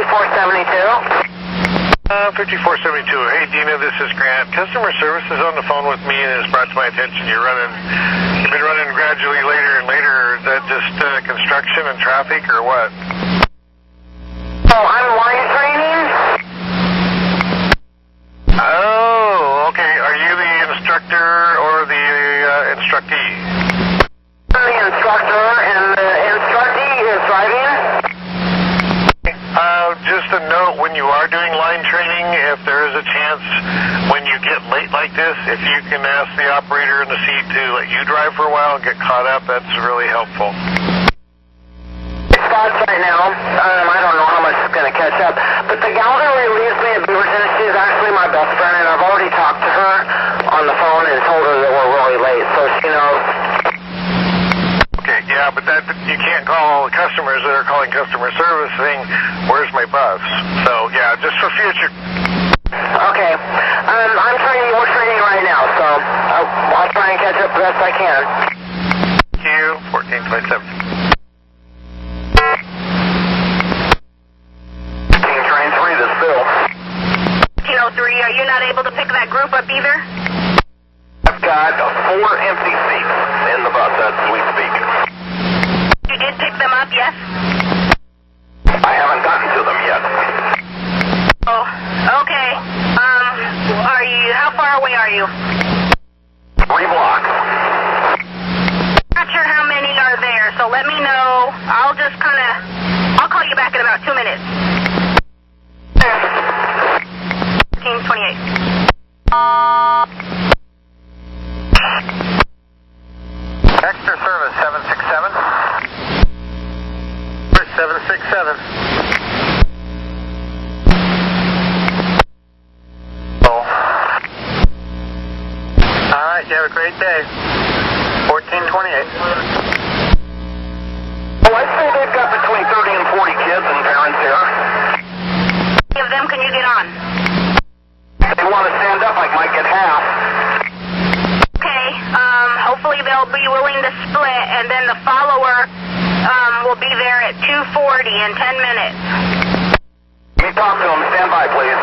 5472. Hey, Dina, this is Grant. Customer service is on the phone with me and has brought to my attention you've been running gradually later and later. Is that just construction and traffic or what? Oh, I'm line training. Oh, okay. Are you the instructor or the instructee? I'm the instructor and the instructee is driving. Just a note, when you are doing line training, if there is a chance when you get late like this, if you can ask the operator in the seat to let you drive for a while and get caught up, that's really helpful. Spots right now. I don't know how much it's going to catch up. But the gal that relieves me at Beaverton, she's actually my best friend, and I've already talked to her on the phone and told her that we're really late, so she knows. Okay, yeah, but that you can't call customers that are calling customer service saying, where's my bus? So, yeah, just for future. Okay. I'm training, we're training right now, so I'll try and catch up the best I can. Thank you, 1427. Train 3, this is Bill. 1903, are you not able to pick that group up either? I've got 4 empty seats in the bus as we speak. You did pick them up, yes? I haven't gotten to them yet. Oh, okay. How far away are you? 3 blocks. Not sure how many are there, so let me know. I'll call you back in about 2 minutes. 1428. Extra service 767. 767. All right, you have a great day. 1428. Well, I'd say they've got between 30 and 40 kids and parents here. How many of them can you get on? If they want to stand up, I might get half. Okay, hopefully they'll be willing to split, and then the follower will be there at 2:40 in 10 minutes. Let me talk to them. Stand by, please.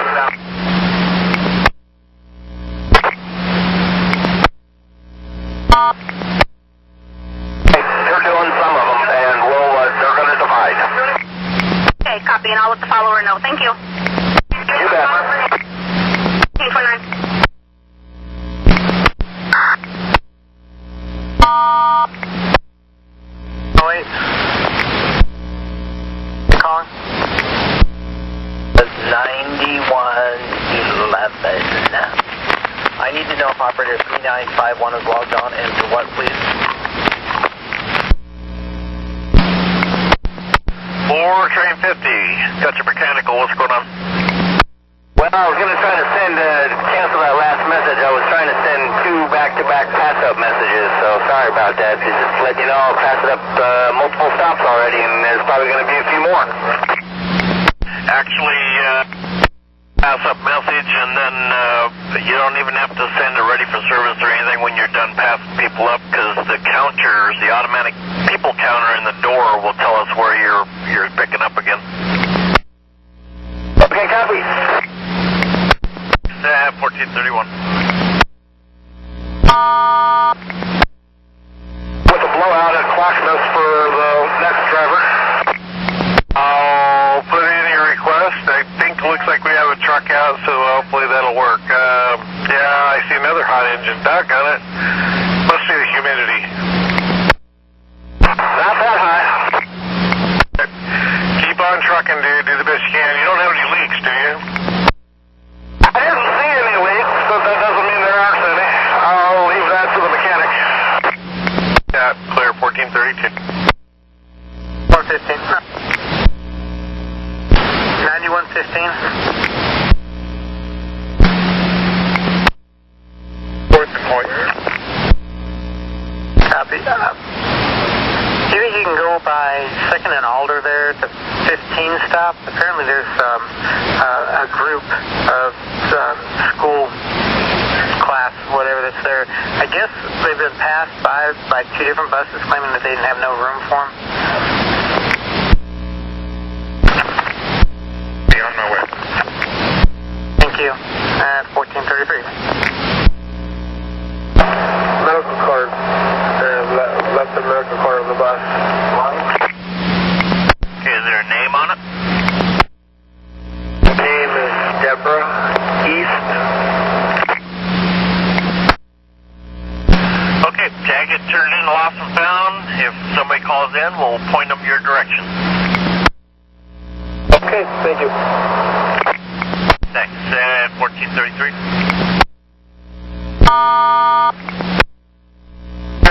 They're doing some of them, and they're going to divide. Okay, copy, and I'll let the follower know. Thank you. You bet. 1429. Oh, wait. Calling. 9111. I need to know if operator 3951 is logged on and to what, please? 4 train 50. Got your mechanical. What's going on? Well, I was going to try to cancel that last message. I was trying to send 2 back-to-back pass-up messages, so sorry about that. Just to let you know, I've passed up multiple stops already, and there's probably going to be a few more. Actually, pass up message, and then you don't even have to send a ready for service or anything when you're done passing people up, because the counters, the automatic people counter in the door will tell us where you're picking up again. Okay, copy. 1431. With a blowout at Clackamas for the next driver. I'll put in your request. I think it looks like we have a truck out, so hopefully that'll work. Yeah, I see another hot engine. Doggone it. Must be the humidity. Not that high. Keep on trucking, dude. Do the best you can. You don't have any leaks, do you? I didn't see any leaks, but that doesn't mean there aren't any. I'll leave that to the mechanic. Yeah, clear. 1432. 415. 9115. Fourth point. Copy. Do you think you can go by 2nd and Alder there to 15 stop? Apparently there's a group of school class, whatever that's there. I guess they've been passed by 2 different buses claiming that they didn't have no room for them. 23. Medical card. Left the medical card on the bus. Okay, is there a name on it? Name is Deborah East. Okay, tag it, turn it in, lost and found. If somebody calls in, we'll point them your direction. Okay, thank you. Thanks. 1433. On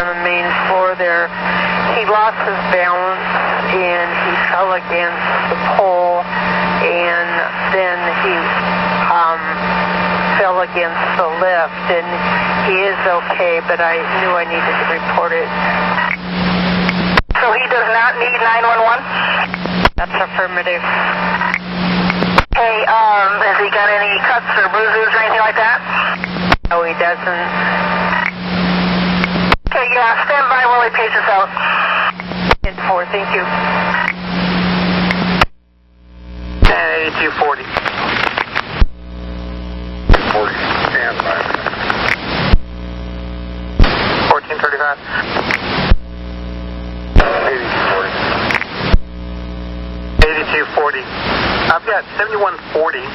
the main floor there, he lost his balance and he fell against the pole, and then he fell against the lift, and he is okay, but I knew I needed to report it. So he does not need 911? That's affirmative. Hey, has he got any cuts or bruises or anything like that? No, he doesn't. Okay, yeah, stand by while he paces out. 10-4, thank you. 8240. 40, stand by. 1435. 8240. I've got 7140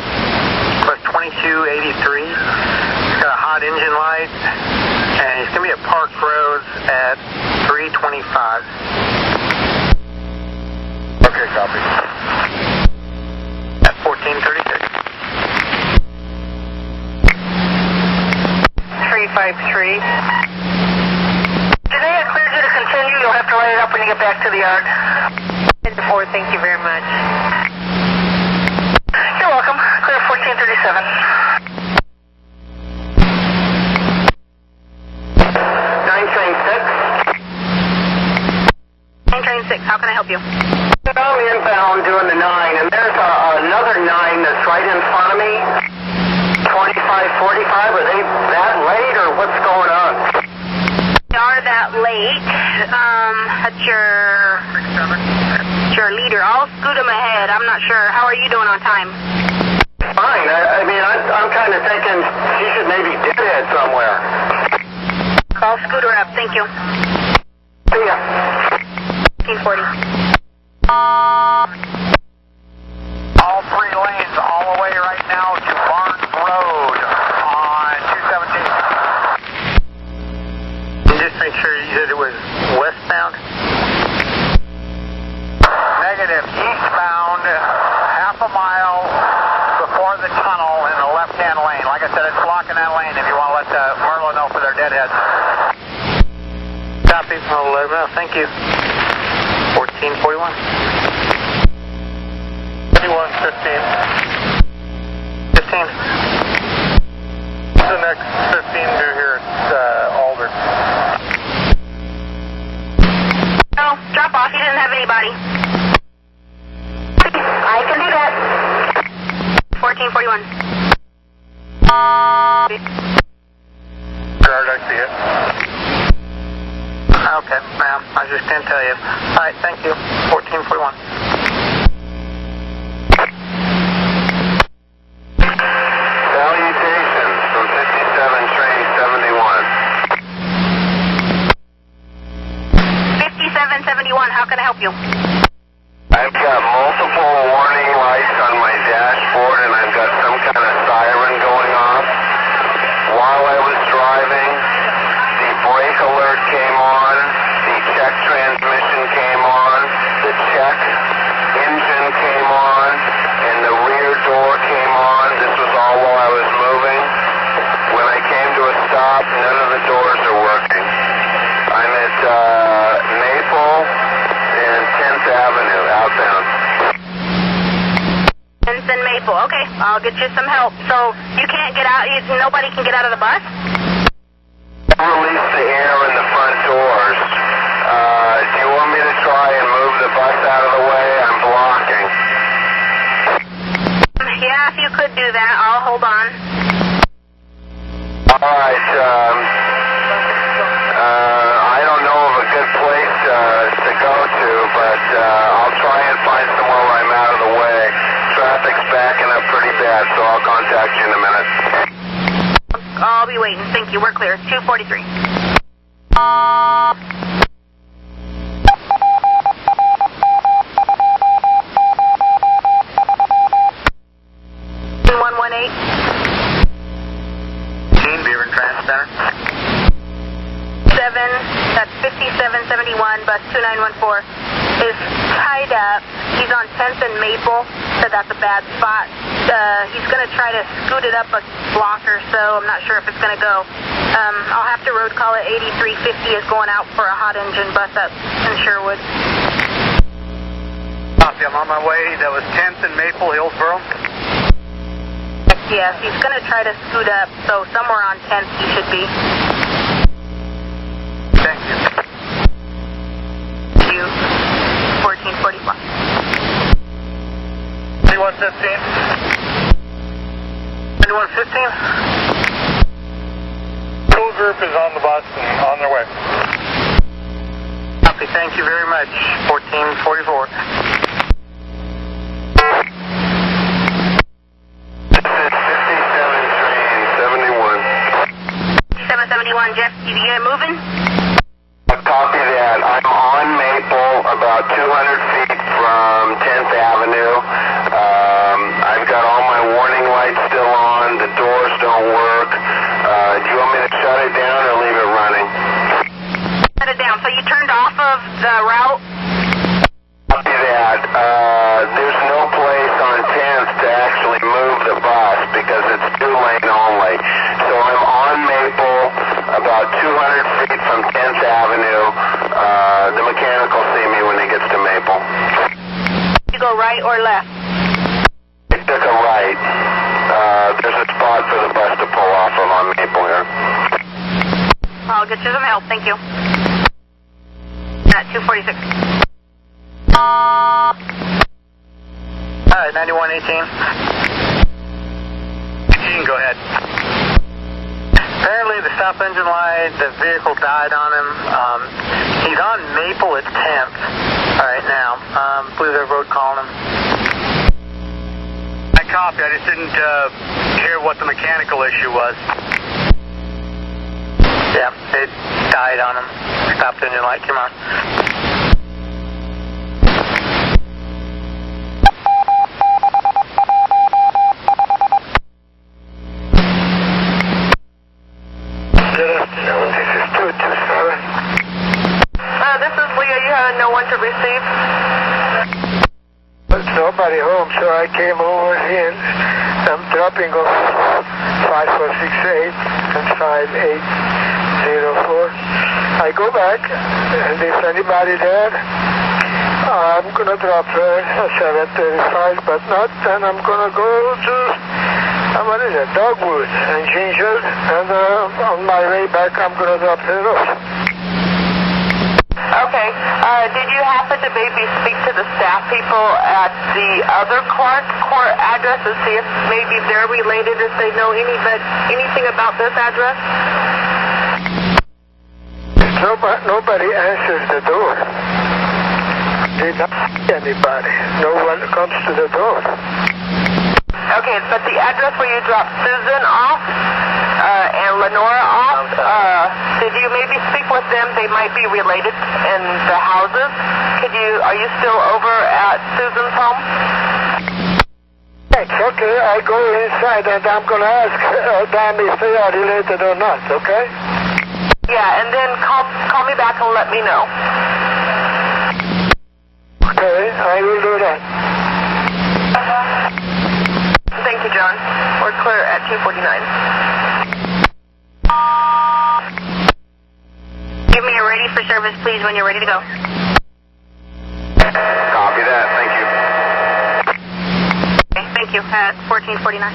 plus 2283. He's got a hot engine light, and he's going to be at Park Road at 325. Okay, copy. At 1436. 353. Today I cleared you to continue. You'll have to write it up when you get back to the yard. 10-4, thank you very much. You're welcome. Clear 1437. 936. How can I help you? I'm inbound doing the 9, and there's another 9 that's right in front of me. 2545. Are they that late, or what's going on? We are that late. That's your leader. I'll scoot him ahead. I'm not sure. How are you doing on time? Fine. I mean, I'm kind of thinking she should maybe deadhead somewhere. I'll scoot her up. Thank you. See ya. 1540. All 3 lanes all the way right now to Barnes Road on 217. Just make sure you said it was westbound. Negative, eastbound, half a mile before the tunnel in the left-hand lane. Like I said, it's blocking that lane if you want to let Merlo know for their deadhead. Copy. I'll let him know. Thank you. 1441. 2115. 15. The next 15 to here at Alder. No, drop off. He didn't have anybody. I can do that. 1441. Guard, I see it. Okay, ma'am. I just can't tell you. All right, thank you. 1441. Salutations from 57 train 71. 5771. How can I help you? I've got multiple warning lights on my dashboard, and I've got some kind of siren going off. While I was driving, the brake alert came on, the check transmission came on, the check engine came on, and the rear door came on. This was all while I was moving. When I came to a stop, none of the doors are working. I'm at Maple and 10th Avenue, outbound. Vincent Maple. Okay, I'll get you some help. So you can't get out. Nobody can get out of the bus? Release the air in the front doors. Do you want me to try and move the bus out of the way? I'm blocking. Yeah, if you could do that, I'll hold on. All right. I don't know of a good place to go to, but I'll try and find somewhere where I'm out of the way. Traffic's backing up pretty bad, so I'll contact you in a minute. you. We're clear. 243. Beaver Trans Center. that's 5771, bus 2914, is tied up. He's on 10th and Maple, so that's a bad spot. He's going to try to scoot it up a block or so. I'm not sure if it's going to go. I'll have to road call it. 8350 is going out for a hot engine bus up in Sherwood. Copy, I'm on my way. That was 10th and Maple, Hillsboro. Yes, he's going to try to scoot up, so somewhere on 10th he should be. Thank you. 1445. 2115. 2115. Tool group is on the bus and on their way. Copy, thank you very much. 1444. 771, Jeff, you get moving? Copy that. I'm on Maple, about 200 feet from 10th Avenue. I've got all my warning lights still on. The doors don't work. Do you want me to shut it down or leave it running? Shut it down. So you turned off of the route? Copy that. There's no place on 10th to actually move the bus because it's 2-lane only. So I'm on Maple, about 200 feet from 10th Avenue. The mechanic will see me when he gets to Maple. You go right or left? It took a right. There's a spot for the bus to pull off of on Maple here. I'll get you some help. Thank you. 246. All right, 9118. You can go ahead. Apparently the stop engine light, the vehicle died on him. He's on Maple at 10th right now. I believe they're road calling him. I copy. I just didn't hear what the mechanical issue was. Yeah, it died on him. Stop engine light came on. This is Leah. You have no one to receive? There's nobody home, so I came over here. I'm dropping off 5468 and 5804. I go back, and if anybody there, I'm going to drop her at 735, but not, then I'm going to go to, what is it, Dogwood and Ginger, and on my way back, I'm going to drop her off. Okay. Did you happen to maybe speak to the staff people at the other Clark Court address and see if maybe they're related, if they know anything about this address? Nobody answers the door. Did not see anybody. No one comes to the door. Okay, but the address where you dropped Susan off and Lenora off, did you maybe speak with them? They might be related in the houses. Are you still over at Susan's home? It's okay. I go inside and I'm going to ask them if they are related or not, okay? Yeah, and then call me back and let me know. Okay, I will do that. Thank you, John. We're clear at 249. Give me a ready for service, please, when you're ready to go. Copy that. Thank you. Okay, thank you. 1449.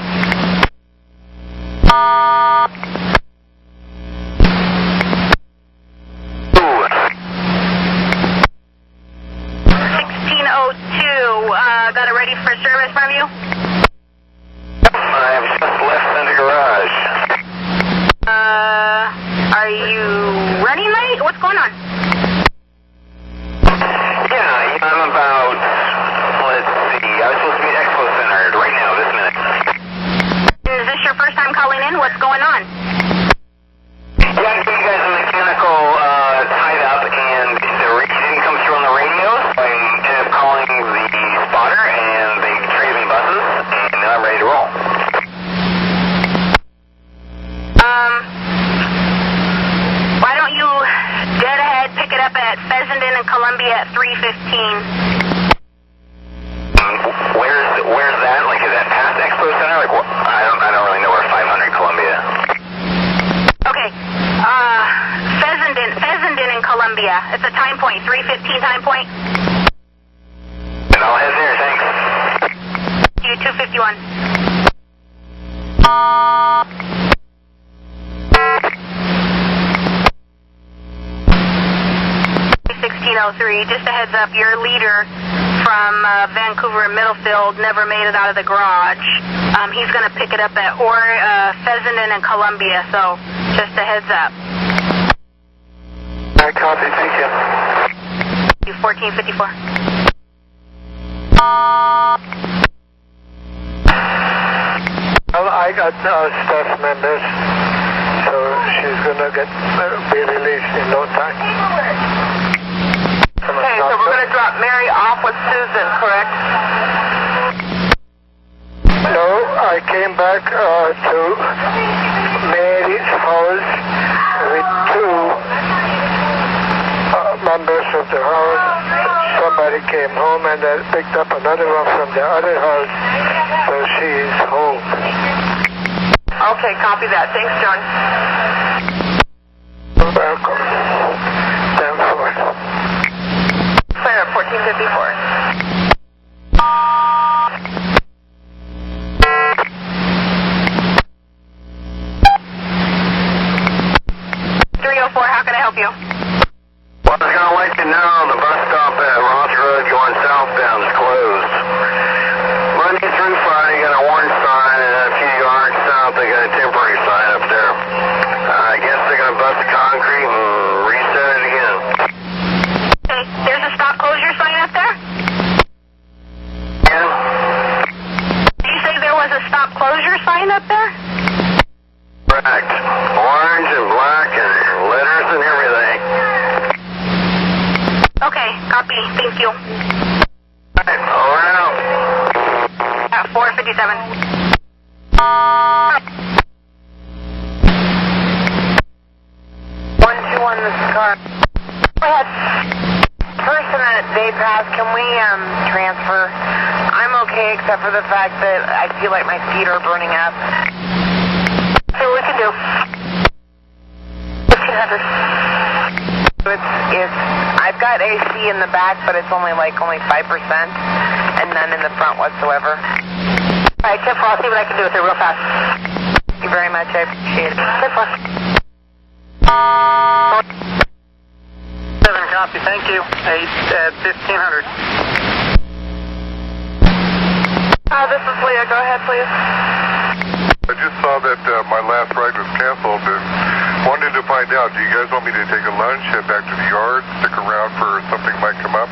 Got it ready for service from you? I have just left in the garage. Are you running late? What's going on? Yeah, I'm about, let's see, I was supposed to be at Expo Center right now, this minute. Is this your first time calling in? What's going on? 215. Where's that? Like, is that past Expo Center? Like, I don't really know where 500 Columbia. Okay. Fessenden in Columbia. It's a time point, 3:15 time point. And I'll head there, thanks. You 251. 1603. Just a heads up, your leader from Vancouver and Middlefield never made it out of the garage. He's going to pick it up at Fessenden and Columbia, so just a heads up. I copy, thank you. 1454. Well, I got staff members, so she's gonna be released in no time. Okay, so we're going to drop Mary off with Susan, correct? No, I came back to Mary's house with two members of the house. Somebody came home and I picked up another one from the other house, so she is home. Okay, copy that. Thanks, John. You're welcome. 10-4. Clear, 1454. 304, how can I help you? Well, I was going to let you know the bus stop at Ross Road going southbound is closed. Monday through Friday, got a orange sign, and a few yards south, they got a temporary sign up there. I guess they're going to bust the concrete and reset it again. Okay, there's a stop closure sign up there? Yeah? Did you say there was a stop closure sign up there? Correct. Orange and black and letters and everything. Okay, copy. Thank you. Alright, over and out. At 457. 121, this is Car. Go ahead. Person at Day Pass, can we transfer? I'm okay except for the fact that I feel like my feet are burning up. See what we can do. 1500. I've got AC in the back, but it's only 5%, and none in the front whatsoever. All right, 10-4, I'll see what I can do with it real fast. Thank you very much, I appreciate it. 10-4. 7 copy, thank you. 8 at 1500. This is Leah, go ahead please. I just saw that my last ride was canceled and wanted to find out, do you guys want me to take a lunch, head back to the yard, stick around for something might come up?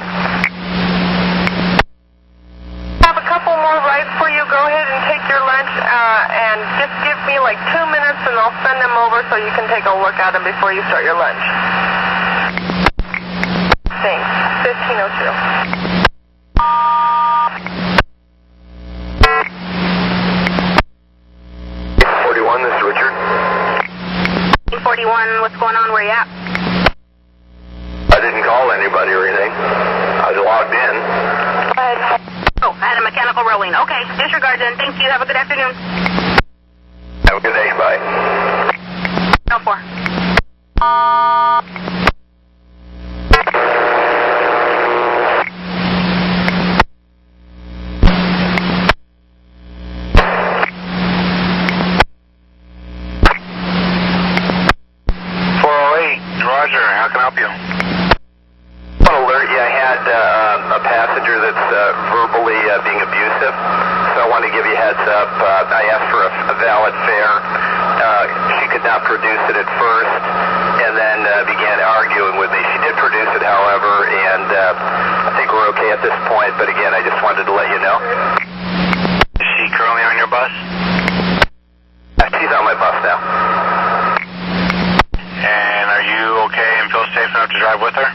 I have a couple more rides for you. Go ahead and take your lunch and just give me 2 minutes and I'll send them over so you can take a look at them before you start your lunch. Thanks. 1502. 41, this is Richard. 41, what's going on? Where you at? I didn't call anybody or anything. I was logged in. Go ahead. Oh, I had a mechanical rolling. Okay, disregard then. Thank you. Have a good afternoon. Have a good day. Bye. 04. Roger, how can I help you? I want to alert you, I had a passenger that's verbally being abusive, so I wanted to give you a heads up. I asked for a valid fare. She could not produce it at first, and then began arguing with me. She did produce it, however, and I think we're okay at this point, but again, I just wanted to let you know. Is she currently on your bus? She's on my bus now. And are you okay and feel safe enough to drive with her?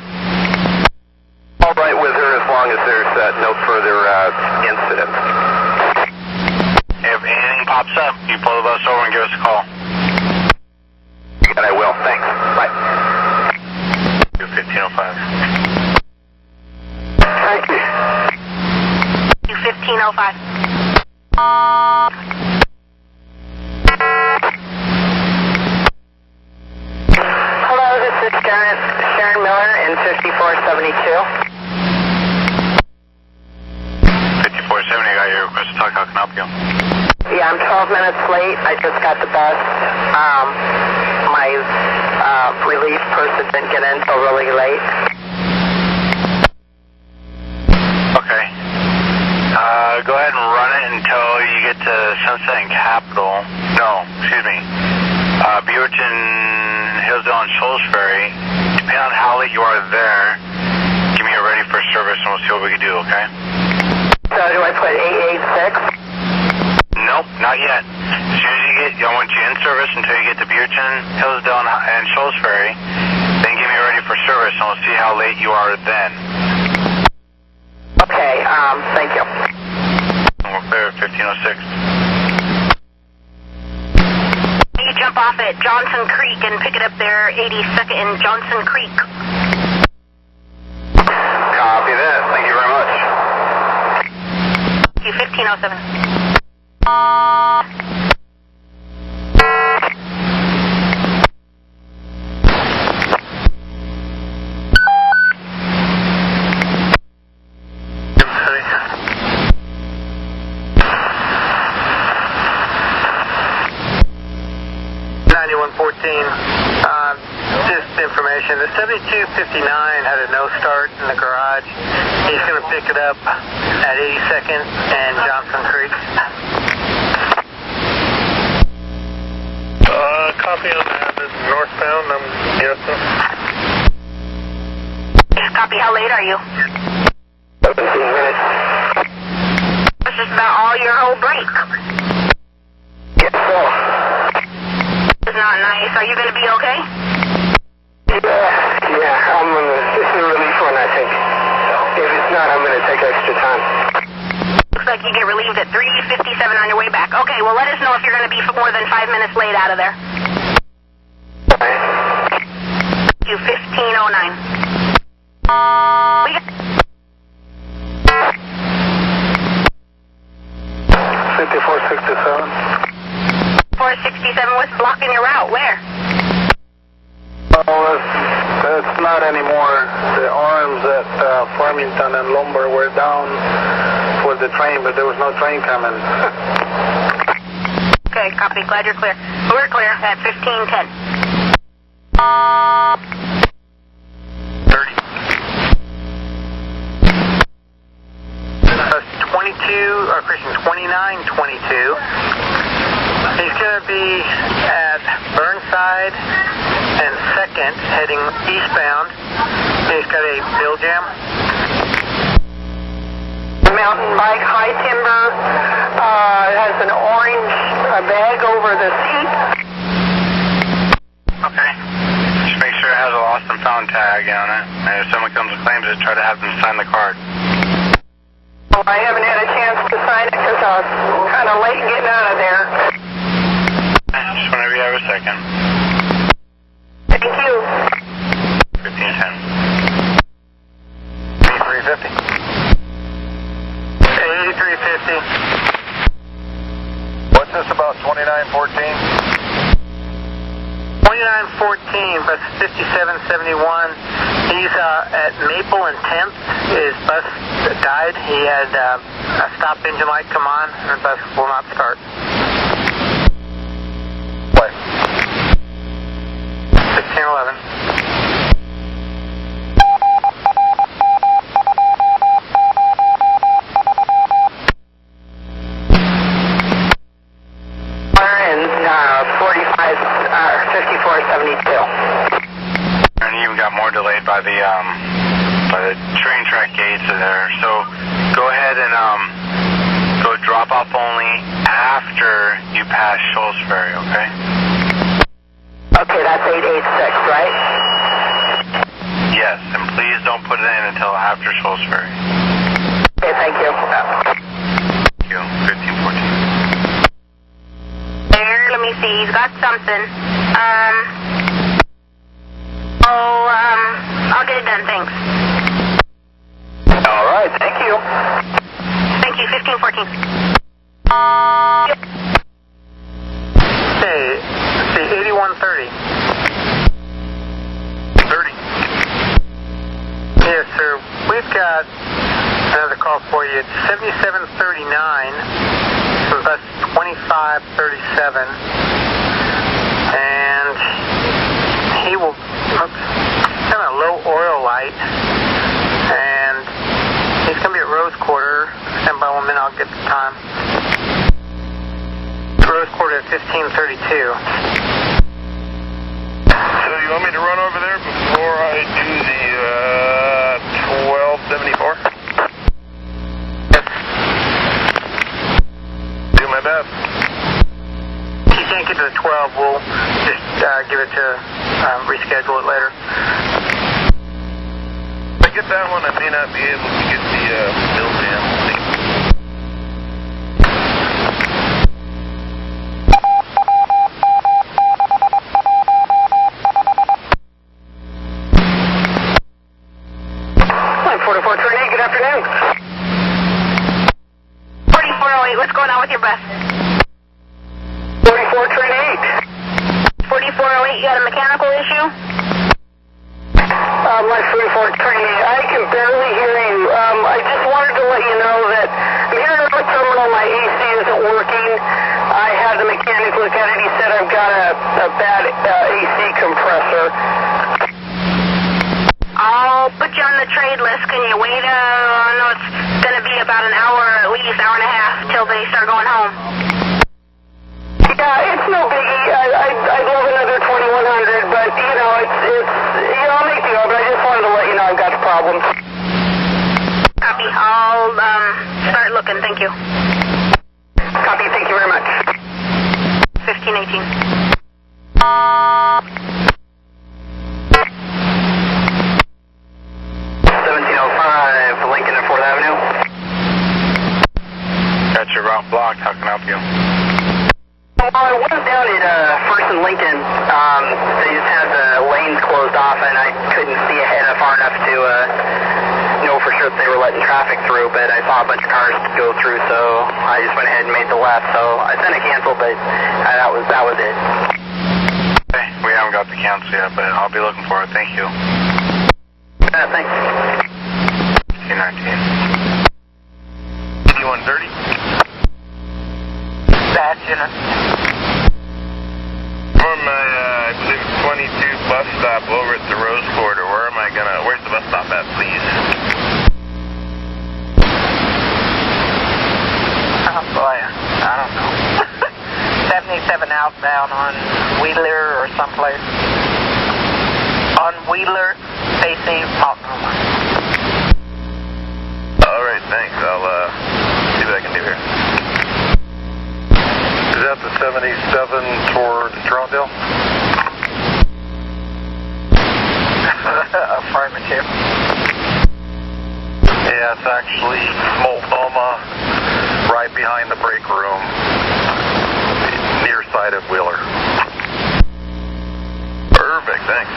All right with her as long as there's no further incidents. If anything pops up, you pull the bus over and give us a call. And I will. Thanks. Bye. 1505. 1505. Hello, this is Sharon Miller in 5472. 5470, I got your request to talk. How can I help you? Yeah, I'm 12 minutes late. I just got the bus. My relief person didn't get in until really late. Okay. Go ahead and run it until you get to Sunset and Capitol. No, excuse me. Beaverton, Hillsdale, and Salisbury. Depending on how late you are there, give me a ready for service and we'll see what we can do, okay? So do I put 886? Nope, not yet. As soon as you get, I want you in service until you get to Beaverton, Hillsdale, and Salisbury. Then give me a ready for service and we'll see how late you are then. Okay, thank you. We're clear at 1506. You jump off at Johnson Creek and pick it up there, 82nd and Johnson Creek. Copy that. Thank you very much. You 1507. Just information. The 7259 had a no start in the garage. He's going to pick it up at 82nd and Johnson Creek. Copy on that. It's northbound, I'm guessing. Copy, how late are you? 17 minutes. This is about all your whole break. Yes, so. It's not nice. Are you going to be okay? Yeah, I'm gonna, this is a relief one, I think. If it's not, I'm gonna take extra time. Looks like you get relieved at 3:57 on your way back. Okay, well, let us know if you're going to be more than 5 minutes late out of there. Okay. You 1509. We got 5467. 467 was blocking your route. Where? Oh, it's not anymore. The arms at Farmington and Lumber were down for the train, but there was no train coming. Okay, copy. Glad you're clear. We're clear at 1510. 30. 22, or Christian, 2922. He's going to be at Burnside and 2nd, heading eastbound. He's got a bill jam. Mountain bike, high timber, has an orange bag over the seat. Okay. Just make sure it has a lost and found tag on it. And if someone comes and claims it, try to have them sign the card. Well, I haven't had a chance to sign it because I was kind of late getting out of there. Just whenever you have a second. Thank you. 1510. 8350. 8350. What's this about 2914? 2914, bus 5771. He's at Maple and 10th. His bus died. He had a stop engine light come on, and the bus will not start. What? 1611. And 5472. And you even got more delayed by the train track gates there. So go ahead and go drop off only after you pass Salisbury, okay? Okay, that's 886, right? Yes, and please don't put it in until after Salisbury. Okay, thank you. Thank you. 1514. There, let me see. He's got something. I'll get it done, thanks. All right, thank you. Thank you, 1514. Okay, let's see, 8130. 30. Yes, sir. We've got another call for you. It's 7739. So that's 2537. And he will, kind of low oil light. And he's going to be at Rose Quarter. Stand by 1 minute, I'll get the time. Rose Quarter at 1532. So you want me to run over there before I do the 1274? Yes. Do my best. If you can't get to the 12, we'll just give it to, reschedule it later. If I get that one, I may not be able to get the bill down. Good afternoon. 4408, what's going on with your bus? 4438. 4408, you got a mechanical issue? My 4438, I can barely hear you. I just wanted to let you know that I'm here at the terminal, my AC isn't working. I had the mechanic look at it, he said I've got a bad AC compressor. I'll put you on the trade list. Can you wait? I know it's going to be about an hour, at least hour and a half, till they start going home. Yeah, it's no biggie. I'd love another 2100, but you know, I'll make do. But I just wanted to let you know I've got problems. Copy. I'll start looking. Thank you. Copy. Thank you very much. 1518. 1705 Lincoln and 4th Avenue. Got your route blocked. How can I help you? Well, I was down at First and Lincoln. They just had the lanes closed off, and I couldn't see ahead far enough to know for sure that they were letting traffic through. But I saw a bunch of cars go through, so I just went ahead and made the left. So I sent a cancel, but that was it. Okay, we haven't got the cancel yet, but I'll be looking for it. Thank you. Thanks. 1519. 8130. That's it. For my, I believe it's 22 bus stop over at the Rose Quarter. Where's the bus stop at, please? Oh boy, I don't know. 77 outbound on Wheeler or someplace. On Wheeler, facing Oklahoma. Alright, thanks. I'll see what I can do here. Is that the 77 toward Trondale? Affirmative. Yeah, it's actually Multnomah, right behind the break room, near side of Wheeler. Perfect, thanks.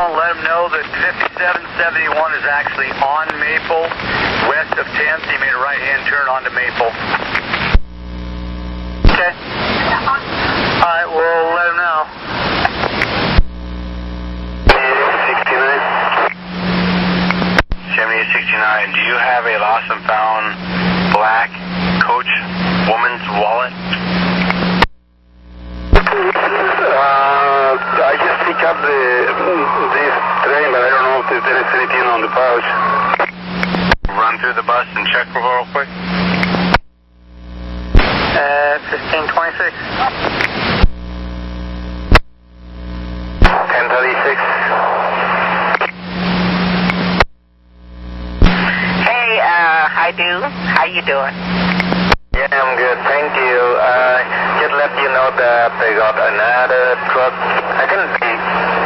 I'll let them know that 5771 is actually on Maple, west of 10th. He made a right-hand turn onto Maple. Okay. All right, we'll let him know. 7069, do you have a lost and found black Coach woman's wallet? I just picked up this train, but I don't know if there is anything on the pouch. Run through the bus and check real quick. 1526. 1036. Hey, hi, dude. How you doing? Yeah, I'm good, thank you. Just let you know that they got another truck. I think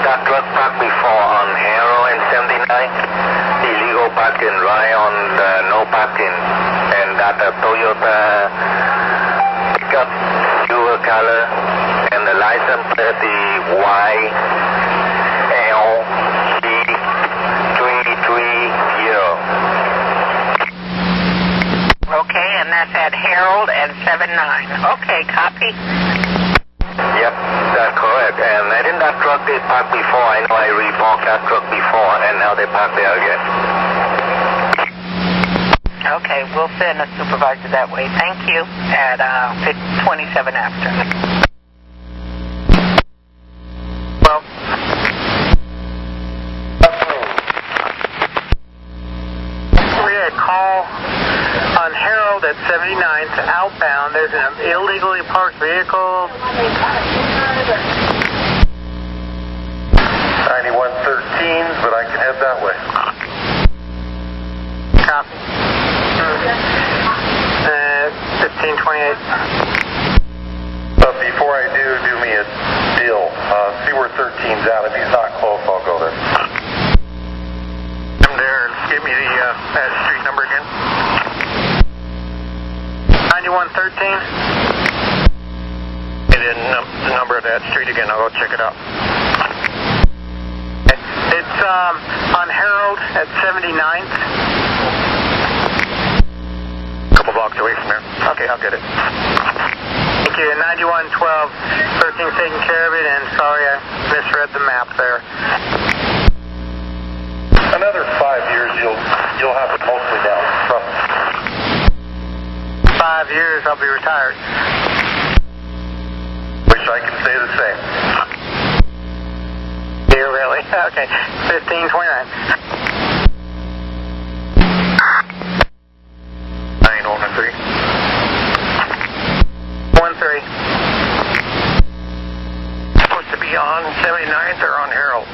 that truck parked before on Hero and 79. Illegal parking right on the no parking. And that Toyota pickup, silver color, and the license plate is YLC330. Okay, and that's at Harold and 79. Okay, copy. Yep, that's correct. And I think that truck they parked before. I know I remarked that truck before, and now they parked there again. Okay, we'll send a supervisor that way. Thank you. At 27 after. Well, we had a call on Harold at 79th outbound. There's an illegally parked vehicle. 9113, but I can head that way. Copy. 1528. Before I do me a deal. See where 13's at. If he's not close, I'll go there. Come there and give me that street number again. 9113. And then the number of that street again. I'll go check it out. It's on Harold at 79th. A couple blocks away from there. Okay, I'll get it. Thank you. 9112. 13's taking care of it, and sorry I misread the map there. Another 5 years, you'll have it mostly down. Trust me. 5 years, I'll be retired. Wish I could say the same. You really? Okay. 1529. 9113. 13. Supposed to be on 79th or on Harold?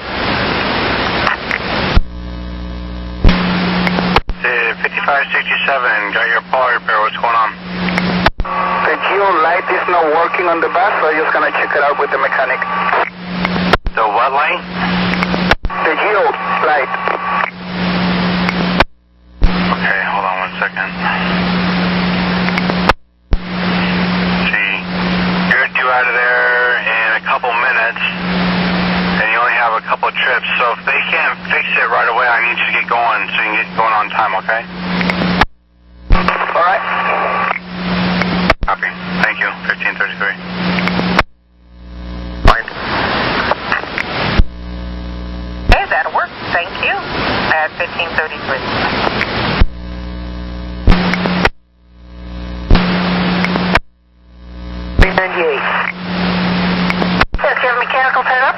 5567, got your power repair. What's going on? The geo light is not working on the bus, so I'm just gonna check it out with the mechanic. The what light? The geo light. Okay, hold on 1 second. See, you're due out of there in a couple minutes, and you only have a couple trips, so if they can't fix it right away, I need you to get going so you can get going on time, okay? Alright. Copy. Thank you. 1533. Mike. Okay, that'll work. Thank you. At 1533. 398. Yes, you have a mechanical setup?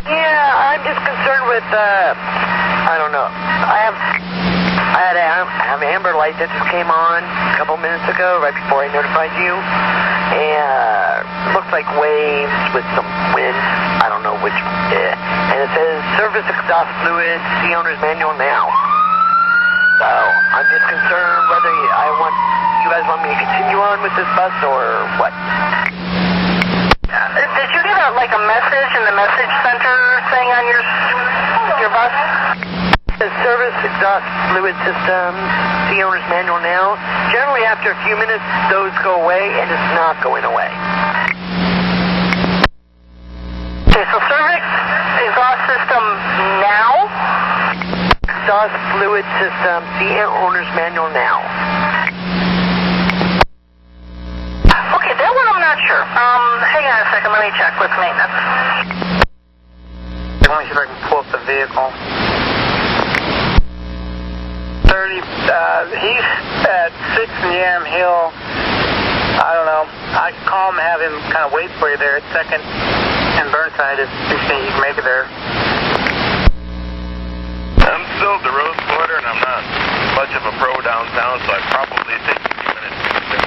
Yeah, I'm just concerned with, I don't know. I have an amber light that just came on a couple minutes ago, right before I notified you. And looks like waves with some wind. I don't know which. And it says service exhaust fluid, see owner's manual now. So I'm just concerned whether you guys want me to continue on with this bus or what. Did you get a message in the message center thing on your bus? The service exhaust fluid system, see owner's manual now. Generally after a few minutes, those go away, and it's not going away. Okay, so service exhaust system now? Exhaust fluid system, see owner's manual now. Okay, that one I'm not sure. Hang on a second, let me check with maintenance. Let me see if I can pull up the vehicle. 30, he's at 6 and Yam Hill. I don't know. I can call him and have him kind of wait for you there at 2nd and Burnside if you think you can make it there. I'm still the road splitter, and I'm not much of a pro downtown, so I'd probably take a few minutes to get there.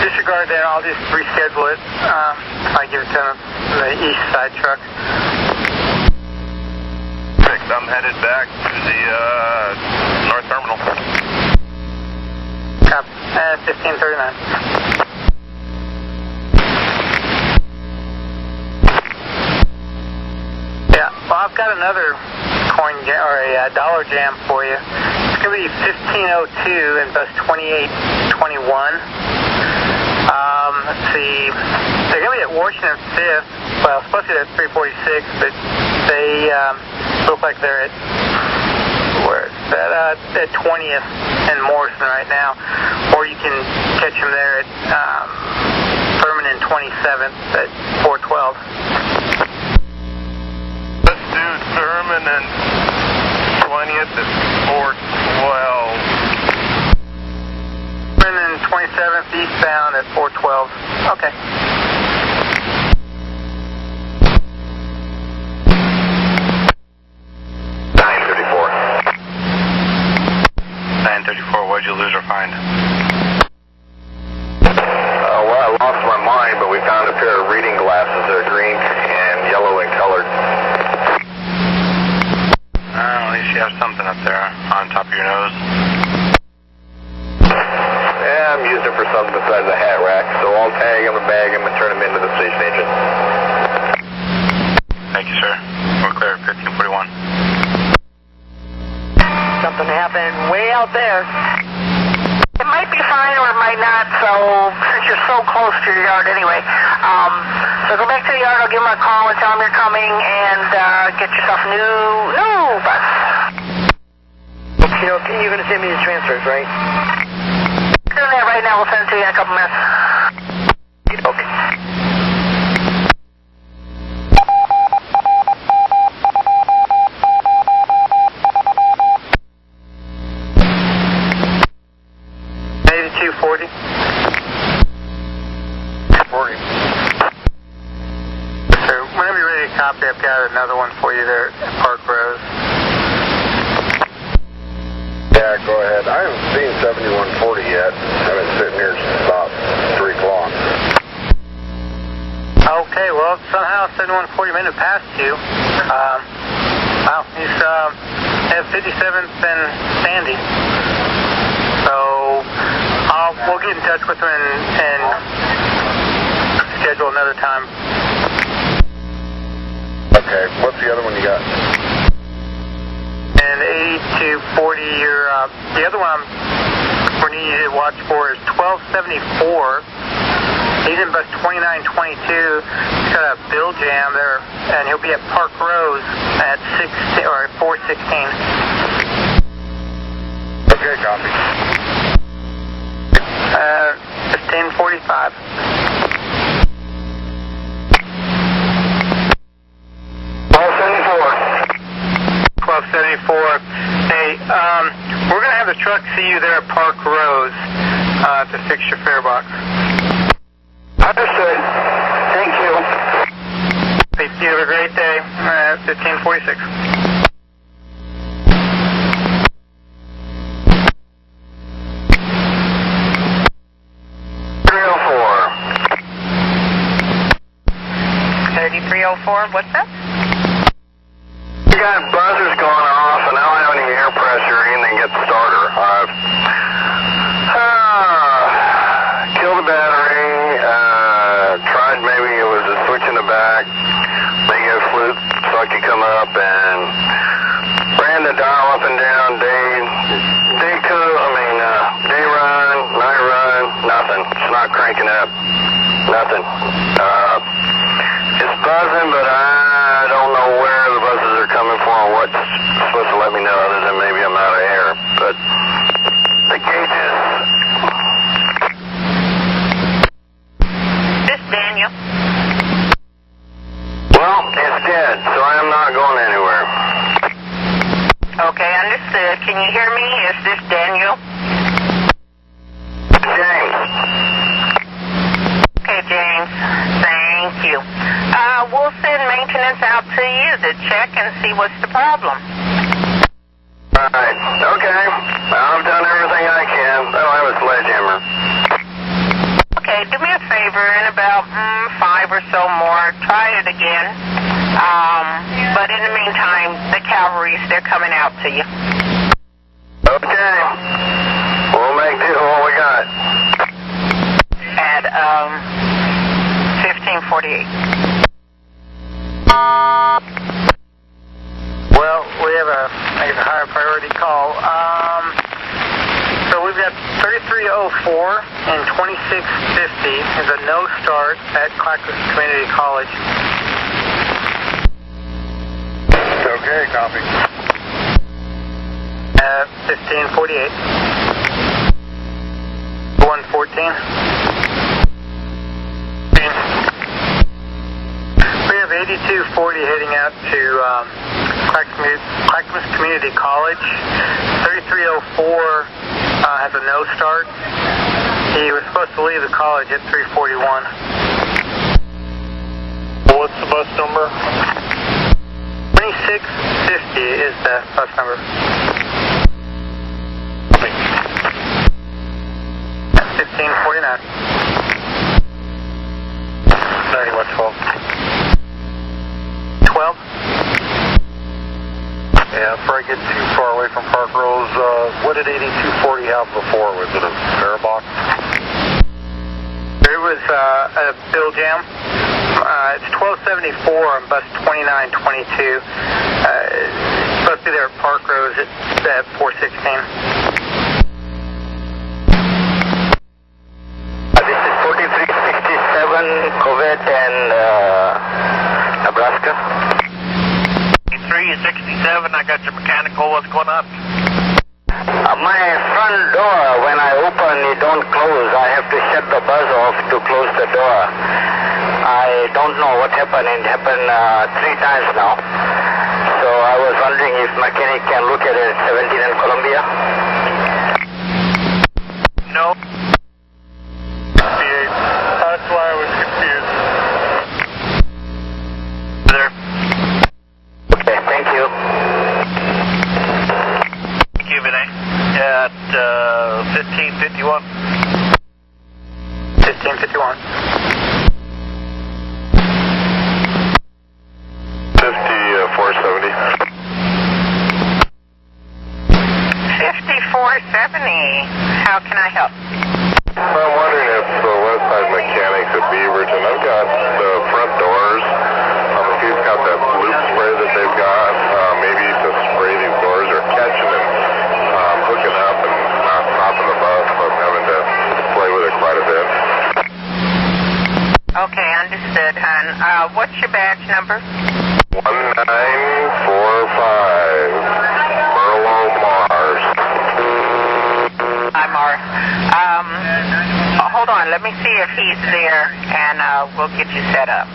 Disregard that. I'll just reschedule it. I give it to the east side truck. I'm headed back to the North Terminal. Copy. 1539. Yeah, well, I've got another coin or a dollar jam for you. It's going to be 1502 and bus 2821. Let's see. They're going to be at Washington 5th. Well, supposed to be at 346, but they look like they're at where is that? At 20th and Morrison right now. Or you can catch them there at Furman and 27th at 412. Let's do Thurman and 20th at 412. Furman and 27th eastbound at 412. Okay. What'd you lose or find? Well, I lost my mind, but we found a pair of reading glasses. They're green and yellow and colored. At least you have something up there on top of your nose. Yeah, I'm using them for something besides a hat rack, so I'll tag them and bag them and turn them into the station agent. Thank you, sir. We're clear at 1541. Something happened way out there. It might be fine or it might not, so since you're so close to your yard anyway. So go back to the yard, I'll give them a call and tell them you're coming and get yourself a new bus. Okay, you're going to send me the transfers, right? Doing that right now, we'll send it to you in a couple minutes. Okay. I've got another one for you there at Park Rose. Yeah, go ahead. I haven't seen 7140 yet. I've been sitting here since about 3 o'clock. Okay, well, somehow 7140 minute past you. Wow, he's at 57th and Sandy. So we'll get in touch with him and schedule another time. Okay, what's the other one you got? And 8240, the other one we need you to watch for is 1274. He's in bus 2922. He's got a bill jam there, and he'll be at Park Rose at 416. Okay, copy. 1545. 1274. Hey, we're going to have the truck see you there at Park Rose to fix your fare box. Understood. Thank you. You have a great day. 1546. What's that? We got buzzers going off, and I don't have any air pressure or anything to get the starter. Killed the battery, tried maybe it was a switch in the back, maybe a flute so I could come up, and ran the dial up and down, day run, night run, nothing. It's not cranking up, nothing. It's buzzing, but I don't know where the buzzes are coming from or what's supposed to let me know other than maybe I'm out of air. But the gauges. This Daniel. Well, it's dead, so I am not going anywhere. Okay, understood. Can you hear me? Is this Daniel? James. Okay, James. Thank you. We'll send maintenance out to you to check and see what's the problem. All right. Okay. I've done everything I can. I don't have a sledgehammer. Okay, do me a favor. In about 5 or so more, try it again. But in the meantime, the cavalry's, they're coming out to you. Okay. We'll make do what we got. At 1548. Well, we have a and 2650 is a no start at Clackamas Community College. Okay, copy. 1548. 114. We have 8240 heading out to Clackamas Community College. 3304 has a no start. He was supposed to leave the college at 341. What's the bus number? 2650 is the bus number. 1549. 9112. 12. Yeah, before I get too far away from Park Rose, what did 8240 have before? Was it a fare box? There was a bill jam. It's 1274 on bus 2922. It's supposed to be there at Park Rose at 416. This is 4367 Covette and Nebraska. 367, I got your mechanical. What's going on? My front door, when I open, it don't close. I have to shut the buzz off to close the door. I don't know what happened. It happened 3 times now. So I was wondering if mechanic can look at it at 17 in Columbia. No. That's why I was confused. There. Okay, thank you. Thank you, Vinay. At 1551. 1551. 5470. 5470. How can I help? I'm wondering if the Westside Mechanics at Beaverton, I've got the front doors. If he's got that loop spray that they've got, maybe to spray these doors or catching and hooking up and not stopping the bus, but having to play with it quite a bit. Okay, understood, hon. What's your badge number? 1945, Merlot Mars. Hi, Mars. Hold on, let me see if he's there, and we'll get you set up.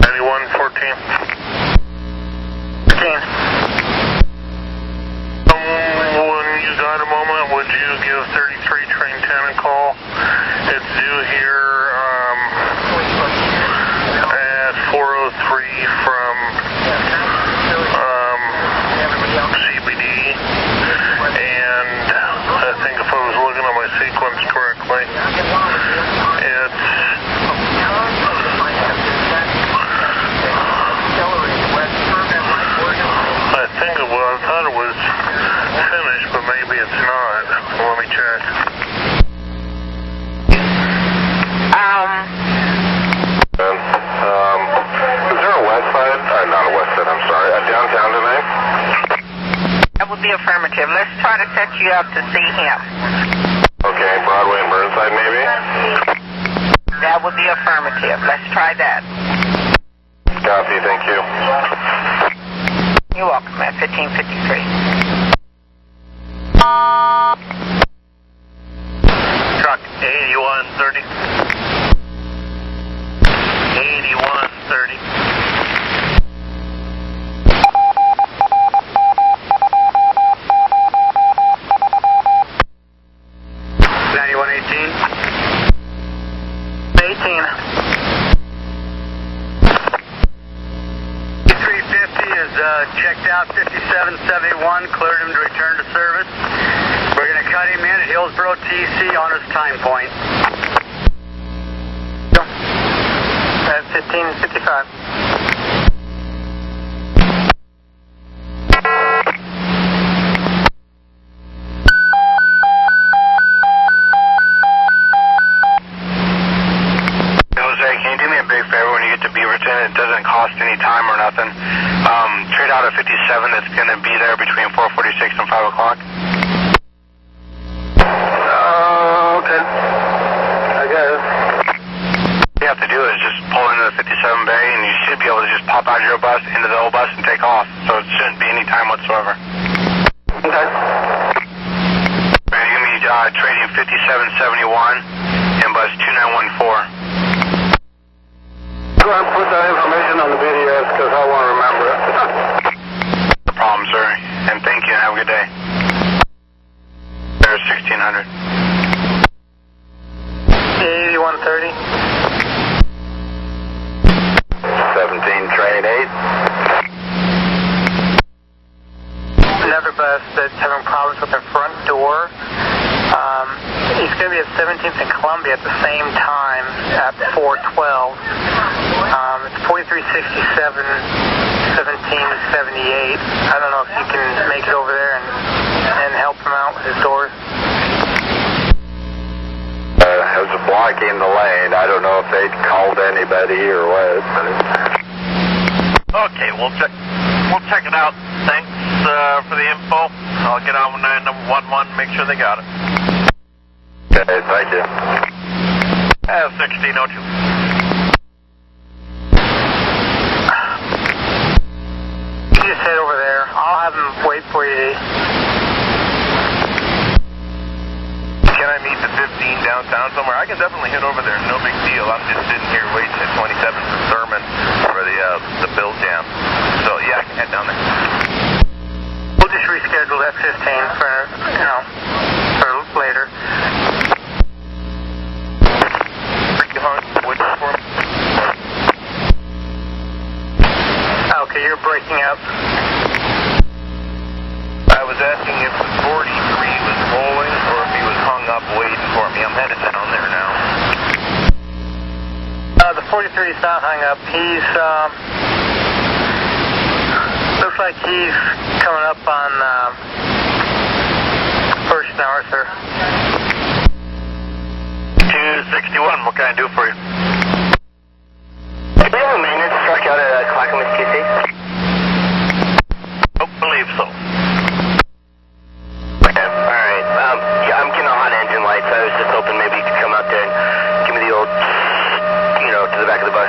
9114. 15. When you got a moment, would you give 33 Train 10 a call? It's due here at 403 from CBD, and I think if I was looking at my sequence correctly, it's I thought it was finished, but maybe it's not. Let me check. Is there a west side? Not a west side, I'm sorry. Downtown tonight? That would be affirmative. Let's try to set you up to see him. Okay, Broadway and Burnside maybe? That would be affirmative. Let's try that. Copy, thank you. You're welcome at 1553. Truck 8130. 8130. Checked out 5771, cleared him to return to service. We're going to cut him in at Hillsboro TC on his time point. At 1555. Jose, can you do me a big favor when you get to Beaverton? It doesn't cost any time or nothing. Trade out a 57 that's going to be there between 4:46 and 5 o'clock. Bay, and you should be able to just pop out of your bus into the old bus and take off. So it shouldn't be any time whatsoever. Okay. You're going to be trading 5771 and bus 2914. Go ahead and put that information on the BDS because I want to remember it. No problem, sir. And thank you, and have a good day. There's 1600. 8130. 17, train 8. Another bus that's having problems with their front door. He's going to be at 17th and Columbia at the same time at 412. It's 4367, 1778. I don't know if you can make it over there and help him out with his doors. It was blocking the lane. I don't know if they'd called anybody or what. Okay, we'll check it out. Thanks for the info. I'll get on with 911, make sure they got it. Okay, thank you. 1602. You just head over there. I'll have him wait for you. Can I meet the 15 downtown somewhere? I can definitely head over there. No big deal. I'm just sitting here waiting at 27 for Thurman for the bill jam. So yeah, I can head down there. We'll just reschedule that 15 for, for later. Okay, you're breaking up. I was asking if the 43 was rolling or if he was hung up waiting for me. I'm headed down there now. The 43 is not hung up. He's, looks like he's coming up on, First and Arthur. 261, what can I do for you? Do we have a maintenance truck out at Clackamas QC? Don't believe so. Okay, alright. Yeah, I'm getting a hot engine light, so I was just hoping maybe you could come out there and give me the old, to the back of the bus.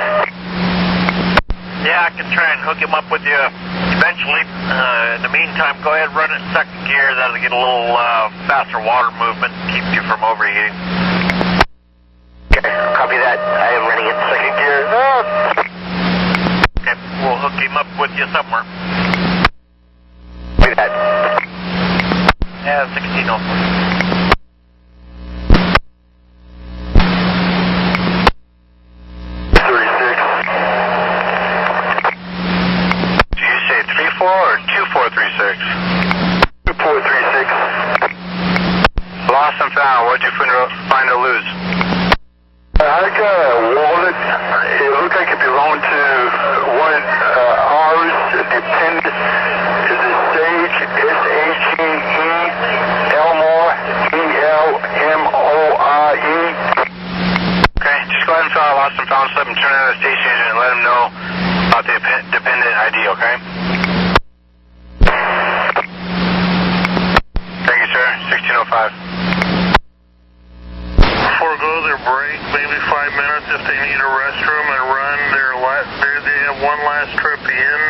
Yeah, I can try and hook him up with you eventually. In the meantime, go ahead and run it in second gear. That'll get a little faster water movement, keep you from overheating. Okay, copy that. I am running it in second gear. Okay, we'll hook him up with you somewhere. Copy that. Yeah, 1604. Or 2436? 2436. Lost and found. What'd you find or lose? I got a wallet. It looked like it belonged to one ours dependent. Is it Sage? S-H-E-E Elmore E-L-M-O-R-E. Okay, just go ahead and fill out lost and found slip and turn it in the station agent and let them know about the dependent ID, okay? Thank you, sir. 1605. Forego their break, maybe 5 minutes if they need a restroom, and run they have one last trip in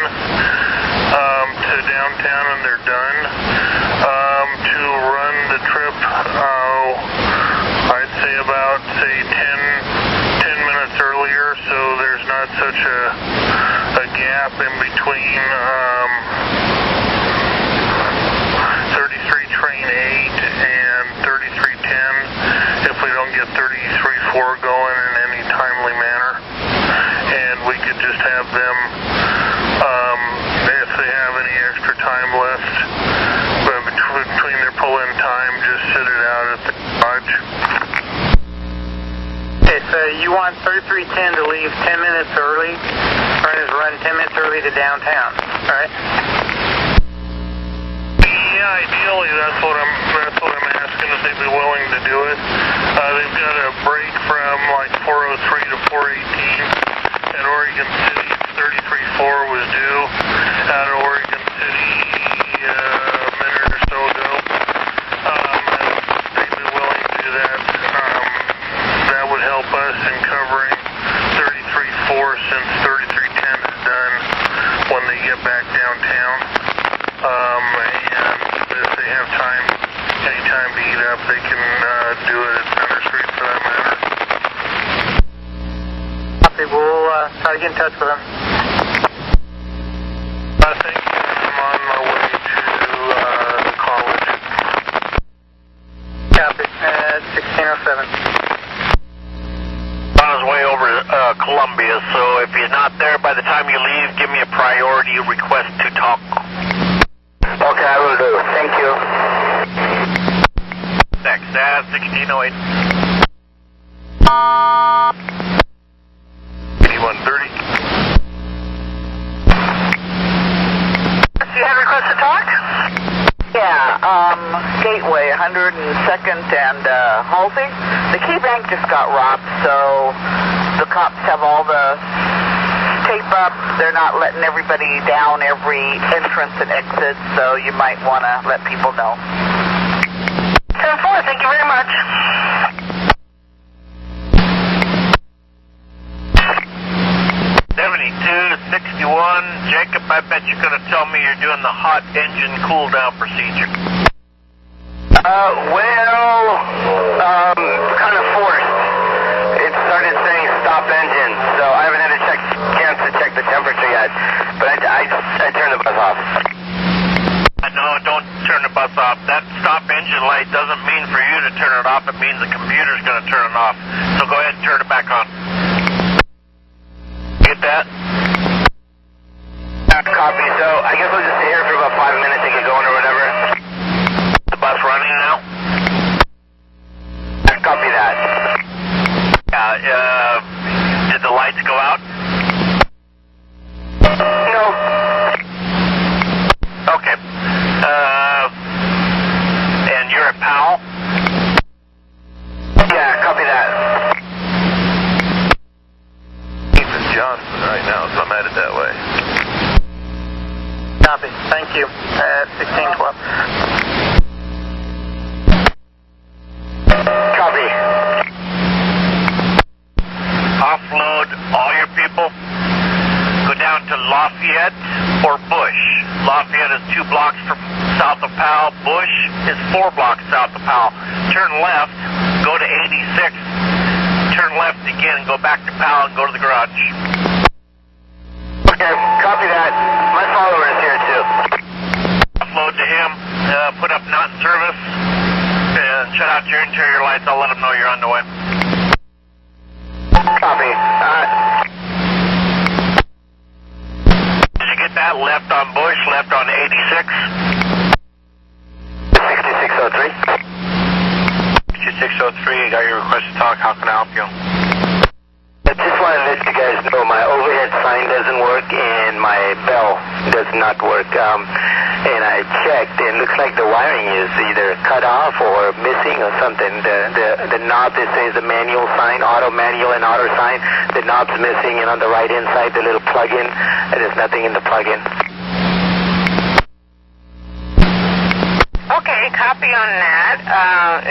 to downtown and they're done. To run the trip, I'd say about 10 minutes earlier, so there's not such a gap in between 33 train 8 and 3310 if we don't get 33-4 going in any timely manner. And we could just have them, if they have any extra time left between their pull-in time, just sit it out at the garage. Okay, so you want 3310 to leave 10 minutes early, run 10 minutes early to downtown, right? Yeah, ideally that's what I'm asking, if they'd be willing to do it. They've got a break from like 403 to 418 at Oregon City. 33-4 was due out of Oregon City a minute or so ago. And they'd be willing to do that. That would help us in covering 33-4 since try to get in touch with him. I think I'm on my way to college. Copy. At 1607. On his way over to Columbia, so if he's not there by the time you leave, give me a priority request to talk. Okay, I will do. Thank you. Next, 1608. 8130. Do you have a request to talk? Yeah, Gateway, 102nd and Halsey. The key bank just got robbed, so the cops have all the tape up. They're not letting everybody down every entrance and exit, so you might want to let people know. 10-4, thank you very much. Jacob, I bet you're going to tell me you're doing the hot engine cool down procedure. Kind of forced. It started saying stop engine, so I haven't had a chance to check the temperature yet, but I turned the bus off. No, don't turn the bus off. That stop engine light doesn't mean for you to turn it off. It means the computer's going to turn it off. So go ahead and turn it back on. Get that? Copy. So I guess we'll just stay here for about 5 minutes and get going or whatever. The bus running now? Copy that. Did the lights go out? No. Okay. And you're at Powell? Yeah, copy that. Ethan Johnson right now, so I'm headed that way. Copy. Thank you. At 1612. Copy. Offload all your people. Go down to Lafayette or Bush. Lafayette is 2 blocks from south of Powell. Bush is 4 blocks south of Powell. Turn left, go to 86. Turn left again and go back to Powell and go to the garage. Okay, copy that. My follower is here too. Offload to him, put up not in service, and shut out your interior lights. I'll let him know you're on the way. Copy. Did you get that? Left on Bush, left on 86. 6603. 6603, got your request to talk. How can I help you? I just want to let you guys know my overhead sign doesn't work and my bell does not work. And I checked, and it looks like the wiring is either cut off or missing or something. The knob that says the manual sign, auto manual and auto sign, the knob's missing, and on the right hand side, the little plug-in, there's nothing in the plug-in. Okay, copy on that.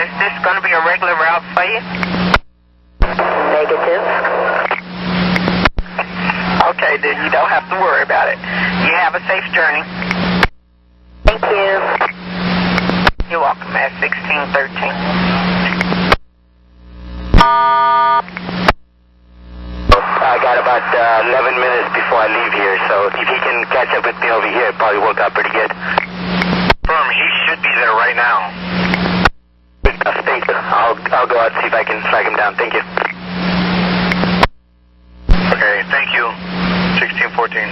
Is this going to be a regular route for you? Negative. Okay, then you don't have to worry about it. You have a safe journey. Thank you. You're welcome, at 1613. I got about 11 minutes before I leave here, so if he can catch up with me over here, it'll probably work out pretty good. Firm, he should be there right now. Good enough, thank you. I'll go out and see if I can flag him down. Thank you. Okay, thank you. 1614.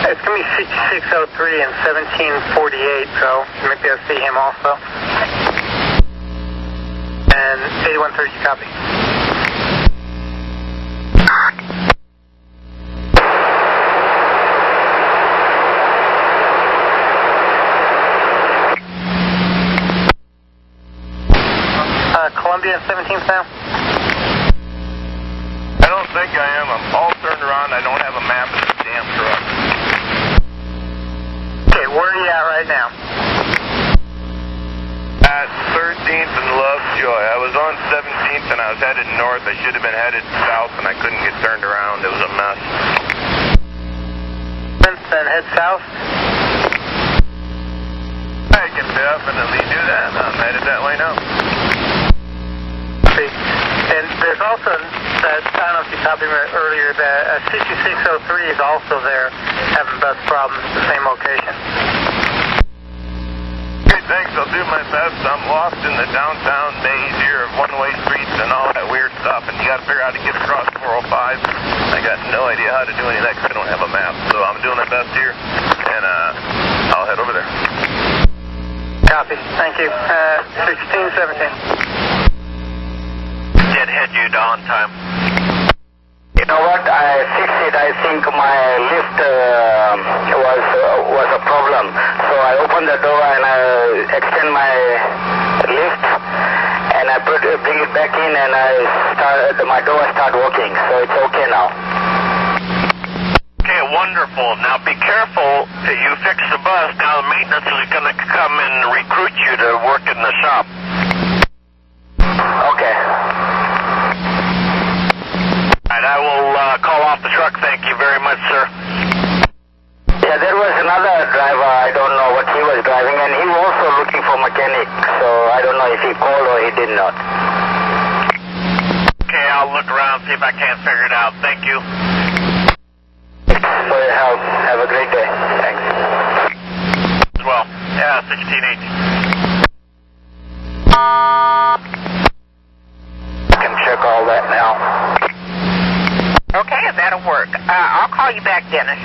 It's going to be 6603 and 1748, so you might be able to see him also. And 8130, copy. Columbia 17th now? I don't think I am. I'm all turned around. I don't have a map of this damn truck. Okay, where are you at right now? At 13th and Lovejoy. I was on 17th and I was headed north. I should have been headed south and I couldn't get turned around. It was a mess. Then head south? I can definitely do that. I'm headed that way now. And there's also that, I don't know if you Copy earlier that 6603 is also there, having bus problems at the same location. Okay, thanks. I'll do my best. I'm lost in the downtown maze here of one-way streets and all that weird stuff, and you got to figure out how to get across 405. I got no idea how to do any of that because I don't have a map, so I'm doing my best here, and I'll head over there. Copy. Thank you. 1617. Did hit you on time. You know what? I fixed it. I think my lift was a problem. So I opened the door and I extend my lift and I bring it back in and my door start working. So it's okay now. Okay, wonderful. Now be careful. You fix the bus. Now the maintenance is going to come and recruit you to work in the shop. Okay. Alright, I will call off the truck. Thank you very much, sir. Yeah, there was another driver. I don't know what he was driving, and he was also looking for mechanic. So I don't know if he called or he did not. Okay, I'll look around, see if I can't figure it out. Thank you. For your help. Have a great day. Thanks. As well. Yeah, 1618. I can check all that now. Okay, that'll work. I'll call you back, Dennis.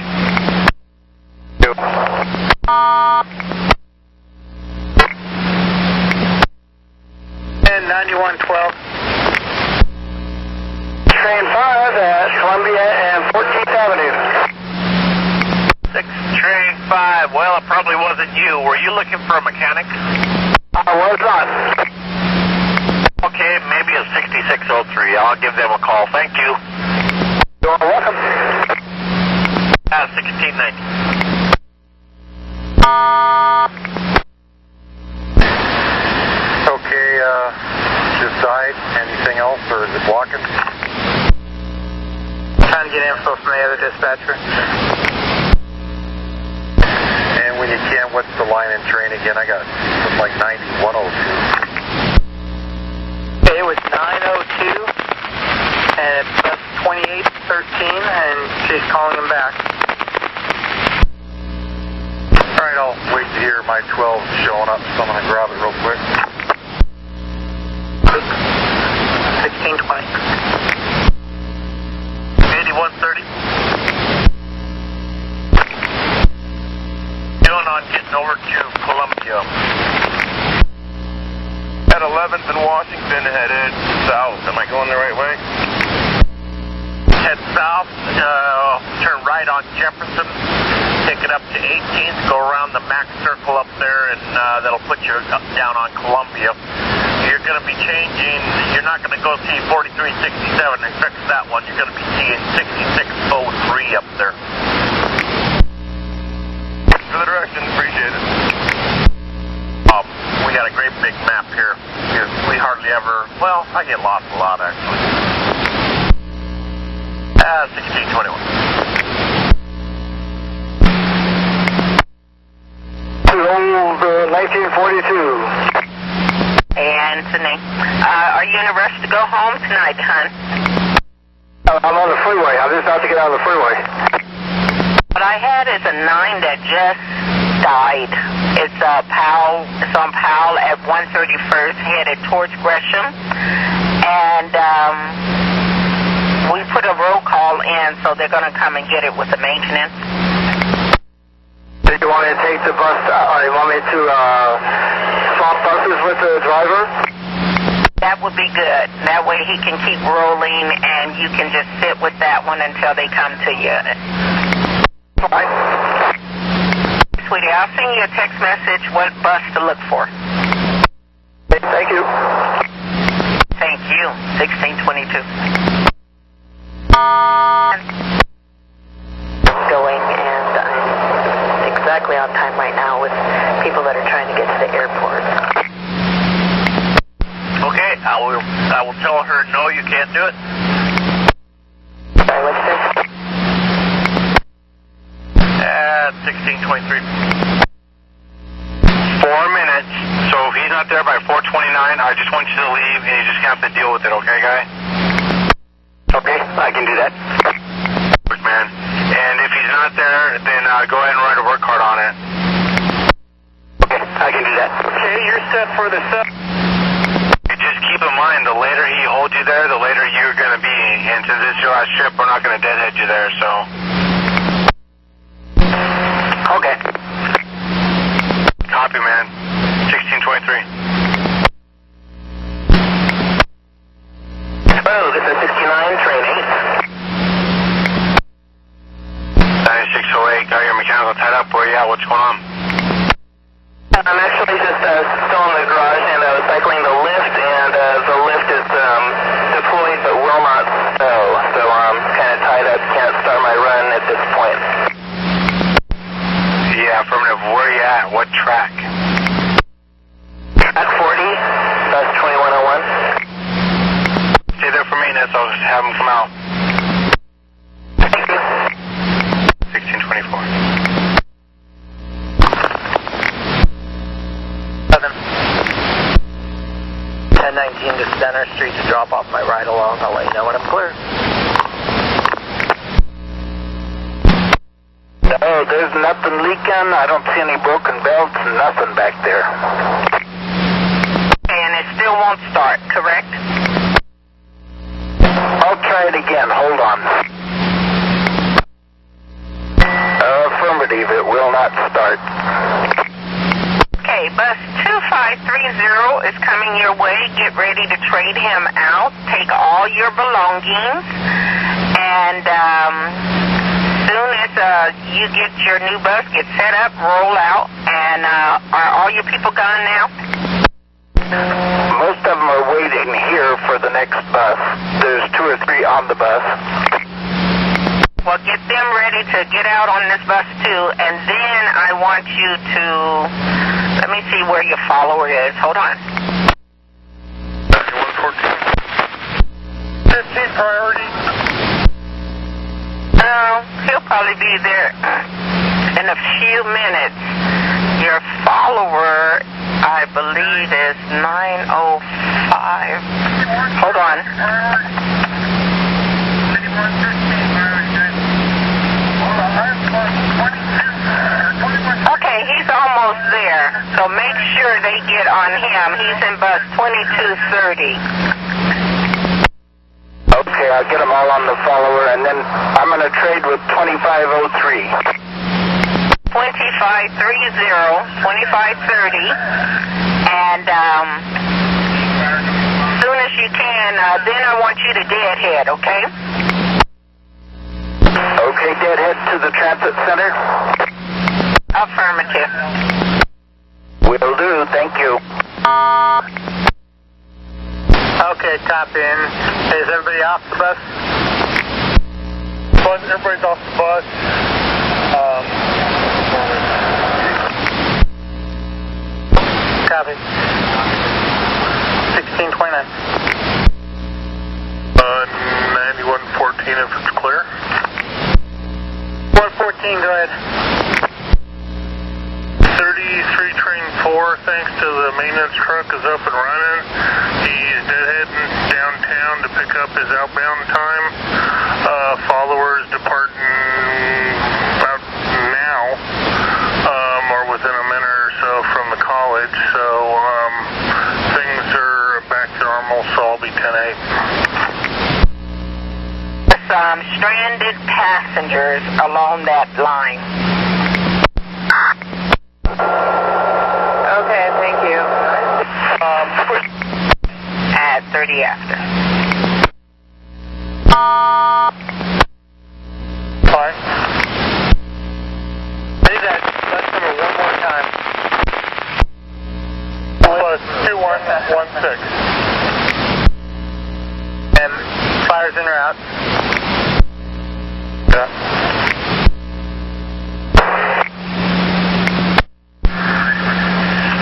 And 9112. Train 5 at Columbia and 14th Avenue. 6 train 5. Well, it probably wasn't you. Were you looking for a mechanic? I was not. Okay, maybe it's 6603. I'll give them a call. Thank you. You're welcome. 1619. Okay, this side, anything else, or is it blocking? Trying to get info from the other dispatcher. And when you can, what's the line and train again? I got something like 9102. It was 902, and it's bus 2813, and she's calling him back. All right, I'll wait to hear my 12 showing up, so I'm going to grab it real quick. 1620. 8130. Doing on getting over to Columbia. At 11th and Washington, headed south. Am I going the right way? Head south, turn right on Jefferson, take it up to 18th, go around the Mac Circle up there, and that'll put you up, down on Columbia. You're going to be changing, you're not going to go see 4367 and fix that one. You're going to be seeing 6603 up there. Thanks for the directions, appreciate it. We got a great big map here. We hardly ever, well, I get lost a lot actually. 1621. Old 1942. Hey, Anthony. Are you in a rush to go home tonight, hon? I'm on the freeway. I'm just about to get out of the freeway. What I had is a 9 that just died. It's Powell. It's on Powell at 131st, headed towards Gresham. And we put a roll call in, so they're going to come and get it with the maintenance. Do you want me to take the bus, or you want me to swap buses with the driver? That would be good. That way he can keep rolling, and you can just sit with that one until they come to you. Right. Sweetie, I'll send you a text message what bus to look for. Thank you. Thank you. 1622. Going, and I'm exactly on time right now with people that are trying to get to the airport. Okay, I will tell her no, you can't do it. Sorry, what's this? At 1623. 4 minutes, so if he's not there by 4:29, I just want you to leave and you just have to deal with it, okay, guy? Okay, I can do that. Man. And if he's not there, then go ahead and write a work card on it. Okay, I can do that. Okay, you're set for the Just keep in mind, the later he holds you there, the later you're going to be. And since it's your last trip, we're not going to deadhead you there, so. Okay. Copy, man. 1623. Hello, this is 69, train 8. 9608, got your mechanical tied up. Where you at? What's going on? I'm actually just still in the garage and cycling the lift, and the lift is deployed but will not stow. So I'm kind of tied up, can't start my run at this point. Yeah, affirmative. Where you at? What track? At 40, that's 2101. Stay there for maintenance. I'll just have him come out. Thank you. 1624. 1019 to Center Street to drop off my ride along. I'll let you know when I'm clear. No, there's nothing leaking. I don't see any broken belts, nothing back there. And it still won't start, correct? I'll try it again. Hold on. Affirmative, it will not start. Okay, bus 2530 is coming your way. Get ready to trade him out. Take all your belongings. And soon as you get your new bus, get set up, roll out. And are all your people gone now? Most of them are waiting here for the next bus. There's 2 or 3 on the bus. Well, get them ready to get out on this bus too, and then I want you to, let me see where your follower is. Hold on. 114. 15 priority. No, he'll probably be there in a few minutes. Your follower, I believe, is 905. Hold on. Okay, he's almost there, so make sure they get on him. He's in bus 2230. Okay, I'll get them all on the follower, and then I'm going to trade with 2503. 2530, 2530, and soon as you can, then I want you to deadhead, okay? Okay, deadhead to the transit center. Affirmative. Will do, thank you. Okay, copy in. Is everybody off the bus? Everybody's off the bus. Copy. 1629. 9114 if it's clear. 114, go ahead. 33 train 4, thanks to the maintenance truck, is up and running. He's deadheading downtown to pick up his outbound time. Followers departing about now, or within a minute or so from the college. So things are back to normal, so I'll be 10-8. Some stranded passengers along that line. Okay, thank you. At 30 after. Fine. Say that bus number one more time. Bus 2116. And fires in or out? Yeah.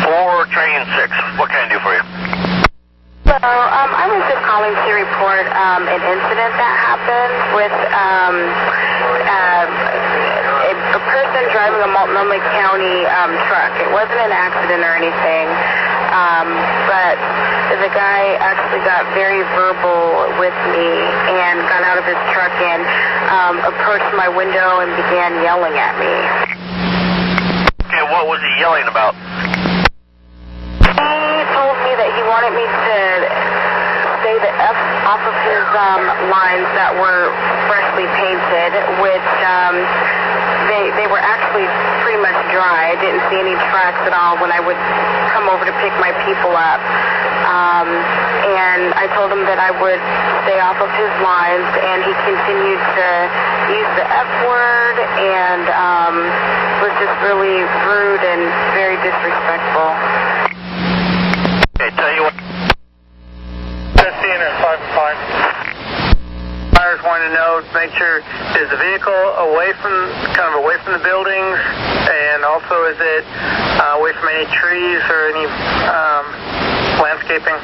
For train 6, what can I do for you? So, I was just calling to report an incident that happened with a a person driving a Multnomah County truck. It wasn't an accident or anything, but the guy actually got very verbal with me and got out of his truck and approached my window and began yelling at me. Okay, what was he yelling about? He told me that he wanted me to say the F off of his lines that were freshly painted, which they were actually pretty much dry. I didn't see any tracks at all when I would come over to pick my people up. And I told him that I would stay off of his lines, and he continued to use the F word and was just really rude and very disrespectful. Okay, tell you what. Just seeing it 5 and 5. Buyers wanting to know, make sure, is the vehicle away from the buildings, and also is it away from any trees or any landscaping?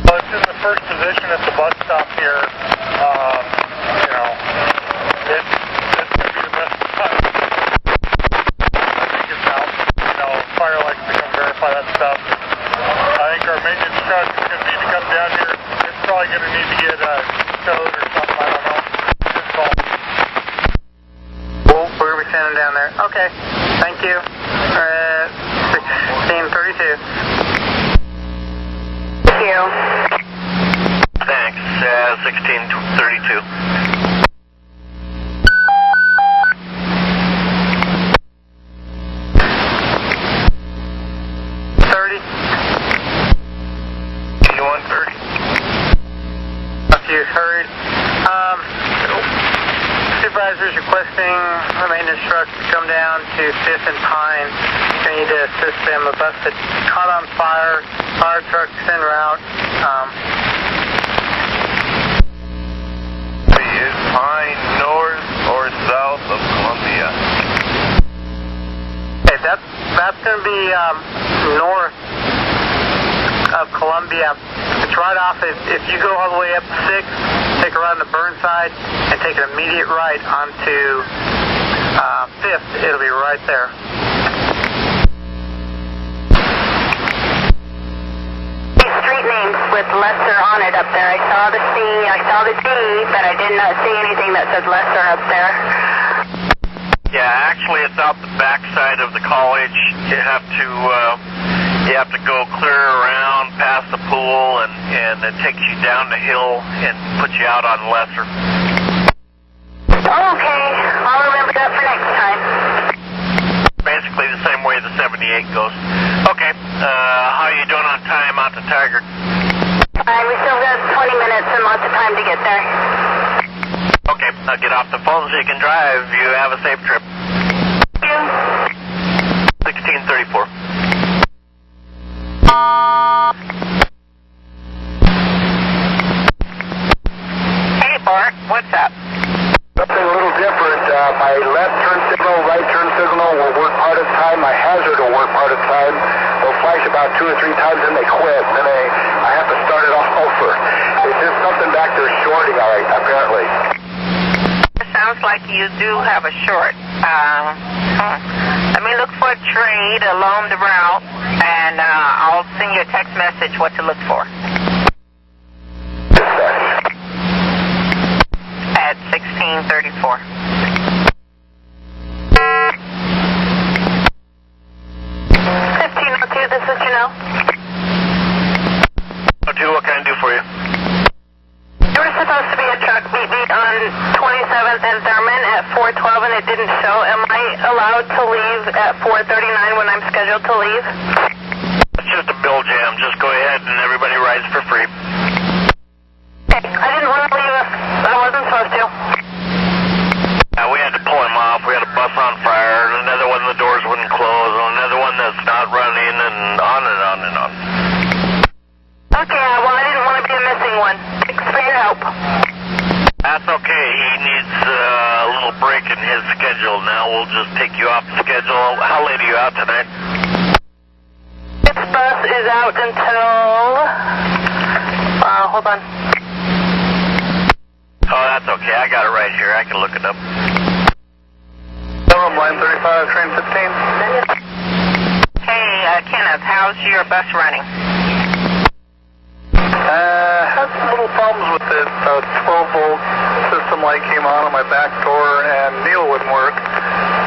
Well, it's in the first position at the bus stop here. It's going to be the best spot. I think it's out. Fire likes to come verify that stuff. I think our maintenance truck is going to need to come down here. It's probably going to need to get towed or something. I don't know. His fault. Well, we're going to be sending down there. Okay. Thank you. 1632. Thank you. Thanks, 1632. 130. You heard. Supervisors requesting the maintenance truck to come down to 5th and Pine. They need to assist them. A bus that caught on fire. Fire truck's en route. Is Pine north or south of Columbia? Okay, that's going to be north of Columbia. It's right off. If you go all the way up 6th, take a right on the Burnside, and take an immediate right onto 5th, it'll be right there. These street names with Lester on it up there. I saw the C, I saw the D, but I did not see anything that said Lester up there. Yeah, actually, it's out the backside of the college. You have to go clear around past the pool, and it takes you down the hill and puts you out on Lesser. Okay, I'll remember that for next time. Basically the same way the 78 goes. Okay, how are you doing on time out to Tiger? We still got 20 minutes and lots of time to get there. Okay, I'll get off the phone so you can drive. You have a safe trip. Thank you. 1634. Hey, Bart, what's up? Something a little different. My left turn signal, right turn signal will work part of the time. My hazard will work part of the time. They'll flash about 2 or 3 times, and they quit. Then I have to start it all over. It's just something back there shorting, apparently. It sounds like you do have a short. Let me look for a trade along the route, and I'll send you a text message what to look for. At 1634. 1502, this is Janelle. Okay, what can I do for you? There was supposed to be a truck meet me on 27th and Thurman at 412, and it didn't show. Am I allowed to leave at 4:39 when I'm scheduled to leave? It's just a bill jam. Just go ahead and everybody rides for free. Okay, I didn't want to leave if I wasn't supposed to. We had to pull him off. We had a bus on fire, another one the doors wouldn't close, another one that's not running, and on and on and on. Okay, well, I didn't want to be a missing one. Thanks for your help. That's okay. He needs a little break in his schedule. Now we'll just take you off the schedule. How late are you out tonight? This bus is out until... hold on. Oh, that's okay. I got it right here. I can look it up. line 35, train 15. Hey, Kenneth, how's your bus running? Had some little problems with it. 12-volt system light came on my back door, and Neil wouldn't work.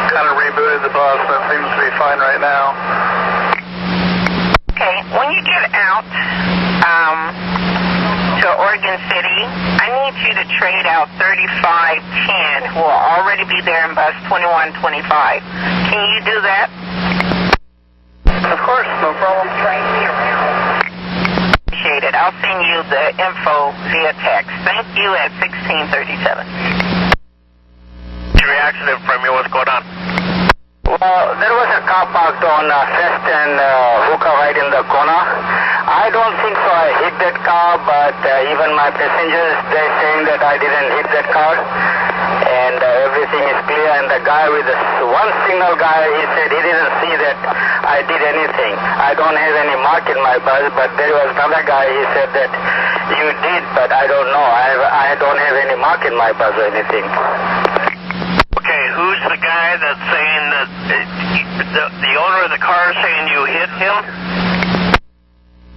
Kind of rebooted the bus, and it seems to be fine right now. Okay, when you get out to Oregon City, I need you to trade out 3510, who will already be there in bus 2125. Can you do that? Of course, no problem. Appreciate it. I'll send you the info via text. Thank you at 1637. Reaccident from you, what's going on? Well, there was a car parked on Fest and Hookah right in the corner. I don't think so I hit that car, but even my passengers, they're saying that I didn't hit that car. And everything is clear. And the guy with the one signal guy, he said he didn't see that I did anything. I don't have any mark in my bus, but there was another guy, he said that you did, but I don't know. I don't have any mark in my bus or anything. Okay, who's the guy that's saying that the owner of the car is saying you hit him?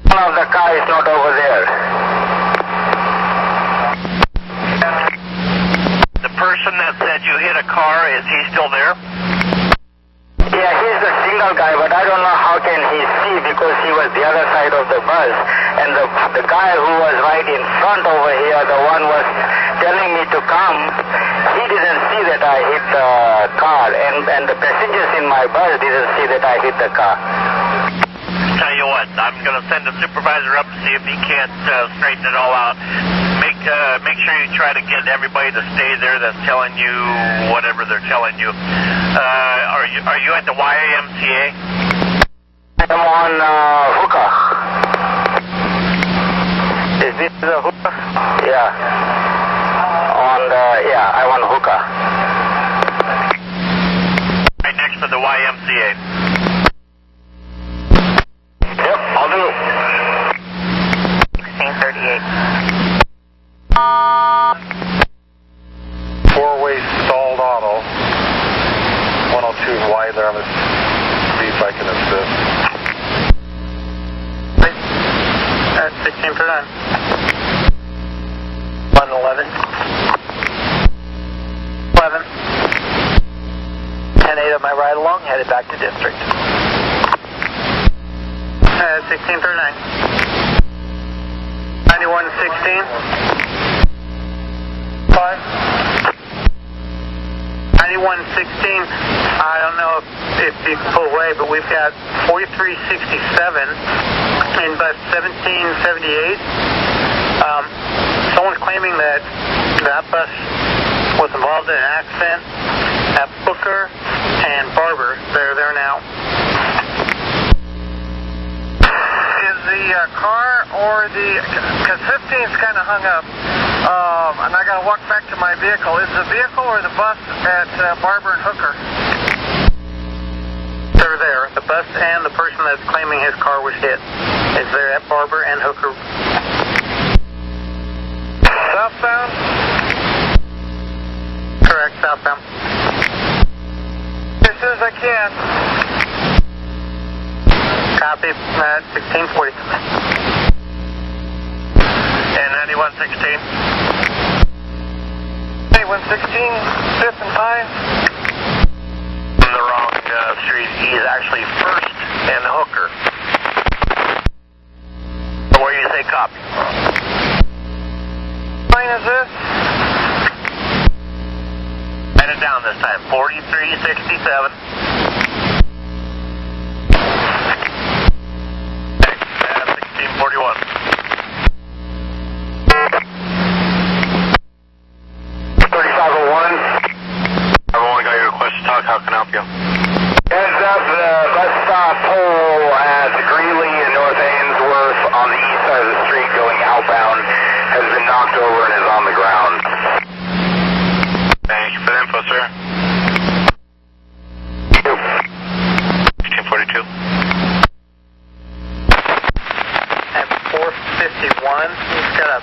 One of the car is not over there. The person that said you hit a car, is he still there? Yeah, he's the signal guy, but I don't know how can he see because he was the other side of the bus. And the guy who was right in front over here, the one was telling me to come, he didn't see that I hit the car. And the passengers in my bus didn't see that I hit the car. Tell you what, I'm going to send a supervisor up to see if he can't straighten it all out. Make sure you try to get everybody to stay there that's telling you whatever they're telling you. Are you at the YMCA? I'm on Hookah. Is this the Hookah? Yeah. I'm on Hookah. Right next to the YMCA. Yep, I'll do. 1638. Four-way stalled auto. 102 is wide there. I'm going to see if I can assist. At 1639. 111. 11. 10-8 of my ride along, headed back to district. 1639. 9116. 5. 9116. I don't know if you can pull away, but we've got 4367 in bus 1778. Someone's claiming that bus was involved in an accident at Booker and Barber. They're there now. Is the car or because 15's kind of hung up, and I got to walk back to my vehicle. Is the vehicle or the bus at Barber and Hooker? They're there. The bus and the person that's claiming his car was hit is there at Barber and Hooker. Southbound? Correct, southbound. As soon as I can. Copy at 1640. And 9116? 8116, 5th and Pine. On the wrong street. He's actually First and Hooker. Where you say copy? Line is this? Write it down this time. 4367. 1641. 3501. Everyone got your request to talk. How can I help you? Heads up, the bus stop pole at Greeley and North Ainsworth on the east side of the street going outbound has been knocked over and is on the ground. Thank you for the info, sir. 1642. At 451, he's got a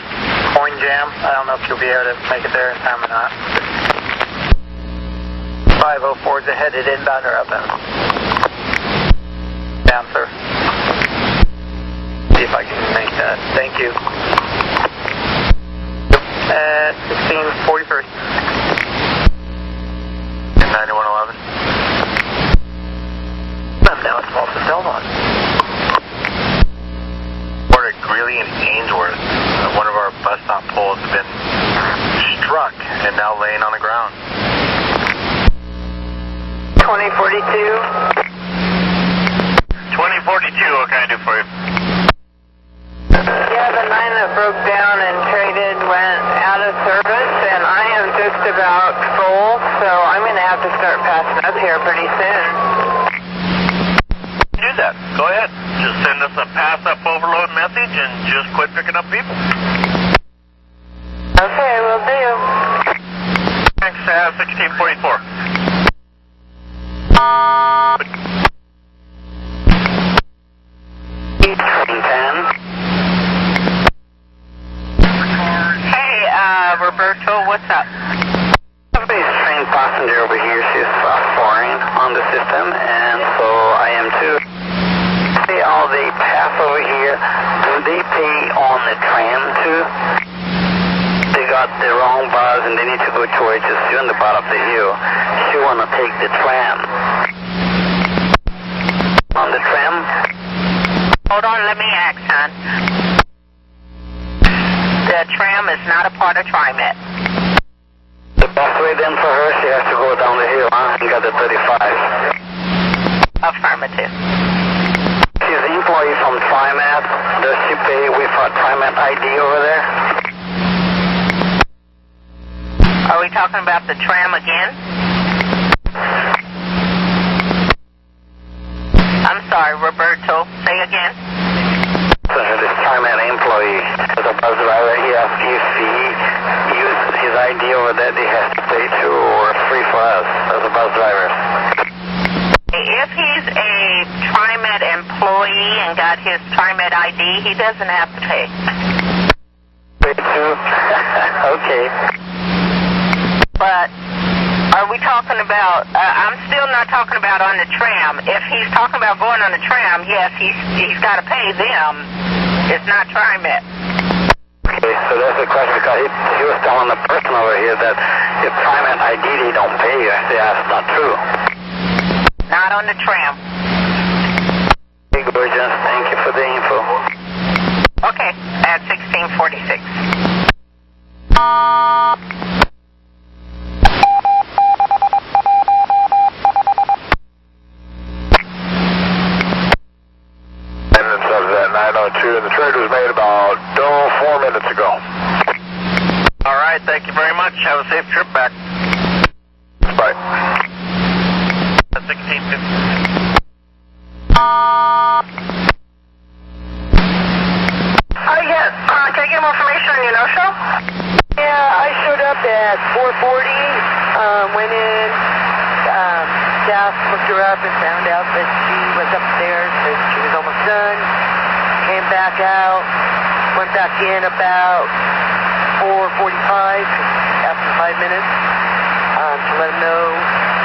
coin jam. I don't know if you'll be able to make it there in time or not. 504s are headed inbound or outbound. Down, sir. See if I can make that. Thank you. 1643. 9111. I'm now at Small Belmont. We're at Greeley and Ainsworth. One of our bus stop poles has been struck and now laying on the ground. 2042. 2042, what can I do for you? Yeah, the 9 that broke down and traded went out of service, and I am just about full, so I'm going to have to start passing up here pretty soon. Do that. Go ahead. Just send us a pass-up overload message and just quit picking up people. Okay, will do. Thanks, 1644. Hey, Roberto, what's up? Somebody's train passenger over here. She's foreign on the system, and so I am too. See all the pass over here. Do they pay on the tram too? They got the wrong bus and they need to go towards the on the bottom of the hill. She wanna take the tram. On the tram? Hold on, let me ask, hon. The tram is not a part of TriMet. The best way then for her, she has to go down the hill, huh? And got the 35. Affirmative. She's an employee from TriMet. Does she pay with her TriMet ID over there? Are we talking about the tram again? I'm sorry, Roberto. Say again. So this TriMet employee, as a bus driver, he asked if he used his ID over there, he has to pay too, or free for us as a bus driver. If he's a TriMet employee and got his TriMet ID, he doesn't have to pay. Pay too? Okay. But are we talking about, I'm still not talking about on the tram. If he's talking about going on the tram, yes, he's got to pay them. It's not TriMet. Okay, so that's the question, because he was telling the person over here that if TriMet ID, they don't pay you. I say that's not true. Not on the tram. Hey, gorgeous. Thank you for the info. Okay, at 1646. Attendance of that 902, and the trade was made about 4 minutes ago. All right, thank you very much. Have a safe trip back. Bye. 1650. Yes, can I get more information on your no-show? Yeah, I showed up at 4:40, went in, staff looked her up and found out that she was upstairs, that she was almost done, came back out, went back in about 4:45, after 5 minutes, to let them know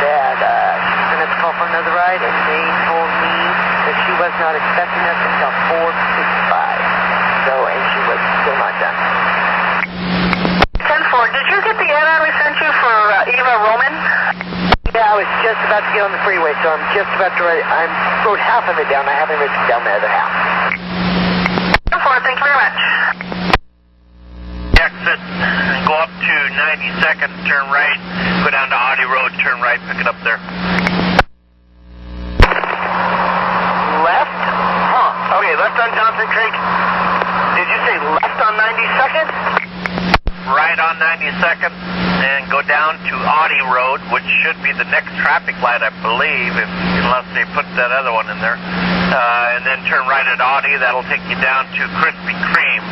that she was going to have to call for another ride, and they told me that she was not expecting us until 4:55. And she was still not done. 10-4, did you get the add-on we sent you for Eva Roman? Yeah, I was just about to get on the freeway, so I'm just about to write. I wrote half of it down. I haven't written down the other half. 10-4, thank you very much. Exit and go up to 92nd, turn right, go down to Audi Road, turn right, pick it up there. Left? Huh. Okay, left on Johnson Creek. Did you say left on 92nd? Right on 92nd, and go down to Audi Road, which should be the next traffic light, I believe, unless they put that other one in there. And then turn right at Audi. That'll take you down to Krispy Kreme,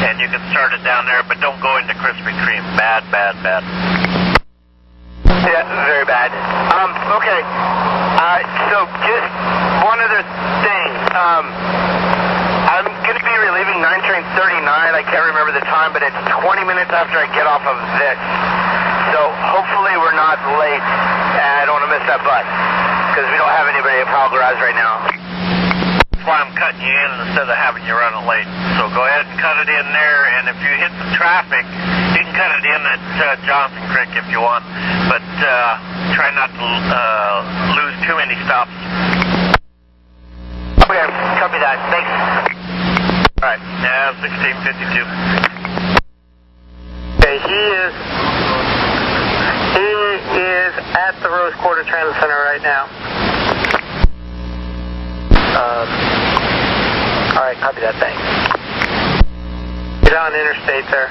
and you can start it down there, but don't go into Krispy Kreme. Bad, bad, bad. Yeah, very bad. Okay. So just one other thing. I'm going to be relieving 9 train 39. I can't remember the time, but it's 20 minutes after I get off of this. So hopefully Hopefully we're not late. I don't want to miss that bus because we don't have anybody at Powell Garage right now. That's why I'm cutting you in instead of having you run it late. So go ahead and cut it in there, and if you hit the traffic, you can cut it in at Johnson Creek if you want, but try not to lose too many stops. Okay, copy that. Thanks. All right, 1652. Okay, he is at the Rose Quarter Transit Center right now. All right, copy that. Thanks. He's on Interstate there.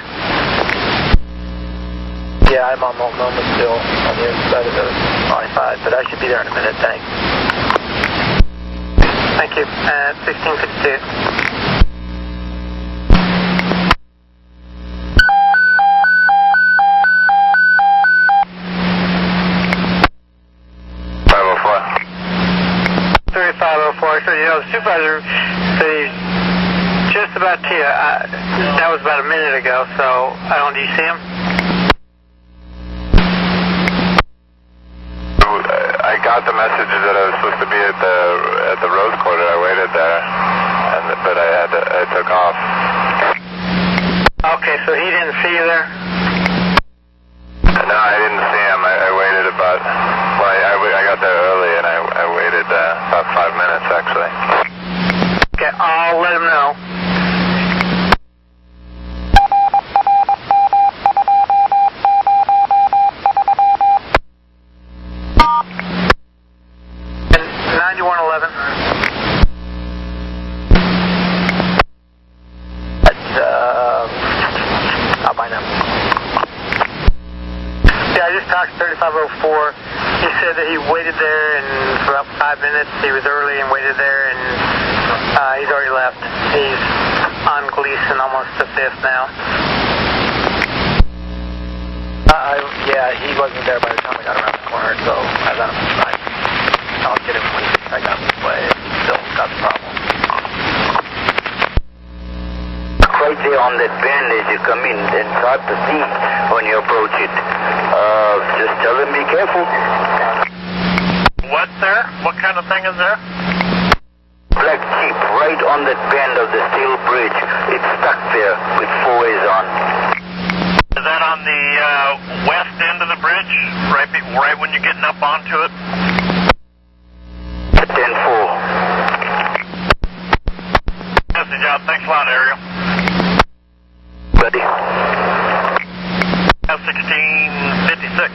Yeah, I'm on Multnomah still on the other side of the 95, but I should be there in a minute. Thanks. Thank you. 1652. The supervisor said he's just about to you. That was about a minute ago, so do you see him? I got the message that I was supposed to be at the Rose Quarter. I waited there, but I took off. Okay, so he didn't see you there? No, I didn't see him. I waited about. Well, I got there early, and I waited about 5 minutes actually. Okay, I'll let him know. And 9111. That's I'll find him. Yeah, I just talked to 3504. He said that he waited there, and for about 5 minutes he was early and waited there, and he's already left. He's on Gleason, almost the 5th now. Yeah, he wasn't there by the time I got around the corner, so I let him inside. I'll get him when I got this way. He still got the problem. Right there on that bend as you come in, and start to see when you approach it. Just tell him be careful. What's there? What kind of thing is there? Black Jeep right on that bend of the steel bridge. It's stuck there with 4 ways on. Is that on the west end of the bridge? Right when you're getting up onto it? 10-4. Message out. Thanks a lot, Ariel. Buddy. 1656.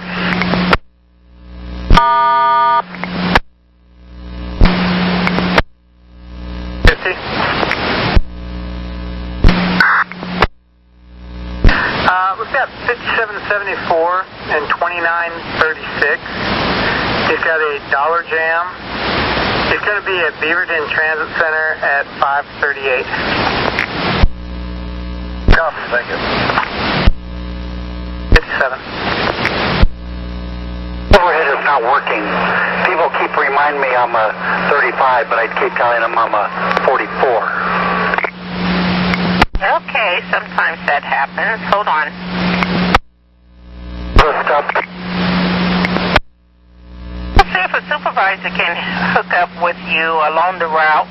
We've got 5774 and 2936. He's got a dollar jam. He's going to be at Beaverton Transit Center at 5:38. Copy, thank you. 57. Overhead is not working. People keep reminding me I'm a 35, but I keep telling them I'm a 44. Okay, sometimes that happens. Hold on. Stop. Let's see if a supervisor can hook up with you along the route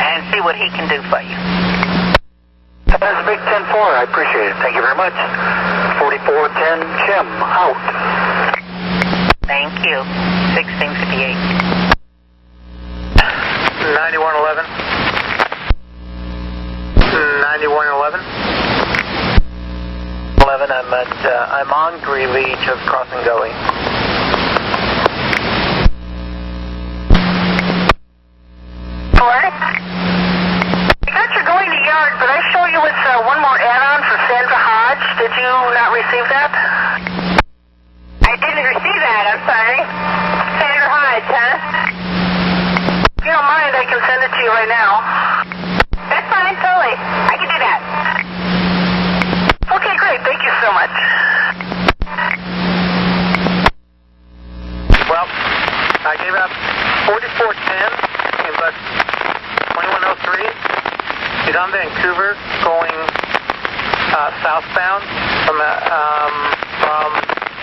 and see what he can do for you. That's Big 10-4. I appreciate it. Thank you very much. 4410 Jim out. Thank you. 1658. 9111. 9111. 11. I'm on Greeley, just crossing Gully. What? I got you going to yard, but I show you it's one more add-on for Sandra Hodge. Did you not receive that? I didn't receive that. I'm sorry. Sandra Hodge, huh? If you don't mind, I can send it to you right now. That's fine, totally. I can do that. Okay, great. Thank you so much. Well, I gave out 4410 in bus 2103. He's on Vancouver going southbound from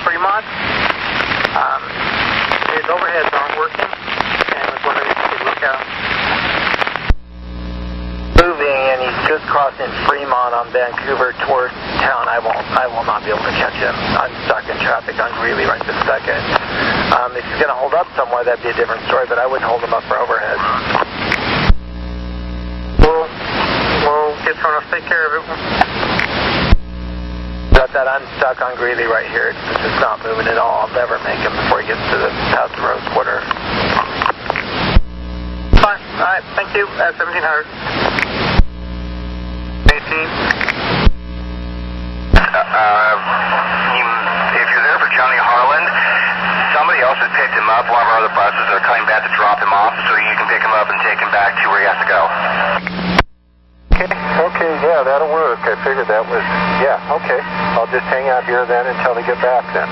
Fremont. His overheads aren't working, and I was wondering if you could look out. Moving, and he's just crossing Fremont on Vancouver towards town. I will not be able to catch him. I'm stuck in traffic on Greeley right this second. If he's going to hold up somewhere, that'd be a different story, but I wouldn't hold him up for overhead. We'll get someone to take care of it. Got that. I'm stuck on Greeley right here. It's just not moving at all. I'll never make him before he gets to the past the road quarter. Fine. All right. Thank you. At 1700. 18. If you're there for Johnny Harland, somebody else has picked him up. One of our other buses are coming back to drop him off, so you can pick him up and take him back to where he has to go. Okay, yeah, that'll work. I figured that was, yeah, okay. I'll just hang out here then until they get back then.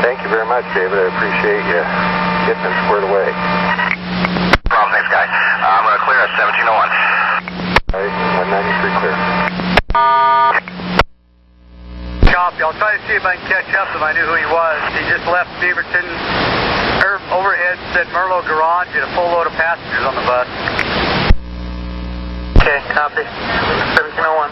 Thank you very much, David. I appreciate you getting them squared away. No problem. Thanks, guy. I'm going to clear at 1701. All right, 193 clear. Copy. I'll try to see if I can catch up if I knew who he was. He just left Beaverton. Overhead said Merlot Garage and a full load of passengers on the bus. Okay, copy. 1701.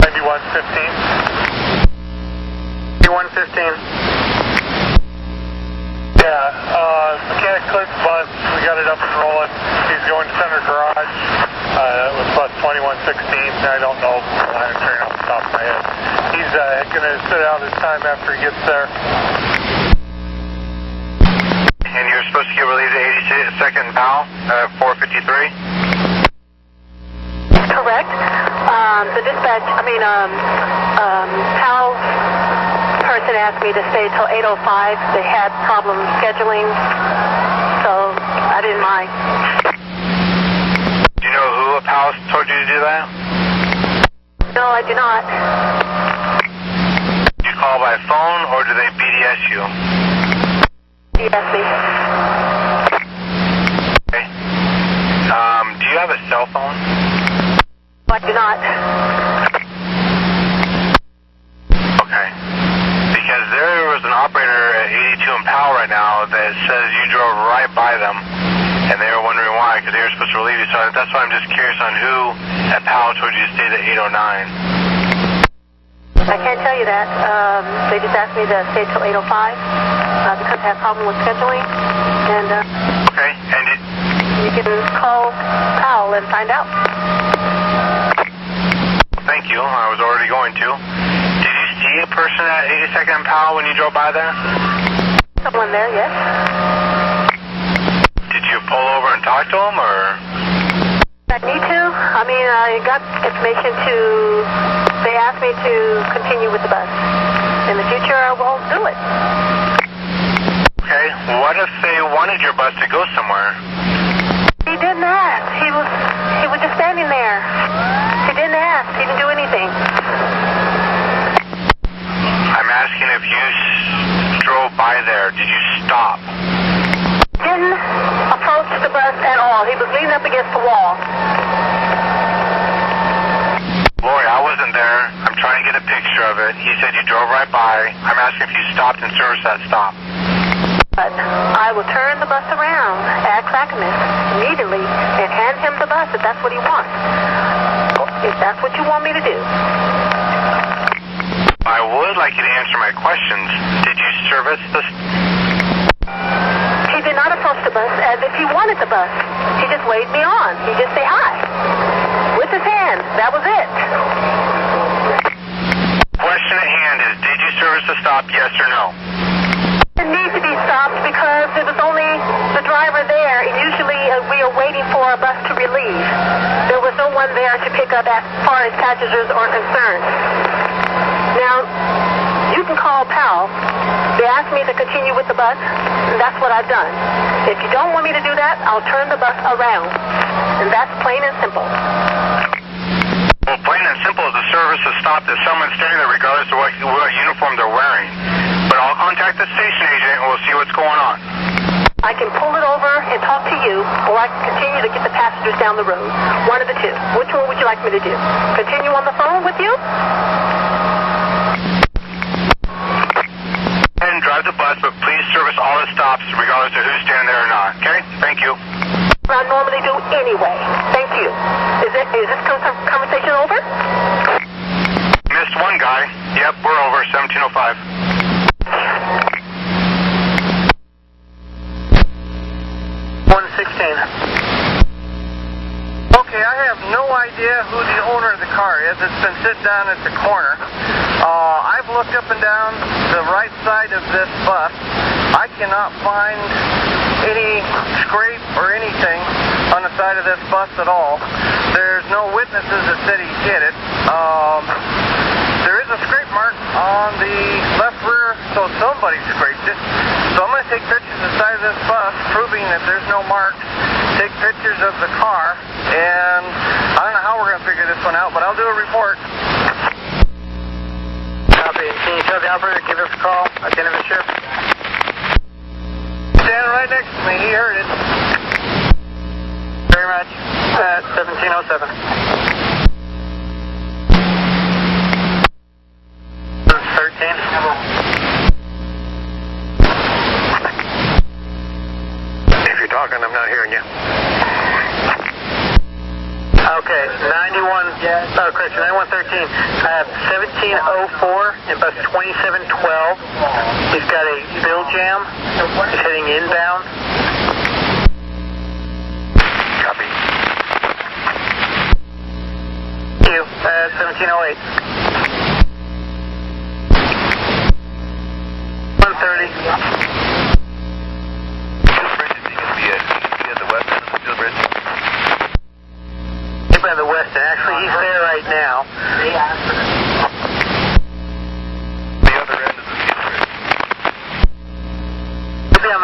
9115. 9115. Yeah, mechanic cleared the bus. We got it up and rolling. He's going to Center Garage. It was bus 2116. I don't know the line of train off the top of my head. He's going to sit out his time after he gets there. And you're supposed to get relieved at 82nd Powell at 453? Correct. The dispatch, Powell's person asked me to stay till 8:05. They had problems scheduling, so I didn't mind. Do you know who at Powell told you to do that? No, I do not. Did you call by phone or do they BDS you? Yes, me. Okay. Do you have a cell phone? I do not. Okay. Because there was an operator at 82 in Powell right now that says you drove right by them, and they were wondering why, because they were supposed to relieve you. So that's why I'm just curious on who at Powell told you to stay to 809. I can't tell you that. They just asked me to stay till 8:05 because I have a problem with scheduling. And okay. And you can call Powell and find out. Thank you. I was already going to. Did you see a person at 82nd and Powell when you drove by there? Someone there, yes. Did you pull over and talk to him, or? I need to. I got information to... They asked me to continue with the bus. In the future, I won't do it. Okay. What if they wanted your bus to go somewhere? He didn't ask. He was just standing there. He didn't ask. He didn't do anything. I'm asking if you drove by there. Did you stop? Didn't approach the bus at all. He was leaning up against the wall. Lori, I wasn't there. I'm trying to get a picture of it. He said you drove right by. I'm asking if you stopped and serviced that stop. But I will turn the bus around at Clackamas immediately and hand him the bus if that's what he wants. If that's what you want me to do. I would like you to answer my questions. Did you service the... He did not approach the bus as if he wanted the bus. He just waved me on. He just said hi. With his hand. That was it. Question at hand is, did you service the stop, yes or no? It needs to be stopped because there was only the driver there. And usually we are waiting for a bus to relieve. There was no one there to pick up as far as passengers are concerned. Now, you can call Powell. They asked me to continue with the bus, and that's what I've done. If you don't want me to do that, I'll turn the bus around. And that's plain and simple. Well, plain and simple is the service is stopped if someone's standing there regardless of what uniform they're wearing. But I'll contact the station agent and we'll see what's going on. I can pull it over and talk to you, or I can continue to get the passengers down the road. One of the two. Which one would you like me to do? Continue on the phone with you? anyway. Thank you. Is this conversation over? Missed one guy. Yep, we're over. 1705. 116. Okay, I have no idea who the owner of the car is. It's been sitting down at the corner. I've looked up and down the right side of this bus. I cannot find any scrape or anything on the side of this bus at all. There's no witnesses that said he hit it. There is a scrape mark on the left rear, so somebody scraped it. So I'm going to take pictures of the side of this bus, proving that there's no marks, take pictures of the car, and I don't know how we're going to figure this one out, but I'll do a report. Copy. Can you tell the operator to give us a call at the end of the shift? Standing right next to me, he heard it. Very much. 1707. 13. If you're talking, I'm not hearing you. Okay, 9113. I have 1704 and bus 2712. He's got a bill jam. He's heading inbound. Copy. Thank you. 1708. 130. By the west, and actually he's there right now. The other end of the bridge.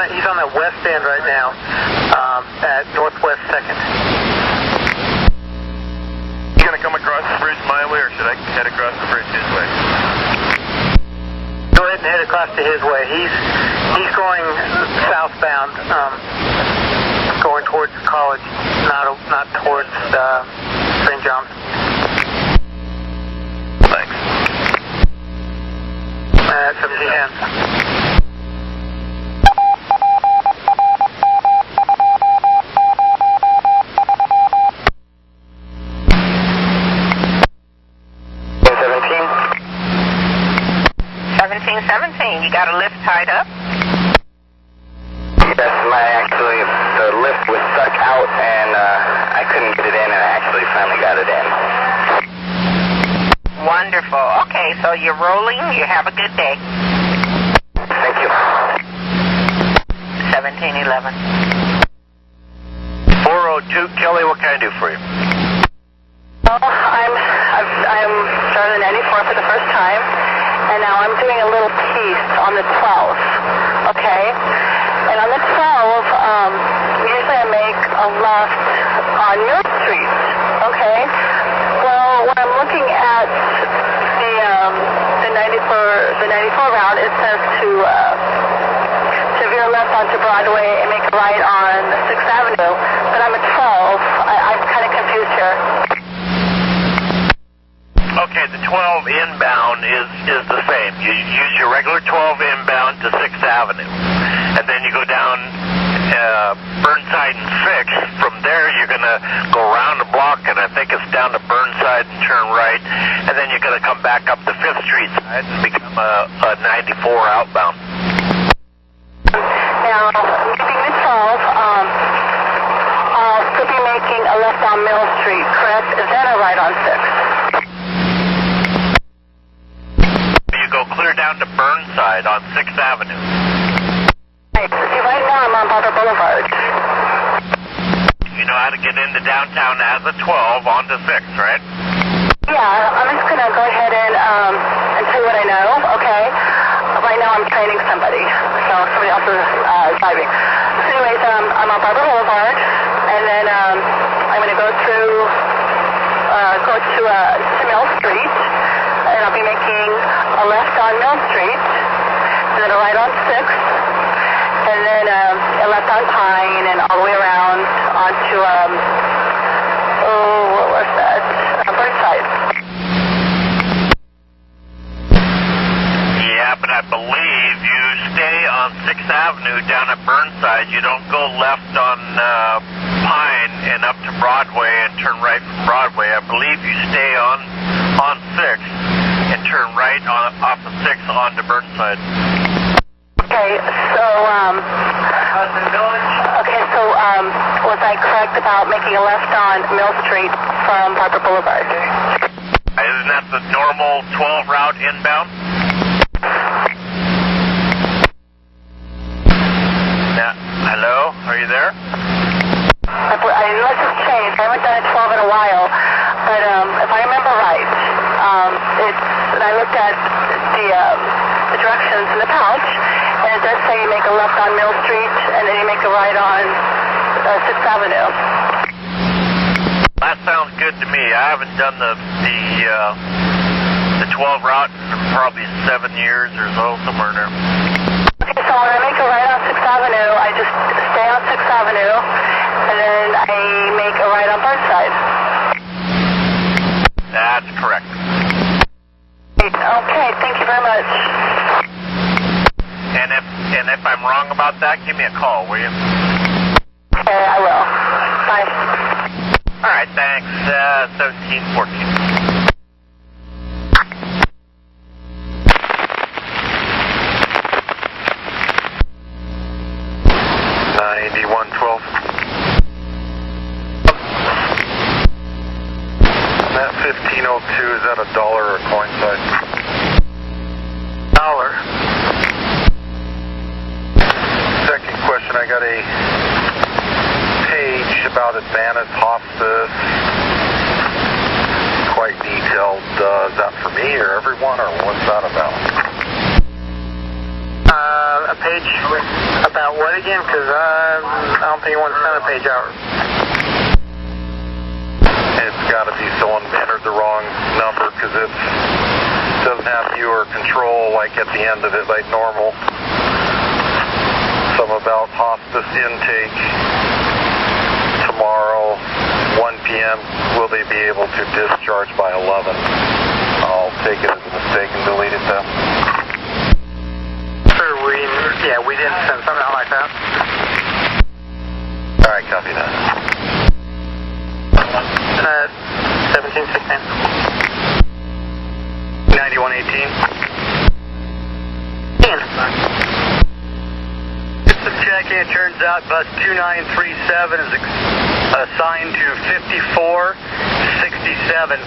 He's on the west end right now, at Northwest 2nd. You gonna come across the bridge my way, or should I head across the bridge his way? Go ahead and head across to his way. He's going southbound, going towards the college, not towards St. John's. Thanks. 1710. You got a lift tied up? Yes, the lift was stuck out and I couldn't get it in, and I actually finally got it in. Wonderful. Okay, so you're rolling. You have a good day. Thank you. 1711. 402, Kelly, what can I do for you? Well, I'm starting 94 for the first time, and now I'm doing a little piece on the 12th, okay? And on the 12th, usually I make a left on Mill Street, okay? Well, when I'm looking at the 94 route, it says to veer left onto Broadway and make a right on 6th Avenue, but I'm at 12. I'm kind of confused here. Okay, the 12 inbound is the same. You use your regular 12 inbound to 6th Avenue. And then you go down Burnside and 6th. From there, you're going to go around the block, and I think it's down to Burnside and turn right. And then you're going to come back up the 5th Street side and become a 94 outbound. Now, leaving the 12, I'll still be making a left on Mill Street, correct? Is that a right on 6th? You go clear down to Burnside on 6th Avenue. Right. See, right now I'm on Barbara Boulevard. You know how to get into downtown as a 12 onto 6th, right? Yeah, I'm just going to go ahead and tell you what I know, okay? Right now I'm training somebody, so somebody else is driving. So anyways, I'm on Barbara Boulevard, and then I'm going to go to Mill Street, and I'll be making a left on Mill Street, and then a right on 6th, and then a left on Pine, and all the way around onto, what was that? Burnside. Yeah, but I believe you stay on 6th Avenue down at Burnside. You don't go left on Pine and up to Broadway. on 6 and turn right off of 6 onto Burnside. Okay, so, was I correct about making a left on Mill Street from Parker Boulevard? Isn't that the normal 12 route inbound? Yeah. Hello? Are you there? Unless it's changed. I haven't done a 12 in a while. But if I remember right, I looked at the directions in the pouch, and it does say you make a left on Mill Street, and then you make a right on 6th Avenue. That sounds good to me. I haven't done the 12 route in probably 7 years or so, somewhere in there. Okay, so when I make a right on 6th Avenue, I just stay on 6th Avenue, and then I make a right on Burnside. That's correct. Okay, thank you very much. And if I'm wrong about that, give me a call, will you? Okay, I will. Bye. All right, thanks. 1714. 9112. That 1502, is that a dollar or a coin sign? $1. Second question, I got a page about Advantage Hospice. Quite detailed. Is that for me or everyone, or what's that about? A page about what again? Because I don't think you want to send a page out. It's got to be someone entered the wrong number, because it doesn't have viewer control like at the end of it like normal. Some about hospice intake tomorrow, 1 p.m. Will they be able to discharge by 11? I'll take it as a mistake and delete it then. We didn't send something out like that. All right, copy that. 1716. 9118. Just a check-in. It turns out bus 2937 is assigned to 5467.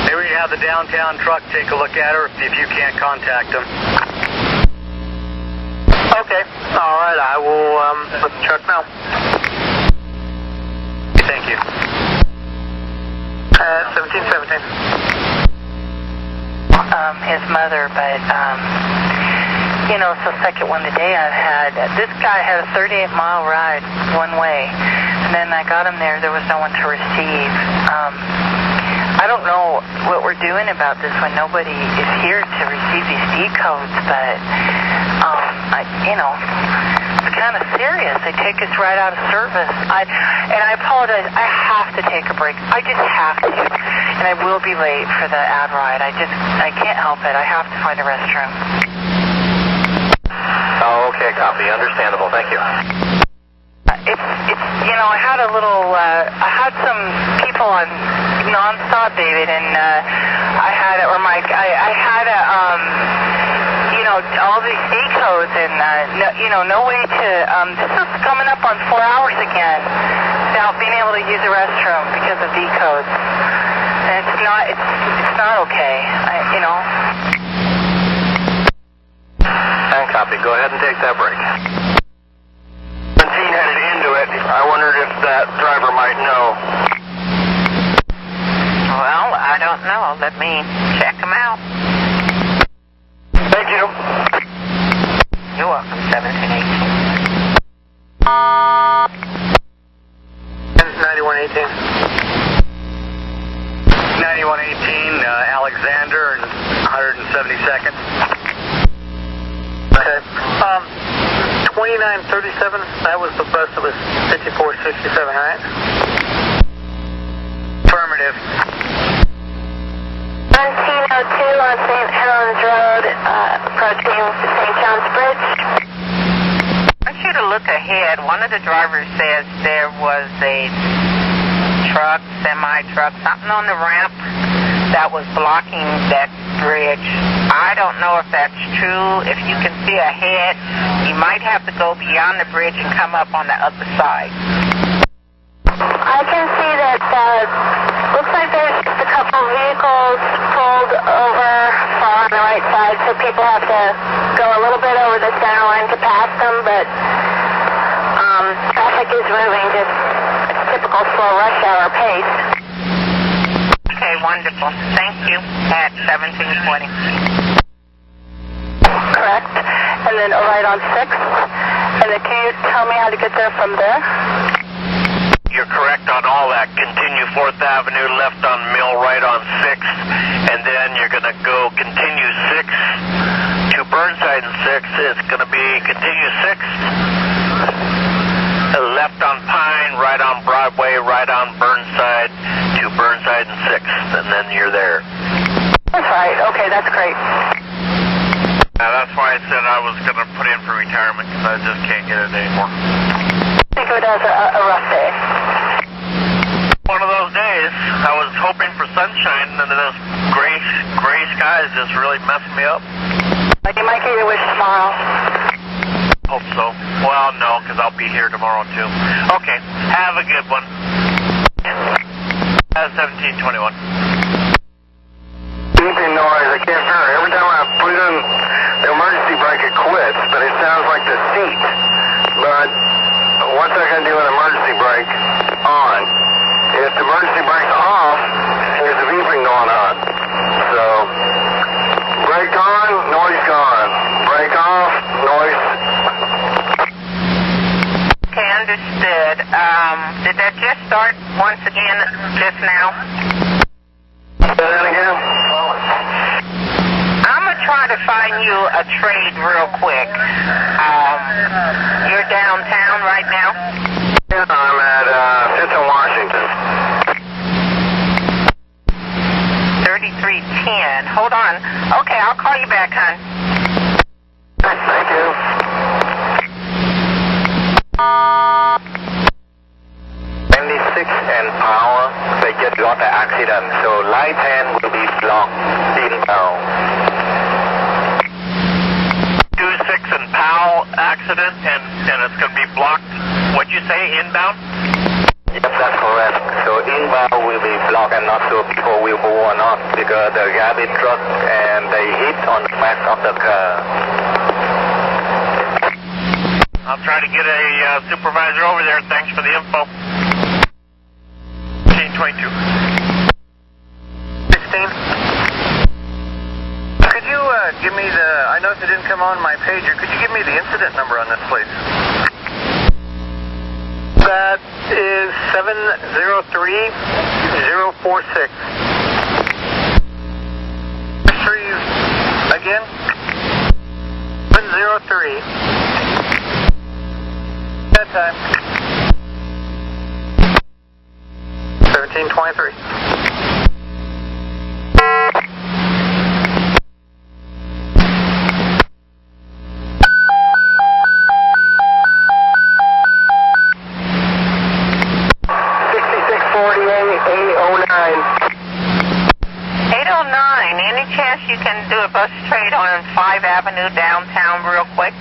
Maybe we have the downtown truck take a look at her if you can't contact them. Okay. All right. I will let the truck know. Thank you. 1717. His mother, but it's the second one today I've had. This guy had a 38-mile ride one way, and then I got him there. There was no one to receive. I don't know what we're doing about this when nobody is here to receive these decodes, but it's kind of serious. They take us right out of service. I apologize. I have to take a break. I just have to. And I will be late for the ad ride. I can't help it. I have to find a restroom. Oh, okay, copy. Understandable. Thank you. I had I had some people on nonstop, David, and I had all these decodes, and no way to, this is coming up on 4 hours again without being able to use the restroom because of decodes. And it's not okay, And copy. Go ahead and take that break. 17 headed into it. I wondered if that driver might know. Well, I don't know. Let me check them out. Thank you. You're welcome. 1718. 9118. 9118, Alexander and 172nd. Okay. 2937, that was the bus that was 5467, right? Affirmative. 1902 on St. Helens Road, approaching St. John's Bridge. I want you to look ahead. One of the drivers says there was a truck, semi-truck, something on the ramp that was blocking that bridge. I don't know if that's true. If you can see ahead, you might have to go beyond the bridge and come up on the other side. I can see that looks like there's just a couple vehicles pulled over on the right side, so people have to go a little bit over the center line to pass them, but traffic is moving just typical slow rush hour pace. Okay, wonderful. Thank you. At 1720. Correct. And then right on 6th. And then can you tell me how to get there from there? You're correct on all that. Continue 4th Avenue, left on Mill, right on 6th, and then you're going to go continue 6th to Burnside and 6th. It's going to be continue 6th, left on Pine, right on Broadway, right on Burnside to Burnside and 6th, and then you're there. That's right. Okay, that's great. That's why I said I was going to put in for retirement, because I just can't get it anymore. I think it was a rough day. One of those days. I was hoping for sunshine, and then those gray skies just really messed me up. You might get your wish tomorrow. Hope so. Well, no, because I'll be here tomorrow, too. Okay, have a good one. 1721. Beeping noise, I can't hear it. Every time I put in the emergency brake, it quits, but it sounds like the seat. But what's I going to do an emergency brake on? If the emergency brake's off, there's a beeping going on. So, brake on, noise gone. Brake off, noise. Okay, understood. Did that just start once again just now? Say that again? I'm going to try to find you a trade real quick. You're downtown right now? Yeah, I'm at 5th and Washington. 3310. Hold on. Okay, I'll call you back, hon. Thank you. 96 and power, they just got the accident, so light hand will be blocked inbound. 26 and Powell accident, and it's going to be blocked. What'd you say, inbound? Yes, that's correct. So inbound will be blocked, and not sure people will move or not, because the garbage truck and they hit on the back of the car. I'll try to get a supervisor over there. Thanks for the info. 1622. 16. Could you give me the, I noticed it didn't come on my pager, could you give me the incident number on this, please? That is 703046. Again? 703. That time. 1723. Any chance you can do a bus trade on 5 Avenue downtown real quick?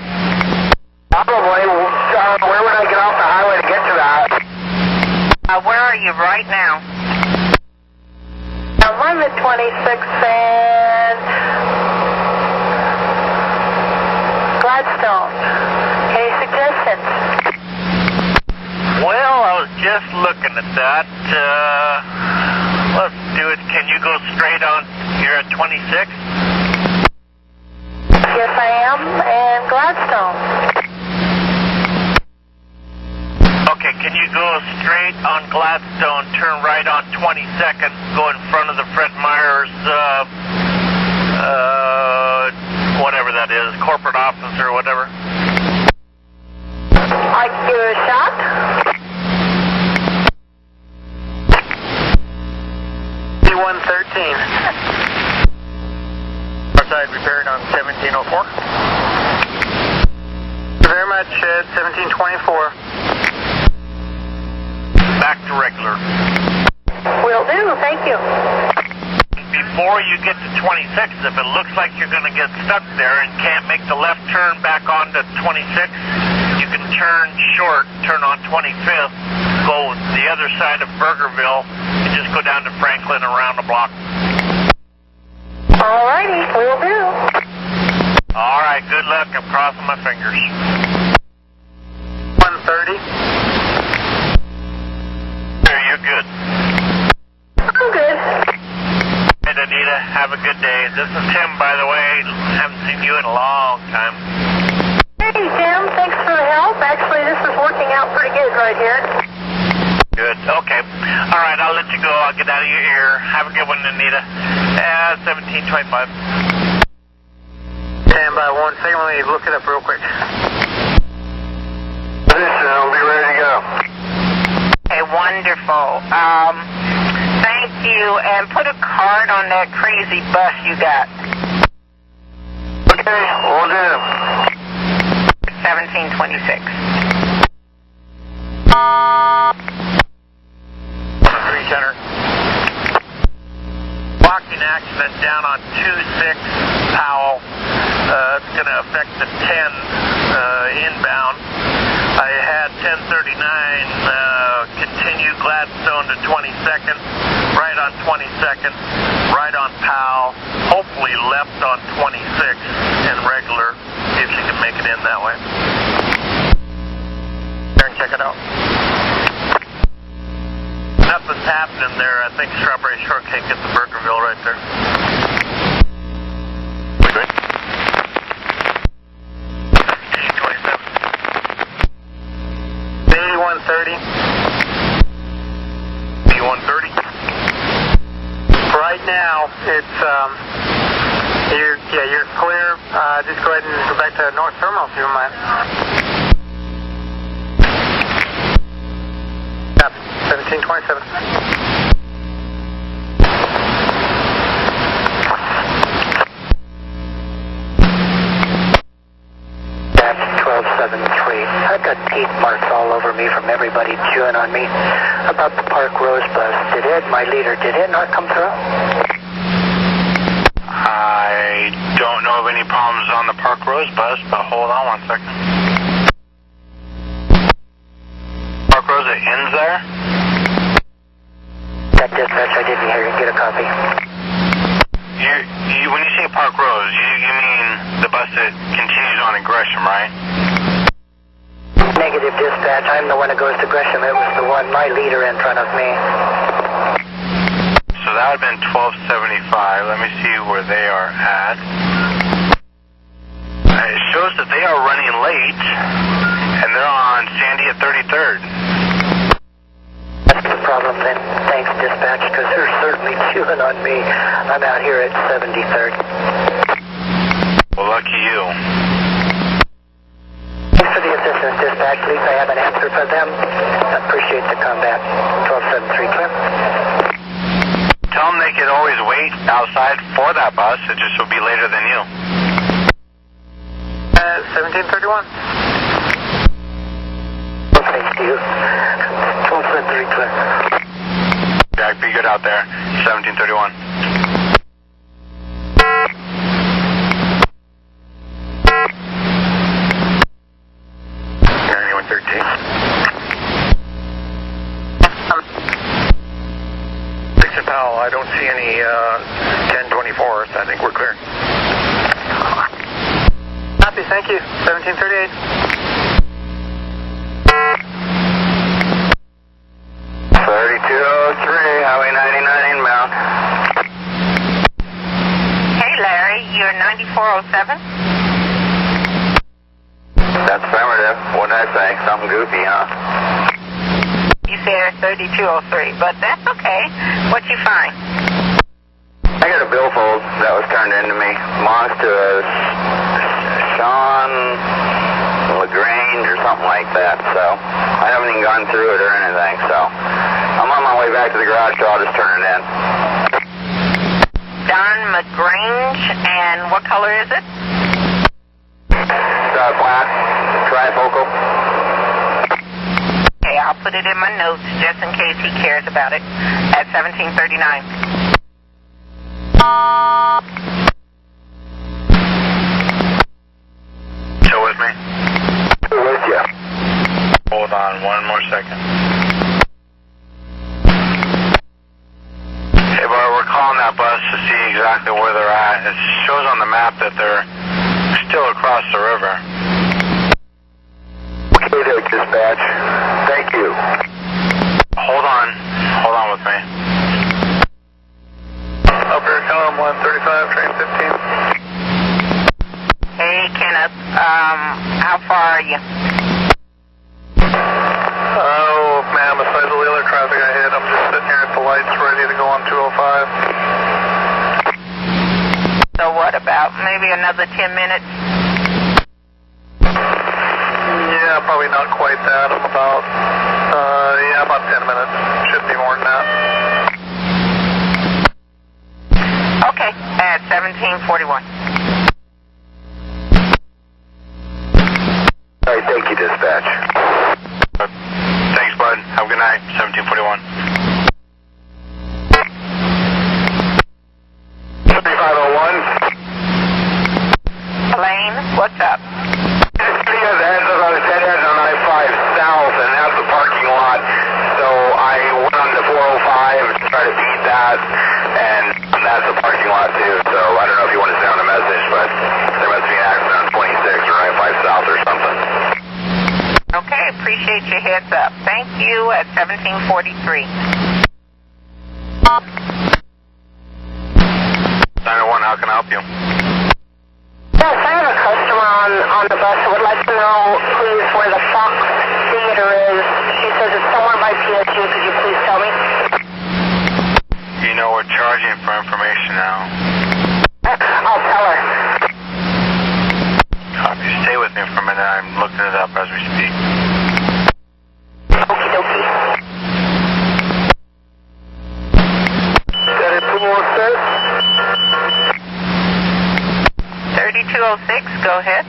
Probably. Where would I get off the highway to get to that? Where are you right now? I'm at 26th and Gladstone. Any suggestions? Well, I was just looking at that. Let's do it. Can you go straight on? You're at 26? Yes, I am, and Gladstone. Okay, can you go straight on Gladstone, turn right on 22nd, go in front of the Fred Meyer's, whatever that is, corporate office or whatever? I can give it a shot. C113. Outside repaired on 1704. Very much at 1724. Back to regular. Will do, thank you. before you get to 26, if it looks like you're going to get stuck there and can't make the left turn back onto 26, you can turn short, turn on 25th, go the other side of Burgerville, and just go down to Franklin around the block. All righty, will do. All right, good luck. I'm crossing my fingers. 130. There, you're good. I'm good. Hey, Anita, have a good day. This is Tim, by the way. Haven't seen you in a long time. Hey, Tim, thanks for the help. Actually, this is working out pretty good right here. Good. Okay. All right, I'll let you go. I'll get out of your ear. Have a good one, Anita. 1725. Stand by 1 second. Let me look it up real quick. Position, I'll be ready to go. Okay, wonderful. Thank you, and put a card on that crazy bus you got. Okay, will do. 1726. Center. Walking accident down on 26 Powell. It's going to affect the 10 inbound. I had 1039 continue Gladstone to 22nd, right on 22nd, right on Powell, hopefully left on 26 and regular, if she can make it in that way. There and check it out. Nothing's happening there. I think Strawberry Shortcake at the Burgerville right there. Good. 27. 8130. 8130. Right now, it's you're clear. Just go ahead and go back to North Terminal if you don't mind. 1727. That's 1273. I've got teeth marks all over me from everybody chewing on me about the Park Rose bus. Did it not come through? I don't know of any problems on the Park Rose bus, but hold on 1 second. Park Rose, it ends there? That dispatch, I didn't hear you. Get a copy. When you say Park Rose, you mean the bus that continues on in Gresham, right? Negative dispatch. I'm the one that goes to Gresham. It was the one, my leader in front of me. So that would have been 1275. Let me see where they are at. It shows that they are running late, and they're on Sandy at 33rd. That's the problem then. Thanks, dispatch, because they're certainly chewing on me. I'm out here at 73rd. Well, lucky you. Thanks for the assistance, dispatch. At least I have an answer for them. I appreciate the combat. 1273, clear. Tell them they could always wait outside for that bus. It just will be later than you. 1731. Thank you. 1273, clear. Jack, be good out there. 1731. Anyone 13? 6 at Powell. I don't see any 1024s. I think we're clear. Copy, thank you. 1738. 3203, Highway 99 inbound. Hey, Larry, you're 9407? That's affirmative. What did I say? Something goofy, huh? You said 3203, but that's okay. What'd you find? I got a billfold that was turned into me. Belongs to a Sean LaGrange or something like that, so I haven't even gone through it or anything, so I'm on my way back to the garage, so I'll just turn it in. Don McGrange, and what color is it? Black, trifocal. Okay, I'll put it in my notes just in case he cares about it at 1739. Still with me? Still with you. Hold on one more second. Hey, but we're calling that bus to see exactly where they're at. It shows on the map that they're still across the river. Okay there, dispatch. Thank you. Hold on with me. Up here, column 135, train 15. Hey, Kenneth. How far are you? Oh, man, besides all the other traffic I hit, I'm just sitting here at the lights ready to go on 205. So what, about maybe another 10 minutes? Yeah, probably not quite that. I'm about 10 minutes. Should be more than that. Okay, at 1741. All right, thank you, dispatch. Thanks, bud. Have a good night. 1741. 3501. Lane, what's up? City has the heads up on the dead end on I-5 south, and that's the parking lot. So I went on to 405 to try to beat that, and that's the parking lot too. So I don't know if you want to sound a message, but there must be an accident on 26 or I-5 south or something. Okay, appreciate your heads up. Thank you at 1743. 901, how can I help you? Yes, I have a customer on the bus who would like to know, please, where the Fox Theater is. She says it's somewhere by PSU. Could you please tell me? You know we're charging for information now. I'll tell her. Copy. Stay with me for a minute. I'm looking it up as we speak. Okie dokie. Got it, 206? 3206, go ahead.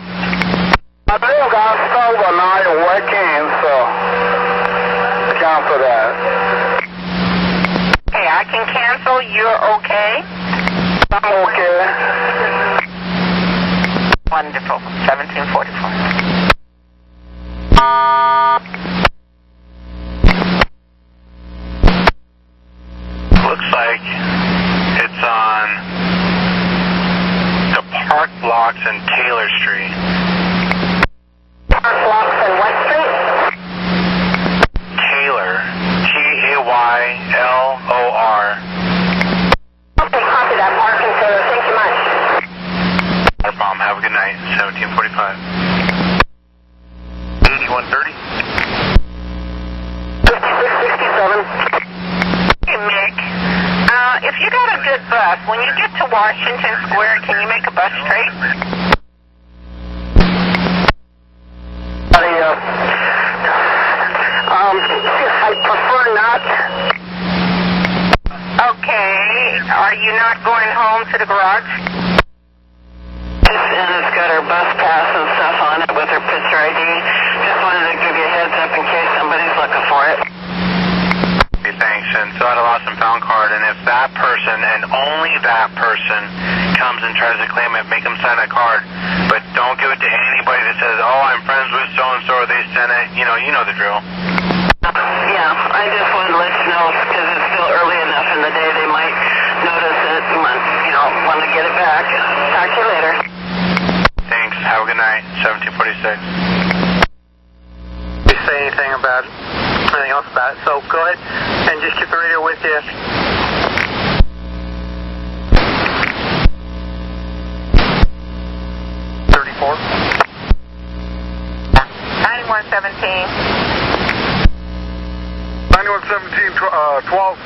I think I'm still not working, so cancel that. Okay, I can cancel. You're okay? I'm okay. Wonderful. 1744. Looks like it's on the park blocks in Taylor Street. Park blocks and what street? Taylor. Taylor. Okay, copy that. Park and Taylor. Thank you much. No problem. Have a good night. 1745. 8130. 5667. Hey, Mick. If you got a good bus, when you get to Washington Square, can you make a bus straight? I prefer not. Okay. Are you not going home to the garage? And it's got her bus pass and stuff on it with her picture ID. Just wanted to give you a heads up in case somebody's looking for it. Thanks. And so I had a lost and found card, and if that person and only that person comes and tries to claim it, make them sign a card. But don't give it to anybody that says, oh, I'm friends with so-and-so, or they sent it. You know the drill. Yeah, I just wanted to let you know because it's still early enough in the day they might notice it and want to get it back. Talk to you later. Thanks. Have a good night. 1746. You say anything about anything else about it, so go ahead and just keep the radio with you. $34. 9117. 9117, 12.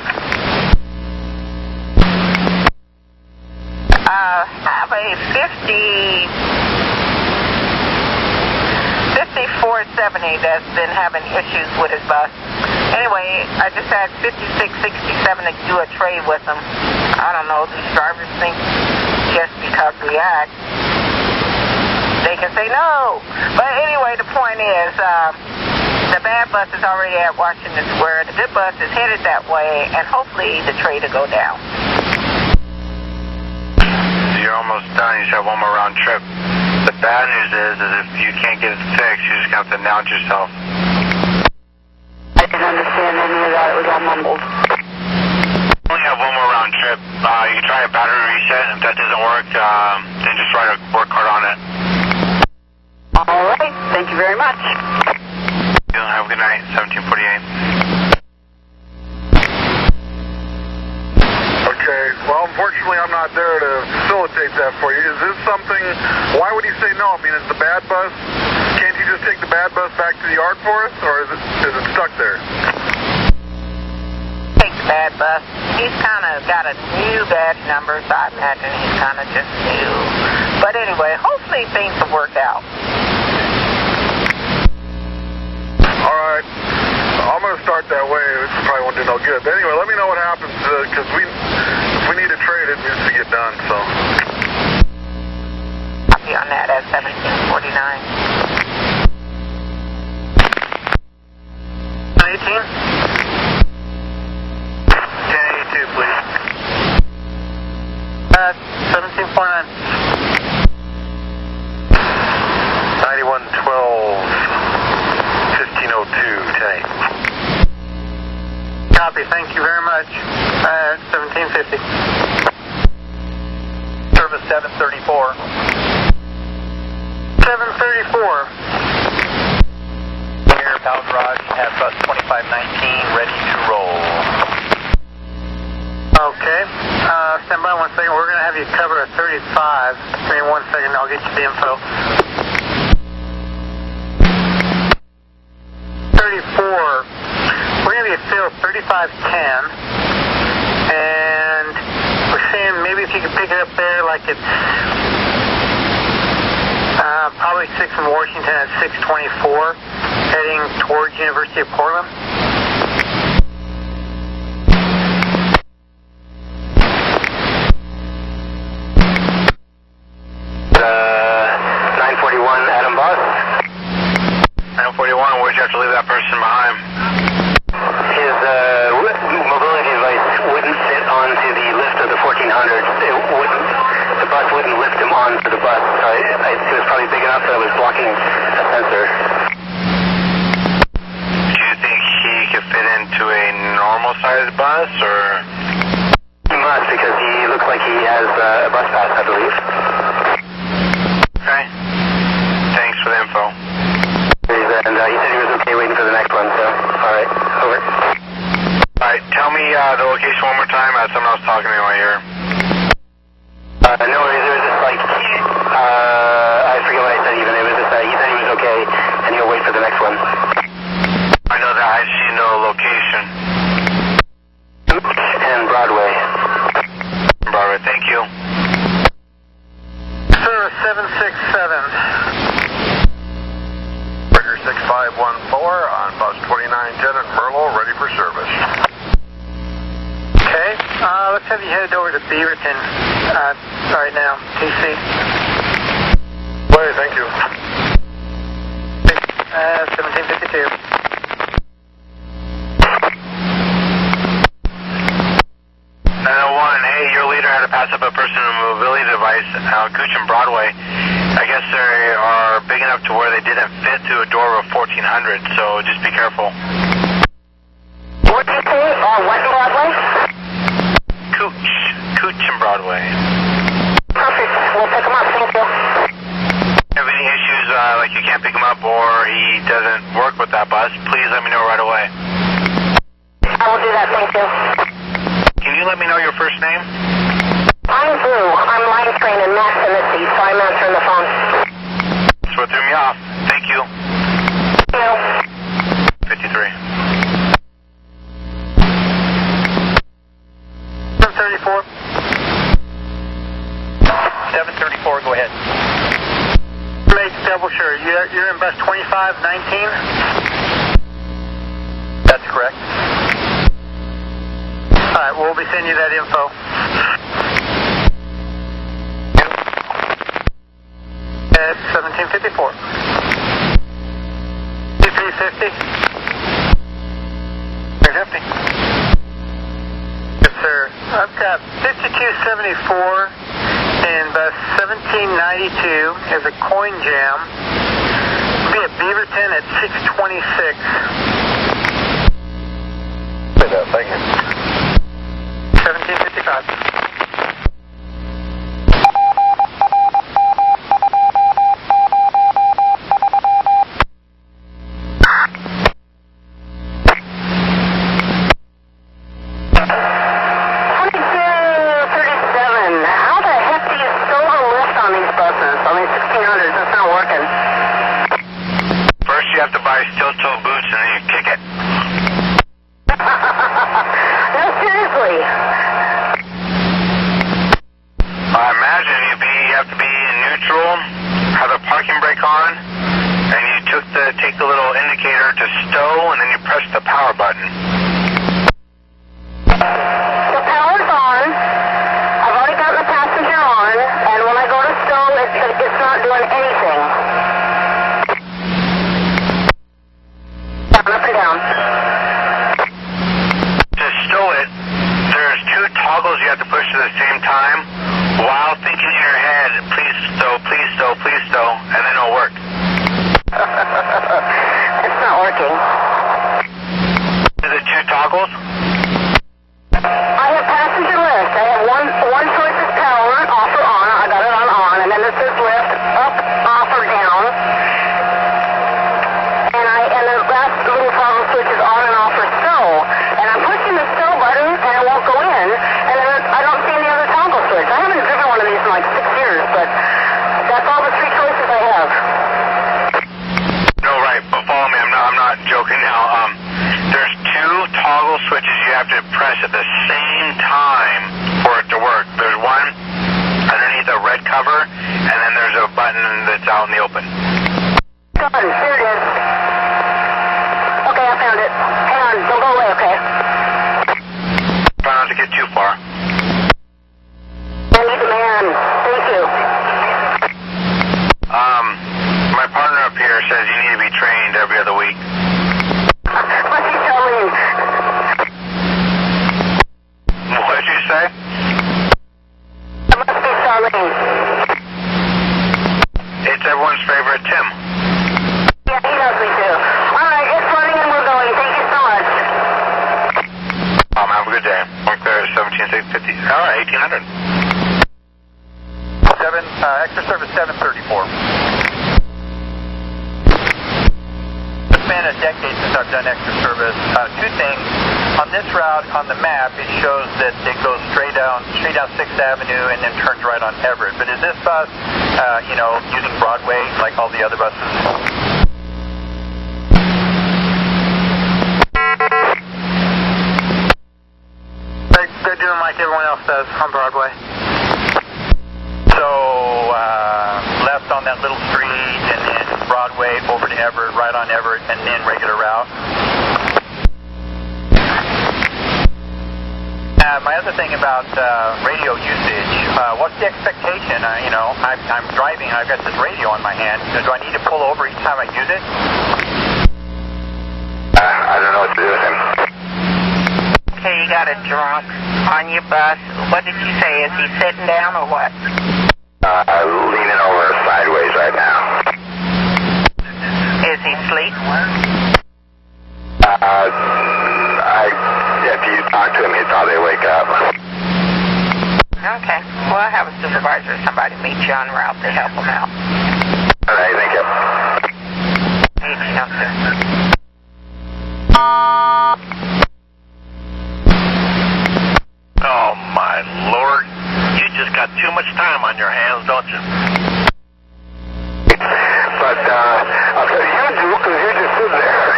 Have a 5470 that's been having issues with his bus. Anyway, I just had 5667 to do a trade with him. I don't know, these drivers think just because we act, they can say no. But anyway, the point is, the bad bus is already at Washington Square. The good bus is headed that way, and hopefully the trade will go down. almost done. You just have one more round trip. The bad news is if you can't get it fixed, you just have to announce yourself. I didn't understand any of that. It was all mumbled. You only have one more round trip. You can try a battery reset. If that doesn't work, then just try to work hard on it. All right. Thank you very much. Have a good night. 1748. Okay, well, unfortunately, I'm not there to facilitate that for you. Is this something, why would he say no? I mean, it's the bad bus. Can't you just take the bad bus back to the yard for us, or is it stuck there? Take the bad bus. He's kind of got a new badge number, so I imagine he's kind of just new. But anyway, hopefully things will work out. All right. I'm going to start that way. This probably won't do no good. But anyway, let me know what happens, because if we need to trade it, it needs to get done, so. Copy on that at 1749. 18? 1082, please. 1749. 9112. 1502, 10. Copy, thank you very much. 1750. Service 734. 734. Here, Power Garage, have bus 2519 ready to roll. Okay, stand by 1 second. We're going to have you cover a 35. Give me 1 second, I'll get you the info. 34. We're going to be at field 3510. And we're saying maybe if you could pick it up there like it's probably 6 in Washington at 624, heading towards University of Portland. Adam Boss. 941, where'd you have to leave that person behind? His mobility device wouldn't fit onto the lift of the 1400. The bus wouldn't lift him onto the bus. So it was probably big enough that it was blocking a sensor. Do you think he could fit into a normal sized bus, or? He must, because he looks like he has a bus pass, I believe. Okay. Thanks for the info. And he said he was okay waiting for the next one, so, alright, over. Alright, tell me the location one more time. I had someone else talking to me while you're here. No worries, it was just like, I forget what I said even. It was just, he said he was okay, and he'll wait for the next one. I know that. I see no location. And Broadway. Broadway, thank you. Sir, 767. 6514 on bus 2910 at Merlo, ready for service. Okay, let's have you headed over to Beaverton right now, TC. Way, thank you. 1752. Hey, your leader had to pass up a person in a mobility device out Gooch and Broadway. I guess they are big enough to where they didn't fit through a door of 1400, so just be careful. What did you say? What Broadway? Gooch and Broadway. Perfect. We'll pick him up. Thank you. Have any issues, like you can't pick him up or he doesn't work with that bus, please let me know right away. I will do that. Thank you. Can you let me know your first name? I'm Blue. I'm line train in Max in the seat, so I'm answering the phone. That's what threw me off. Thank you. Thank you. 53. 734. 734, go ahead. Make double sure. You're in bus 2519? That's correct. Alright, we'll be sending you that info. At 1754. 2350. 350. Yes, sir. I've got 5274 in bus 1792 is a coin jam. It'll be at Beaverton at 6:26. Thank you. 1755. Take the little indicator to stow, and then you press the power button. The power's on. I've already got the passenger on, and when I go to stow, it's not doing anything. Down, up and down. To stow it, there's two toggles you have to push at the same time while thinking in your head, please stow, please stow, please stow, and then it'll work. It's not working. Is it two toggles? I have passenger lift. I have one choice is power, off or on. I got it on, and then this is lift, up, off, or down. And the last little toggle switch is on and off or stow. And I'm pushing the stow button, and it won't go in. And then I don't see any other toggle switch. I haven't driven one of these in like 6 years, but that's all the 3 choices I have. But follow me, I'm not joking now. There's 2 toggle switches you have to press at the same time for it to work. There's one underneath a red cover, and then there's a button that's out in the open. Done. Here it is. Okay, I found it. Hang on, don't go away, okay? Try not to get too far. I need the man. Thank you. My partner up here says you need to be trained every other week. What'd you tell me? What did you say? It must be Charlene. It's everyone's favorite Tim. Yeah, he knows me too. All right, it's running and we're going. Thank you so much. Have a good day. Work there at 17650. All right, 1800. Extra service 734. It's been a decade since I've done extra service. 2 things. On this route, on the map, it shows that it goes straight down 6th Avenue and then turns right on Everett. But is this bus, using Broadway like all the other buses? They're doing like everyone else does on Broadway. So, left on that little street and then Broadway over to Everett, right on Everett, and then regular route. My other thing about radio usage, what's the expectation? I'm driving, I've got this radio on my hand. Do I need to pull over each time I use it? I don't know what to do with him. Okay, you got a drunk on your bus. What did you say? Is he sitting down or what? Leaning over sideways right now. Is he asleep? If you talk to him, he'd probably wake up. Okay. Well, I have a supervisor or somebody meet you en route to help him out. All right, thank you. Oh, my Lord. You just got too much time on your hands, don't you? But, I'll tell you do, because you just stood there.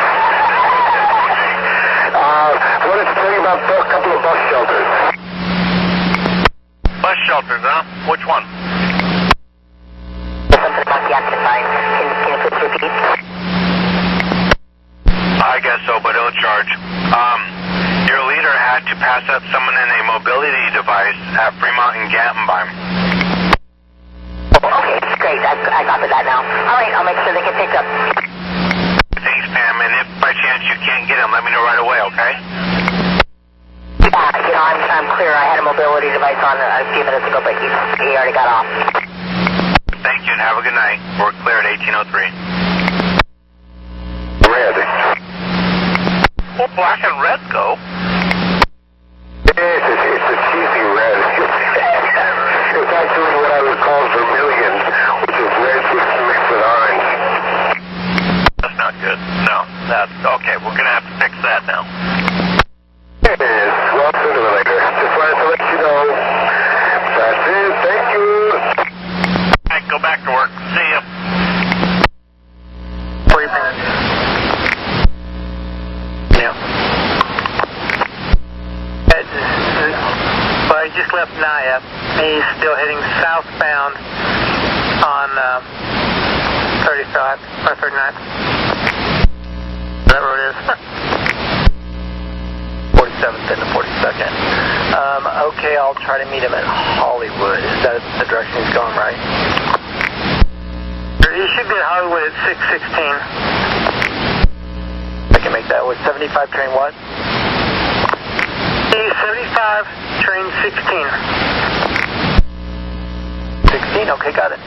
I wanted to tell you about a couple of bus shelters. Bus shelters, huh? Which one? Something about the active line. Can you please repeat? I guess so, but it'll charge. Your leader had to pass up someone in a mobility device at Fremont and Gantenbeim. Okay, great. I got that now. All right, I'll make sure they get picked up. Thanks, Pam, and if by chance you can't get him, let me know right away, okay? Yeah, I'm clear. I had a mobility device on a few minutes ago, but he already got off. Have a good night. We're clear at 1803. Red. Well, black and red go. Yes, it's a cheesy red. It's actually what I would call vermilion, which is red mixed with orange. That's not good. No, that's okay. We're gonna have to fix that now. It is. Well, sooner or later. Just wanted to let you know. That's it. Thank you. All right, go back to work. See ya. Yeah. Well, I just left Naya. He's still heading southbound on 35 or 39. That road is 47th and the 42nd. Okay, I'll try to meet him at Hollywood. Is that the direction he's going, right? He should be at Hollywood at 6:16. I can make that with 75 train what? 75 train 16. 16, okay, got it.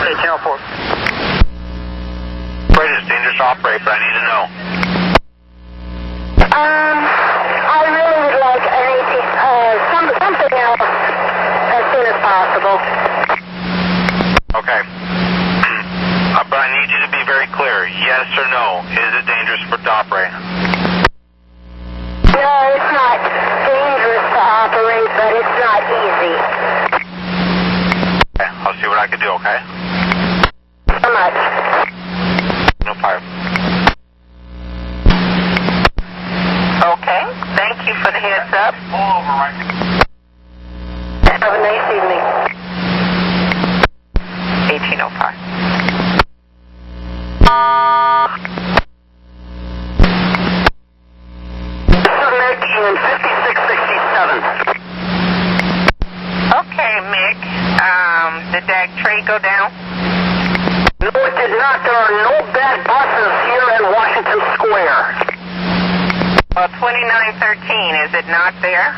1804. Greatest dangerous operate, but I need to know. I really would like something else as soon as possible. Okay. But I need you to be very clear. Yes or no? Is it dangerous to operate? No, it's not dangerous to operate, but it's not easy. Okay, I'll see what I can do, okay? So much. No problem. Okay, thank you for the heads up. Pull over right now. Have a nice evening. 1805. In 5667. Okay, Mick. Did that trade go down? No, it did not. There are no bad buses here in Washington Square. Well, 2913, is it not there?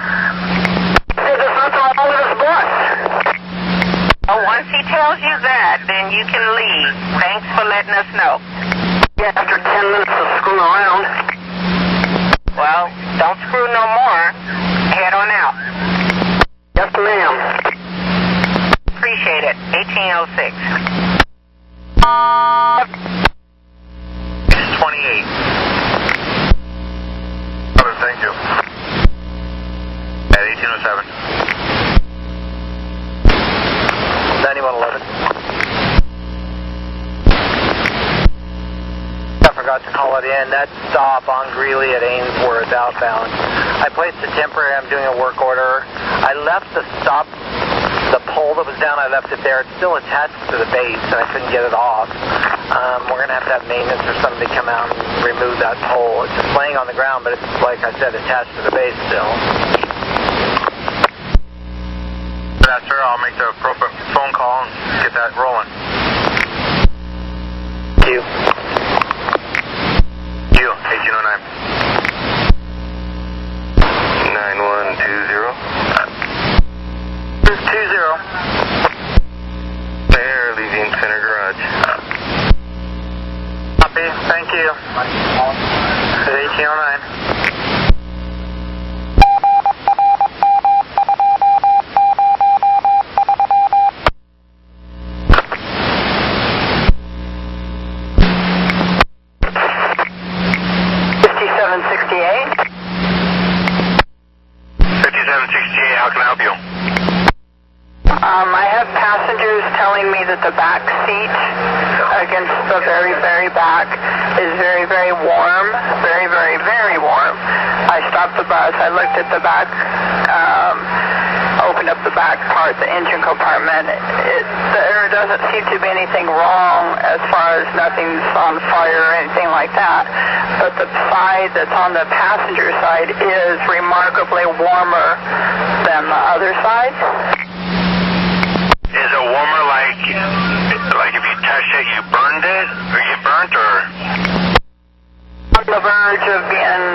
It is not the longest bus. Well, once he tells you that, then you can leave. Thanks for letting us know. Yeah, after 10 minutes of screwing around. Well, don't screw no more. Head on out. Yes, ma'am. Appreciate it. 1806. 28. Thank you. At 1807. 9111. I forgot to call it in. That stop on Greeley at Ainsworth outbound. I placed a temporary. I'm doing a work order. I left the stop, the pole that was down, I left it there. It's still attached to the base, and I couldn't get it off. We're going to have maintenance or somebody come out and remove that pole. It's just laying on the ground, but it's, like I said, attached to the base still. Yeah, sir, I'll make the appropriate phone call and get that rolling. Thank you. 1809. 9120. 20. There, leaving center garage. Copy, thank you. 1809. How can I help you? I have passengers telling me that the back seat against the very, very back is very, very warm. Very, very, very warm. I stopped the bus. I looked at the back, opened up the back part, the engine compartment. There doesn't seem to be anything wrong as far as nothing's on fire or anything like that. But the side that's on the passenger side is remarkably warmer than the other side. Is it warmer like if you touched it, you burned it? Or you burnt, or? On the verge of being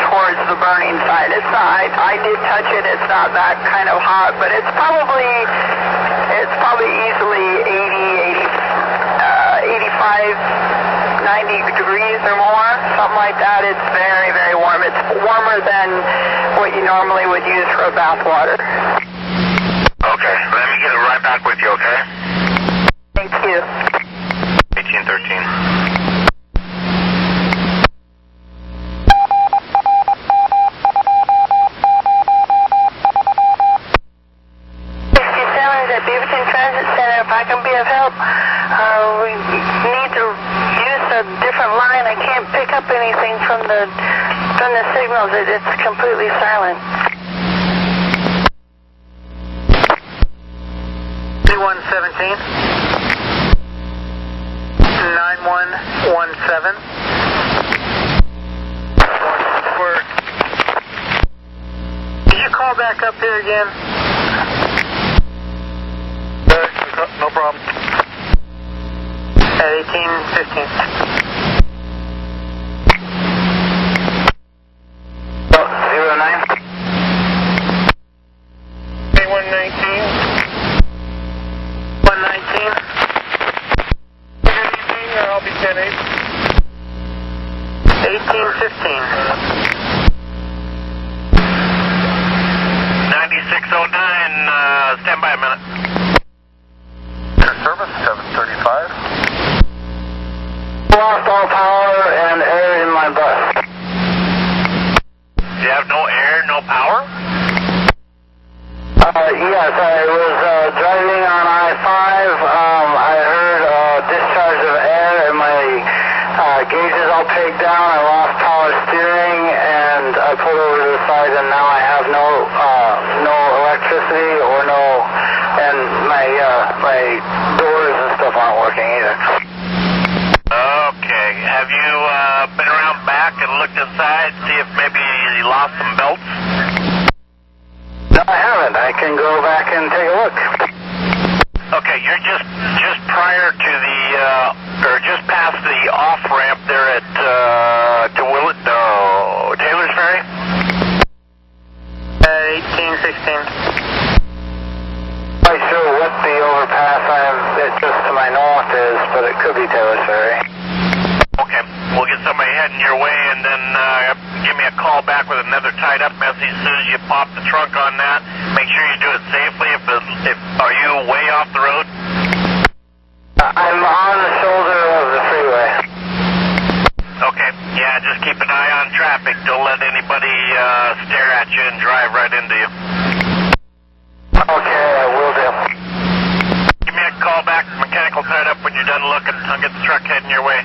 towards the burning side. It's not, I did touch it, it's not that kind of hot, but it's probably 90 degrees or more, something like that. It's very, very warm. It's warmer than what you normally would use for a bath water. Okay, let me get it right back with you, okay? Thank you. 1813. 67 at Beaverton Transit Center. If I can be of help, we need to use a different line. I can't pick up anything from the signals. It's completely silent. 2117. 9117. Did you call back up here again? No problem. At 1815. 09. 119. 119. Good evening, I'll be 10-8. 1815. 9609, stand by a minute. Service 735. Lost all power and air in my bus. Do you have no air, no power? Yes, I was driving on I-5. I heard discharge of air and my gauges all pegged down. I lost power steering and I pulled over to the side and now I have no electricity or and my doors and stuff aren't working either. Okay, have you been around back and looked inside, see if maybe you lost some belts? No, I haven't. I can go back and take a look. Okay, you're just prior to the, or just past the off-ramp there at, Taylor's Ferry? 1816. I'm not sure what the overpass it's just to my north is, but it could be Taylor's Ferry. Okay, we'll get somebody heading your way and then give me a call back with another tied-up message as soon as you pop the trunk on that. Make sure you do it safely. Are you way off the road? I'm on the shoulder of the freeway. Okay, yeah, just keep an eye on traffic. Don't let anybody stare at you and drive right into you. Okay, I will do. Give me a call back, mechanical tied up when you're done looking. I'll get the truck heading your way.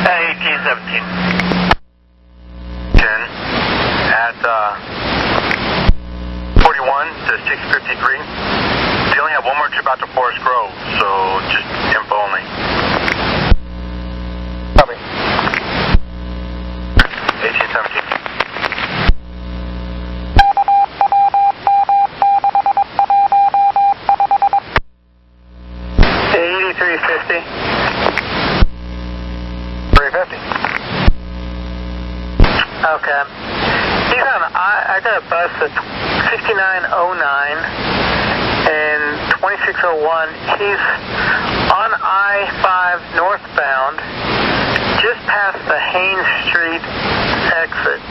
1817. 10 at 41 to 653. They only have one more trip out to Forest Grove, so just info only. Copy. 1817. Okay. He's on, I got a bus at 6909 and 2601. He's on I-5 northbound, just past the Haines Street exit.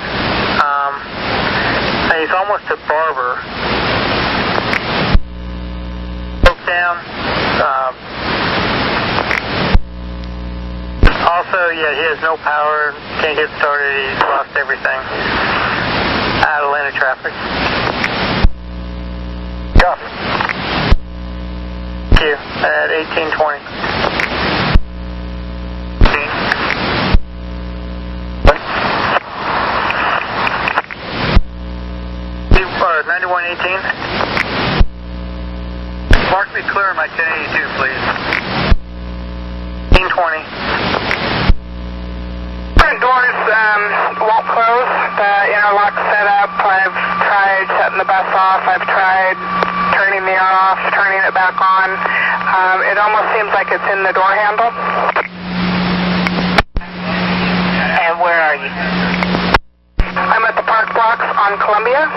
And he's almost at Barber. Broke down. Also, yeah, he has no power, can't get started, he's lost everything. Out of lane of traffic. Copy. Thank you. At 1820. 9118. Mark me clear on my 1082, please. 1820. Front doors won't close. The interlock's set up. I've tried shutting the bus off. I've tried turning the off, turning it back on. It almost seems like it's in the door handle. And where are you? I'm at the park blocks on Columbia.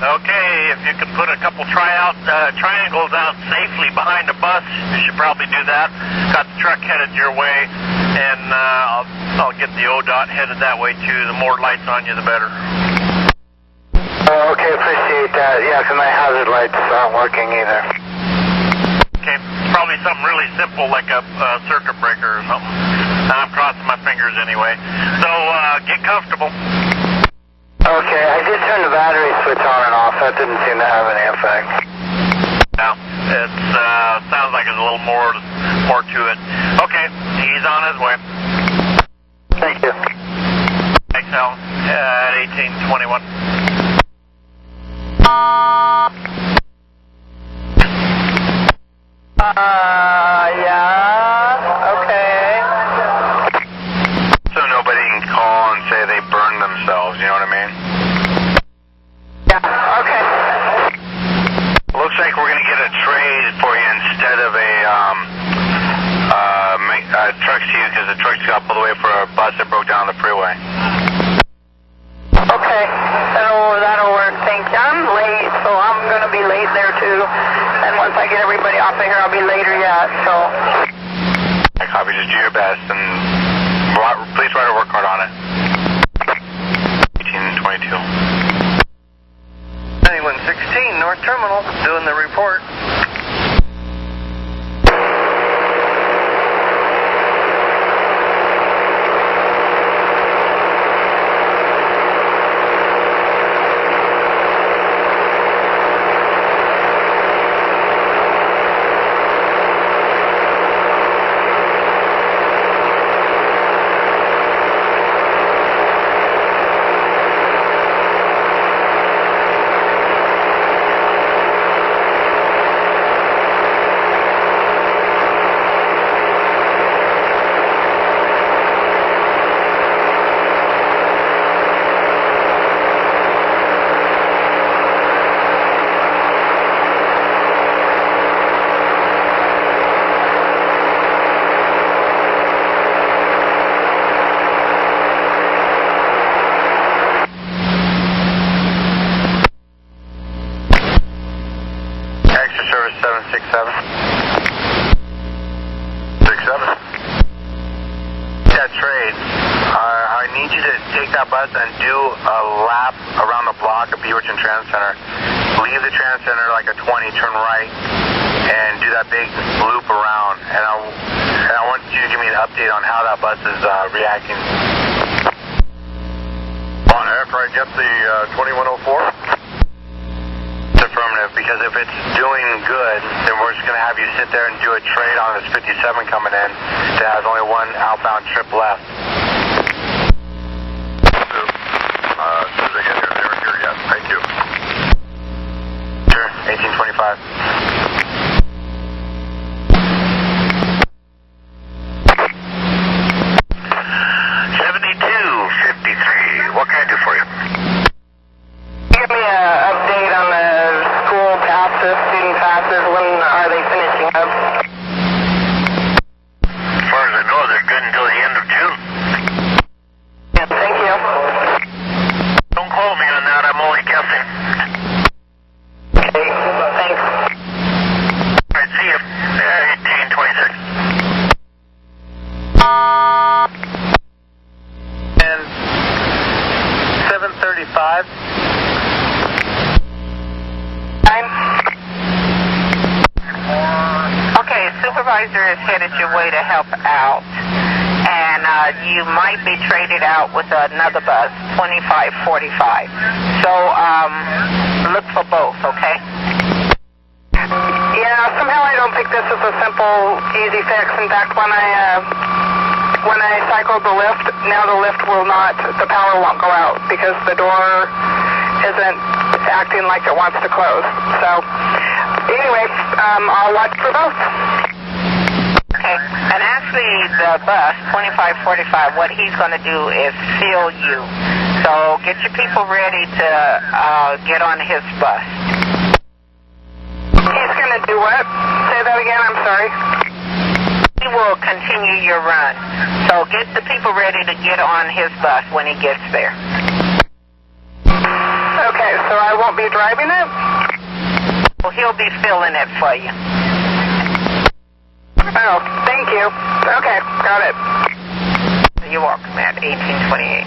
Okay, if you could put a couple couple triangles out safely behind the bus. You should probably do that. Got the truck headed your way, and I'll get the ODOT headed that way too. The more lights on you, the better. Oh, okay, appreciate that. Yeah, 'cause my hazard lights aren't working either. Okay, probably something really simple like a circuit breaker or something. I'm crossing my fingers anyway. So get comfortable. Okay, I did turn the battery switch on and off. That didn't seem to have any effect. No, it sounds like there's a little more to it. Okay, he's on his way. Thank you. Thanks, Alan. At 1821. Yeah, okay. So nobody can call and say they burned themselves, you know what I mean? Yeah, okay. Looks like we're going to get a trade for you instead of a truck to you, because the truck just got pulled away for a bus that broke down the freeway. Okay, that'll work. Thank you. I'm late, so I'm going to be late there too. And once I get everybody off of here, I'll be later yet, so. I copy. Just do your best, and please try to work hard on it. 1822. 9116 North Terminal, doing the report. And do a lap around the block of Beaverton Trans Center. Leave the Trans Center like a 20, turn right, and do that big loop around. And I want you to give me an update on how that bus is reacting. On after I get the 2104? It's affirmative, because if it's doing good, then we're just going to have you sit there and do a trade on this 57 coming in that has only one outbound trip left. As soon as I get here, they aren't here yet. Thank you. Sure, 1825. What can I do for you? Give me an update on the school passes, student passes. When are they finishing up? As far as I know, they're good until the end of June. Yeah, thank you. Don't quote me on that, I'm only guessing. Okay, thanks. All right, see you. 1826. And 7:35. Okay, supervisor is headed your way to help out. And you might be traded out with another bus, 2545. So, look for both, okay? Yeah, somehow I don't think this is a simple, easy fix. In fact, when I cycled the lift, now the lift will not, the power won't go out because the door isn't acting like it wants to close. So, anyway, I'll watch for both. Okay, and actually the bus, 2545, what he's going to do is seal you. So get your people ready to get on his bus. He's going to do what? Say that again, I'm sorry. He will continue your run. So get the people ready to get on his bus when he gets there. Okay, so I won't be driving it? Well, he'll be filling it for you. Oh, thank you. Okay, got it. You're welcome at 1828.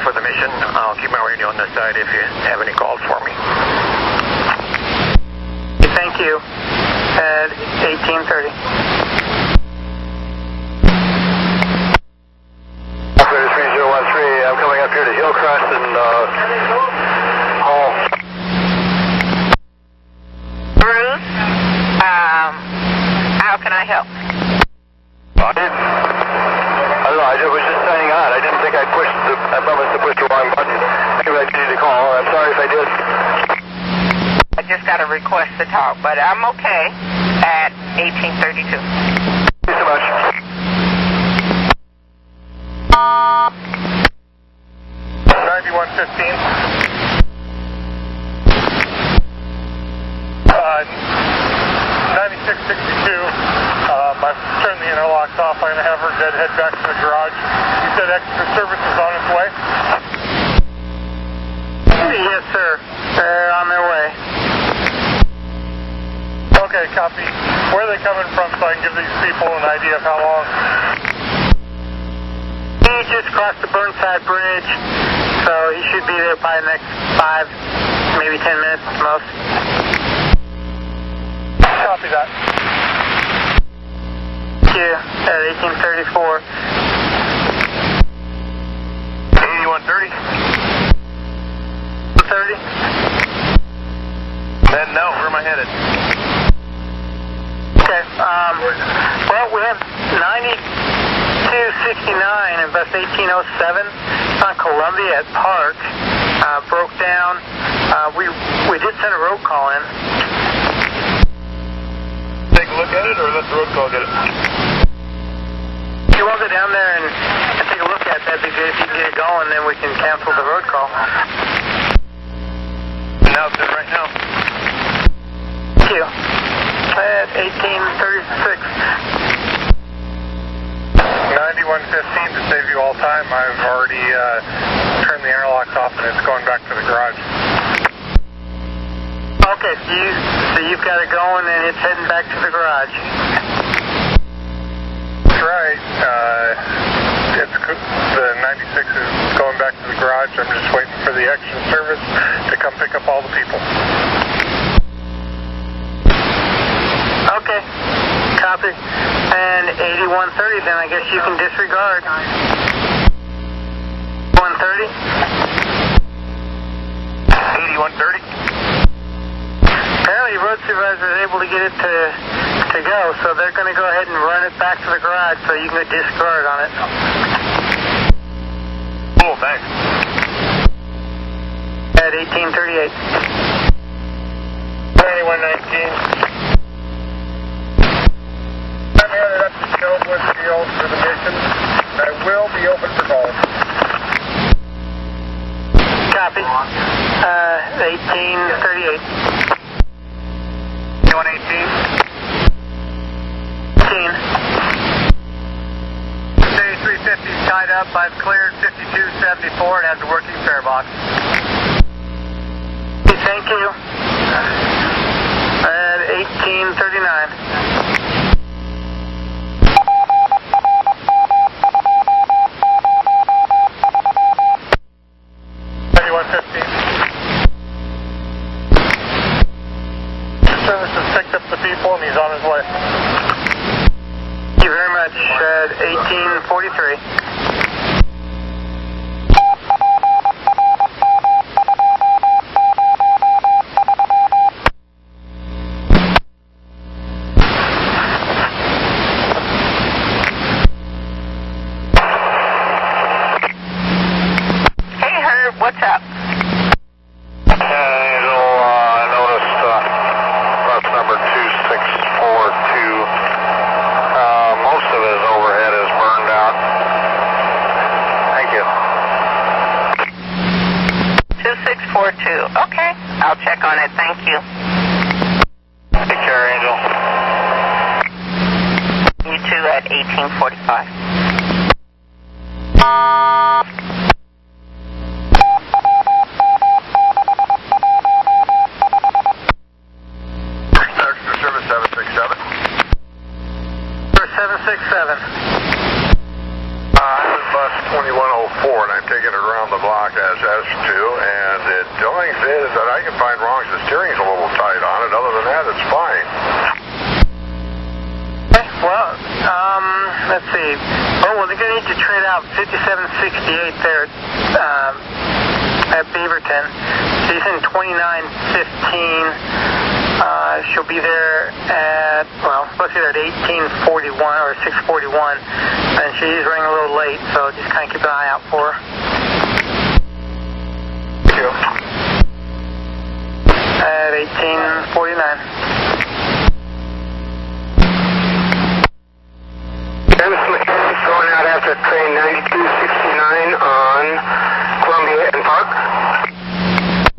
For the mission. I'll keep my radio on this side if you have any calls for me. Thank you. At 1830. Operator 3013, I'm coming up here to Hillcrest and Hall. Bruce, how can I help? I don't know, I was just signing on. I didn't think I promised to push the wrong button. Maybe I needed to call. I'm sorry if I did. I just got a request to talk, but I'm okay at 1832. Thank you so much. I've turned the interlocks off. I'm going to have her head back to the garage. You said extra service is on its way? Yes, sir. They're on their way. Okay, copy. Where are they coming from so I can give these people an idea of how long? He just crossed the Burnside Bridge, so he should be there by the next 5, maybe 10 minutes at most. Copy that. At 1834. 8130. 30. Then no, where am I headed? Okay, well, we have 9269 and bus 1807 on Columbia at Park. Broke down. We did send a road call in. Take a look at it or let the road call get it? If you want to go down there and take a look at that, because if you can get it going, then we can cancel the road call. Now it's in right now. Thank you. At 1836. 9115 to save you all time. I've already turned the interlocks off and it's going back to the garage. Okay, so you've got it going and it's heading back to the garage. That's right. The 96 is going back to the garage. I'm just waiting for the extra service to come pick up all the people. Okay, copy. And 8130, then I guess you can disregard. 130? 8130. Apparently road supervisor is able to get it to go, so they're going to go ahead and run it back to the garage so you can discard on it. Cool, thanks. At 1838. 9119. I'm headed up to Shelbywood Field for the mission. I will be open for calls. Copy. 1838. 118. 3350 is tied up. I've cleared 5274. It has a working fare box. Thank you. At 1839. 9115. Service has picked up the people and he's on his way. Thank you very much. At 1843. Hey, Herb, what's up? Noticed bus number 2642. Most of his overhead is burned out. Thank you. 4-2. Okay, I'll check on it. Thank you. Take care, Angel. You too at 1845. Extra service 767. 767. I'm in bus 2104, and I'm taking it around the block as S2, and the only thing is that I can find wrong is the steering's a little tight on it. Other than that, it's fine. Okay, well, let's see. Oh, well, they're going to need to trade out 5768 there at Beaverton. She's in 2915. She'll be there at, well, supposed to be there at 1841 or 641, and she's running a little late, so just kind of keep an eye out for her. Thank you. At 1849. Dennis McKinnon's going out after train 9269 on Columbia and Park.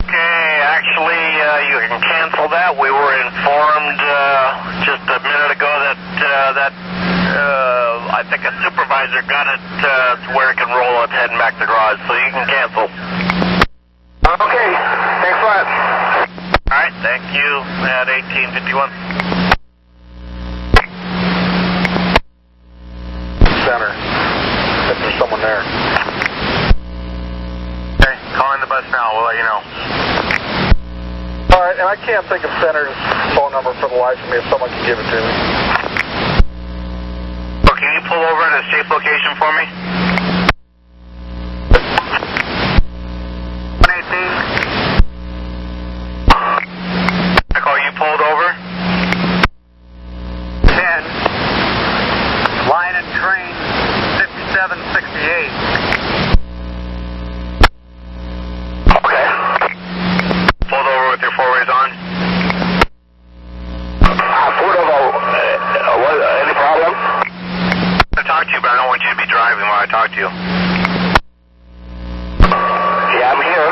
Okay, actually, you can cancel that. We were informed just a minute ago that I think a supervisor got it to where it can roll. It's heading back to the garage, so you can cancel. Okay, thanks a lot. All right, thank you. At 1851. Center. If there's someone there. Okay, calling the bus now. We'll let you know. All right, and I can't think of Center's phone number for the life of me. If someone can give it to me. So can you pull over at a safe location for me? 118. I call you pulled over. 10. Line and train 5768. Okay. Pulled over with your four ways on. Pulled over. Any problem? I talk to you, but I don't want you to be driving while I talk to you. Yeah, I'm here.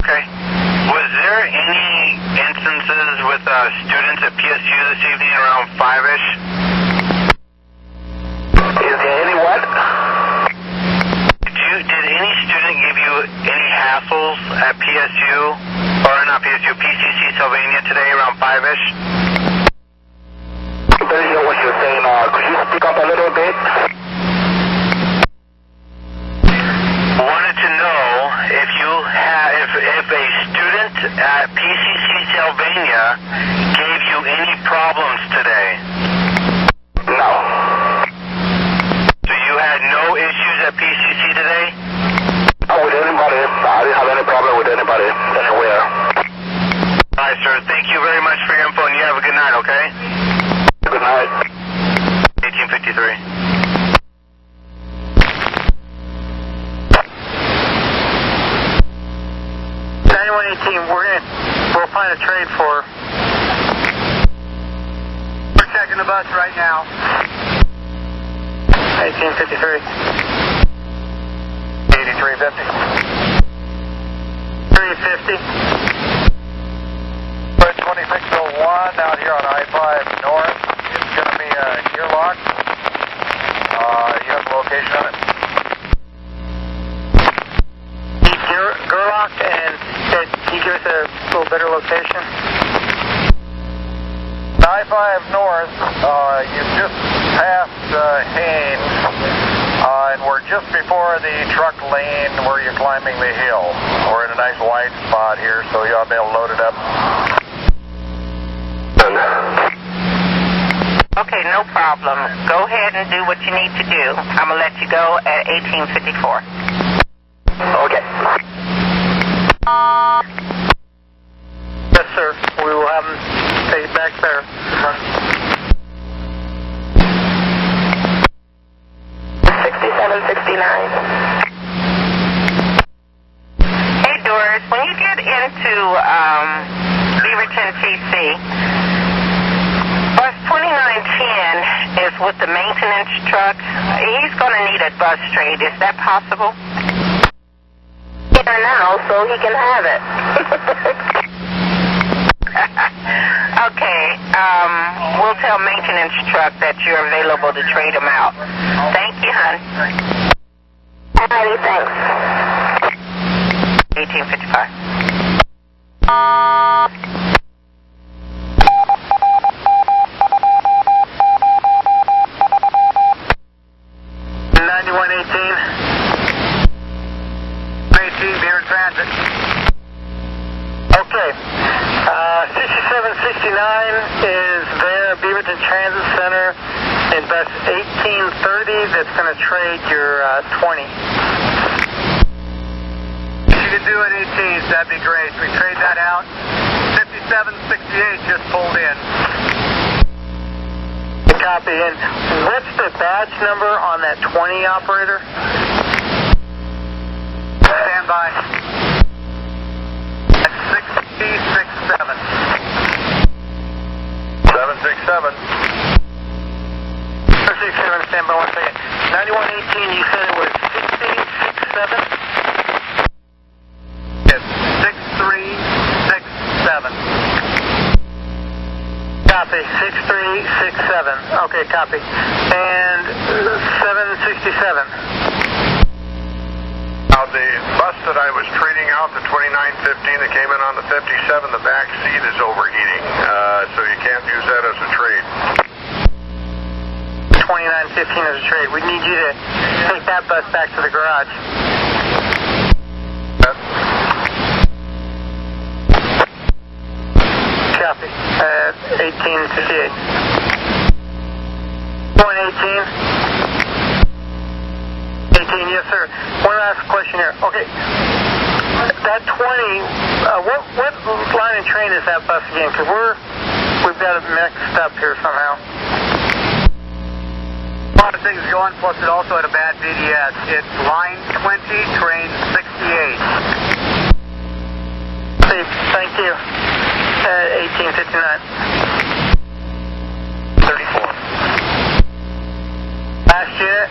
Okay. Was there any instances with students at PSU this evening around 5-ish? Is there any what? Did any student give you any hassles at PSU, or not PSU, PCC Sylvania today around 5-ish? I don't know what you're saying. Could you speak up a little bit? Wanted to know if you if a student at PCC Sylvania gave you any problems today. No. So you had no issues at PCC today? Not with anybody. I didn't have any problem with anybody anywhere. All right, sir. Thank you very much for your info, and you have a good night, okay? Good night. 1853. 9118, we'll find a trade for her. We're checking the bus right now. 1853. 8350. 350. 2601 out here on I-5 North. It's going to be a gearlock. You have the location on it? Gerlach, and can you give us a little better location? I-5 North, you've just passed Haines, and we're just before the truck lane where you're climbing the hill. We're in a nice wide spot here, so you ought to be able to load it up. Okay, no problem. Go ahead and do what you need to do. I'm going to let you go at 1854. Okay. Yes, sir. We will have them take it back there. 6769. Hey, Doris, when you get into Beaverton TC, bus 2910 is with the maintenance truck. He's going to need a bus trade. Is that possible? here now so he can have it. Okay, we'll tell maintenance truck that you're available to trade him out. Thank you, hon. Alrighty, thanks. 1855. 18, Beer in Transit. Okay. 6769 is there, Beaverton Transit Center, in bus 1830. That's going to trade your 20. If you could do it 18s, that'd be great. We trade that out. 5768 just pulled in. Copy. And what's the badge number on that 20, operator? Stand by. At 6067. 767. 767, stand by 1 second. 9118, you said it was 6067? Yes, 6367. Copy, 6367. Okay, copy. And 767. Now, the bus that I was trading out, the 2915 that came in on the 57, the back seat is overheating, so you can't use that as a trade. 2915 as a trade. We need you to take that bus back to the garage. Copy. 1858. 118. 18, yes, sir. One last question here. Okay. That 20, what line of train is that bus again? Because we've got it mixed up here somehow. A lot of things going, plus it also had a bad BDS. It's line 20, train 68. Thank you. 1859. 34. Last unit.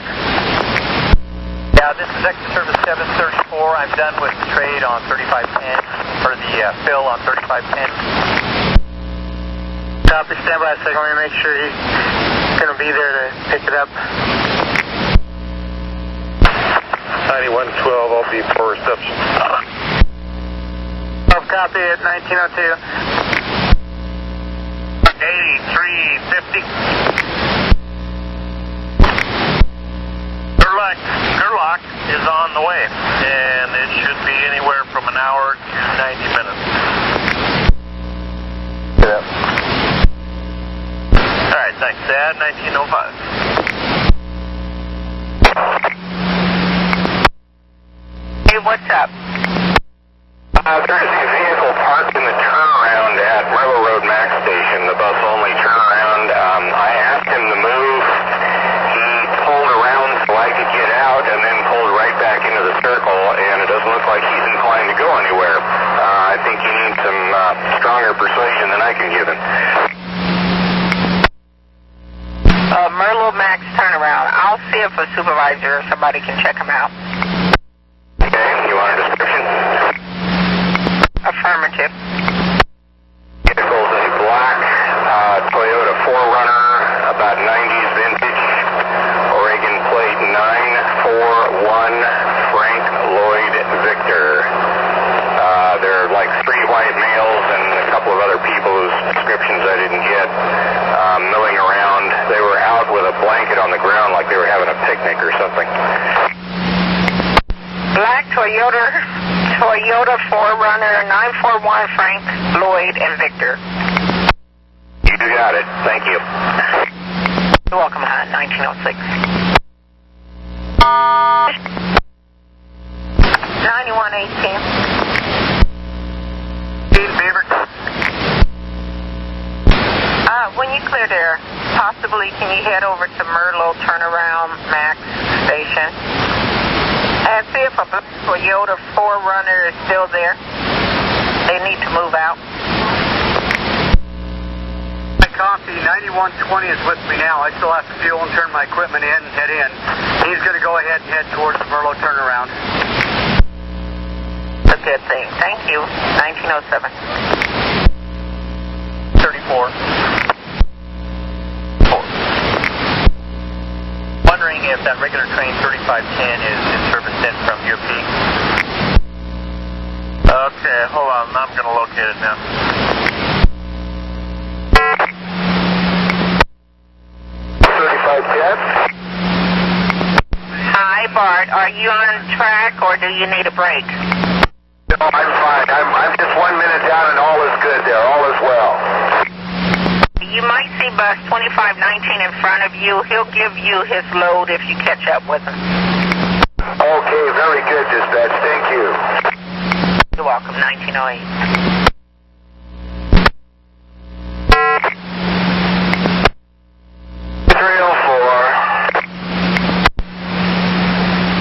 Yeah, this is extra service 734. I'm done with the trade on 3510, for the fill on 3510. Copy, stand by a second. Let me make sure he's going to be there to pick it up. 9112, I'll be for reception. Copy at 1902. 8350. Gerlach is on the way, and it should be anywhere from an hour to 90 minutes. Yeah. All right, thanks, Dad. 1905. Hey, what's up? There's a vehicle parked in the turnaround at Railroad Max Station, the bus only turnaround. I asked him to move. He pulled around so I could get out and then pulled right back into the circle, and it doesn't look like he's inclined to go anywhere. I think he needs some stronger persuasion than I can give him. Merlo Max turnaround. I'll see if a supervisor or somebody can check him out. Okay, you want a description? Affirmative. Vehicle's a black Toyota 4Runner, about 90s vintage, Oregon plate 941 Frank Lloyd Victor. There are like 3 white males and a couple of other people whose descriptions I didn't get milling around. They were out with a blanket on the ground like they were having a picnic or something. Black Toyota 4Runner 941 Frank Lloyd and Victor. You got it. Thank you. You're welcome, hon. 1906. 9118. When you clear there, possibly can you head over to Merlo Turnaround Max Station and see if a Toyota 4Runner is still there? They need to move out. My copy, 9120 is with me now. I still have to fuel and turn my equipment in and head in. He's going to go ahead and head towards the Merlo Turnaround. good thing. Thank you. 1907. 34. Wondering if that regular train 3510 is in service in from UP. Okay, hold on. I'm going to locate it now. Hi, Bart. Are you on track or do you need a break? No, I'm fine. I'm just 1 minute down and all is good there. All is well. You might see bus 2519 in front of you. He'll give you his load if you catch up with him. Okay, very good, dispatch. Thank you. You're welcome. 1908.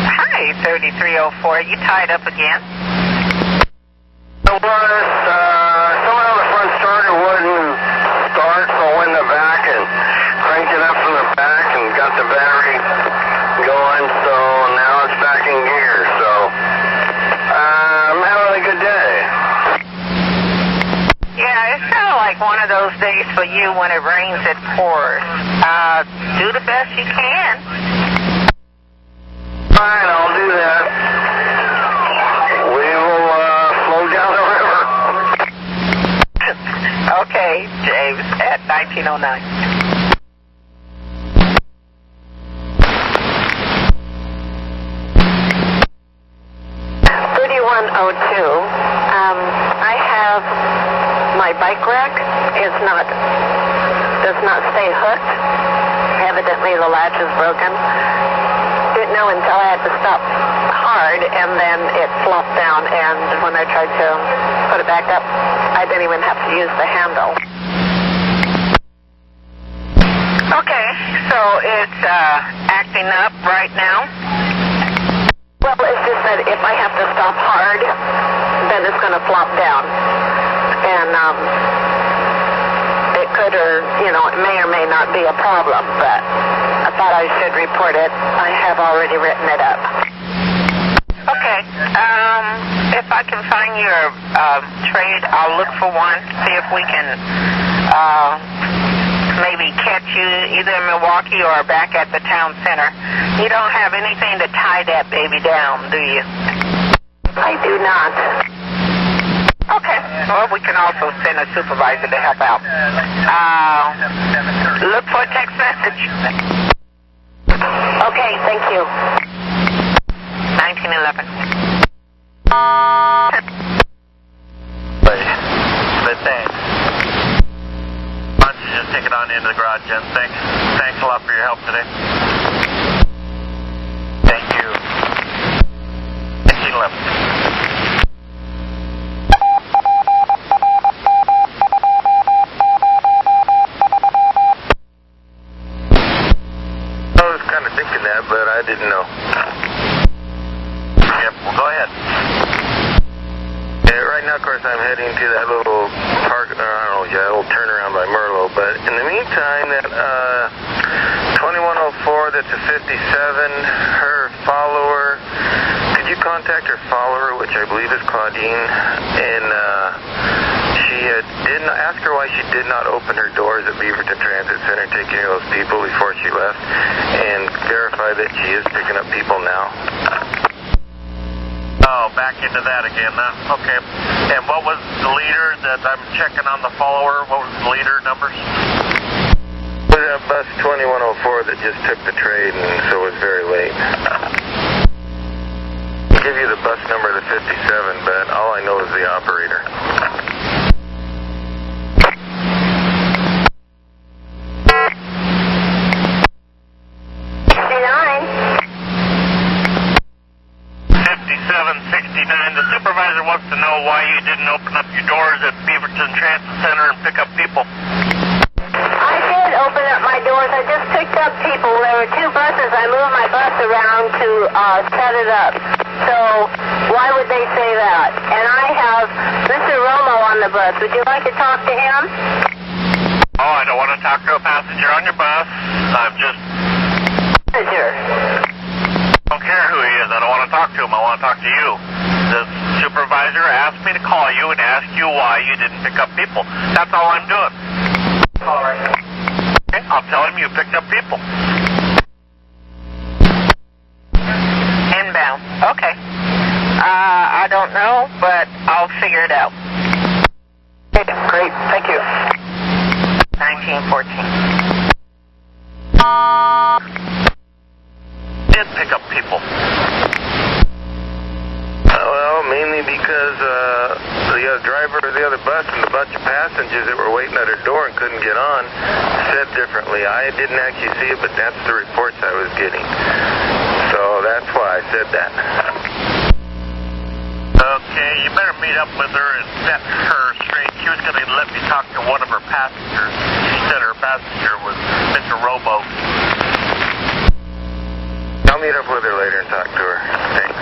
Hi, 3304. You tied up again? It was someone on the front starter wouldn't start, so I went in the back and cranked it up from the back and got the battery going, so now it's back in gear, so I'm having a good day. Yeah, it's kind of like one of those days for you when it rains, it pours. Do the best you can. Fine, I'll do that. We will flow down the river. Okay, James, at 1909. I have my bike rack does not stay hooked. Evidently the latch is broken. Didn't know until I had to stop hard and then it flopped down, and when I tried to put it back up, I didn't even have to use the handle. Okay, so it's acting up right now? Well, it's just that if I have to stop hard, then it's going to flop down. And it could, or, it may or may not be a problem, but I thought I should report it. I have already written it up. Okay, if I can find your trade, I'll look for one, see if we can maybe catch you either in Milwaukee or back at the town center. You don't have anything to tie that baby down, do you? I do not. Okay, well, we can also send a supervisor to help out. Look for a text message. Okay, thank you. 1911. Thanks. Why don't you just take it on into the garage, Jen? Thanks a lot for your help today. Thank you. 1911. I was kind of thinking that, but I didn't know. Yep, well, go ahead. Yeah, right now, of course, I'm heading to that little park, little turnaround by Merlo, but in the meantime, that 2104, that's a 57, her follower, could you contact her follower, which I believe is Claudine, and ask her why she did not open her doors at Beaverton Transit Center, take any of those people before she left, and verify that she is picking up people now. Oh, back into that again, huh? Okay. And what was the leader that I'm checking on the follower? What was the leader numbers? It was that bus 2104 that just took the trade and so was very late. I'll give you the bus number of the 57, but all I know is the operator. The supervisor wants to know why you didn't open up your doors at Beaverton Transit Center and pick up people. I did open up my doors. I just picked up people. There were two buses. I moved my bus around to set it up. So why would they say that? And I have Mr. Romo on the bus. Would you like to talk to him? Oh, I don't want to talk to a passenger on your bus. I'm just... Passenger. I don't care who he is. I don't want to talk to him. I want to talk to you. Just supervisor asked me to call you and ask you why you didn't pick up people. That's all I'm doing. All right. Okay, I'll tell him you picked up people. Inbound. Okay. I don't know, but I'll figure it out. Okay, great. Thank you. 1914. Did pick up people. Well, mainly because the other driver of the other bus and a bunch of passengers that were waiting at her door and couldn't get on said differently. I didn't actually see it, but that's the reports I was getting. So that's why I said that. Okay, you better meet up with her and set her straight. She was going to let me talk to one of her passengers. She said her passenger was Mr. Robo. I'll meet up with her later and talk to her. Thanks.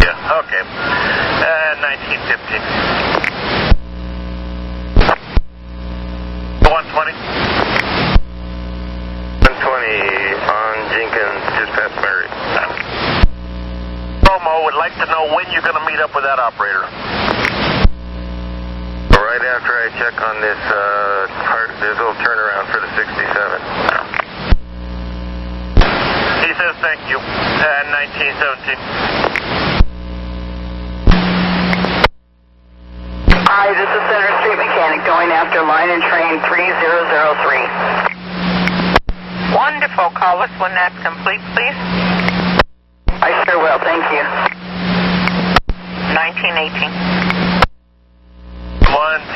Yeah, okay. 1915. 120. 120 on Jenkins, just past Mary. Romo would like to know when you're going to meet up with that operator. Right after I check on this little turnaround for the 67. He says thank you. 1917. Hi, this is Center Street Mechanic going after line and train 3003. Wonderful. Call us when that's complete, please. I sure will. Thank you. 1918. 120.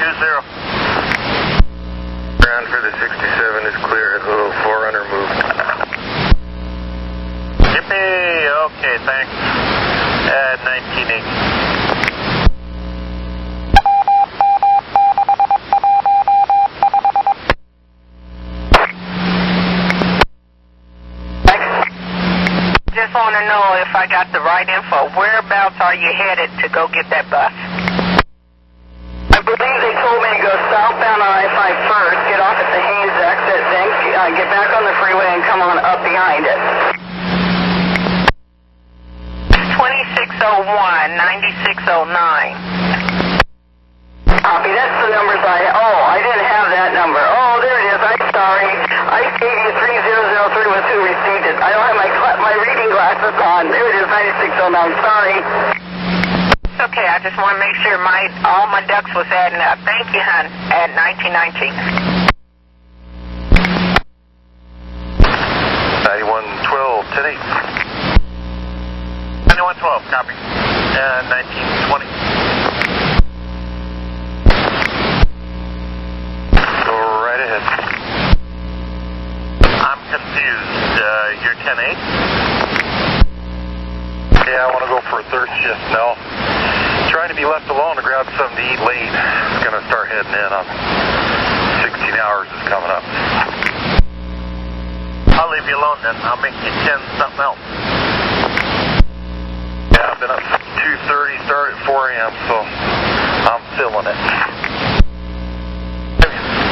Ground for the 67 is clear. A little 4runner moved. Yippee! Okay, thanks. 1980. Just want to know if I got the right info. Whereabouts are you headed to go get that bus? I believe they told me to go southbound on I-5 first, get off at the Haynes exit, then get back on the freeway and come on up behind it. 2601, 9609. Copy, that's the numbers I didn't have that number. Oh, there it is, I'm sorry. I gave you 3003 with who received it. I don't have my reading glasses on. There it is, 9609, sorry. It's okay, I just want to make sure all my ducks was adding up. Thank you, hon, at 1919. 9112, today. 9112, copy. 1920. Go right ahead. I'm confused. You're 10-8? Yeah, I want to go for a third shift now. Trying to be left alone to grab something to eat late. It's going to start heading in on 16 hours is coming up. I'll leave you alone then. I'll make you 10 something else. Yeah, I've been up since 2:30, started at 4 a.m., so I'm feeling it.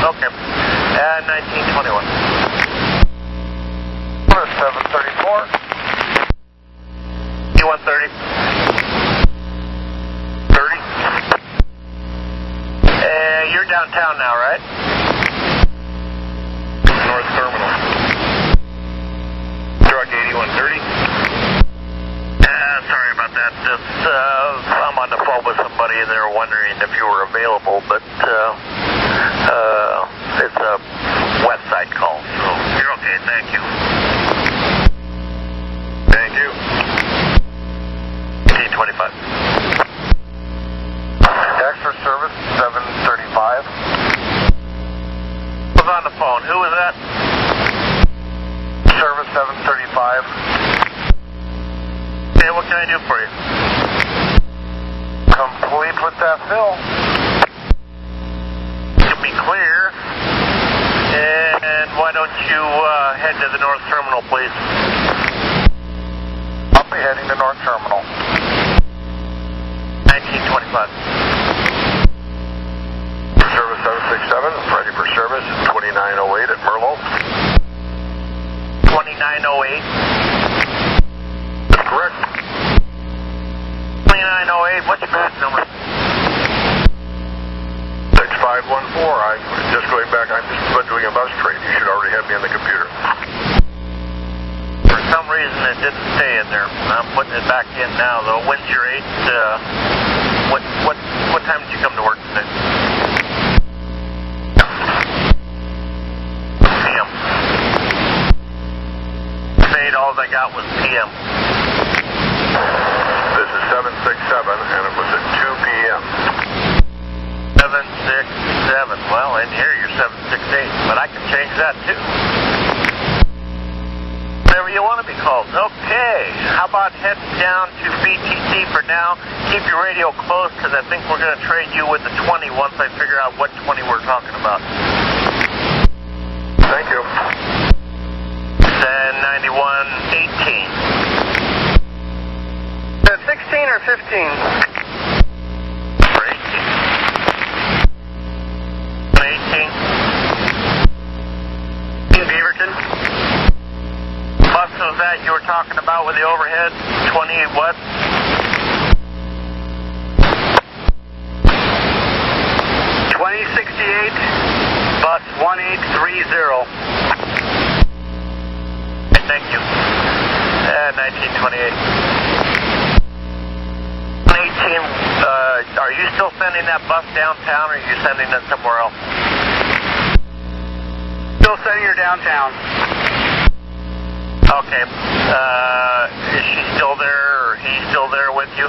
Okay. 1921. 734. 130. 30. You're downtown now, right? North Terminal. Drug 8130. Sorry about that. I'm on the phone with somebody and they're wondering if you were available, but it's a website call, so you're okay. Thank you. Thank you. 1825. Extra service 735. Who's on the phone? Who was that? Service 735. Okay, what can I do for you? Complete with that fill. Can be clear. And why don't you head to the North Terminal, please? I'll be heading to North Terminal. 1925. Service 767 is ready for service at 2908 at Merlo. 2908. That's correct. What's your badge number? 6514. I'm just going back. I'm just doing a bus trade. You should already have me in the computer. For some reason it didn't stay in there. I'm putting it back in now though. When's your 8? What time did you come to work today? PM. 8, all I got was PM. This is 767, and it was at 2 p.m. 767. Well, in here you're 768, but I can change that too. Whatever you want to be called. Okay, how about heading down to BTC for now? Keep your radio close because I think we're going to trade you with the 20 once I figure out what 20 we're talking about. Thank you. 1091-18. 16 or 15? For 18. 18. Beaverton? Bus was that you were talking about with the overhead? 28 what? Bus 1830. Thank you. 1928. 18, are you still sending that bus downtown or are you sending it somewhere else? Still sending her downtown. Okay. Is she still there or he still there with you?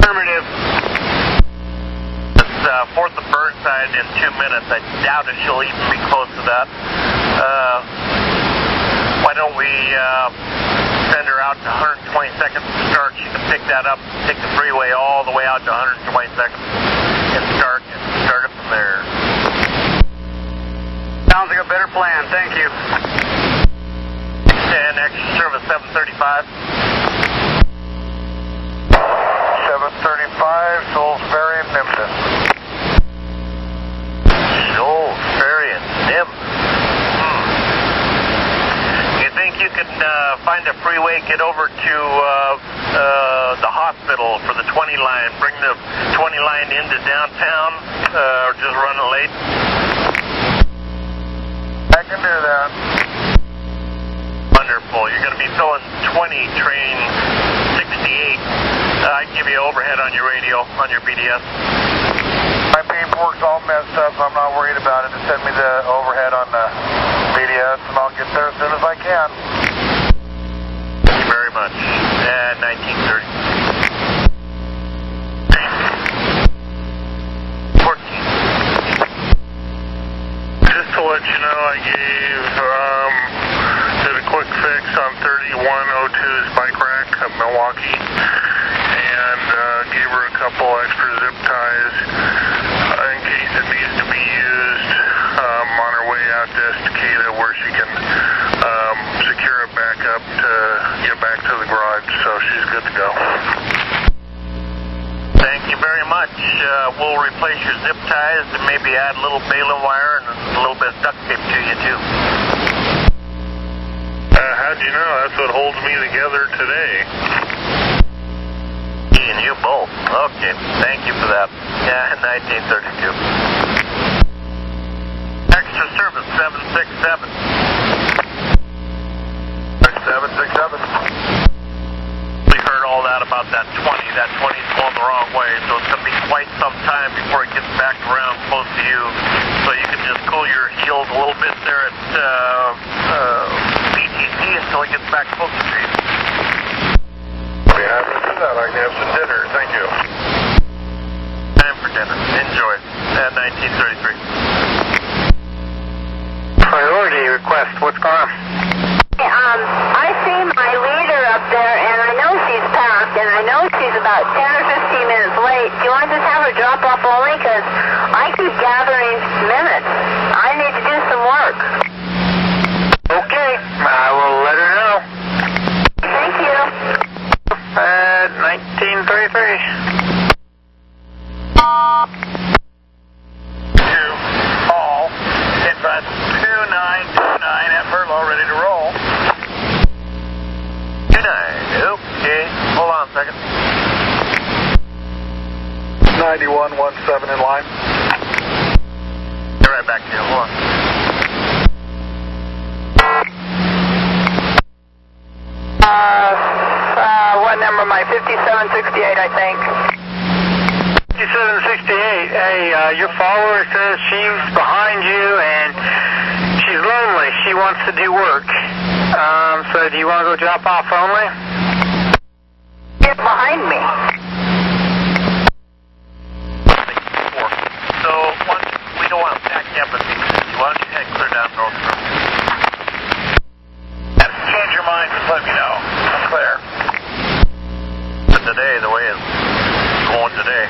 Affirmative. It's 4th of Burnside in 2 minutes. I doubt if she'll even be close to that. Why don't we send her out to 122nd to start? She can pick that up, take the freeway all the way out to 122nd and start it from there. Sounds like a better plan. Thank you. 10 extra service 735. 735, Salisbury and Nimden. Salisbury and Nimden. You think you can find a freeway, get over to the hospital for the 20 line, bring the 20 line into downtown, or just run it late? I can do that. Wonderful. You're going to be filling 20 train 68. I can give you overhead on your radio, on your BDS. My paperwork's all messed up. I'm not worried about it. Just send me the overhead on the BDS, and I'll get there as soon as I can. Thank you very much. 1930. 14. Just to let you know, I did a quick fix on 3102's bike rack of Milwaukee, and gave her a couple extra zip ties in case it needs to be used on her way out to Estacada, where she can secure it back up to get back to the garage, so she's good to go. Thank you very much. We'll replace your zip ties and maybe add a little baling wire and a little bit of duct tape to you too. How'd you know? That's what holds me together today. Me and you both. Okay, thank you for that. 1932. Extra service 767. 767. We heard all that about that 20. That 20's going the wrong way, so it's going to be quite some time before it gets back around close to you. So you can just cool your heels a little bit there at BTC until it gets back closer to you. Be happy to do that. I can have some dinner. Thank you. Time for dinner. Enjoy. 1933. Priority request. What's going on? I see my leader up there, and I know she's packed, and I know she's about 10 or 15 minutes late. Do you want to just have her drop off only? Because I keep gathering minutes. I need to do some work. Okay, I will let her know. Thank you. 1933. All. It's at 2929 at Furlough, ready to roll. 29. Okay. Hold on a second. 9117 in line. Get right back to you. Hold on. What number am I? 5768, I think. 5768. Hey, your follower says she's behind you and she's lonely. She wants to do work. So do you want to go drop off only? Get behind me. So, we don't want to stack you up at 650. Why don't you head clear down North Road? Change your mind, just let me know. I'm clear. But today, the way it's going today.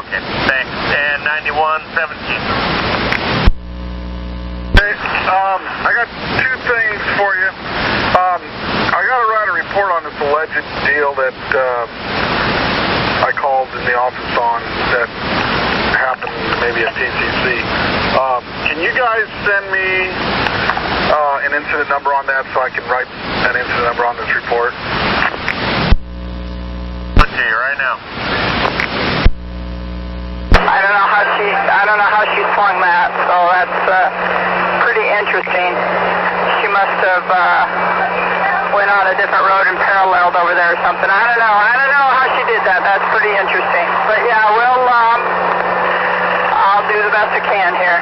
Okay, thanks. And 9117. Hey, I got two things for you. I got to write a report on this alleged deal that I called in the office on that happened maybe at TCC. Can you guys send me an incident number on that so I can write an incident number on this report? Look to you right now. I don't know how she swung that, so that's pretty interesting. She must have went on a different road and paralleled over there or something. I don't know how she did that. That's pretty interesting. But yeah, I'll do the best I can here.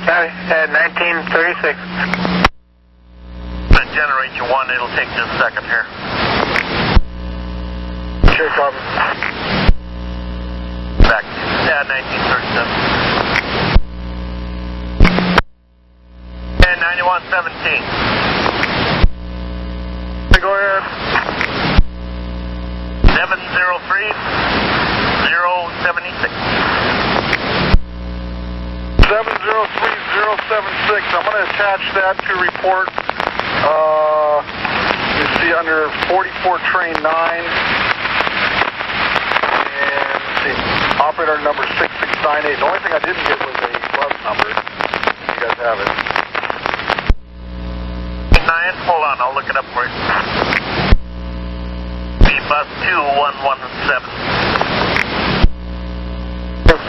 Okay, at 1936. I'm going to generate you one. It'll take just a second here. Sure, copy. Back. Yeah, 1937. And 9117. Go ahead. 703-076. 703-076. I'm going to attach that to report. You see under 44 train 9. And see, operator number 6698. The only thing I didn't get was a bus number. You guys have it. 9, hold on, I'll look it up for you. Be bus 2117.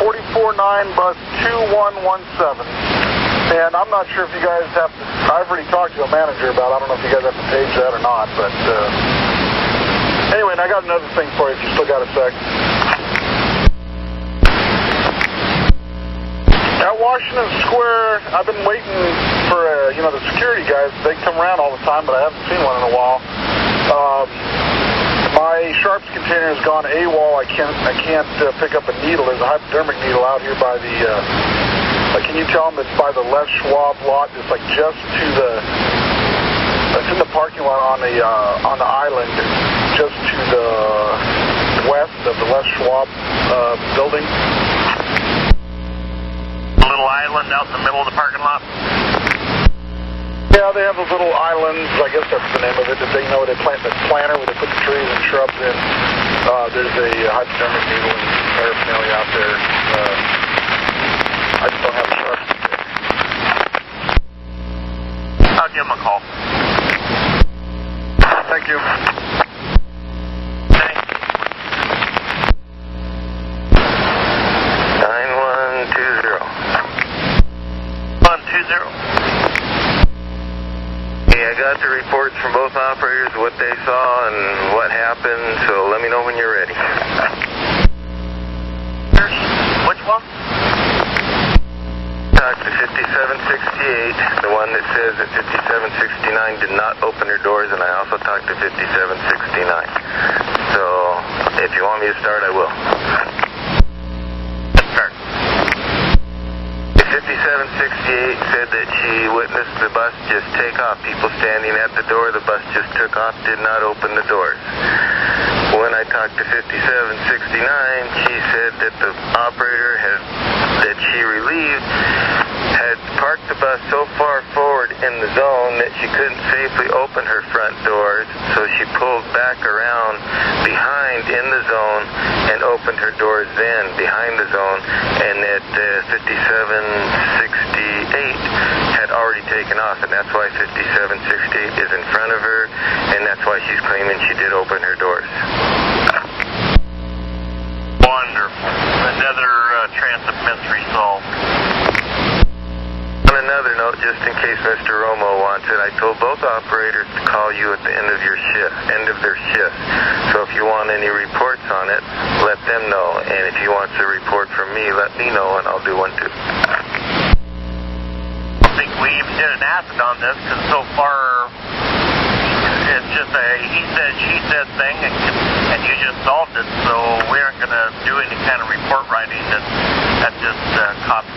44-9 bus 2117. And I'm not sure if you guys have to, I've already talked to a manager about it. I don't know if you guys have to page that or not, but anyway, and I got another thing for you if you still got a sec. At Washington Square, I've been waiting for, the security guys. They come around all the time, but I haven't seen one in a while. My Sharps container has gone AWOL. I can't pick up a needle. There's a hypodermic needle out here by the, can you tell them it's by the Les Schwab lot? It's like just to the, it's in the parking lot on the island, just to the west of the Les Schwab building. A little island out in the middle of the parking lot? Yeah, they have those little islands, I guess that's the name of it, that they they plant the planter where they put the trees and shrubs in. There's a hypodermic needle and paraphernalia out there. I just don't have the shrubs. I'll give him a call. Thank you. Thanks. 9120. 120. I got the reports from both operators, what they saw and what happened, so let me know when you're ready. Which one? Talk to 5768, the one that says that 5769 did not open their doors, and I also talked to 5769. So, if you want me to start, I will. Start. 5768 said that she witnessed the bus just take off. People standing at the door, the bus just took off, did not open the doors. When I talked to 5769, she said that the operator that she relieved had parked the bus so far forward in the zone that she couldn't safely open her front doors, so she pulled back around behind in the zone and opened her doors then behind the zone, and that 5768 had already taken off, and that's why 5768 is in front of her, and that's why she's claiming she did open her doors. Well, Wonderful. Another transit mystery solved. On another note, just in case Mr. Romo wants it, I told both operators to call you at the end of their shift. So if you want any reports on it, let them know. And if you want a report from me, let me know, and I'll do one too. I think we even did an acid on this, because so far it's just a he said, she said thing, and you just solved it, so we aren't going to do any kind of report writing. That's just copy.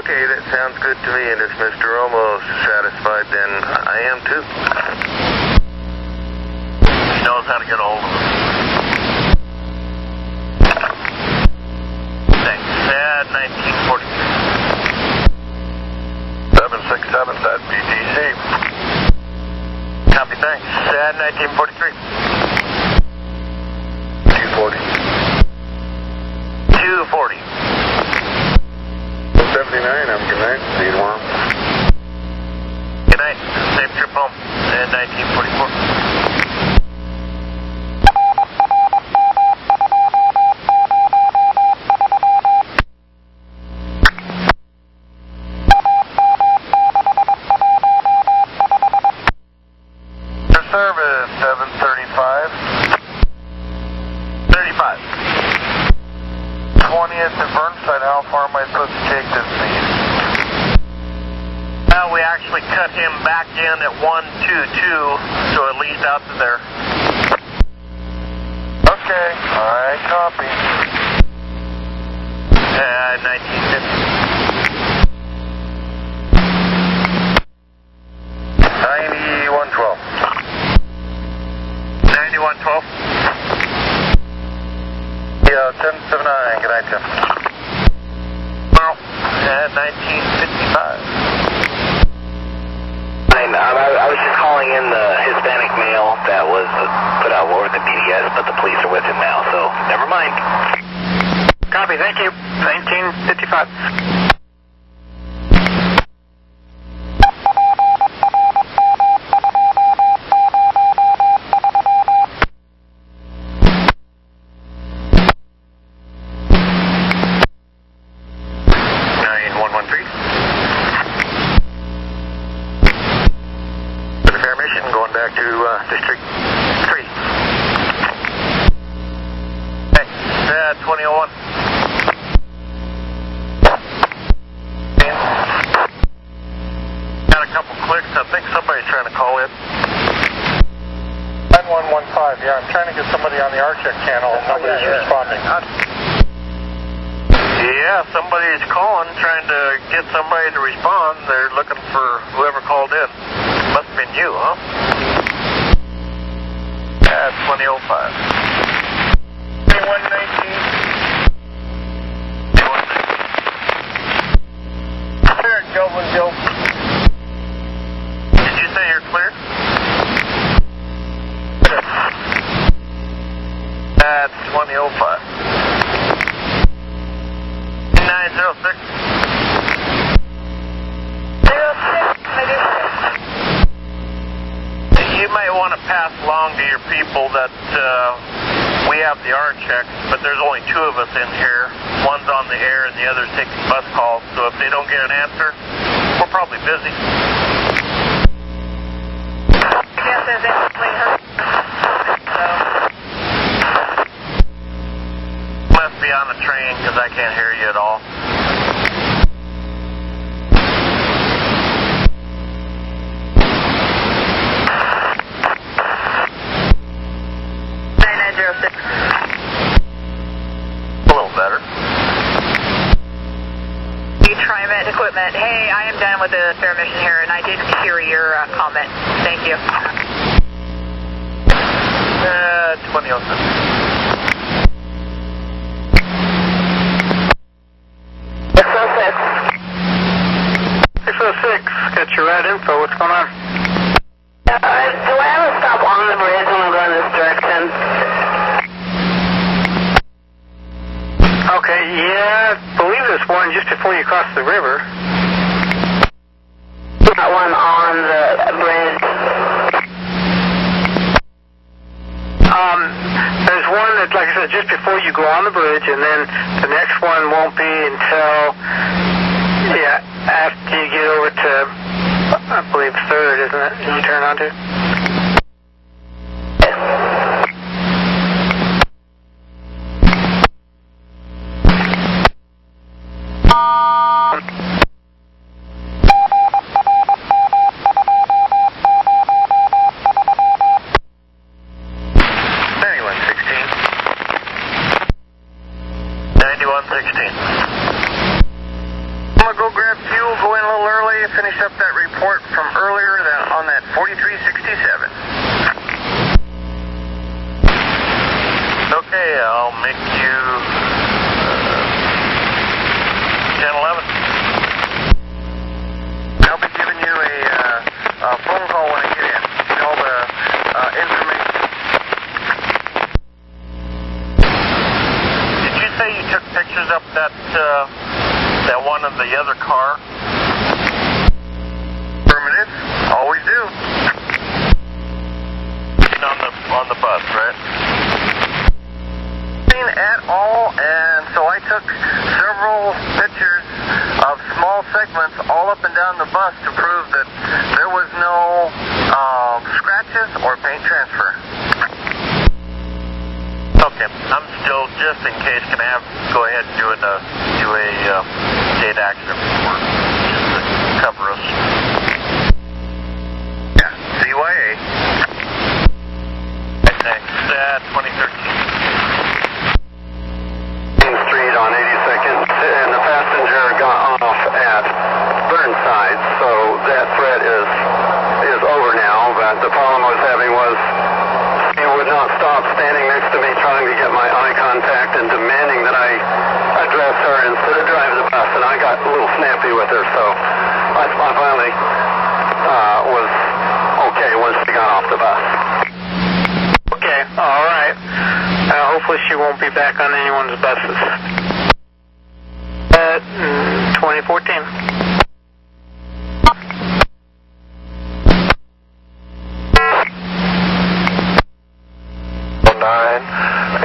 Okay, that sounds good to me, and if Mr. Romo's satisfied, then I am too. He knows how to get a hold of us. Thanks. Sad 1943. 767, that's BTC. Copy, thanks. Sad 1943. 240. 240. 79, I'm good night. See you tomorrow. Good night. Safe trip home. Sad 1944. Service 735. 35. 20th and Burnside, how far am I supposed to take this thing? Well, we actually cut him back in at 122, so at least out to there. Okay, alright, copy. 1950. 9112. 9112. Yeah, 779, good night, Tim. Well, 1955. I was just calling in the Hispanic male that was put out with the BDS, but the police are with him now, so never mind. Copy, thank you. 1955. Going back to District 3. Hey, 2001. Got a couple clicks. I think somebody's trying to call in. 9115, yeah, I'm trying to get somebody on the RCheck channel and nobody's responding. Yeah, somebody's calling, trying to get somebody to respond. They're looking for whoever called in. Must have been you, huh? That's 2005. 2119. Clear, Joe. Did you say you're clear? That's 2005. 906. 06. You might want to pass along to your people that we have the R checks, but there's only two of us in here. One's on the air and the other's taking bus calls, so if they don't get an answer, we're probably busy. Yes, there's actually her. Must be on the train because I can't hear you at all. A little better. Tri-Met equipment. Hey, I am done with the fair mission here, and I did hear your comment. Thank you. 2006. 606, got your rad info. What's going on? Do I have a stop on the bridge when I'm going this direction? Okay, yeah, I believe there's one just before you cross the river. Got one on the bridge. There's like I said, just before you go on the bridge, and then the next one won't be until, after you get over to, I believe, 3rd, isn't it? You turn onto? Finish up that report from earlier on that 4367. Okay, I'll make you 1011. I'll be giving you a phone call when I get in. All the information. Did you say you took pictures of that one of the other car? Always do. On the bus, right? At all, and so I took several pictures of small segments all up and down the bus to prove that there was no scratches or paint transfer. Okay, I'm still, just in case, can I go ahead and do a state accident report just to cover us? CYA. Thanks. 2013. Street on 82nd, and the passenger got off at Burnside, so that threat is over now. But the problem I was having was she would not stop standing next to me, trying to get my eye contact and demanding that I address her instead of drive the bus. And I got a little snappy with her, so I finally was okay once she got off the bus. Okay, all right. Hopefully she won't be back on anyone's buses. 2014.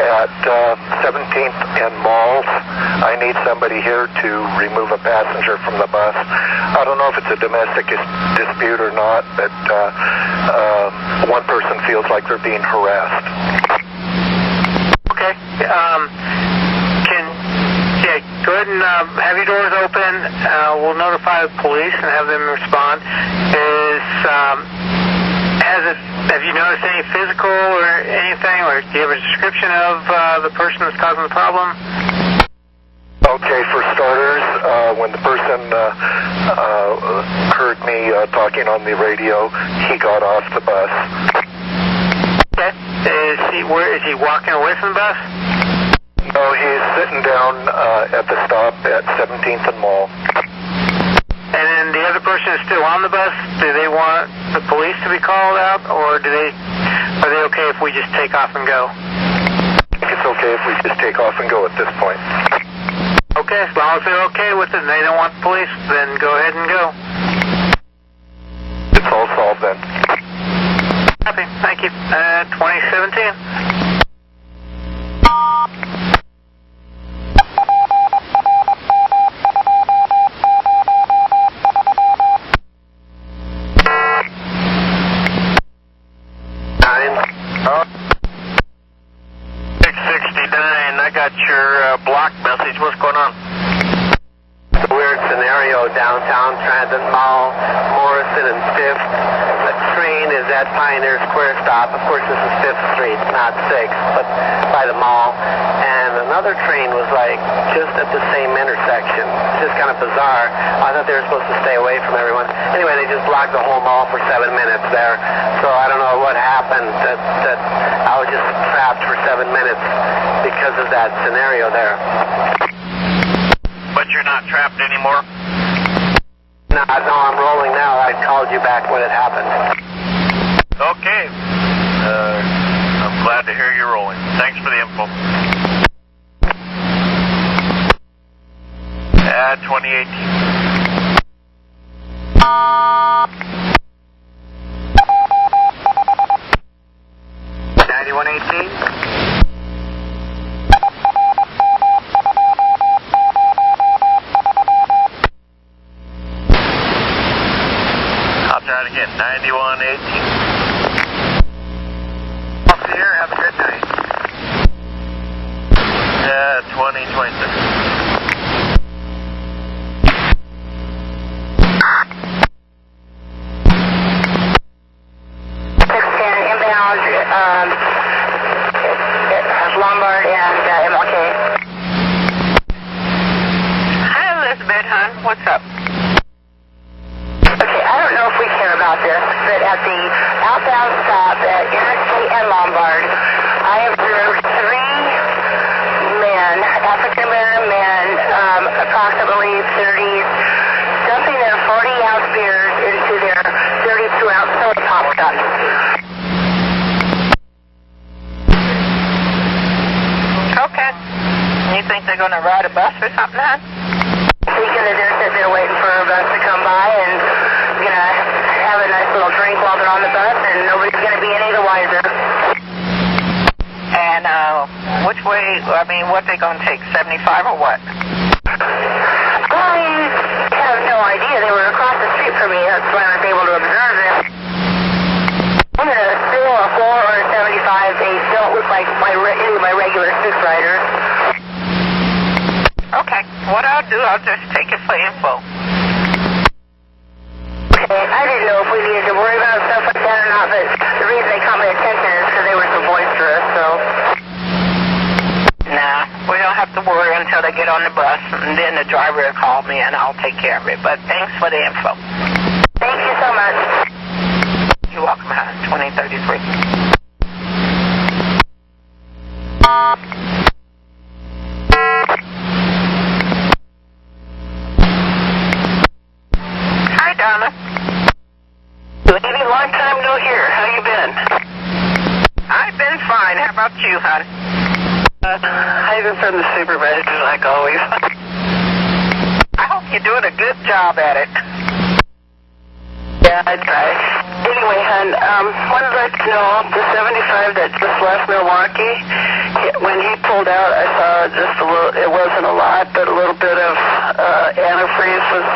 At 17th and Malls. I need somebody here to remove a passenger from the bus. I don't know if it's a domestic dispute or not, but one person feels like they're being harassed. Okay. Go ahead and have your doors open. We'll notify the police and have them respond. Have you noticed any physical or anything, or do you have a description of the person that's causing the problem? Okay, for starters, when the person heard me talking on the radio, he got off the bus. Okay. Is he walking away from the bus? No, he's sitting down at the stop at 17th and Mall. And then the other person is still on the bus. Do they want the police to be called out, or are they okay if we just take off and go? I think it's okay if we just take off and go at this point. Okay, as long as they're okay with it and they don't want the police, then go ahead and go. It's all solved then. Happy, thank you. 2017. Block message. What's going on? It's a weird scenario downtown Transit Mall, Morrison and 5th. The train is at Pioneer Square stop. Of course, this is 5th Street, not 6th, but by the mall. And another train was like just at the same intersection. It's just kind of bizarre. I thought they were supposed to stay away from everyone. Anyway, they just blocked the whole mall for 7 minutes there. So I don't know what happened. That I was just trapped for 7 minutes because of that scenario there. But you're not trapped anymore? No, I'm rolling now. I called you back when it happened. Okay. I'm glad to hear you're rolling. Thanks for the info. 2018. going to ride a bus or something, huh? Thinking that they're sitting there waiting for a bus to come by and going to have a nice little drink while they're on the bus, and nobody's going to be any the wiser. And which way, I mean, what they going to take, 75 or what? I have no idea. They were across the street from me. That's why I was able to observe them. I'm going to assume a 4 or a 75. They don't look like any of my regular Swiss riders. Okay. What I'll do, I'll just take it for info. Okay. I didn't know if we needed to worry about stuff like that or not, but the reason they caught my attention is because they were so boisterous, so... Nah, we don't have to worry until they get on the bus, and then the driver will call me and I'll take care of it. But thanks for the info. Thank you so much. You're welcome, hon. 2033. Hi, Donna. Lady, long time no hear. How you been? I've been fine. How about you, hon? Hiding from the supervisors like always. I hope you're doing a good job at it. Yeah, I try. Anyway, hon, wanted to let you know, the 75 that just left Milwaukee, when he pulled out, I saw just a little, it wasn't a lot, but a little bit of antifreeze was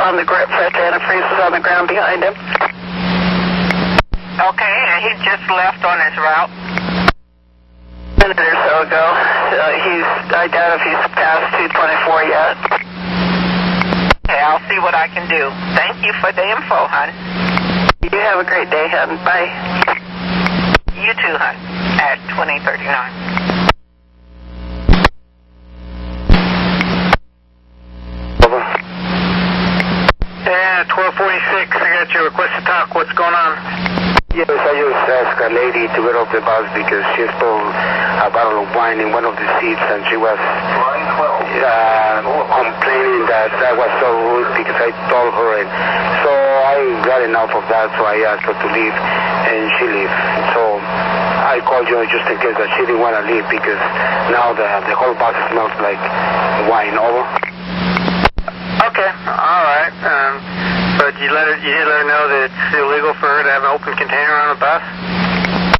on the ground, fresh antifreeze was on the ground behind him. Okay, and he just left on his route. A minute or so ago. I doubt if he's past 224 yet. Okay, I'll see what I can do. Thank you for the info, hon. You have a great day, hon. Bye. You too, hon. At 2039. Over. Yeah, 1246. I got your request to talk. What's going on? Yes, I just asked a lady to get off the bus because she stole a bottle of wine in one of the seats, and she was complaining that I was so rude because I told her. And so I got enough of that, so I asked her to leave, and she left. So I called you just in case that she didn't want to leave because now the whole bus smells like wine. Over. Okay, all right. But you did let her know that it's illegal for her to have an open container on a bus?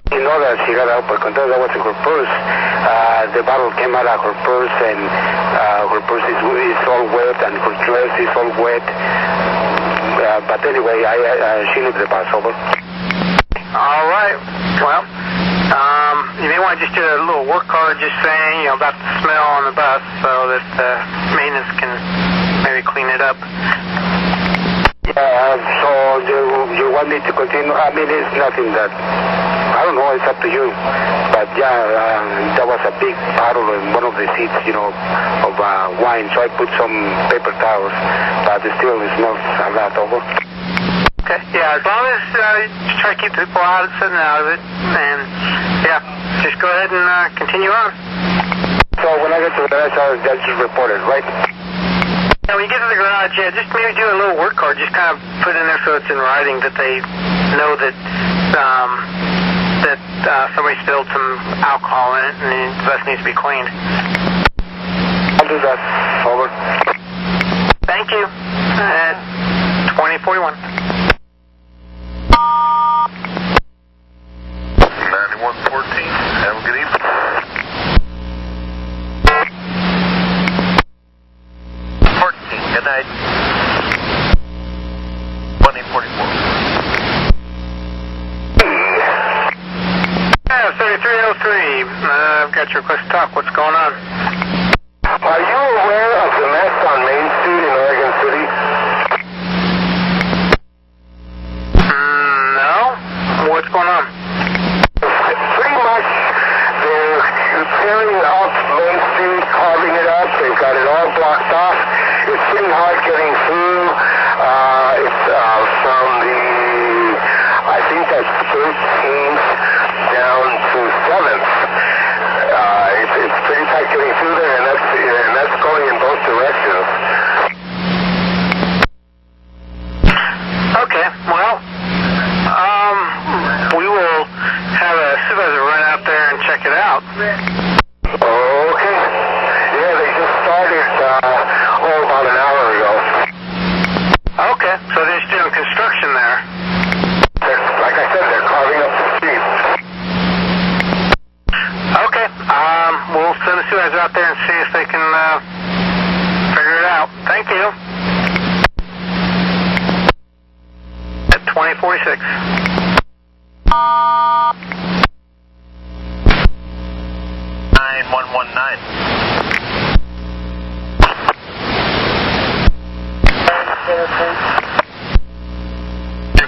You know that she got an open container. That was in her purse. The bottle came out of her purse, and her purse is all wet, and her dress is all wet. But anyway, she left the bus. Over. All right. Well, you may want to just do a little work card just saying, about the smell on the bus so that maintenance can maybe clean it up. Yeah, so you want me to continue? I mean, it's nothing that, I don't know, it's up to you. But yeah, there was a big bottle in one of the seats, of wine, so I put some paper towels, but still it smells a lot. Over. Okay, yeah, as long as you try to keep people sitting out of it, and yeah, just go ahead and continue on. So when I get to the garage, I'll just report it, right? Yeah, when you get to the garage, just maybe do a little work card. Just kind of put in there so it's in writing that they know that somebody spilled some alcohol in it and the bus needs to be cleaned. I'll do that. Over. Thank you. 2041. 9114. Have a good evening. Good night. 2044. Yeah, 3303. I've got your request to talk. What's going on? Are you aware of the mess on Main Street in Oregon City? No. What's going on? Pretty much, they're tearing off Main Street, carving it up. They've got it all blocked off. It's pretty hard getting through. It's from I think that's 13th down to 7th. It's pretty tight getting through there, and that's going in both directions. Okay, well, we will have a supervisor run out there and check it out. Okay. Yeah, they just You're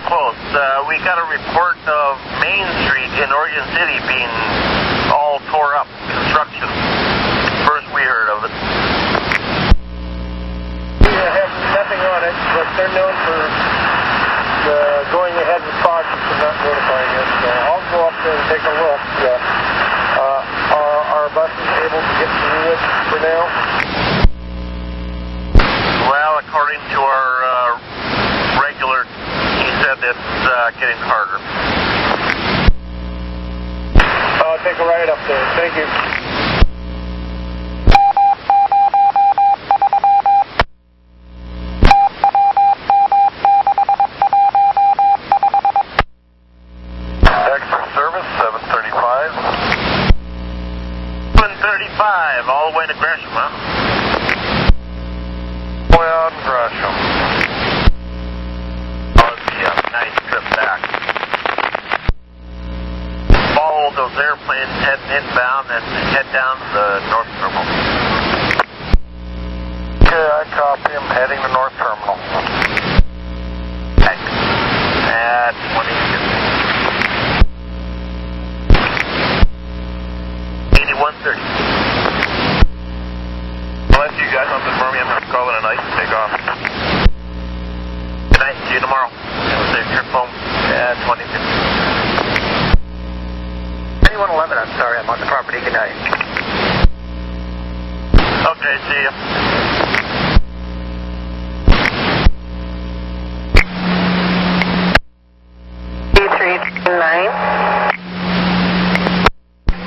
close. We got a report of Main Street in Oregon City being all tore up, construction. First we heard of it. We have nothing on it, but they're known for going ahead with projects and not notifying us. So I'll go up there and take a look. Are our buses able to get through it for now? Well, according to our regular, he said it's getting harder. I'll take a ride up there. Thank you. Extra service, 735. 735, all the way to Gresham, huh? Way out in Gresham. Oh, it'd be a nice trip back. Follow those airplanes heading inbound and head down to the North Terminal. Okay, I copy him, heading to North Terminal. Thanks. At 2050. 8130. I'll let you guys on the Birmingham have to call it a night and take off. Good night. See you tomorrow. Have a safe trip home. At 2050. 2111, I'm sorry, I'm on the property. Good night. Okay, see ya.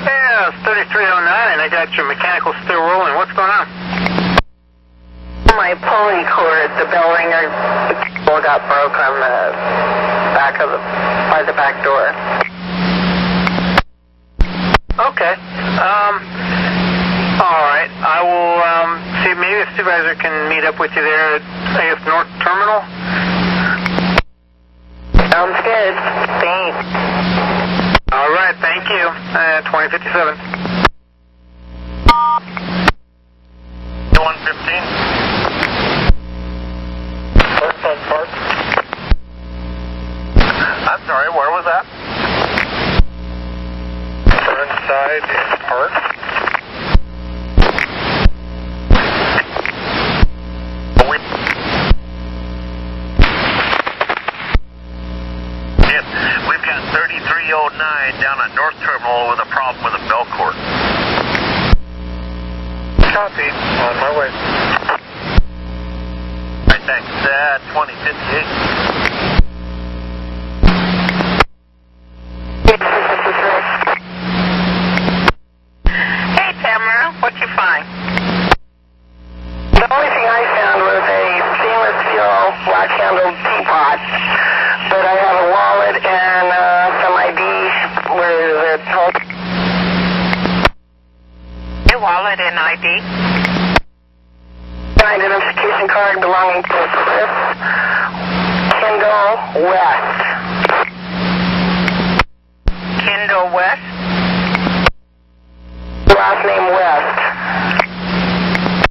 Yeah, it's 3309, and I got your mechanical still rolling. What's going on? My pulling cord, the bell ringer, the cable got broke on the back of by the back door. Okay. All right. I will see. Maybe the supervisor can meet up with you there at, I guess, North Terminal. Sounds good. Thanks. All right. Thank you. 2057. 115. Park. I'm sorry, where was that? Burnside in Park. We've got 3309 down at North Terminal with a problem with a bell cord. Copy. On my way. All right, thanks. 2058. Hey, Tamara, what'd you find? The only thing I found was a stainless steel black-handled teapot, but I have a wallet and some ID. Where is it? Your wallet and ID? An identification card belonging to Chris Kendall West. Kendall West? Last name West.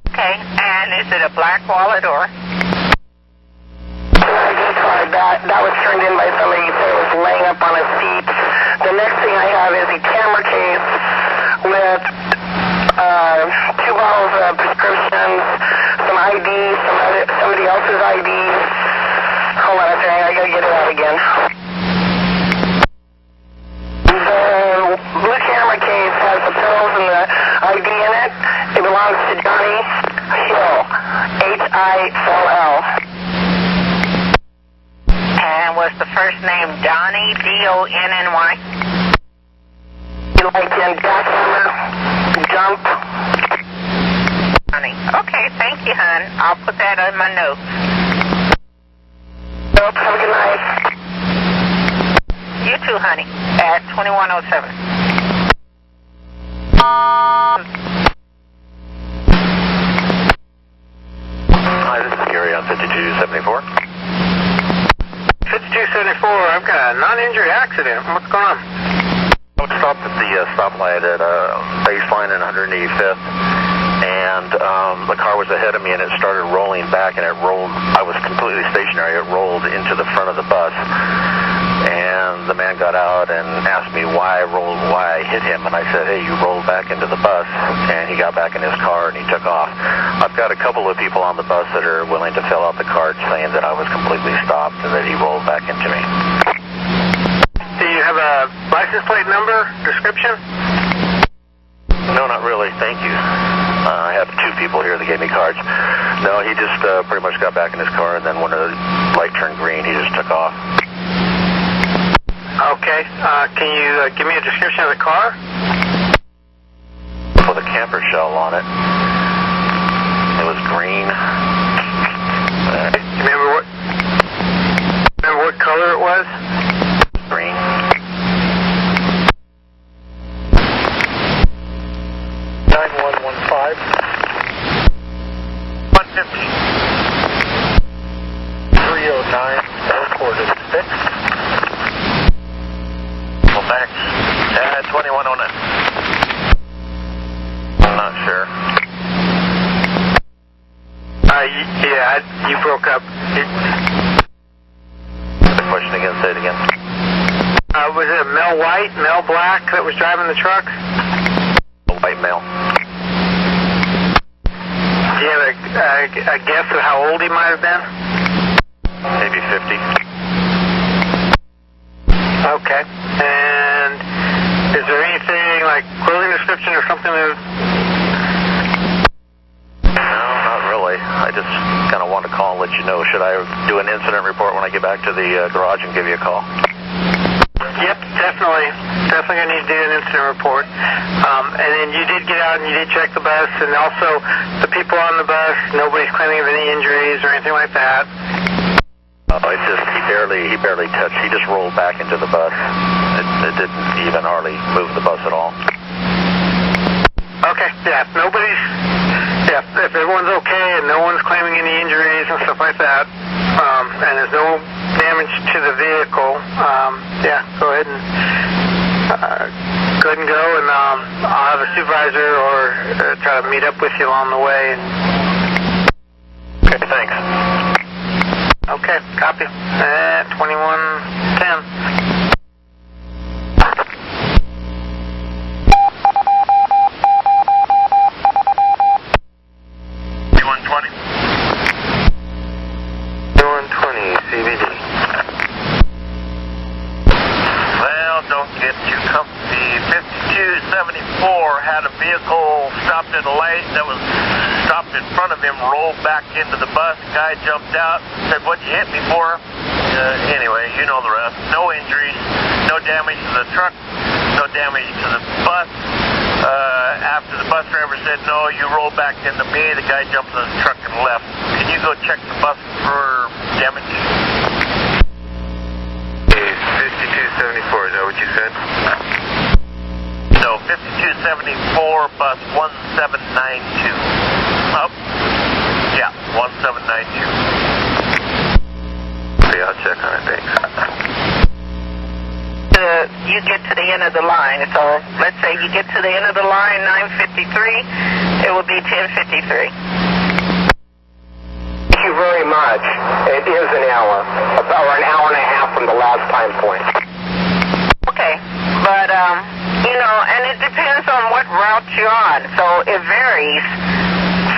Okay, and is it a black wallet or? ID card, that was turned in by somebody that was laying up on a seat. The next thing I have is a camera case with 2 bottles of prescriptions, some ID, somebody else's ID. Hold on a second, I gotta get it out again. The blue camera case has the pills and the ID in it. It belongs to Johnny Hill, Hill. And was the first name Donnie, D-O-N-N-Y? You like in jackhammer, jump? Honey. Okay, thank you, hon. I'll put that on my notes. Nope, have a good night. You too, honey. At 2107. Hi, this is Gary on 5274. 5274, I've got a non-injury accident. What's going on? I was stopped at the stoplight at Baseline and 185th, and the car was ahead of me, and it started rolling back, and it rolled. I was completely stationary. It rolled into the front of the bus, and the man got out and asked me why I hit him, and I said, hey, you rolled back into the bus, and he got back in his car and he took off. I've got a couple of people on the bus that are willing to fill out the card saying that I was completely stopped and that he rolled back into me. Do you have a license plate number, description? No, not really. Thank you. I have two people here that gave me cards. No, he just pretty much got back in his car, and then when the light turned green, he just took off. Okay. Can you give me a description of the car? With a camper shell on it. It was green. Remember what color it was? Green. Yeah, you broke up. The question again, say it again. Was it a male white, male black that was driving the truck? A white male. Do you have a guess of how old he might have been? Maybe 50. Okay. And is there anything like clothing description or something that... I just kind of want to call and let you know. Should I do an incident report when I get back to the garage and give you a call? Yep, definitely. Definitely going to need to do an incident report. And then you did get out and you did check the bus, and also the people on the bus, nobody's claiming of any injuries or anything like that. It's just he barely touched. He just rolled back into the bus. It didn't even hardly move the bus at all. Okay, yeah, if everyone's okay and no one's claiming any injuries and stuff like that, and there's no damage to the vehicle, go ahead and go, and I'll have a supervisor or try to meet up with you along the way. Okay, thanks. Okay, copy. 2110. 120 CBD. Well, don't get too comfy. 5274 had a vehicle stopped at a light that was stopped in front of him, rolled back into the bus. Guy jumped out, said, "What'd you hit me for?" Anyway, you know the rest. No injuries, no damage to the truck, no damage to the bus. After the bus driver said, "No, you rolled back into me," the guy jumped in the truck and left. Can you go check the bus for damage? 5274, is that what you said? No, 5274, bus 1792. Up? Yeah, 1792. Okay, I'll check on it, thanks. You get to the end of the line. So let's say you get to the end of the line, 9:53, it will be 10:53. Thank you very much. It is an hour, about an hour and a half from the last time point. Okay, but, and it depends on what route you're on, so it varies.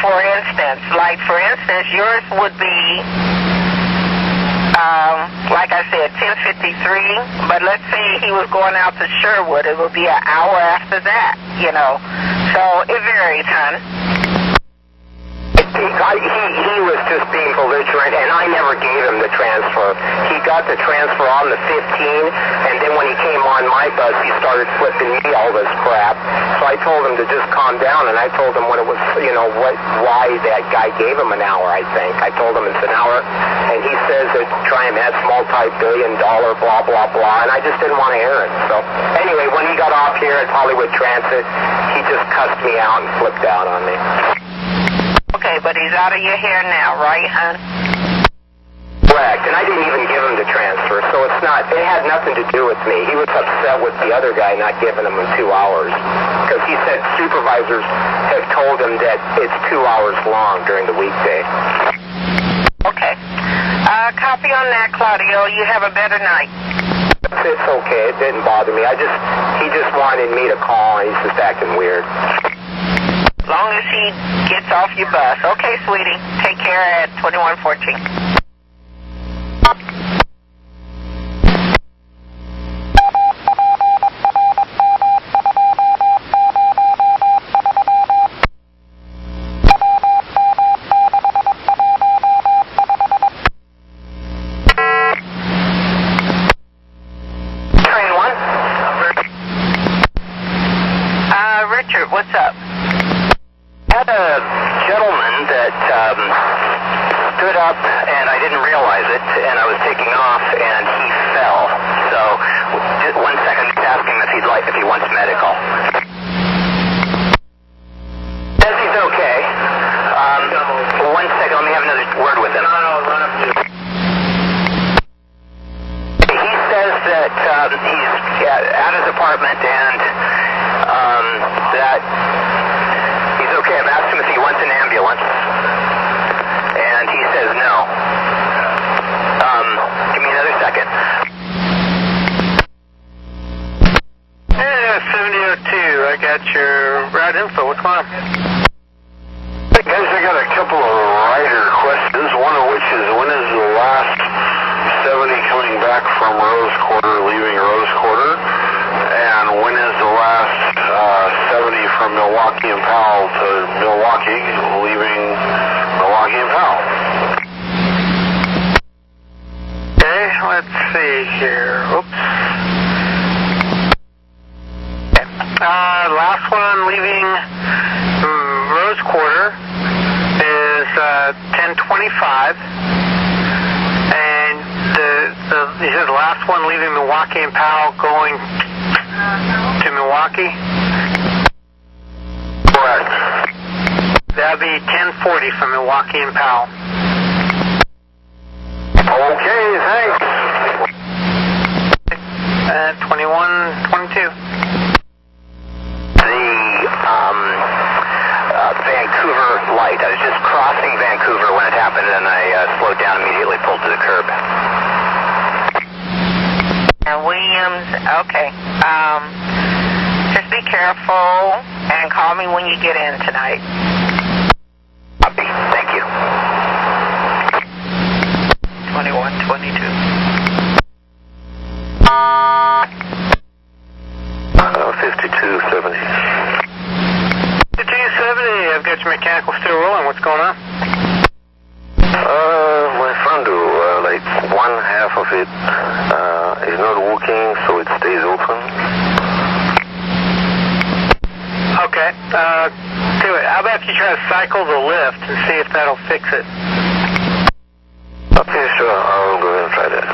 For instance, yours would be, like I said, 10:53, but let's say he was going out to Sherwood, it would be an hour after that, so it varies, hon. He was just being belligerent, and I never gave him the transfer. He got the transfer on the 15, and then when he came on my bus, he started flipping me all this crap. So I told him to just calm down, and I told him when it was, why that guy gave him an hour, I think. I told him it's an hour, and he says that Triumph has multi-billion-dollar blah, blah, blah, and I just didn't want to hear it. So anyway, when he got off here at Hollywood Transit, he just cussed me out and flipped out on me. Okay, but he's out of your hair now, right, hon? Correct, and I didn't even give him the transfer, so it had nothing to do with me. He was upset with the other guy not giving him 2 hours, because he said supervisors have told him that it's 2 hours long during the weekday. Okay. Copy on that, Claudio. You have a better night. It's okay. It didn't bother me. He just wanted me to call, and he's just acting weird. As long as he gets off your bus. Okay, sweetie. Take care at 2114. Richard, what's up? I had a gentleman that stood up, and I didn't realize it, and I was taking off, and he fell. So, just 1 second, just ask him if he wants medical. Says he's okay. 1 second, let me have another word with him. Run up to. He says that he's at his apartment, and that he's okay. I've asked him if he wants an ambulance, and he says no. Give me another second. Yeah, 7002. I got your route info. What's going on? Hey guys, I got a couple of rider questions. One of which is, when is the last 70 coming back from Rose Quarter, leaving Rose Quarter? And when is the last 70 from Milwaukee and Powell to Milwaukee, leaving Milwaukee and Powell? Okay, let's see here. Oops. Okay. Last one leaving Rose Quarter is 10:25, and he said the last one leaving Milwaukee and Powell going to Milwaukee. Correct. That'll be 10:40 from Milwaukee and Powell. Okay, thanks. 2122. Vancouver light. I was just crossing Vancouver when it happened, and I slowed down immediately, pulled to the curb. Williams, okay. Just be careful and call me when you get in tonight. Copy. Thank you. 2122. 5270. 5270, I've got your mechanical still rolling. What's going on? My front door, like one half of it is not working, so it stays open. Okay. Do it. How about if you try to cycle the lift and see if that'll fix it? Okay, sure. I'll go ahead and try that.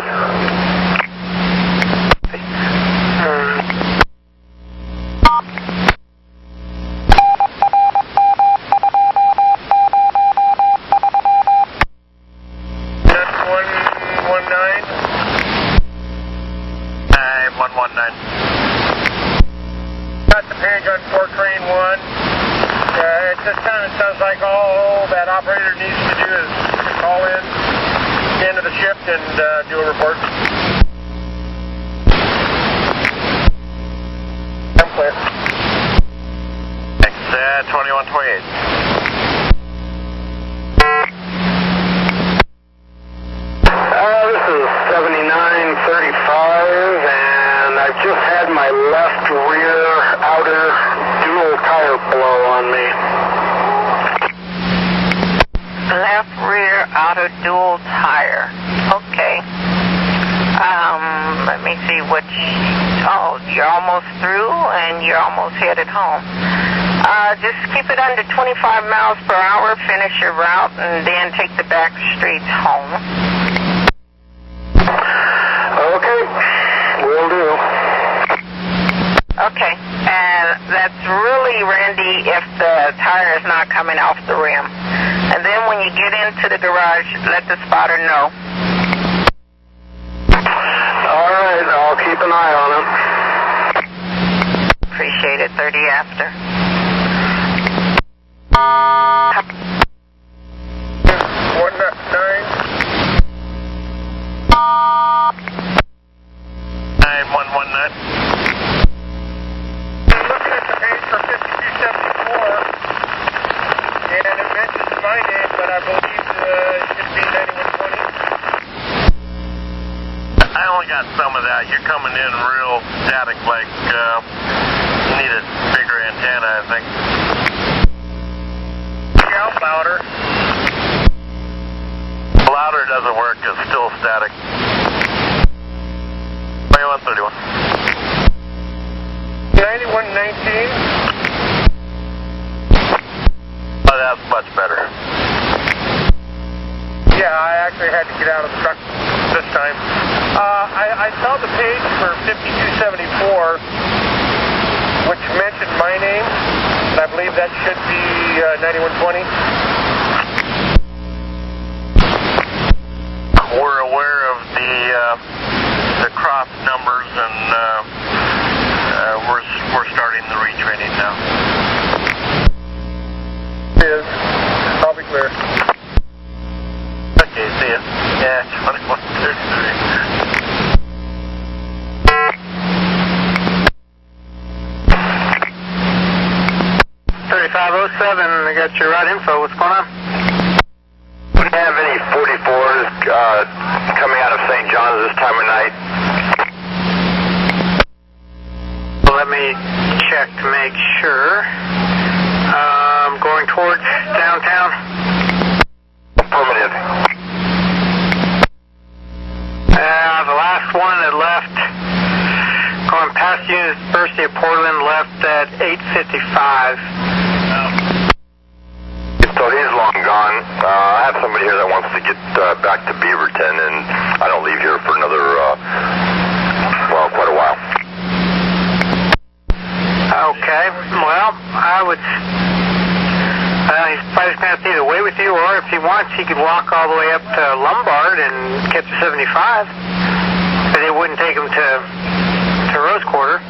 Got the page on 4 Crane 1. At this time it sounds like all that operator needs to do is call in the end of the shift and do a report. I'm clear. Thanks, 2128. This is 7935, and I've just had my left rear outer dual tire blow on me. Left rear outer dual tire. Okay. Let me see which. Oh, you're almost through and you're almost headed home. Just keep it under 25 miles per hour, finish your route, and then take the back streets home. Okay, will do. Okay, and that's really, Randy, if the tire is not coming off the rim. And then when you get into the garage, let the spotter know. keep an eye on him. Appreciate it. 30 after. 3507, I got your right info. What's going on? Do you have any 44s coming out of St. John's this time of night? Let me check to make sure. Going towards downtown. Affirmative. The last one that left, going past University of Portland, left at 8:55. So he's long gone. I have somebody here that wants to get back to Beaverton, and I don't leave here for another, quite a while. Okay, well, I would... he's probably going to have to either wait with you, or if he wants, he could walk all the way up to Lombard and catch the 75. But it wouldn't take him to Rose Quarter.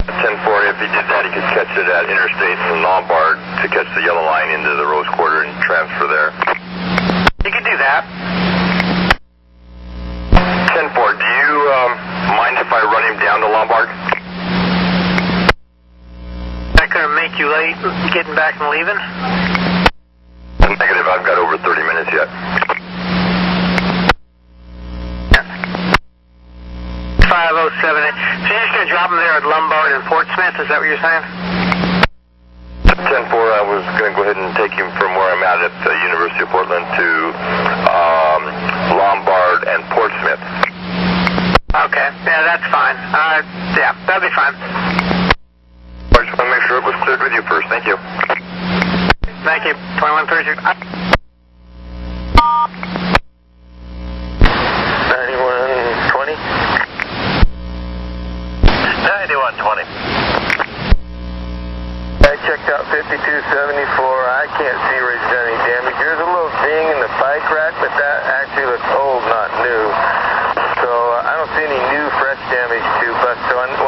10-4, if he did that, he could catch it at Interstate and Lombard to catch the yellow line into the Rose Quarter and transfer there. You could do that. 10-4, do you mind if I run him down to Lombard? That going to make you late getting back and leaving? Negative, I've got over 30 minutes yet. 507. So you're just going to drop him there at Lombard and Portsmouth, is that what you're saying? 10-4, I was going to go ahead and take him from where I'm at the University of Portland to Lombard and Portsmouth. Okay, yeah, that's fine. Yeah, that'll be fine. I just want to make sure it was cleared with you first. Thank you. Thank you. 2132. 9120. 9120. I checked out 5274. I can't see where he's done any damage. There's a little ding in the bike rack, but that actually looks old, not new. So I don't see any new fresh damage to bus 1792.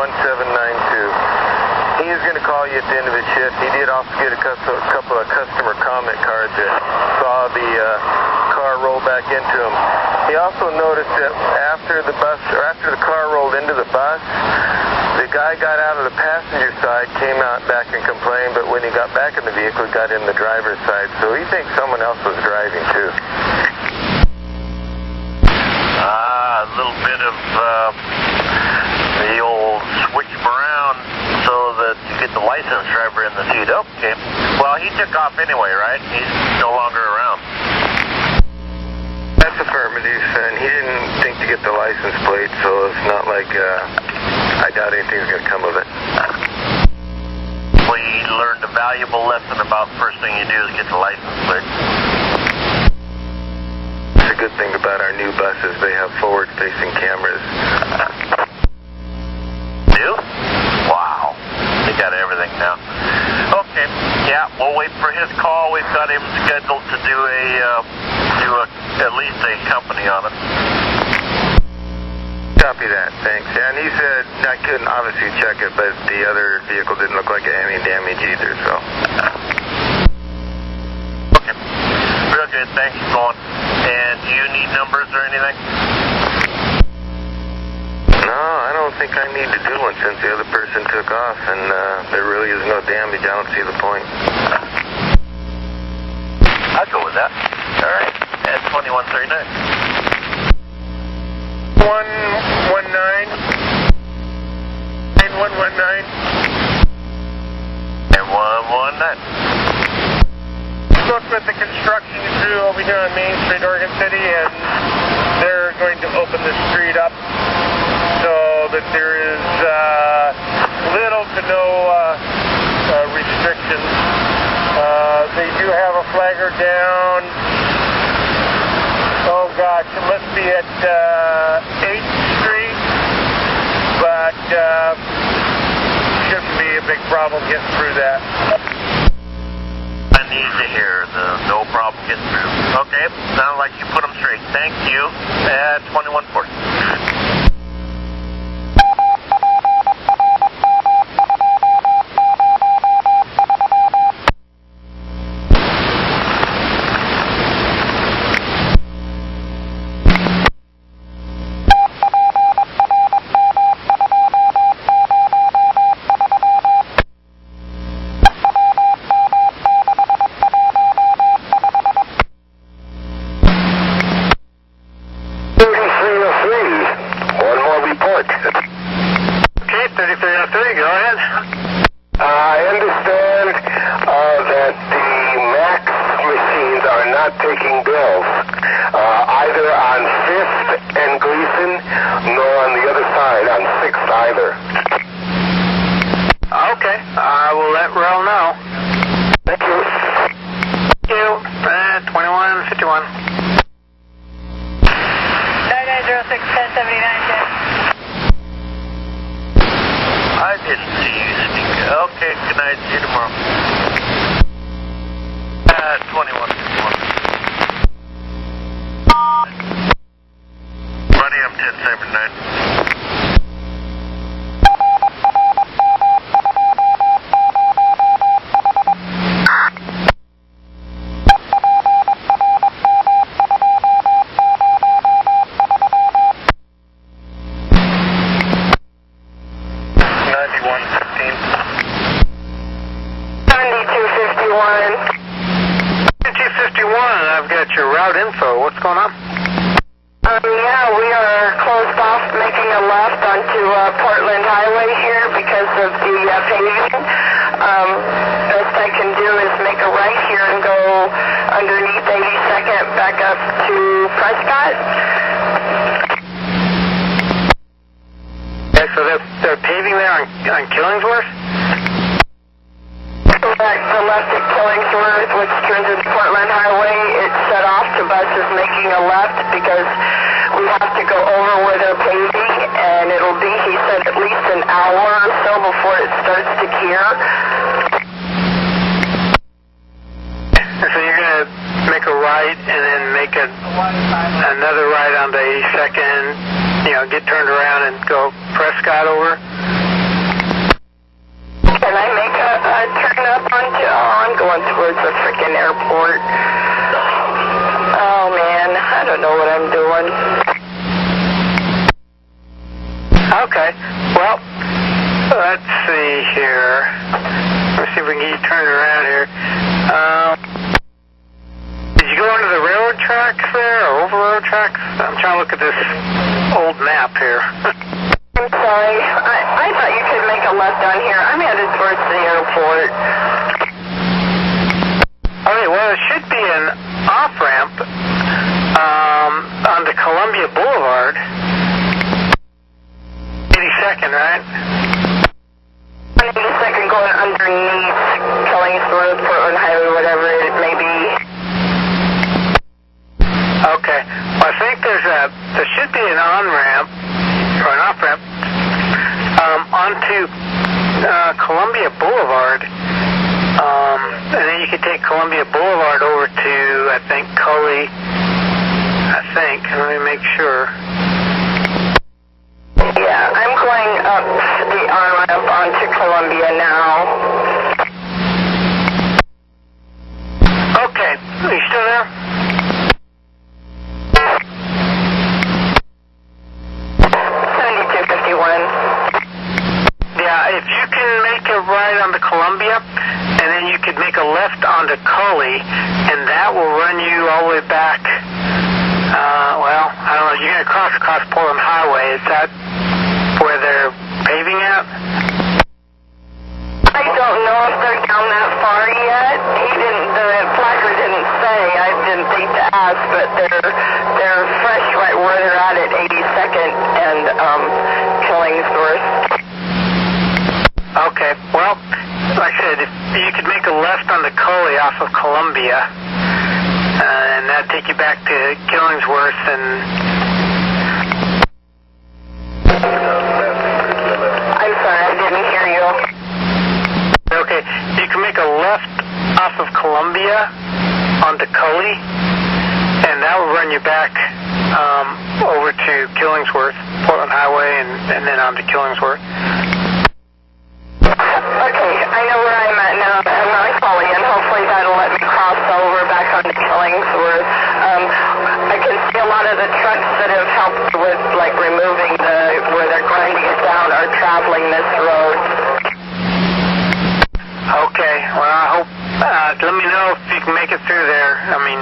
He is going to call you at the end of his shift. He did also get a couple of customer comment cards that saw the car roll back into him. He also noticed that after the car rolled into the bus, the guy got out of the passenger side, came out back and complained, but when he got back in the vehicle, he got in the driver's side. So he thinks someone else was driving too. A little bit of the old switch around so that you get the licensed driver in the seat. Okay. Well, he took off anyway, right? He's no longer around. That's affirmative, and he didn't think to get the license plate, so it's not like I doubt anything's going to come of it. We learned a valuable lesson about first thing you do is get the license plate. The good thing about our new buses, they have forward-facing cameras. Do? Wow. They got everything now. Okay. Yeah, we'll wait for his call. We've got him scheduled to do at least a company on it. Copy that, thanks. Yeah, and he said I couldn't obviously check it, but the other vehicle didn't look like it had any damage either, so. Okay. Real good, thanks for going. And do you need numbers or anything? No, I don't think I need to do one since the other person took off and there really is no damage. I don't see the point. I'll go with that. All right. At 2139. 119. 9119. And 119. Spoke with the construction crew over here on Main Street, Oregon City, and they're going to open the street up so that there is little to no restrictions. They do have a flagger down. Oh gosh, it must be at 8th Street, but shouldn't be a big problem getting through that. I need to hear the no problem getting through. Okay, sounds like you put them straight. Thank you. At 2140. up onto Columbia now. Okay, are you still there? 7251. Yeah, if you can make a right onto Columbia, and then you could make a left onto Cully, and that will run you all the way back. Well, I don't know. You're going to cross across Portland Highway. Is that where they're paving at? I don't know if they're down that far yet. The flagger didn't say. I didn't think to ask, but they're fresh right where they're at 82nd and Killingsworth. Okay, well, like I said, if you could make a left onto Cully off of Columbia, and that'd take you back to Killingsworth, and... I'm sorry, I didn't hear you. Okay, you can make a left off of Columbia onto Cully, and that will run you back over to Killingsworth, Portland Highway, and then onto Killingsworth. Okay, I know where I'm at now. I'm not calling in. Hopefully that'll let me cross over back onto Killingsworth. I can see a lot of the trucks that have helped with like removing where they're grinding it down are traveling this road. Okay, well, I hope, let me know if you can make it through there. I mean,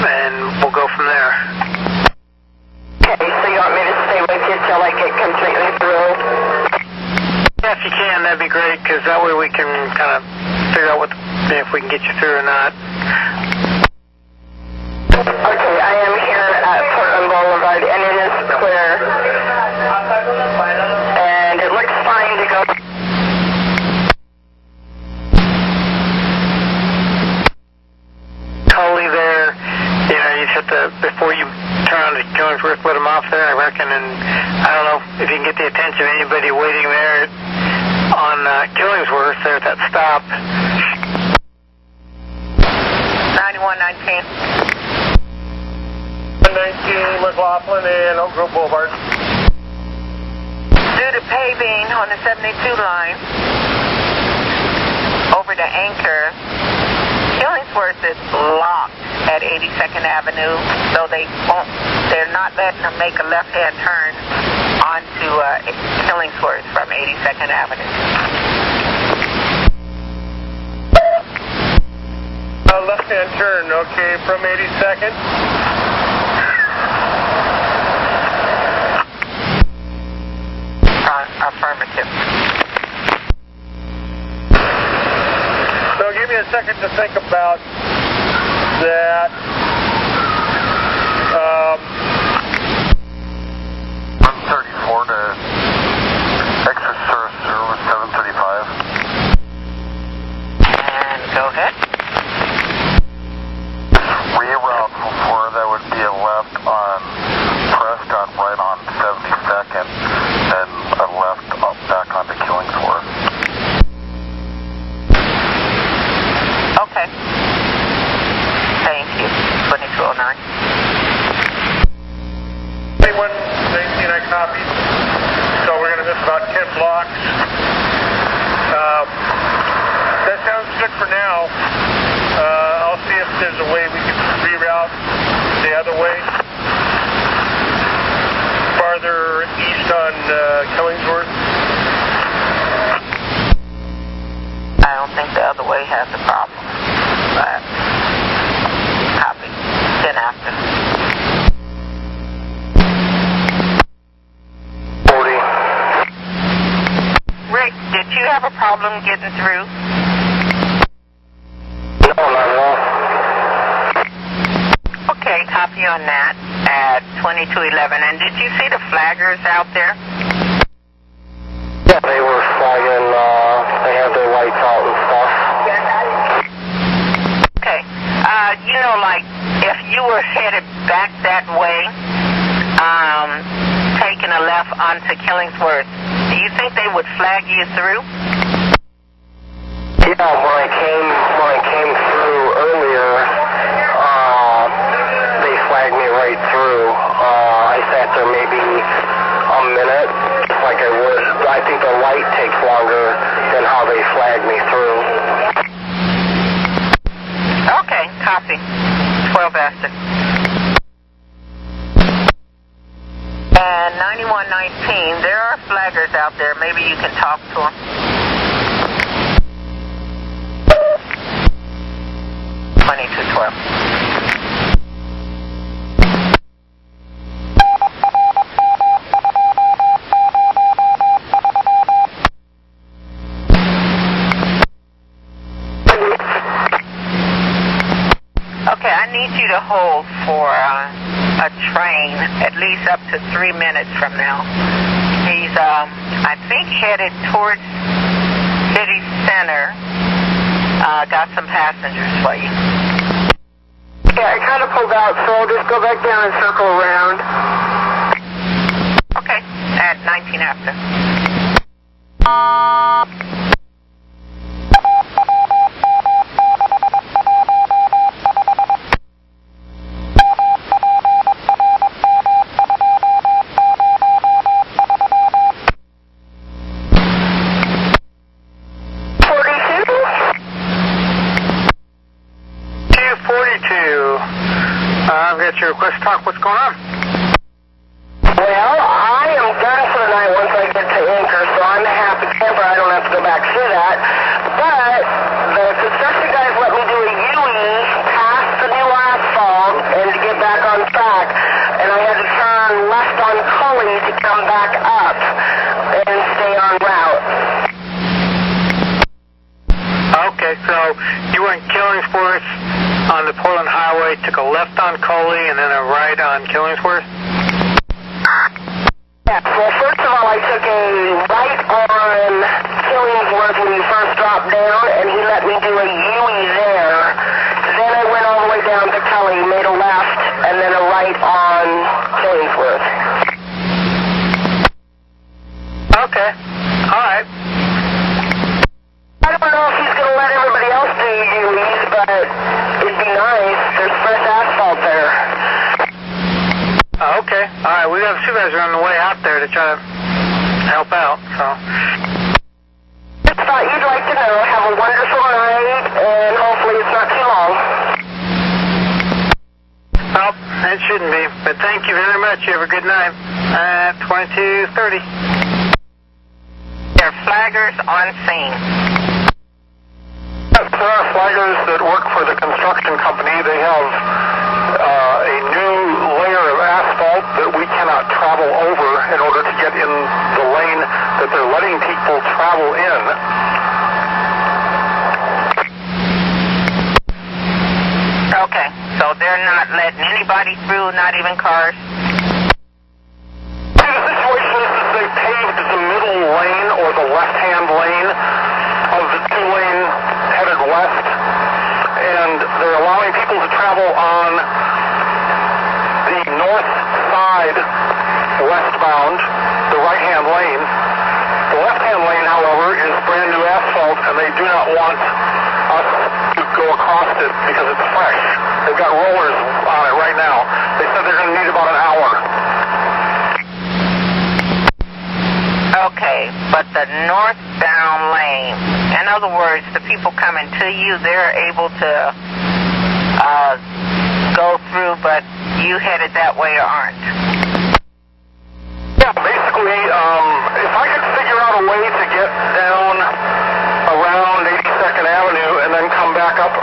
and we'll go from there. Okay, so you want me to stay with you till I get completely through? Yeah, if you can, that'd be great, because that way we can kind of figure out if we can get you through or not. Okay, I am here at Portland Boulevard, and it is clear. And it looks fine to go. Cully there, you know, you just have to, before you turn on to Killingsworth, let them off there, I reckon, and I don't know if you can get the attention of anybody waiting there on Killingsworth there at that stop. 9119. 19 McLaughlin and Oak Grove Boulevard. Due to paving on the 72 line over to Anchor, Killingsworth is locked at 82nd Avenue, so they're not letting them make a left-hand turn onto Killingsworth from 82nd Avenue. Left-hand turn, okay, from 82nd. Affirmative. So give me a second to think about that. 134 to extra service 735. And go ahead. Reroute before that would be a left on Prescott, right on 72nd, and a left up back onto Killingsworth. Okay. Thank you. 2209. 2119 I copied. So we're going to miss about 10 blocks. That sounds good for now. I'll see if there's a way we can reroute the other way. Farther east on Killingsworth. I don't think the other way has a problem. But copy. Then after. 40. Rick, did you have a problem getting through? No, not at all. Okay, copy on that at 2211. And did you see the flaggers out there? Yeah, they were flagging, they have their lights out and stuff. Okay. You know, like, if you were headed back that way, taking a left onto Killingsworth, do you think they would flag you through? Yeah, when I came through earlier, they flagged me right through. I sat there maybe a minute, just like I would light takes longer than how they flag me through. Okay, copy. 12 Aston. And 9119, there are flaggers out there. Maybe you can talk to them. 2212. Okay, I need you to hold for a train at least up to 3 minutes from now. He's, I think, headed towards city center. Got some passengers for you. Yeah, I kind of pulled out, so I'll just go back down and circle around. Okay, at 19 after. I've got your request to talk. What's going on? Well, I am done for the night once I get to Anchor, so I'm a happy camper. I don't have to go back through that. But the construction guys let me do a U-E past the new asphalt and to get back on track. And I had to turn left on Cully to come back up and stay on route. Okay, so you went Killingsworth on the Portland Highway, took a left on Coley, and then a right on Killingsworth? Yeah, well, first of all, I took a right on Killingsworth when you first dropped down, and he let me do a U-E there. Then I went all the way down to Kelly, made a left, and then a right on Killingsworth. Okay, all right. I don't know if he's going to let everybody else do U-E's, but it'd be nice. There's fresh asphalt there. Okay, all right. We got a supervisor on the way out there to try to help out, so. Just thought you'd like to know. Have a wonderful night, and hopefully it's not too long. Well, it shouldn't be, but thank you very much. You have a good night. 2230. There are flaggers on scene. There are flaggers that work for the construction company. They have a new layer of asphalt that we cannot travel over in order to get in the lane that they're letting people travel in. Okay, so they're not letting anybody through, not even cars? The situation is that they paved the middle lane or the left-hand lane of the two-lane headed west, and they're allowing people to travel on the north side westbound, the right-hand lane. The left-hand lane, however, is brand new asphalt, and they do not want us to go across it because it's fresh. They've got rollers on it right now. They said they're going to need about an hour. Okay, but the northbound lane, in other words, the people coming to you, they're able to go through, but you headed that way or aren't? Yeah, basically, if I could figure out a way to get down around 82nd Avenue and then come back up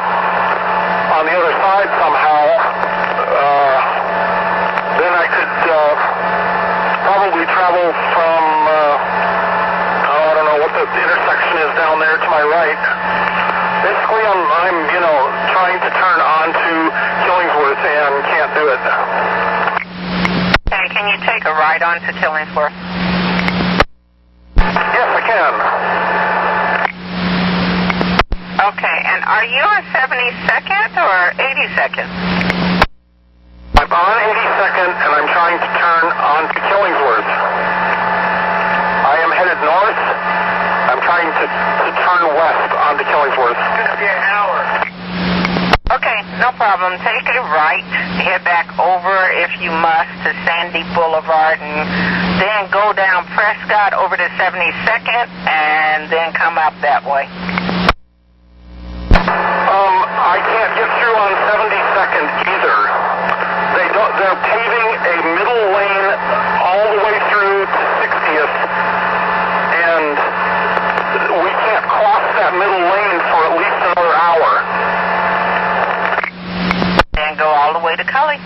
on the other side somehow, then I could probably travel from, I don't know what the intersection is down there to my right. Basically, I'm trying to turn onto Killingsworth and can't do it. Okay, can you take a ride on to Killingsworth? Yes, I can. Okay, and are you on 72nd or 82nd? I'm on 82nd, and I'm trying to turn onto Killingsworth. I am headed north. I'm trying to turn west onto Killingsworth. It's going to be an hour. Okay, Okay, no problem. Take a right, head back over if you must to Sandy Boulevard, and then go down Prescott over to 72nd, and then come up that way. I can't get through on 72nd either. They're paving a middle lane all the way through to 60th, and we can't cross that middle lane for at least another hour. And go all the way to Cully.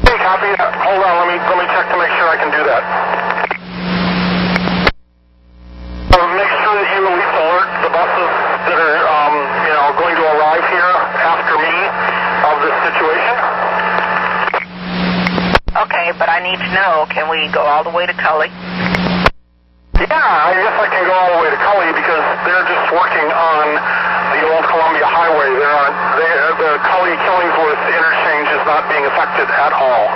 Hey, copy. Hold on, let me check to make sure I can do that. Make sure that you at least alert the buses that are, going to arrive here after me of this situation. Okay, but I need to know, can we go all the way to Cully? Yeah, I guess I can go all the way to Cully because they're just working on the old Columbia Highway. The Cully-Killingsworth interchange is not being affected at all.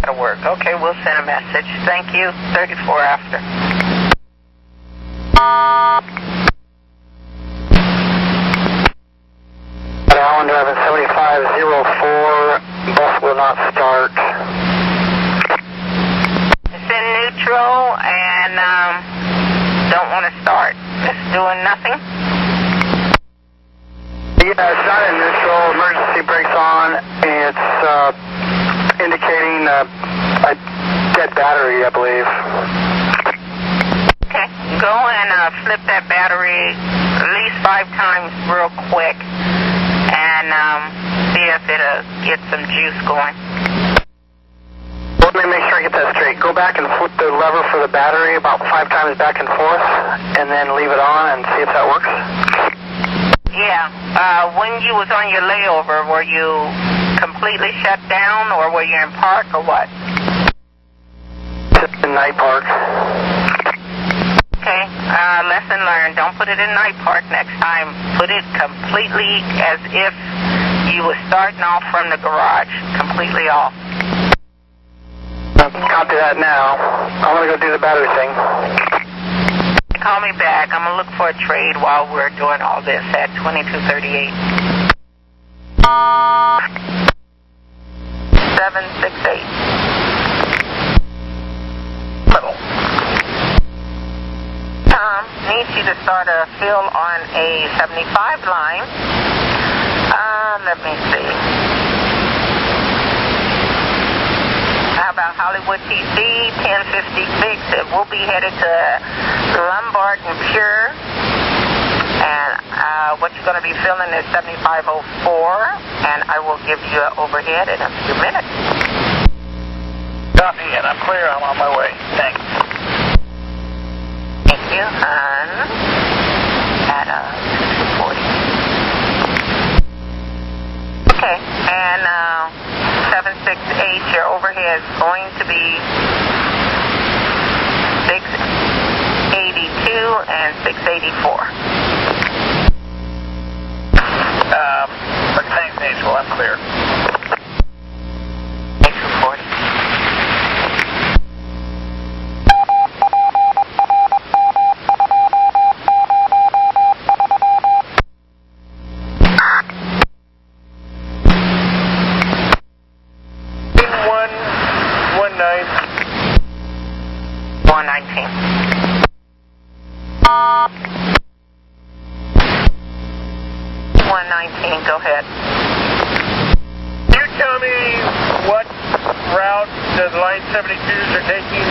That'll work. Okay, we'll send a message. Thank you. 34 after. Allen driving 7504, bus will not start. It's in neutral and don't want to start. It's doing nothing. Yeah, it's not in neutral. Emergency brakes on. It's indicating a dead battery, I believe. Okay, go and flip that battery at least 5 times real quick and see if it'll get some juice going. Let me make sure I get that straight. Go back and flip the lever for the battery about 5 times back and forth, and then leave it on and see if that works. Yeah, when you was on your layover, were you completely shut down, or were you in park, or what? Just in night park. Okay, lesson learned. Don't put it in night park next time. Put it completely as if you were starting off from the garage. Completely off. Copy that now. I'm going to go do the battery thing. Call me back. I'm going to look for a trade while we're doing all this at 2238. 768. Middle. Tom needs you to start a fill on a 75 line. Let me see. How about Hollywood TC 1056? It will be headed to Lombard and Pure. And what you're going to be filling is 7504. And I will give you an overhead in a few minutes. Copy, and I'm clear. I'm on my way. Thanks. Thank you, hon. At 240. Okay, and 768, your overhead is going to be 682 and 684. Thanks, Angel. I'm clear. 240. Go ahead. Can you tell me what route the Line 72s are taking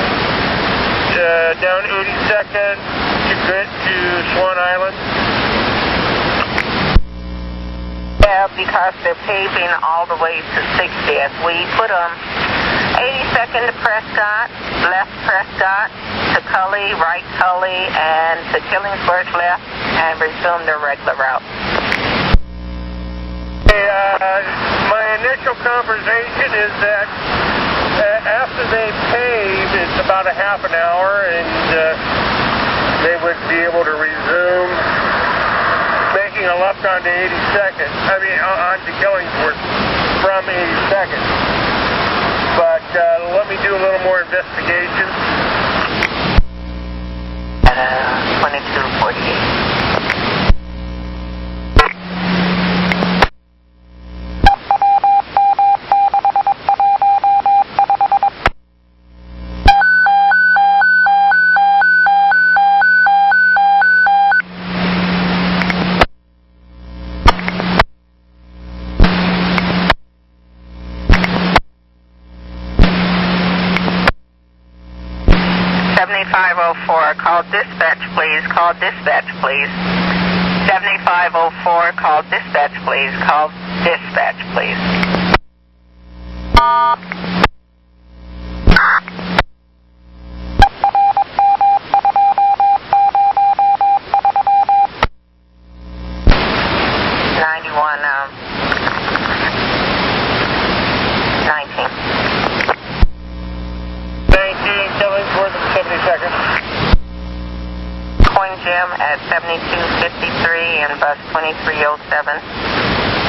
down 82nd to get to Swan Island? Yeah, because they're paving all the way to 60th. We put them 82nd to Prescott, left Prescott, to Cully, right Cully, and to Killingsworth left, and resume their regular route. My initial conversation is that after they pave, it's about a half an hour, and they would be able to resume making a left onto 82nd. Onto Killingsworth from 82nd. But let me do a little more investigation. 2248. 7504, call dispatch, please. Call dispatch, please. 7504, call dispatch, please. Call dispatch, please. 7253 and bus 2307.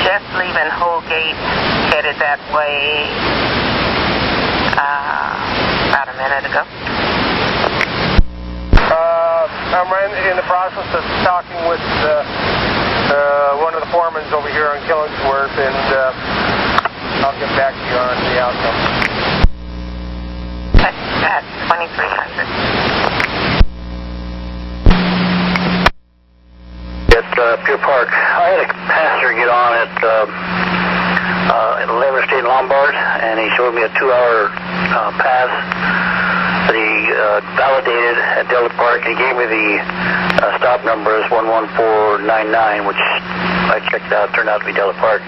Just leaving Holgate, headed that way about a minute ago. I'm in the process of talking with one of the foremans over here on Killingsworth, and I'll get back to you on the outcome. At 2300. At Pier Park, I had a passenger get on at 11th Street in Lombard, and he showed me a 2-hour pass that he validated at Delta Park. He gave me the stop number as 11499, which I checked out, turned out to be Delta Park.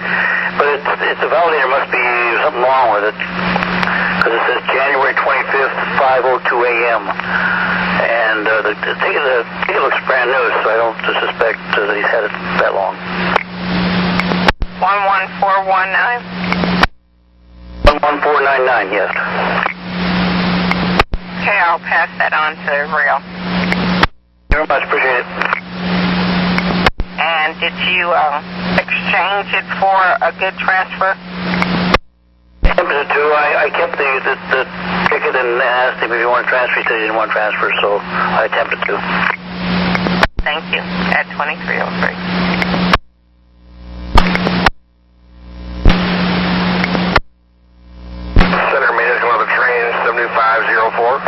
But it's a validator, must be something wrong with it, because it says January 25th, 5:02 a.m. And the ticket looks brand new, so I don't suspect that he's had it that long. 11419? 11499, yes. Okay, I'll pass that on to rail. Very much, appreciate it. And did you exchange it for a good transfer? Attempted to. I kept the ticket and asked him if he wanted to transfer. He said he didn't want to transfer, so I attempted to. Thank you. At 2303. Center maintenance on the train 7504.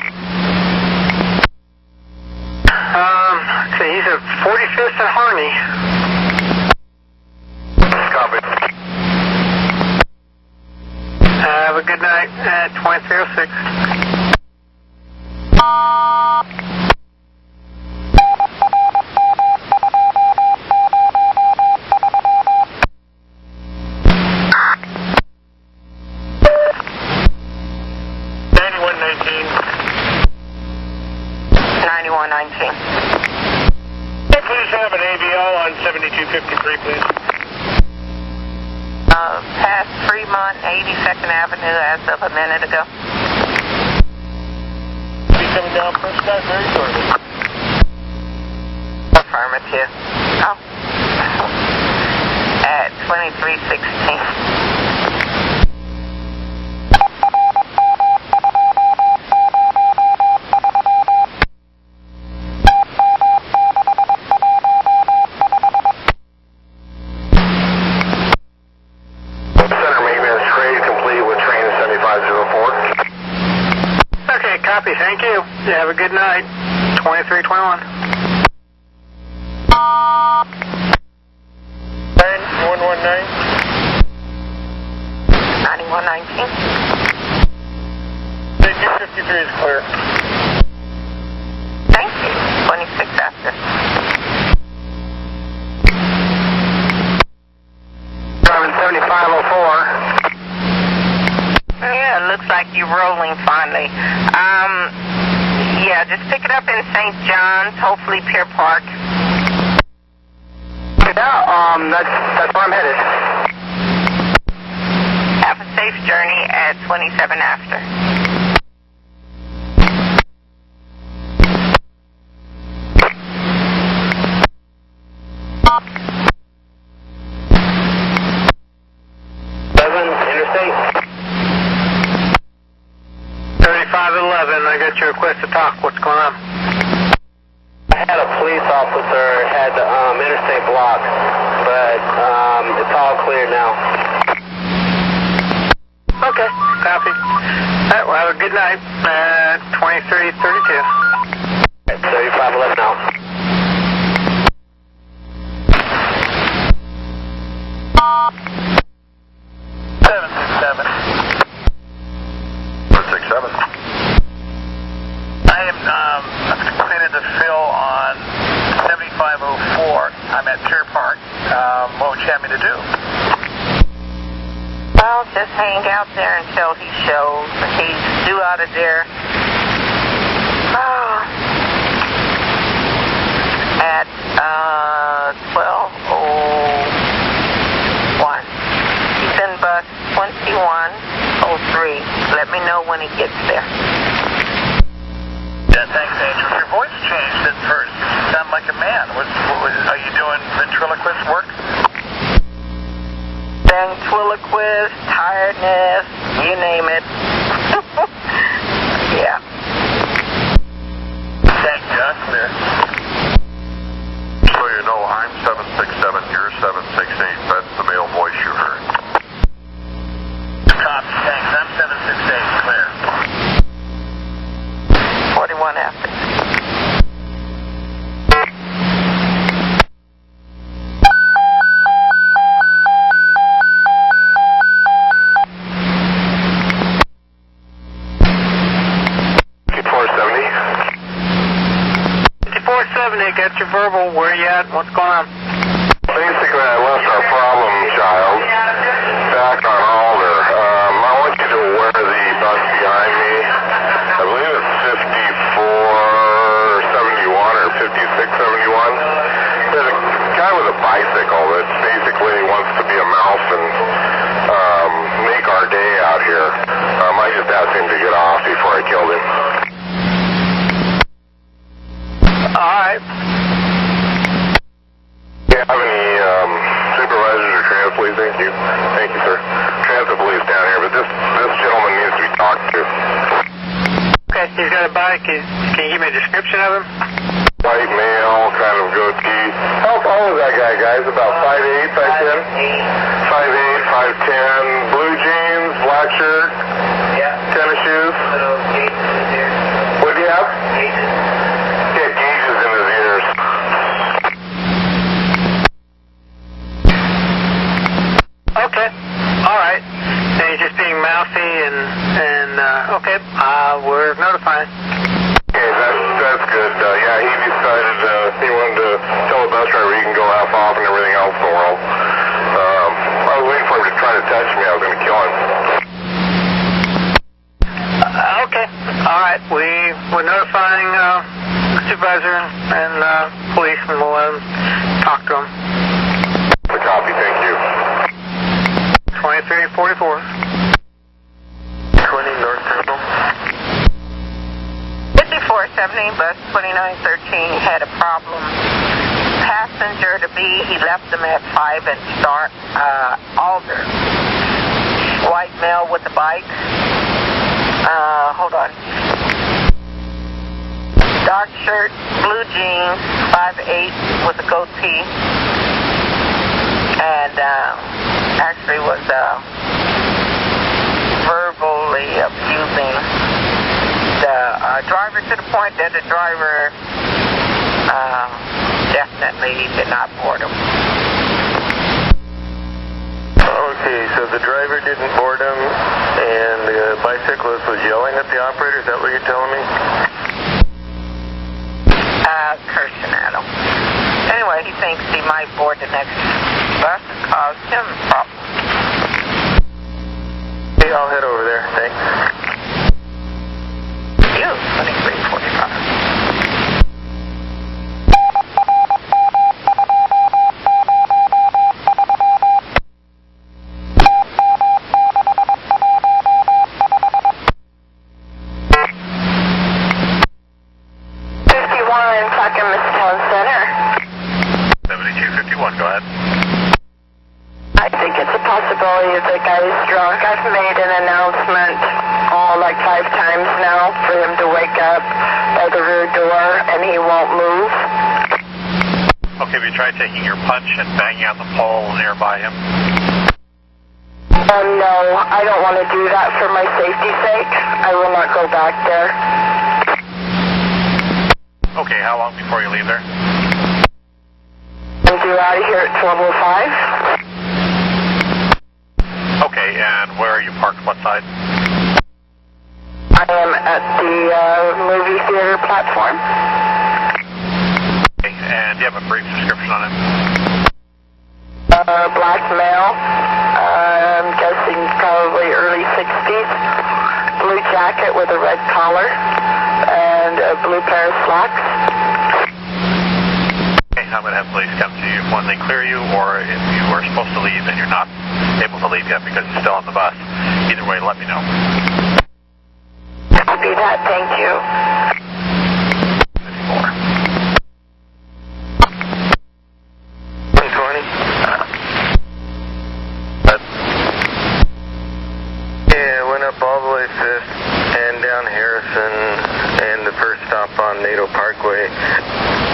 Okay, he's at 45th and Harney. Copy. Have a good night at 2306. Please have an AVL on 7253, please. Past Fremont, 82nd Avenue as of a minute ago. Be coming down Prescott very shortly. Affirmative. Oh. At 2316. Copy, thank you. You have a good night. 2321. 119. 9119. 5253 is clear. Thank you. 26 after. 7504. Yeah, it looks like you're rolling finally. Yeah, just pick it up in St. John's, hopefully Pier Park. Yeah, that's where I'm headed. Have a safe journey at 27 after. I got your request to talk. What's going on? I had a police officer had the interstate blocked, but it's all clear now. Okay, copy. All right, well, have a good night. 2332. 3511 now. I am completed the fill on 7504. I'm at Pier Park. What would you have me to do? Well, just hang out there until he shows. He's due out of there at 12:01. He's in bus 2103. Let me know when he gets there. Yeah, thanks, Angel. Your voice changed at first. You sound like a man. Are you doing ventriloquist work? Ventriloquist, tiredness, you name it. Yeah. Thank you. That's clear. So you know, I'm 767, you're 768. That's the male voice you heard. Copy. Thanks. I'm 768. Clear. 41 after. Got your verbal. Where you at? What's going on? Basically, I left our problem child back on Alder. I want you to aware the bus behind me. I believe it's 5471 or 5671. There's a guy with a bicycle that basically wants to be a mouse and make our day out here. I just asked him to get off before I killed him. All right. Do you have any supervisors or transit police? Thank you. Thank you, sir. Transit police down here, but this gentleman needs to be talked to. Okay, he's got a bike. Can you give me a description of him? White male, kind of goatee. How tall is that guy, guys? About 5'8", 5'10"? 5'8", 5'10", blue jeans, black shirt, tennis shoes. What do you have? He had gauges in his ears. Okay. All right. And he's just being mouthy and okay. We're notifying. Okay, that's good. Yeah, he decided he wanted to tell the bus driver he can go half off and everything else in the world. I was waiting for him to try to touch me. I was going to kill him. Okay. All right. We're notifying the supervisor and police, and we'll let them talk to him. The copy. Thank you. 2344. 20 North Terminal. 5470, bus 2913 had a problem. Passenger to be, he left them at 5 and start Alder. White male with a bike. Hold on. Dark shirt, blue jeans, 5'8" with a goatee. And actually was verbally abusing the driver to the point that the driver definitely did not board him. Okay, so the driver didn't board him, and the bicyclist was yelling at the operator. Is that what you're telling me? Cursing at him. Anyway, he thinks he might board the next bus and cause him problems. Okay, I'll head over there. Thanks. You, 2345. Go ahead. I think it's a possibility that the guy is drunk. I've made an announcement like 5 times now for him to wake up by the rear door, and he won't move. Okay, have you tried taking your punch and banging on the pole nearby him? No, I don't want to do that for my safety's sake. I will not go back there. Okay, how long before you leave there? I'm due out of here at 12:05. Okay, and where are you parked? What side? I am at the movie theater platform. Okay, and do you have a brief description on it? Black male, I'm guessing probably early 60s, blue jacket with a red collar, and a blue pair of slacks. Okay, I'm going to have police come to you when they clear you, or if you are supposed to leave and you're not able to leave yet because you're still on the bus. Either way, let me know. Copy that, thank you. 120. Yeah, went up all the way 5th and down Harrison and the first stop on NATO Parkway.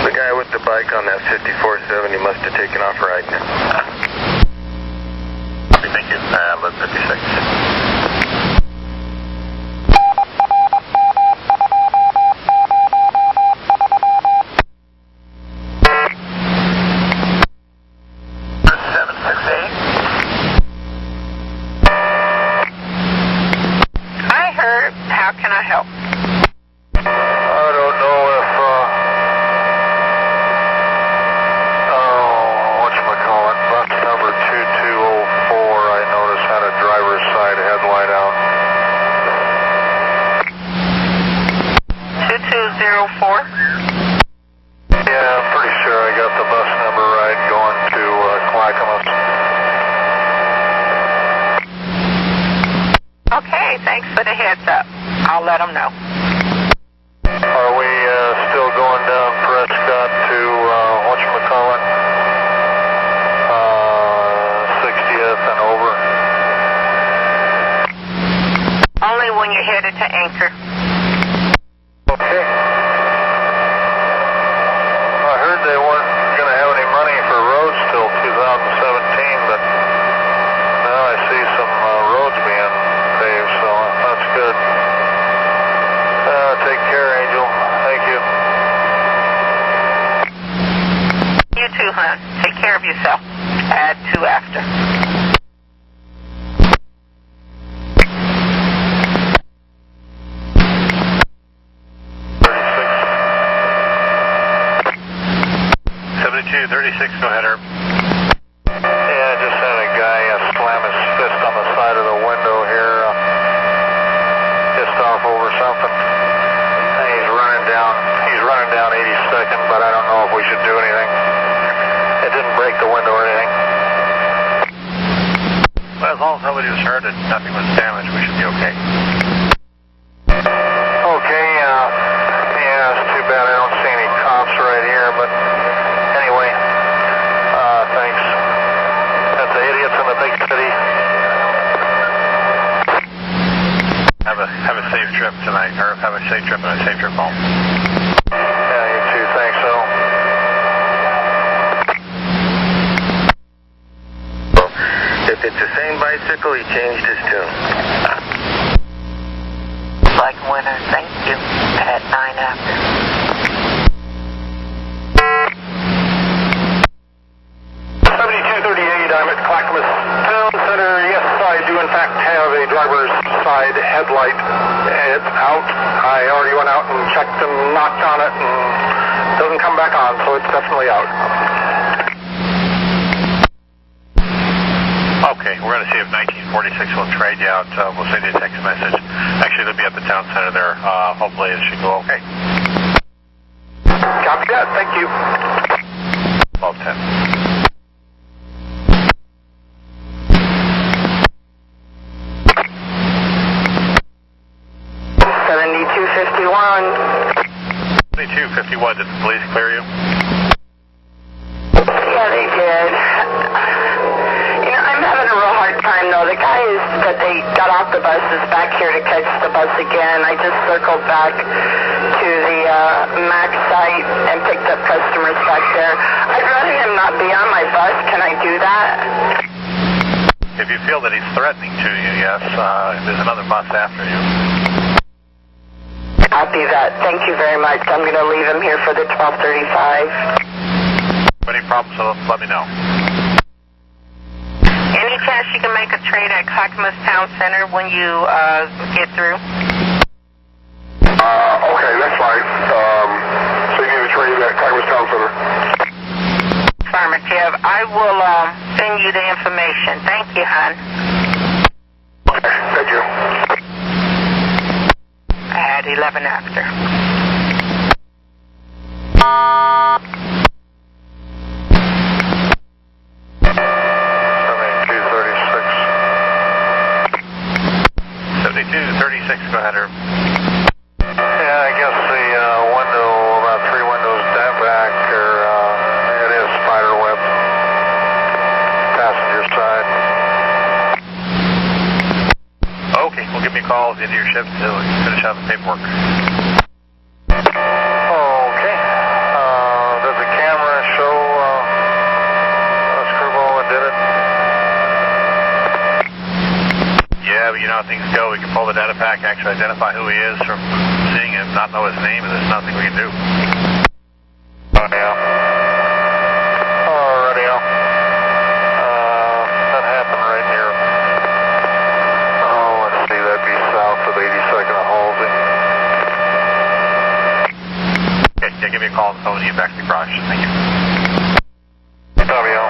The guy with the bike on that 5470 must have taken off riding it. Thank you. 1156. How can I help? I don't know if, whatchamacallit, bus number 2204, I noticed had a driver's side headlight out. 2204? Yeah, I'm pretty sure I got the bus number right going to Clackamas. Okay, thanks for the heads up. I'll let them know. Are we still going down Prescott to, 60th and over? Only when you're headed to Anchor. Okay. I heard they weren't going to have any money for roads till 2017, but now I see some roads being paved, so that's good. Take care, Angel. Thank you. You too, hon. Take care of yourself. Add 2 after. Go ahead, Herb. Yeah, I just had a guy slam his fist on the side of the window here, pissed off over something. And he's running down 82nd, but I don't know if we should do anything. It didn't break the window or anything. Well, as long as nobody was hurt and nothing was damaged, we should be okay. Okay, yeah, it's too bad I don't see any cops right here, but anyway, thanks. That's the idiots in the big city. Have a safe trip tonight, Herb. Have a safe trip and a safe trip home. Yeah, you too. Thanks, so. If it's the same bicycle, he changed his tune. Like winter, thank you. At 9 after. 7238, I'm at Clackamas Town Center. Yes, I do in fact have a driver's side headlight. It's out. I already went out and checked and knocked on it and it doesn't come back on, so it's definitely out. Okay, we're going to see if 1946 will trade you out. We'll send you a text message. Actually, they'll be at the town center there. Hopefully it should go okay. Copy that. Thank you. 1210. Did the police clear you? Yeah, they did. You know, I'm having a real hard time, though. The guys that they got off the bus is back here to catch the bus again. I just circled back to the MAX site and picked up customers back there. I'd rather him not be on my bus. Can I do that? If you feel that he's threatening to you, yes. There's another bus after you. Copy that. Thank you very much. I'm going to leave him here for the 1235. Any problems, so let me know. Any chance you can make a trade at Clackamas Town Center when you get through? Okay. Okay, that's fine. So you need to train at Clackamas Town Center. Affirmative. I will send you the information. Thank you, hon. Okay, thank you. I had 11 after. Go ahead, Herb. Yeah, I guess the window, about 3 windows down back, or it is spider web. Passenger side. Okay, well, give me a call at the end of your shift to finish out the paperwork. Okay. Does the camera show a screwball that did it? Yeah, but you know how things go. We can pull the data pack, actually identify who he is from seeing him, not know his name, and there's nothing we can do. Oh, yeah. Alrighty, that happened right near, let's see, that'd be south of 82nd and Halsey. Okay, yeah, give me a call and phone you back to the garage. Thank you. W.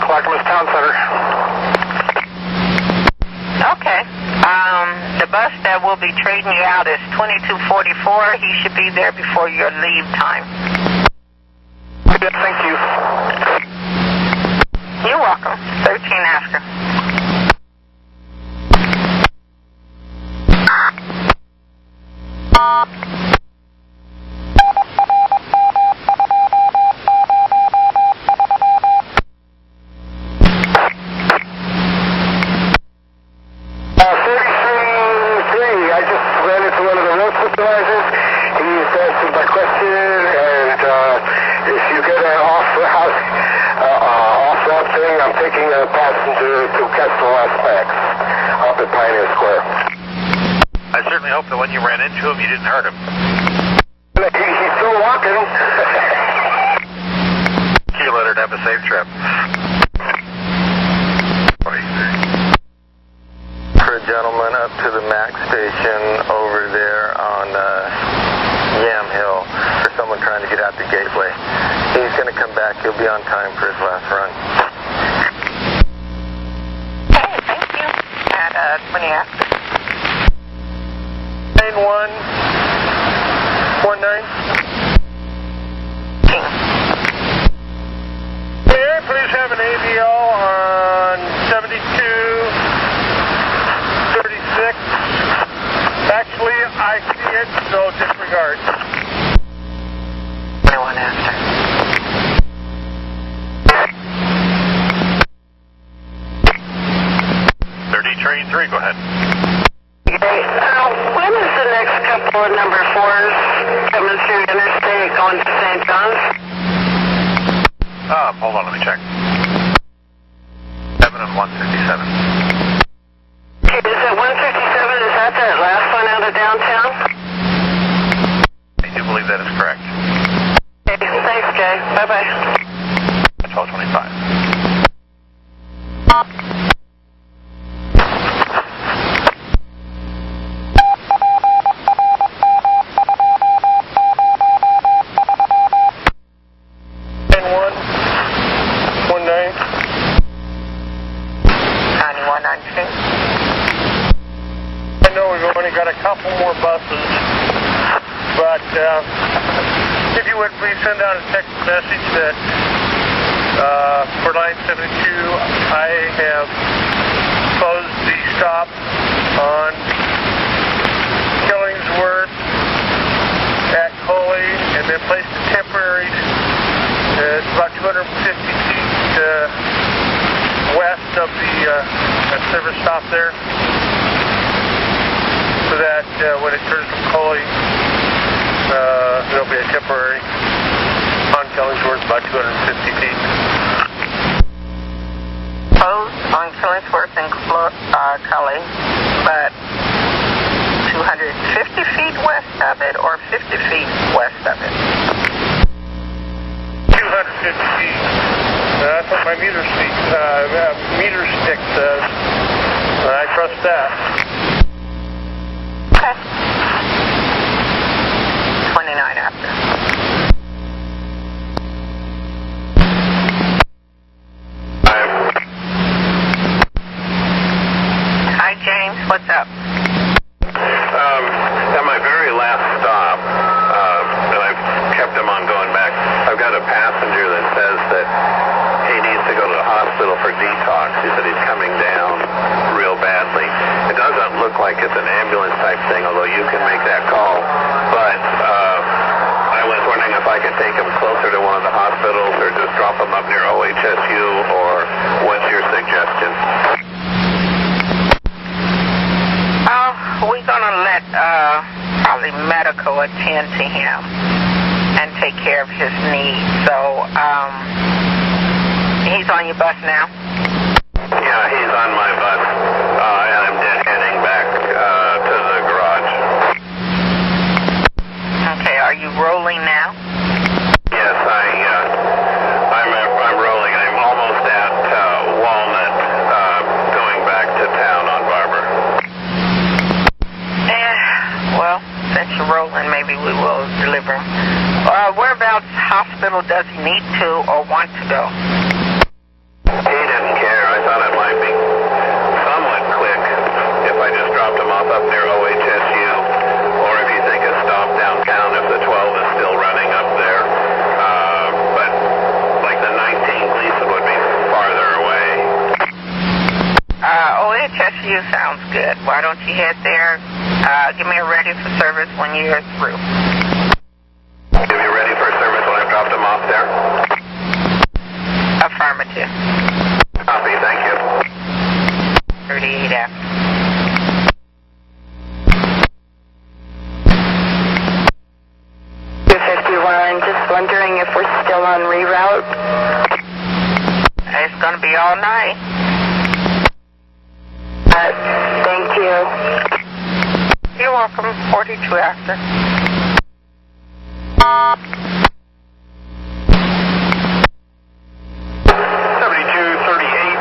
Clackamas Town Center. Okay. The bus that will be trading you out is 2244. He should be there before your leave time. Thank you. You're welcome. 13 after. He's answered my question, and if you get an off-route thing, I'm taking a passenger to Castle Las Vegas up at Pioneer Square. I certainly hope that when you ran into him, you didn't hurt him. He's still walking. See you later and have a safe trip. For a gentleman up to the MAX station over there on Yam Hill for someone trying to get out the gateway. He's going to come back. He'll be on time for his last run. Okay, thank you. At 20 after. 9119. May I please have an AVL on 7236? Actually, I see it, so disregard. 21 after. Train 3, go ahead. Okay, when is the next couple of number 4s coming through interstate going to St. John's? Hold on, let me check. 7 and 157. Okay, is it 157? Is that last one out of downtown? I do believe that is correct. Okay, thanks, Jay. Bye-bye. 1225. I know we've only got a couple more buses, but if you would please send out a text message that for line 72 I have closed the stop on Killingsworth at Coley and then placed a temporary, it's about 250 feet west of the service stop there, so that when it turns from Coley, there'll be a temporary on Killingsworth about 250 feet. On Killingsworth and Cully, but 250 feet west of it or 50 feet west of it? 250 feet. That's what my meter stick says. I trust that. Okay. 29 after. Hi, James. What's up? At my very last stop, and I've kept him on going back, I've got a passenger that says that he needs to go to the hospital for detox. He said he's coming down real badly. It doesn't look like it's an ambulance type thing, although you can make that call. But I was wondering if I could take him closer to one of the hospitals or just drop him up near OHSU, or what's your suggestion? We're going to let probably medical attend to him and take care of his needs. So he's on your bus now? Yeah, he's on my bus, and I'm heading back to the garage. Okay, are you rolling now? Yes, I'm rolling. I'm almost at Walnut, going back to town on Barber. Well, since you're rolling, maybe we will deliver him. Whereabouts hospital does he need to or want to go? He didn't care. I thought it might be somewhat quick if I just dropped him off up near OHSU, or if you think a stop downtown if the 12 is still running up there. But like the 19 Gleason would be farther away. OHSU sounds good. Why don't you head there? Give me a ready for service when you're through. Give me ready for service when I've dropped him off there? Affirmative. Copy, thank you. 38 after. Just wondering if we're still on reroute. It's going to be all night. Thank you. You're welcome. 42 after. 7238.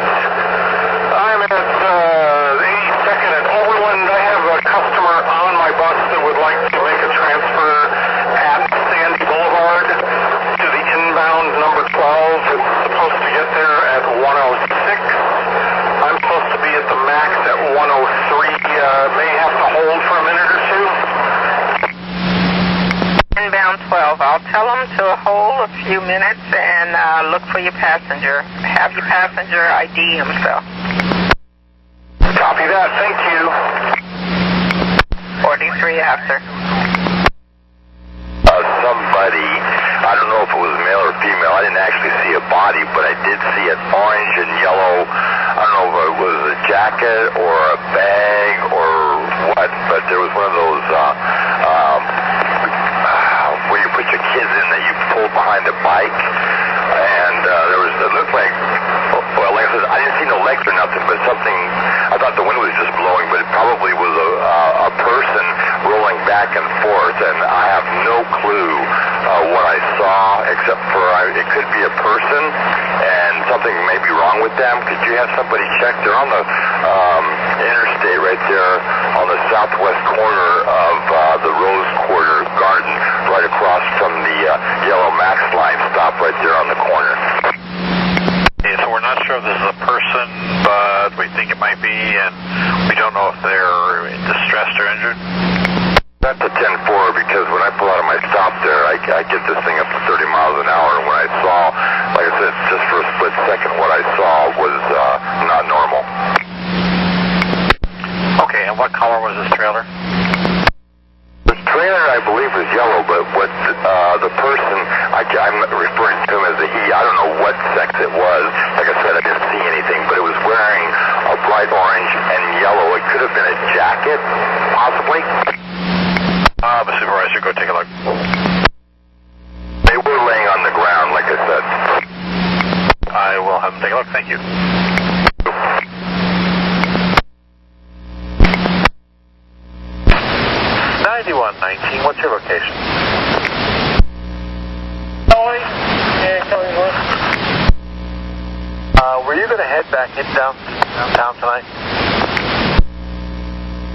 I'm at 82nd and Overland. I have a customer on my bus that would like to make a transfer at Sandy Boulevard to the inbound number 12. It's supposed to get there at 106. I'm supposed to be at the max at 103. May have to hold for a minute or two. Inbound 12. I'll tell them to hold a few minutes and look for your passenger. Have your passenger ID himself. Copy that. Thank you. 43 after. Somebody, I don't know if it was male or female, I didn't actually see a body, but I did see an orange and yellow, I don't know if it was a jacket or a bag or what, but there was one of those, where you put your kids in that you pull behind the bike, and it looked like, well, like I said, I didn't see no legs or nothing, but something, I thought the wind was just blowing, but it probably was a person rolling back and forth, and I have no clue what I saw, except for it could be a person, and something may be wrong with them. Could you have somebody check? They're on the interstate right there on the southwest corner of the Rose Quarter Garden, right across from the Yellow Max line stop right there on the corner. Okay, so we're not sure if this is a person, but we think it might be, and we don't know if they're distressed or injured. That's a 10-4 because when I pull out of my stop there, I get this thing up to 30 miles an hour, and when I saw, like I said, just for a split second, what I saw was not normal. Okay, and what color was this trailer? The trailer, I believe, was yellow, but what the person, I'm referring to him as a he. I don't know what sex it was. Like I said, I didn't see anything, but it was wearing a bright orange and yellow. It could have been a jacket, possibly. The supervisor, go take a look. They were laying on the ground, like I said. I will have them take a look. Thank you. 9119, what's your location? Kelly? Yeah, Kelly North. you going to head back into downtown tonight?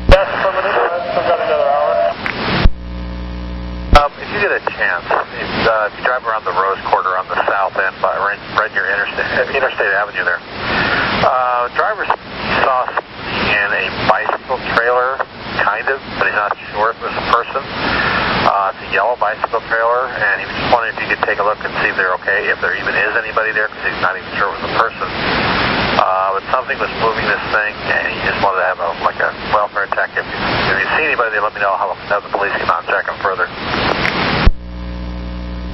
Yes, affirmative. I've got another hour. If you get a chance, if you drive around the Rose Quarter on the south end, right near Interstate Avenue there, driver saw in a bicycle trailer, kind of, but he's not sure if it was a person. It's a yellow bicycle trailer, and he was just wondering if you could take a look and see if they're okay, if there even is anybody there, because he's not even sure it was a person. But something was moving this thing, and he just wanted to have a welfare check. If you see anybody, let me know. Have the police come out and check them further.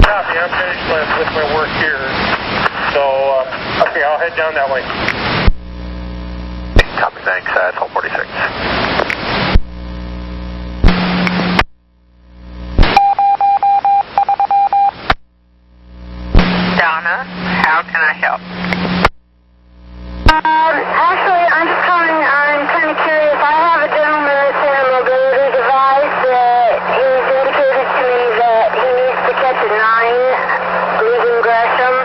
Copy. I'm finished with my work here. So, okay, I'll head down that way. Copy, thanks. 1246. Donna, how can I help? Actually, I'm just calling, I'm kind of curious. I have a gentleman that's in a mobility device that he's indicated to me that he needs to catch a 9 leaving Gresham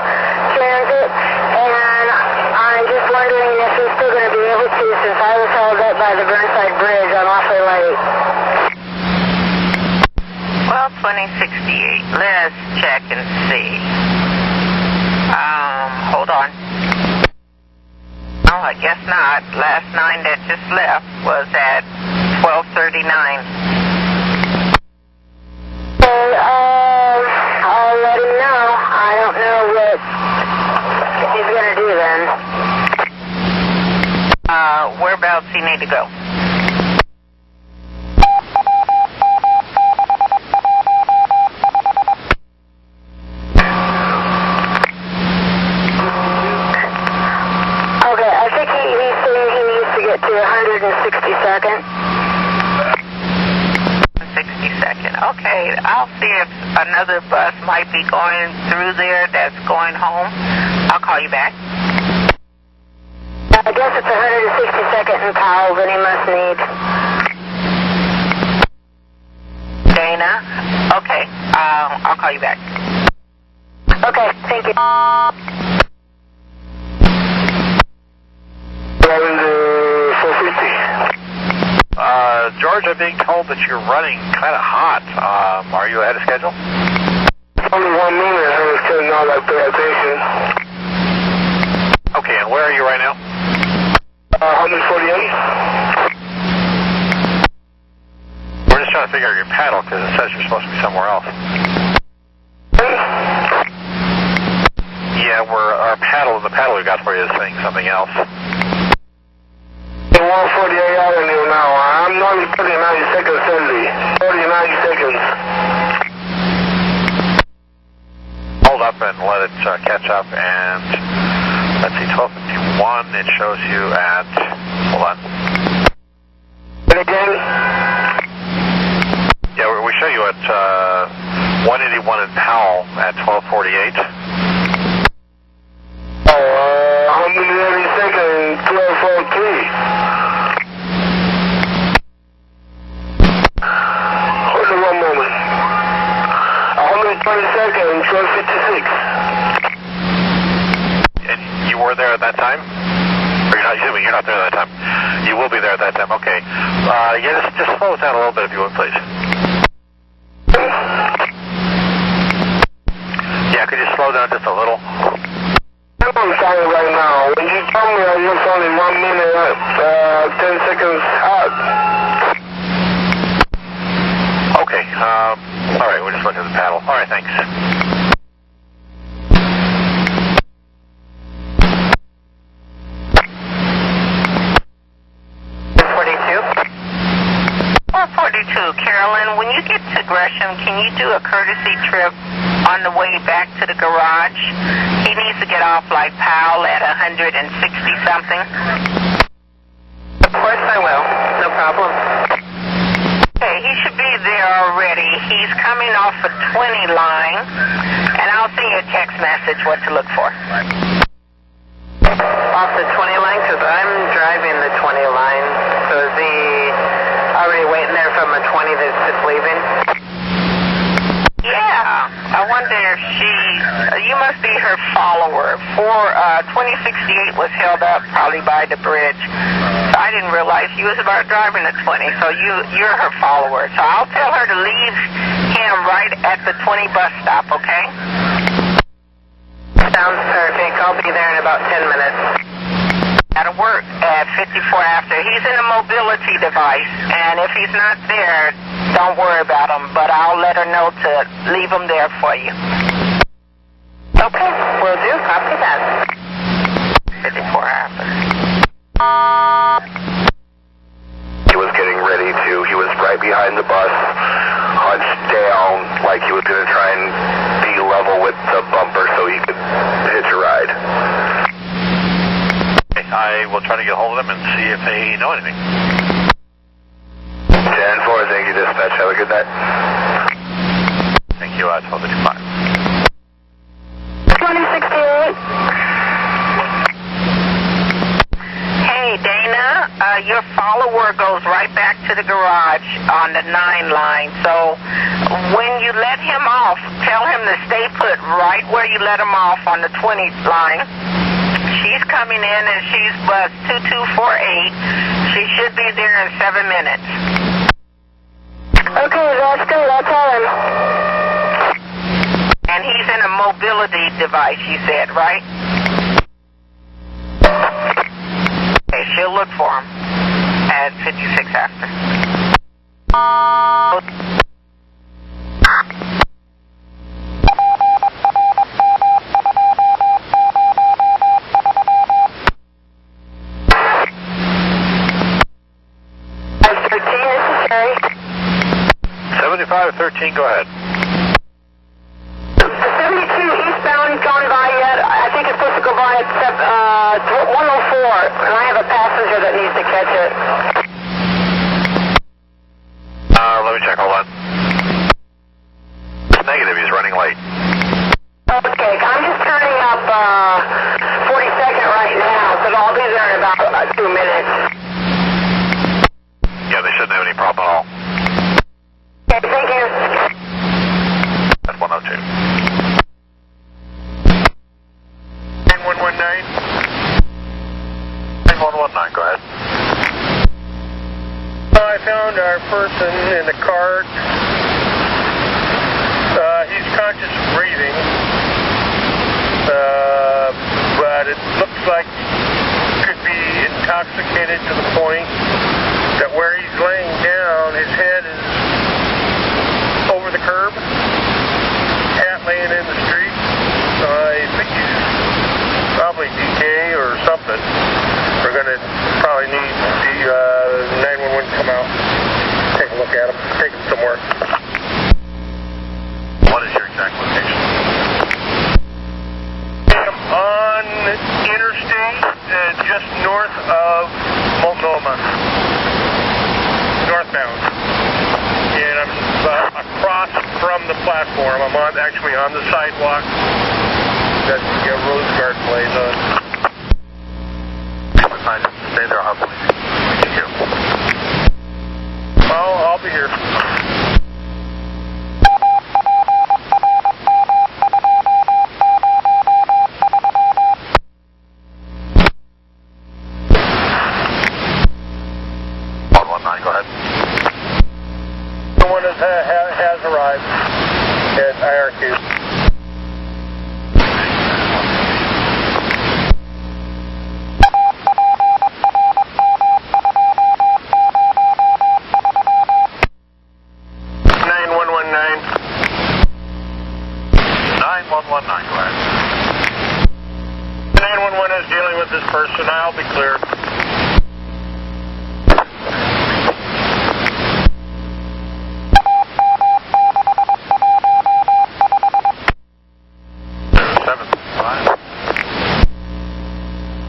Transit, and I'm just wondering if he's still going to be able to, since I was held up by the Burnside Bridge. I'm awfully late. Well, 2068. Let's check and see. Hold on. No, I guess not. Last 9 that just left was at 12:39. Okay, I'll let him know. I don't know what he's going to do then. Whereabouts he need to go? To 162nd. 62nd. Okay, I'll see if another bus might be going through there that's going home. I'll call you back. I guess it's 162nd and Powell that he must need. Dana? Okay, I'll call you back. Okay, thank you. George, I'm being told that you're running kind of hot. Are you ahead of schedule? Only 1 minute. I was telling all that pay attention. Okay, and where are you right now? 148. We're just trying to figure out your paddle because it says you're supposed to be somewhere else. Yeah, the paddle we got for you is saying something else. 148 Avenue now. I'm only 39 seconds early. 49 seconds. Hold up and let it catch up, and let's see, 1251, it shows you at, hold on. Again? Yeah, we show you at 181 in Powell at 1248. 180 seconds, 1243. Hold on 1 moment. 120 seconds, 1256. And you were there at that time? Or you're not there at that time. You will be there at that time, okay. Yeah, just slow it down a little bit if you would, please. Yeah, could you slow down just a little? I'm sorry right now. When you told me I was only 1 minute, 10 seconds out. Okay, all right, we're just looking at the paddle. All right, thanks. Carolyn, when you get to Gresham, can you do a courtesy trip on the way back to the garage? He needs to get off like Powell at 160-something. Of course I will. No problem. Okay, he should be there already. He's coming off a 20 line, and I'll send you a text message what to look for. Off the 20 line? Because I'm driving the 20 line. So is he already waiting there from a 20 that's just leaving? Yeah. I wonder if you must be her her follower. 2068 was held up probably by the bridge. So I didn't realize she was about driving the 20, so you're her follower. So I'll tell her to leave him right at the 20 bus stop, okay? Sounds perfect. I'll be there in about 10 minutes. That'll work at 54 after. He's in a mobility device, and if he's not there, don't worry about him, but I'll let her know to leave him there for you. Okay, will do. Copy that. 54 after. He was getting ready to, he was right behind the bus, hunched down, like he was going to try and be level with the bumper so he could hitch a ride. I will try to get hold of them and see if they know anything. 10-4, thank you, dispatch. Have a good night. Thank you, 1255. 2068. Hey, Dana, your follower goes right back to the garage on the 9 line. So when you let him off, tell him to stay put right where you let him off on the 20 line. She's coming in and she's bus 2248. She should be there in 7 minutes. Okay, that's good. I'll tell him. And he's in a mobility device, you said, right? Okay, she'll look for him at 56 after. Necessary. 7513, go ahead. The 72 eastbound gone by yet. I think it's supposed to go by at 104, and I have a passenger that needs to catch it. Let me check, hold on. It's negative, he's running late. Okay, I'm just turning up 42nd right now, so I'll be there in about 2 minutes. Yeah, they shouldn't have any problem at all. Okay, thank you. That's 102. 9119. 9119, go ahead. I found our person in the cart. He's conscious of breathing, but it looks like he could be intoxicated to the point that where he's laying down, his head is over the curb, hat laying in the street. I think he's probably DK or something. We're going to probably need the 911 to come out, take a look at him, take him somewhere. What is your exact location? I'm on interstate, just north of Multnomah, northbound. And I'm across from the platform. I'm actually on the sidewalk that the Rose Garden lays on. Stay there, I'll believe you. I'll be here. Go ahead. The one that has arrived at IRQ. Person, I'll be clear.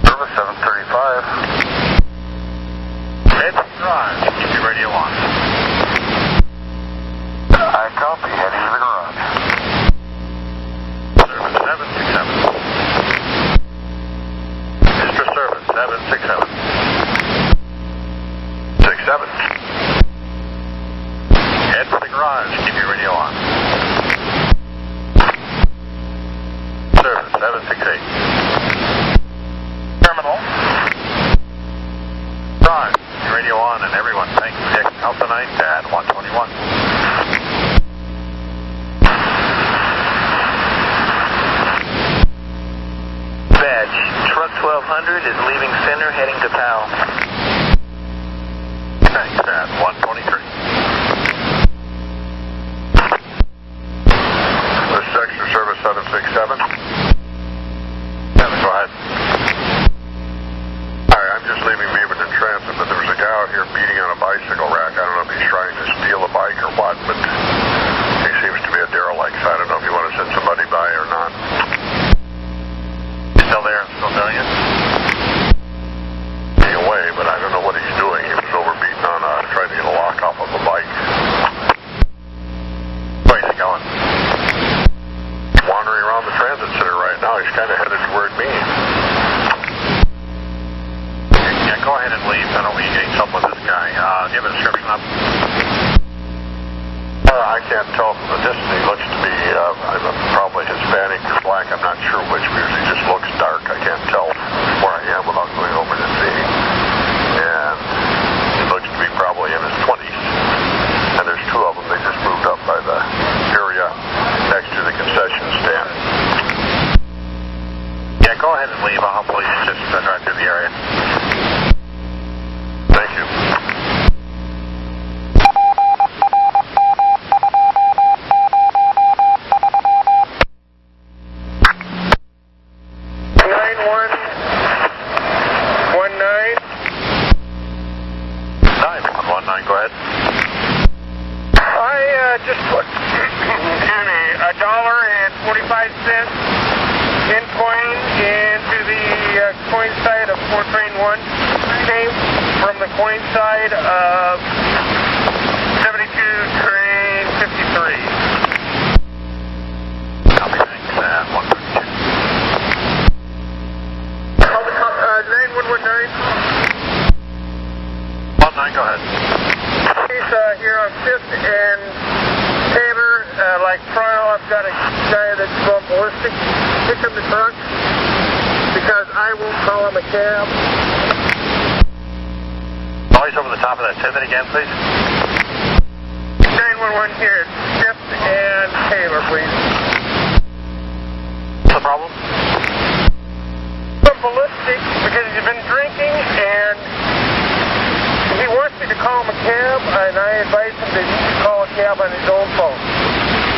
Service 735. Head drive. Keep your radio on. I copy. Heading to the garage. Service 767. Service 767. 67. Head for the garage. Keep your radio on. Service 768. Terminal. Ron, radio on and everyone, thanks. Dick, Alpha 9 at 121. Badge, truck 1200 is leaving center heading to PAL. Thanks at 123. This is Extra Service 767. 7, go ahead. Hi, I'm just leaving Beaverton Transit, but there was a guy out here beating on a bicycle rack. I don't know if he's trying to steal a bike or what, but he seems to be a derelict, so I don't know if you want to send somebody by or not. Still there? Still doing it? He's away, but I don't know what he's doing. He was overbeaten on trying to get a lock off of a bike. Where's he going? Wandering around the transit center right now. He's kind of headed toward me. Yeah, go ahead and leave. I don't want you getting something with this guy. Do you have a description up? I can't tell from the distance. He looks to be probably Hispanic or black. I'm not sure which because he just looks dark. I can't tell where I am without going over to see. And he looks to be probably in his 20s. And there's two of them. They just moved up by the area next to the concession stand. Yeah, go ahead and leave. I'll help police just drive through the area. Thank you. Go ahead. I just put $1.45 in coin into the coin side of 4 train 1. Came from the coin side of 72 train 53. Copy, thanks. 132. 9119. 19, go ahead. He's here on 5th and Taylor, like trial. I've got a guy that's going ballistic. Pick up the truck because I won't call him a cab. Noise over the top of that. Say that again, please. 911 here at 5th and Taylor, please. What's the problem? Some ballistic because he's been drinking and he wants me to call him a cab, and I advise him that he should call a cab on his own phone.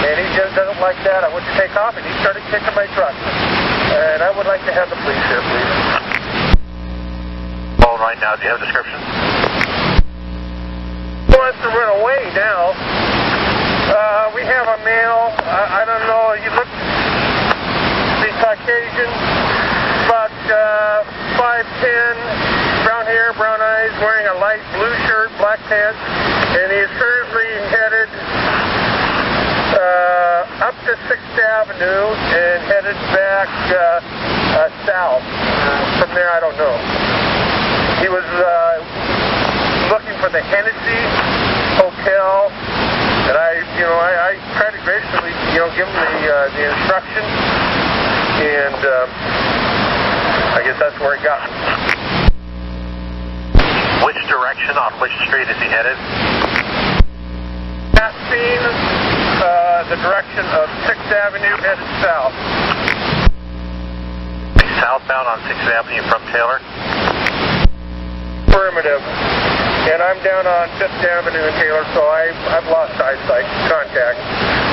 And he just doesn't like that. I went to take off, and he started kicking my truck. And I would like to have the police here, please. Phone right now. Do you have a description? He wants to run away now. We have a male. I don't know. He looks the Caucasian, about 5'10", brown hair, brown eyes, wearing a light blue shirt, black pants, and he is currently headed up to 6th Avenue and headed back south. From there, I don't know. He was looking for the Hennessy Hotel, and I tried to graciously, give him the instructions, and I guess that's where he got me. Which direction, on which street is he headed? Passing the direction of 6th Avenue, headed south. He's southbound on 6th Avenue from Taylor? Affirmative. And I'm down on 5th Avenue in Taylor, so I've lost eyesight contact.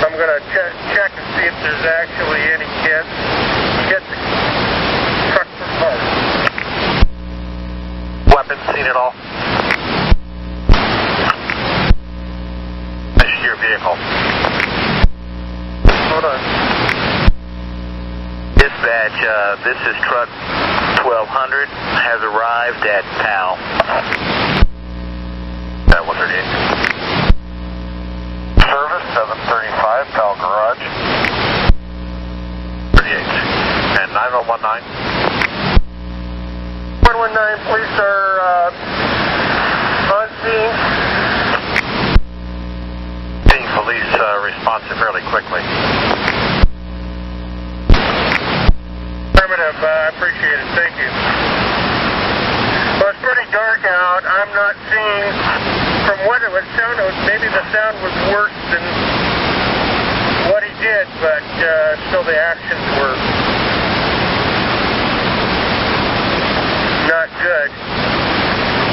So I'm going to check and see if there's actually any kits. Get the truck for parts. Weapons seen at all? This is your vehicle. Hold on. Dispatch, this is truck 1200, has arrived at PAL. 138. Service 735, PAL Garage. 38. And 9019? 119, police are on scene. Seeing police responsive fairly quickly. from what it would sound, maybe the sound was worse than what he did, but still the actions were not good.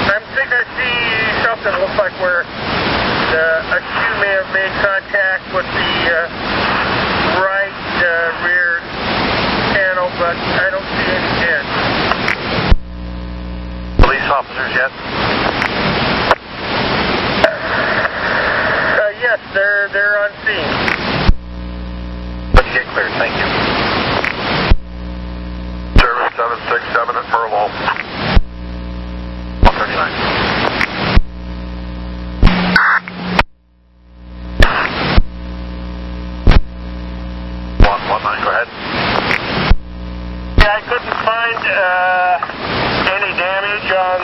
I think I see something looks like where a shoe may have made contact with the right rear panel, but I don't see any dents. Police officers yet? Yes, they're on scene. Let's get cleared. Thank you. Service 767 at Furlong. 139. Go ahead. Yeah, I couldn't find any damage on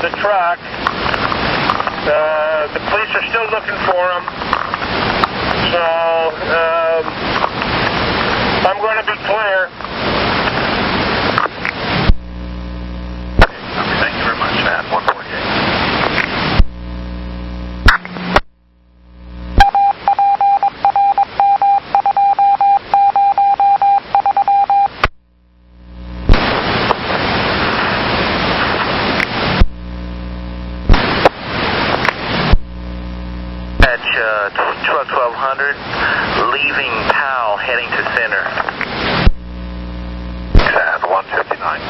the truck. The police are still looking for him. So, I'm going to be clear. Thank you very much, Matt. 148. Truck 1200, leaving Powell, heading to center. Sad 159.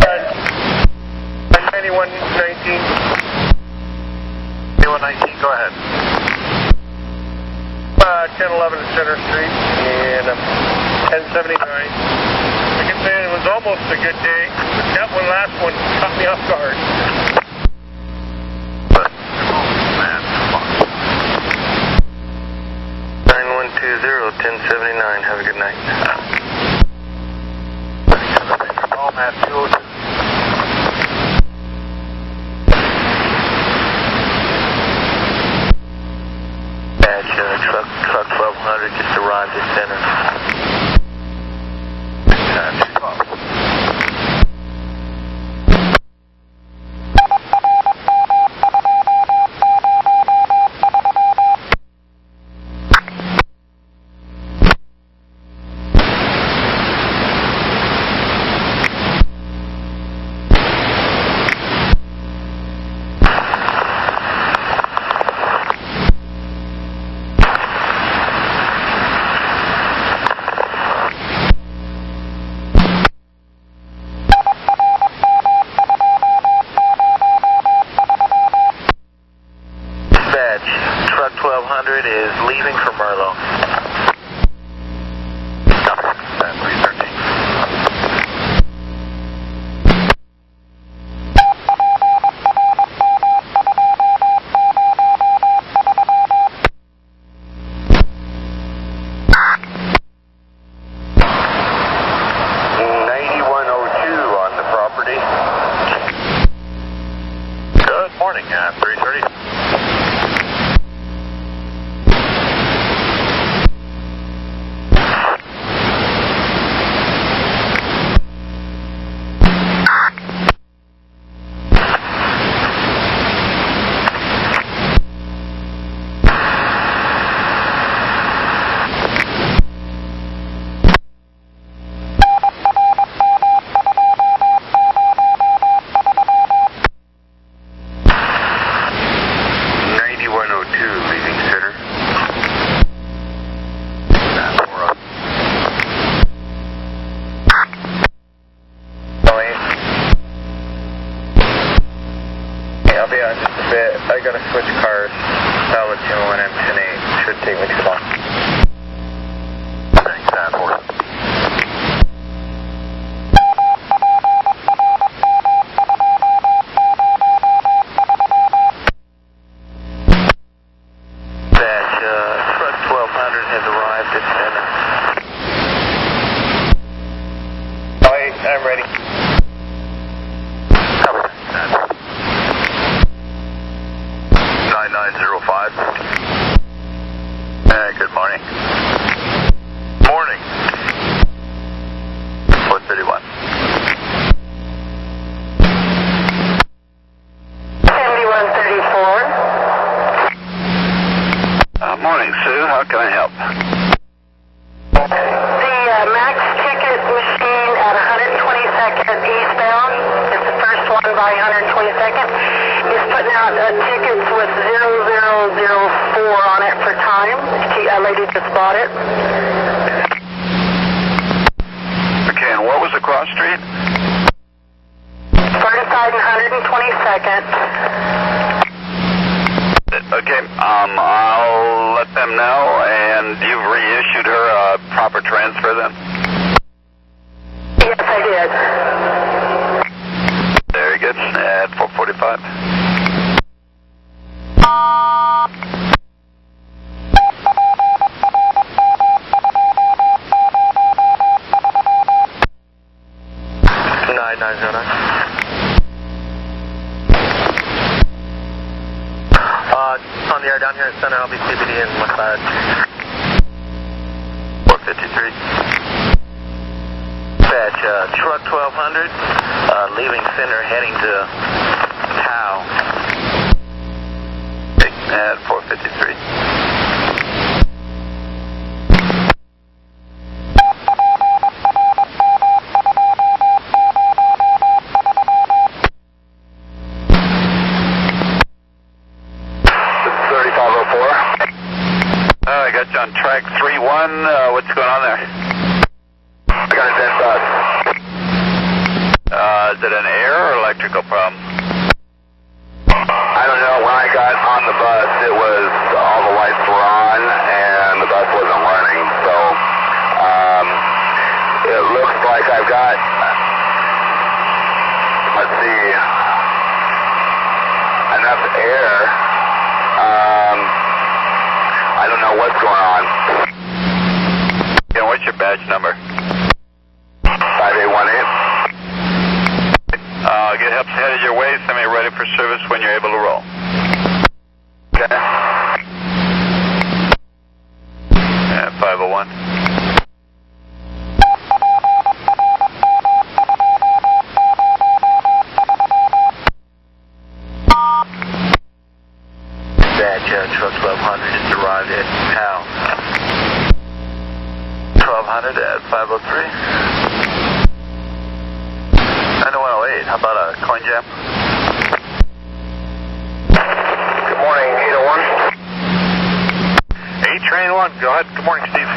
On 9119. 9119, go ahead. 1011 Center Street and 1079. I can say it was almost a good day, but that last one caught me off guard. But, man, come on. 9120, 1079, have a good night. Oh, man, 202. Truck 1200 just arrived at center. Truck 1200 is leaving for Merlo. 313. on the property. Good morning, 330. I gotta switch cars. Solid 2 and M10-8. Should take me too long. Thanks, Adworth. Truck 1200 has arrived at center. Alright, I'm ready. Cover. 9905. Good morning. Morning. 431. eastbound. It's the first one by 122nd. He's putting out tickets with 0004 on it for time. A lady just bought it. Okay, and what was the cross street? Burnside and 122nd. Okay, I'll let them know, and you've reissued her a proper transfer then? Yes, I did. Very good, at 445. On the air down here at Center, I'll be CBD in West Side. 453. Dispatch, truck 1200, leaving Center, heading to Howe. Okay, at 453. I got you on track 3-1. What's going on there? I got a dead bus. Is it an air or electrical problem? I don't know. When I got on the bus, it was all the lights were on and the bus wasn't running. So it looks like I've got, let's see, enough air. I don't know what's going on. Yeah, what's your badge number? 5818. Get help headed your way. Send me ready for service when you're able to roll. Okay. Yeah, 501. Truck 1200 has arrived at Howe. 1200 at 503. 9108, how about a coin jam? Good morning, 801. 8 train 1, go ahead. Good morning, Steve.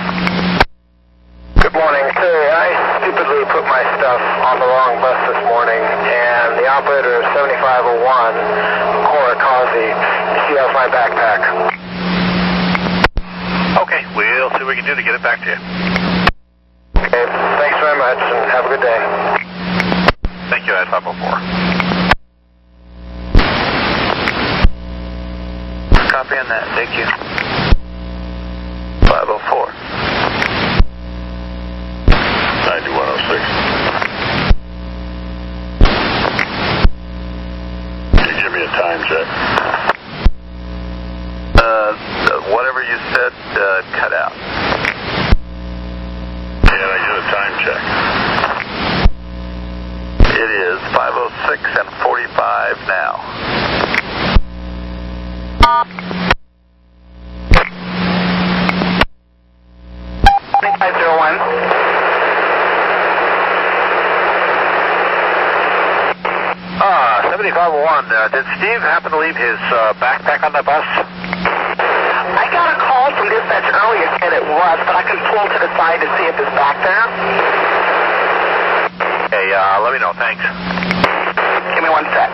Good morning. Sir, I stupidly put my stuff on the wrong bus this morning, and the operator of 7501, Korakazi, she has my backpack. Okay, we'll see what we can do to get it back to you. Okay, thanks very much, and have a good day. Thank you, at 504. Copy on that, thank you. 504. 9106. Can you give me a time check? Whatever you said, cut out. Can I get a time check? It is 506 and 45 now. Ah, 7501. Did Steve happen to leave his backpack on the bus? I got a call from dispatch earlier said it was, but I can pull to the side to see if it's back there. Hey, let me know. Thanks. Give me 1 sec.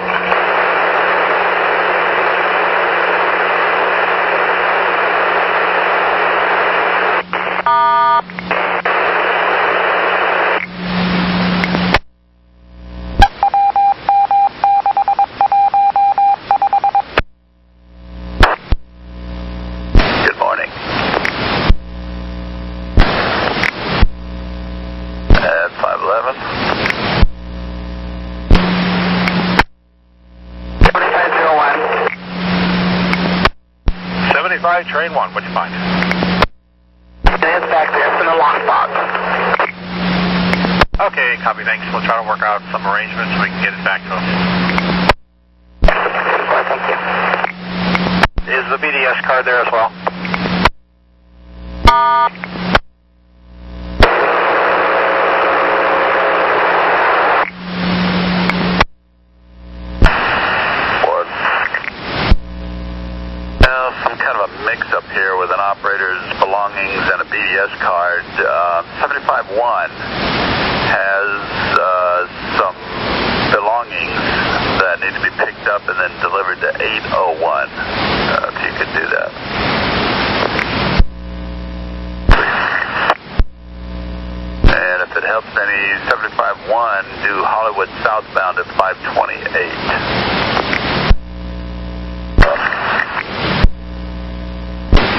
At 511. 75 train 1, what'd you find? It's back there. It's in a lockbox. Okay, copy, thanks. We'll try to work out some arrangements so we can get it back to him. Thank you. Is the BDS card there as well? UPS card. 751 has some belongings that need to be picked up and then delivered to 801. If you could do that. And if it helps any, 751 do Hollywood southbound at 528.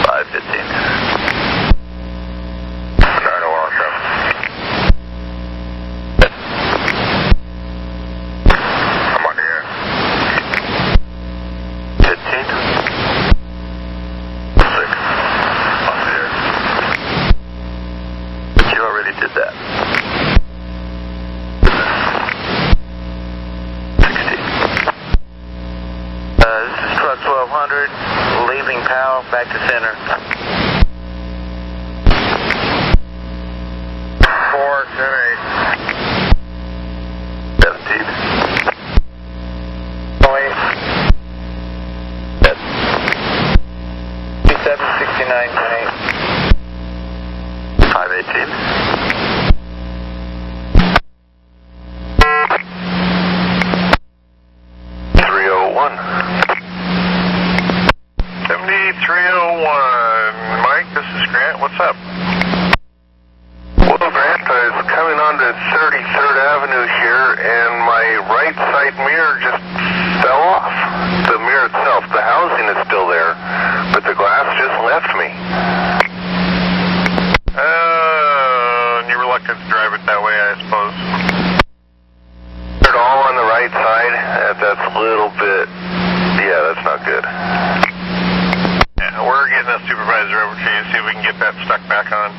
515. I'm on here. 15. 6. On there. But you already did that. 16. This is truck 1200, leaving POW, back to center. 478. 17. 769, 518. 301. 7301. Mike, this is Grant. What's up? Well, Grant, I was coming onto 33rd Avenue here, and my right side mirror just fell off. The mirror itself, the housing is still there, but the glass just left me. And you're reluctant to drive it that way, I suppose. It all on the right side. That's a little bit. Yeah, that's not good. Yeah, we're getting a supervisor over to you, see if we can get that stuck back on.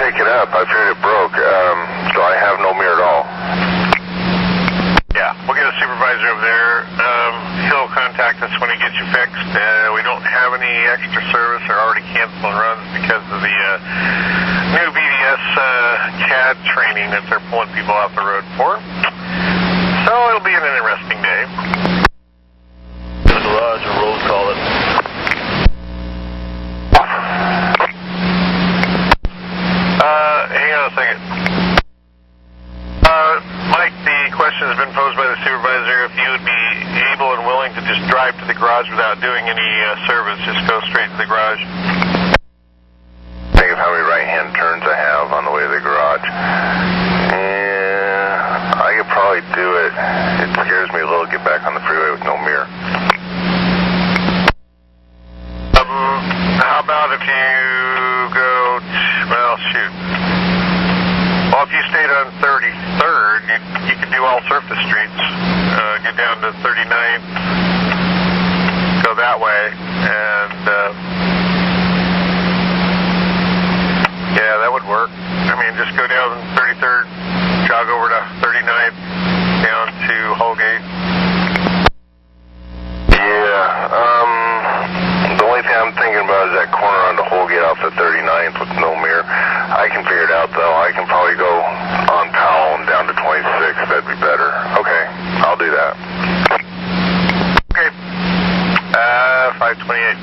Take it up. I feared it broke, so I have no mirror at all. Yeah, we'll get a supervisor over there. He'll contact us when he gets you fixed. We don't have any extra service or already canceling runs because of the new BDS CAD training that they're pulling people off the road for. So it'll be an interesting day. The garage and roll call it. Hang on a second. Mike, the question has been posed by the supervisor if you would be able and willing to just drive to the garage without doing any service, just go straight to the garage. Think of how many right-hand turns I have on the way to the garage. Yeah, I could probably do it. It scares me a little to get back on the freeway with no mirror. How about if you go, well, shoot. Well, if you stayed on 33rd, you could do all surface streets. Get down to 39th, go that way, and yeah, that would work. I mean, just go down 33rd, jog over to 39th, down to Holgate. Yeah, the only thing I'm thinking about is that corner onto Holgate off the 39th with no mirror. I can figure it out, though. I can probably go on Powell and down to 26th. That'd be better. Okay, I'll do that. Okay. 528.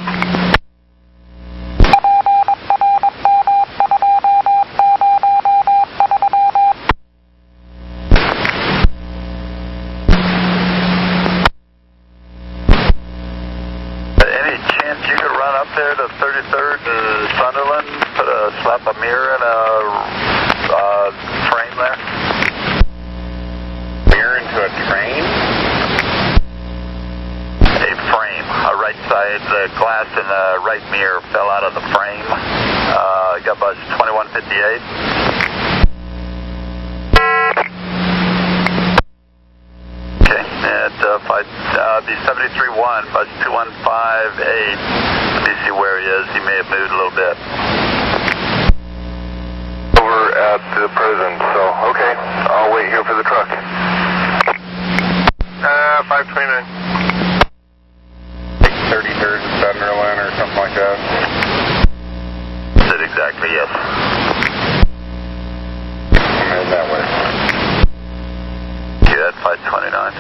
Any chance you could run up there to 33rd Sunderland, slap a mirror in a frame there? Mirror into a train? A frame, a right side, the glass in the right mirror fell out of the frame. Got bus 2158. Okay, at the 73-1, bus 2158. Let me see where he is. He may have moved a little bit. Over at the prison, so, okay. I'll wait here for the truck. 529. 33rd Sunderland or something like that. Is it exactly? Yes. I'm headed that way. Okay, that's 529.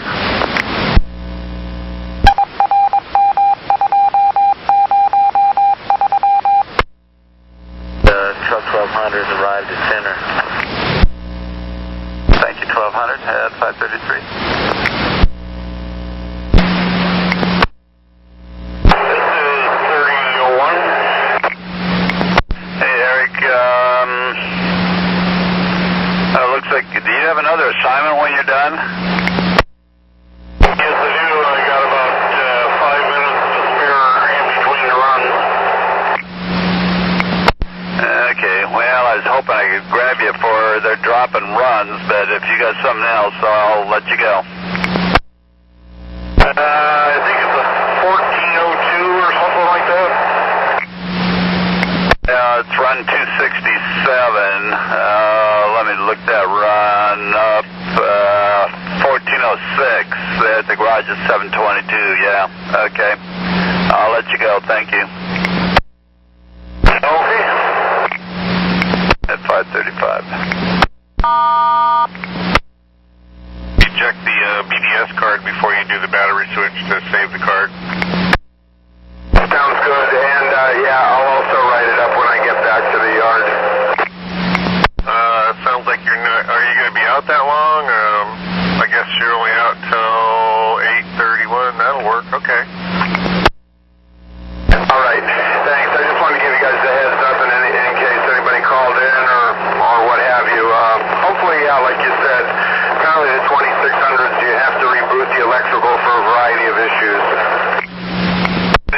Yankee 1200 at 533. Looks like, do you have another assignment when you're done? Yes, I do. I got about 5 minutes to spare in between the runs. Okay, well, I was hoping I could grab you for their drop and runs, but if you got something else, I'll let you go. I think it's a 1402 or something like that. It's run 267. Let me look that run up. 1406 at the garage at 722. Yeah, okay. I'll let you go. Thank you. Okay. At 535. You check the BDS card before you do the battery switch to save the card. Sounds good, and yeah, I'll also write it up when I get back to the yard. Sounds like you're not, are you going to be out that long? I guess you're only out till 8:31, that'll work, okay. Alright, thanks, I just wanted to give you guys a heads up in case anybody called in or what have you. Hopefully, yeah, like you said, apparently the 2600s you have to reboot the electrical for a variety of issues.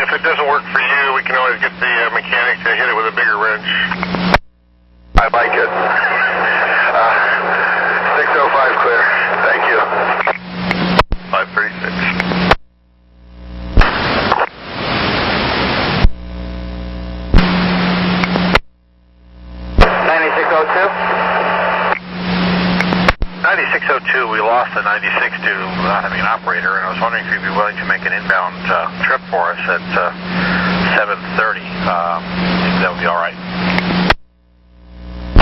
If it doesn't work for you, we can always get the mechanic to hit it with a bigger wrench. I like it. 605 clear. Thank you. 536. 9602, we lost the 96 to not having an operator, and I was wondering if you'd be willing to make an inbound trip for us at 7:30. That would be all right.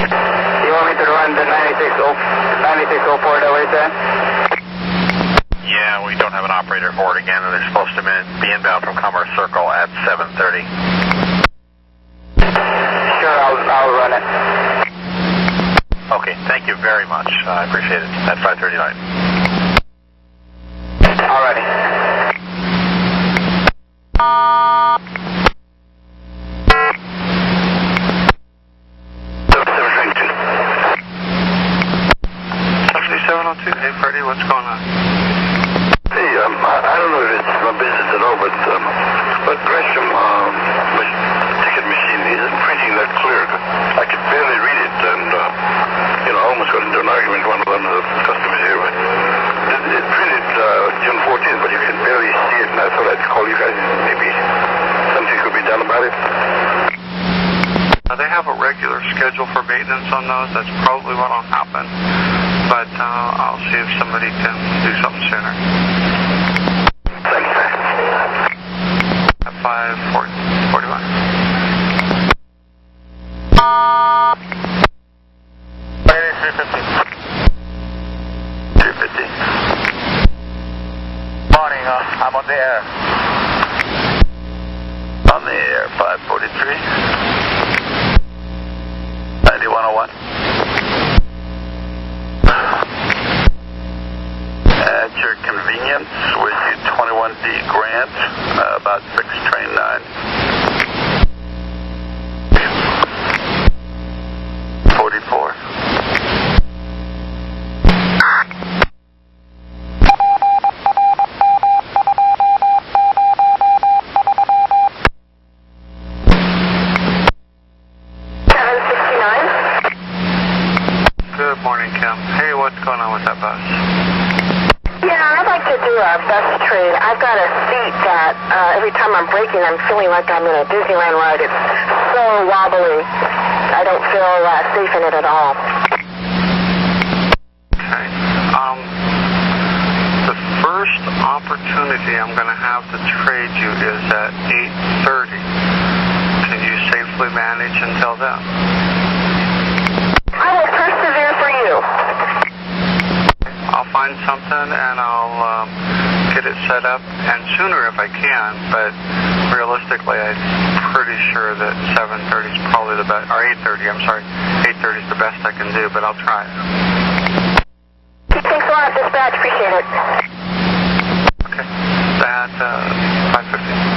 You want me to run the 9604 that way, sir? Yeah, we don't have an operator for it again, and they're supposed to be inbound from Commerce Circle at 7:30. Sure, I'll run it. Okay, thank you very much. I appreciate it. At 5:39. Alrighty. Hey, Freddie, what's going on? Hey, I don't know if it's my business at all, but Gresham, my ticket machine isn't printing that clear. I could barely read it, and, I almost got into an argument with one of the customers here. But it printed June 14th, but you can barely see it, and I thought I'd call you guys. Maybe something could be done about it. They have a regular schedule for maintenance on those. That's probably what will happen. But I'll see if somebody can do something sooner. Thanks, sir. At 5:41. Morning, I'm on the air. On the air, 543. 9101. At your convenience, with you 21D Grant, about 6 train 9. 44. Good morning, Kim. Hey, what's going on with that bus? Yeah, I'd like to do a bus trade. I've got a seat that every time I'm braking, I'm feeling like I'm in a Disneyland ride. It's so wobbly. I don't feel safe in it at all. Okay. The first opportunity I'm going to have to trade you is at 8:30. Can you safely manage until then? I will persevere for you. I'll find something and I'll get it set up, and sooner if I can, but realistically I'm pretty sure that 7:30 is probably the best, or 8:30, I'm sorry, 8:30 is the best I can do, but I'll try it. dispatch. Appreciate it. Okay. That's 550.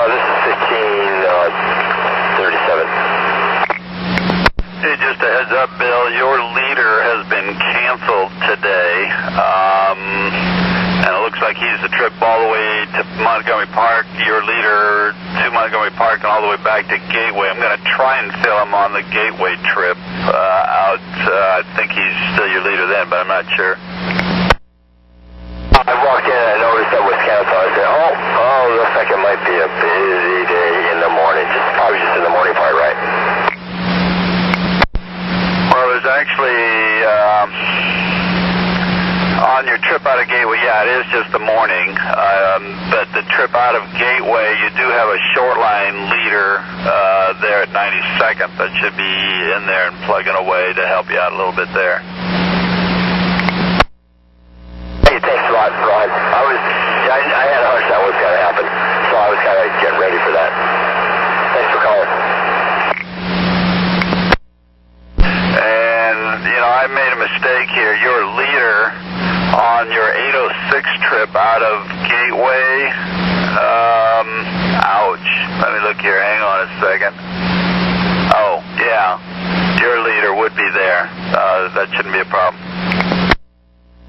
This is 1537. Hey, just a heads up, Bill, your leader has been canceled today, and it looks like he's the trip all the way to Montgomery Park, your leader to Montgomery Park and all the way back to Gateway. I'm going to try and fill him on the Gateway trip out. I think he's still your leader then, but I'm not sure. I walked in and I noticed that was canceled. I said, looks like it might be a busy day in the morning. Probably just in the morning part, right? Well, there's actually, on your trip out of Gateway, yeah, it is just the morning, but the trip out of Gateway, you do have a short line leader there at 92nd that should be in there and plugging away to help you out a little bit there. Hey, thanks a lot, Ron. I had a hunch that was going to happen, so I was kind of getting ready for that. Thanks for calling. And, I made a mistake here. Your leader on your 806 trip out of Gateway, ouch. Let me look here. Hang on a second. Oh, yeah. Your leader would be there. That shouldn't be a problem.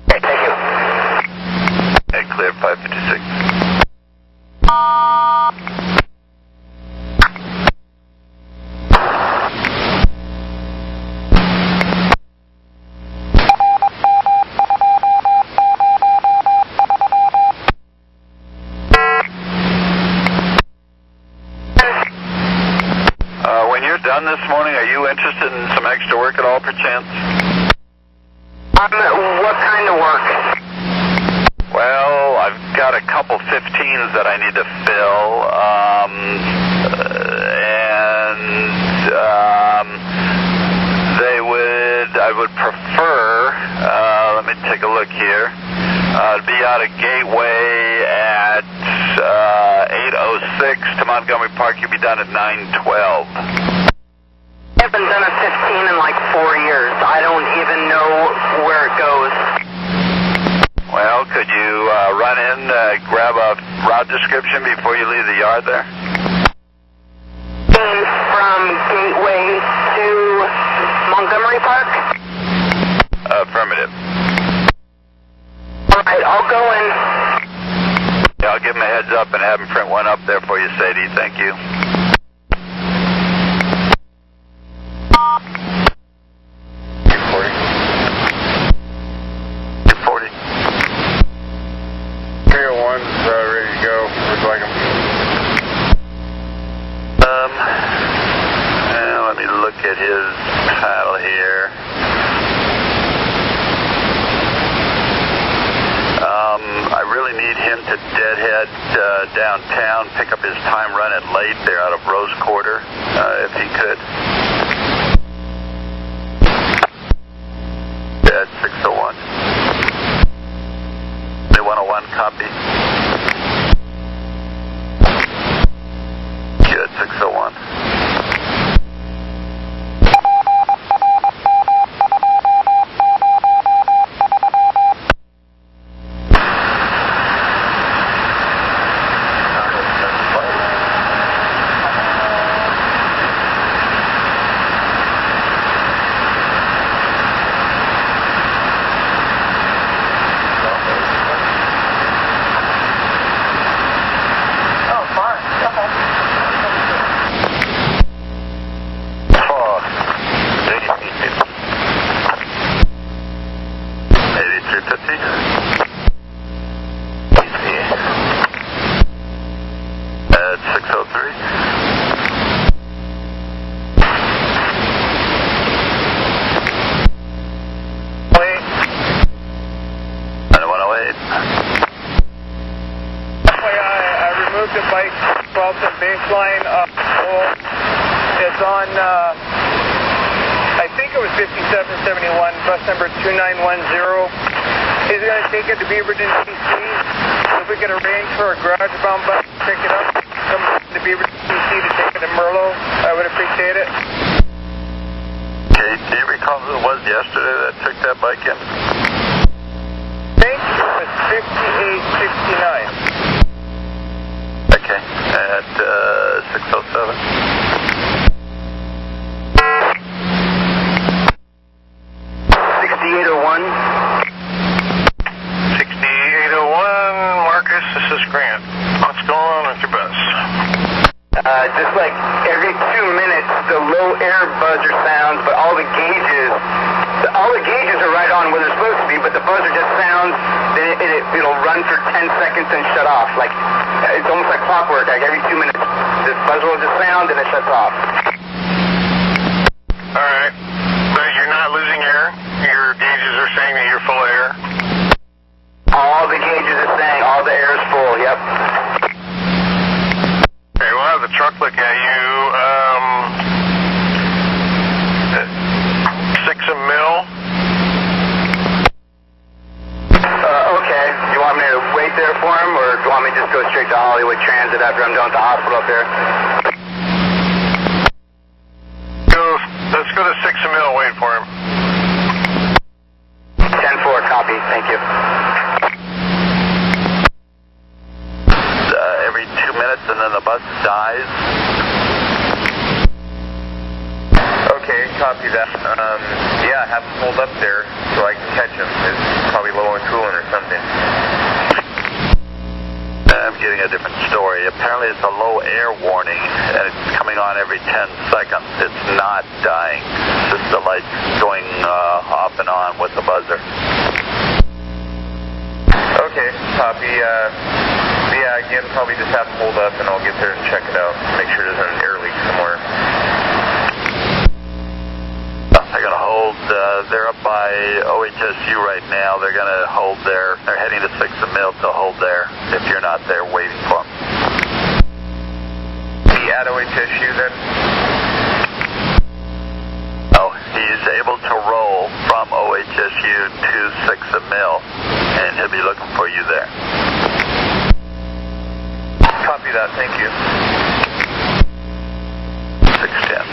Okay, thank you. Okay, clear 556. When you're done this morning, are you interested in some extra work at all, perchance? What kind of work? Well, I've got a couple 15s that I need to fill, I would prefer, let me take a look here, to be out of Gateway at 8:06 to Montgomery Park. You'll be done at 9:12. I haven't done a 15 in like 4 years. I don't even know where it goes. Well, could you run in, grab a route description before you leave the yard there? From Gateway to Montgomery Park? Affirmative. All right, I'll go in. Yeah, I'll give him a heads up and have him print one up there for you, Sadie. Thank you. Let me look at his paddle here. I really need him to deadhead downtown, pick up his time run at late there out of Rose Quarter, if he could. At 601. 101 copy. Good, 601. Baseline it's on, I think it was 5771, bus number 2910. He's going to take it to Beaverton, DC. If we could arrange for a garage-bound bus to pick it up, come to Beaverton, DC to take it to Merlo, I would appreciate it. yesterday that took that bike in? Thank you. It's 5869. Okay, at 6:07. 6801. 6801, Marcus, this is Grant. What's going on with your bus? Just like every 2 minutes, the low air buzzer sounds, but all the gauges are right on where they're supposed to be, but the buzzer just sounds, then it'll run for 10 seconds and shut off. Like, it's almost like clockwork. Like every 2 minutes, this buzzer will just sound and it shuts off. All right. But you're not losing air? Your gauges are saying that you're full of air? All the gauges are saying all the air is full, yep. Okay, we'll have the truck look at you. 6 a mil. Okay. You want me to wait there for him, or do you want me to just go straight to Hollywood Transit after I'm done with the hospital up there? Let's go to 6 a mil, wait for him. 10-4, copy, thank you. Every 2 minutes and then the bus dies. Okay, copy that. Yeah, have him hold up there so I can catch him. It's probably low on coolant or something. I'm getting a different story. Apparently it's a low air warning and it's coming on every 10 seconds. It's not dying. It's just the lights going off and on with the buzzer. Okay, copy. Yeah, again, probably just have him hold up and I'll get there and check it out. Make sure there's an air leak somewhere. They're going to hold, they're up by OHSU right now. They're going to hold there. They're heading to 6 a mil to hold there if you're not there waiting for them. He at OHSU then? Oh, he's able to roll from OHSU to 6 a mil, and he'll be looking for you there. Copy that, thank you. 610.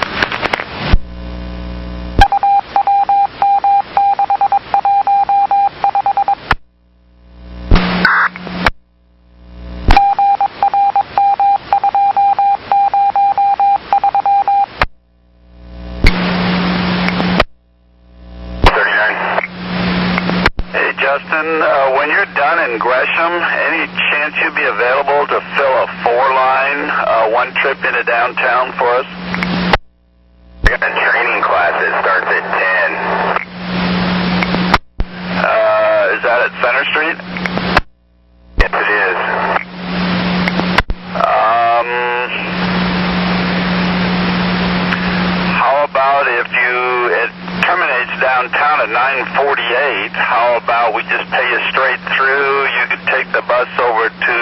When you're done in Gresham, any chance you'd be available to fill a 4-line, one trip into downtown for us? I got a training class that starts at 10. Is that at Center Street? Yes, it is. How about if it terminates downtown at 9:48, how about we just pay you straight through? You could take the bus over to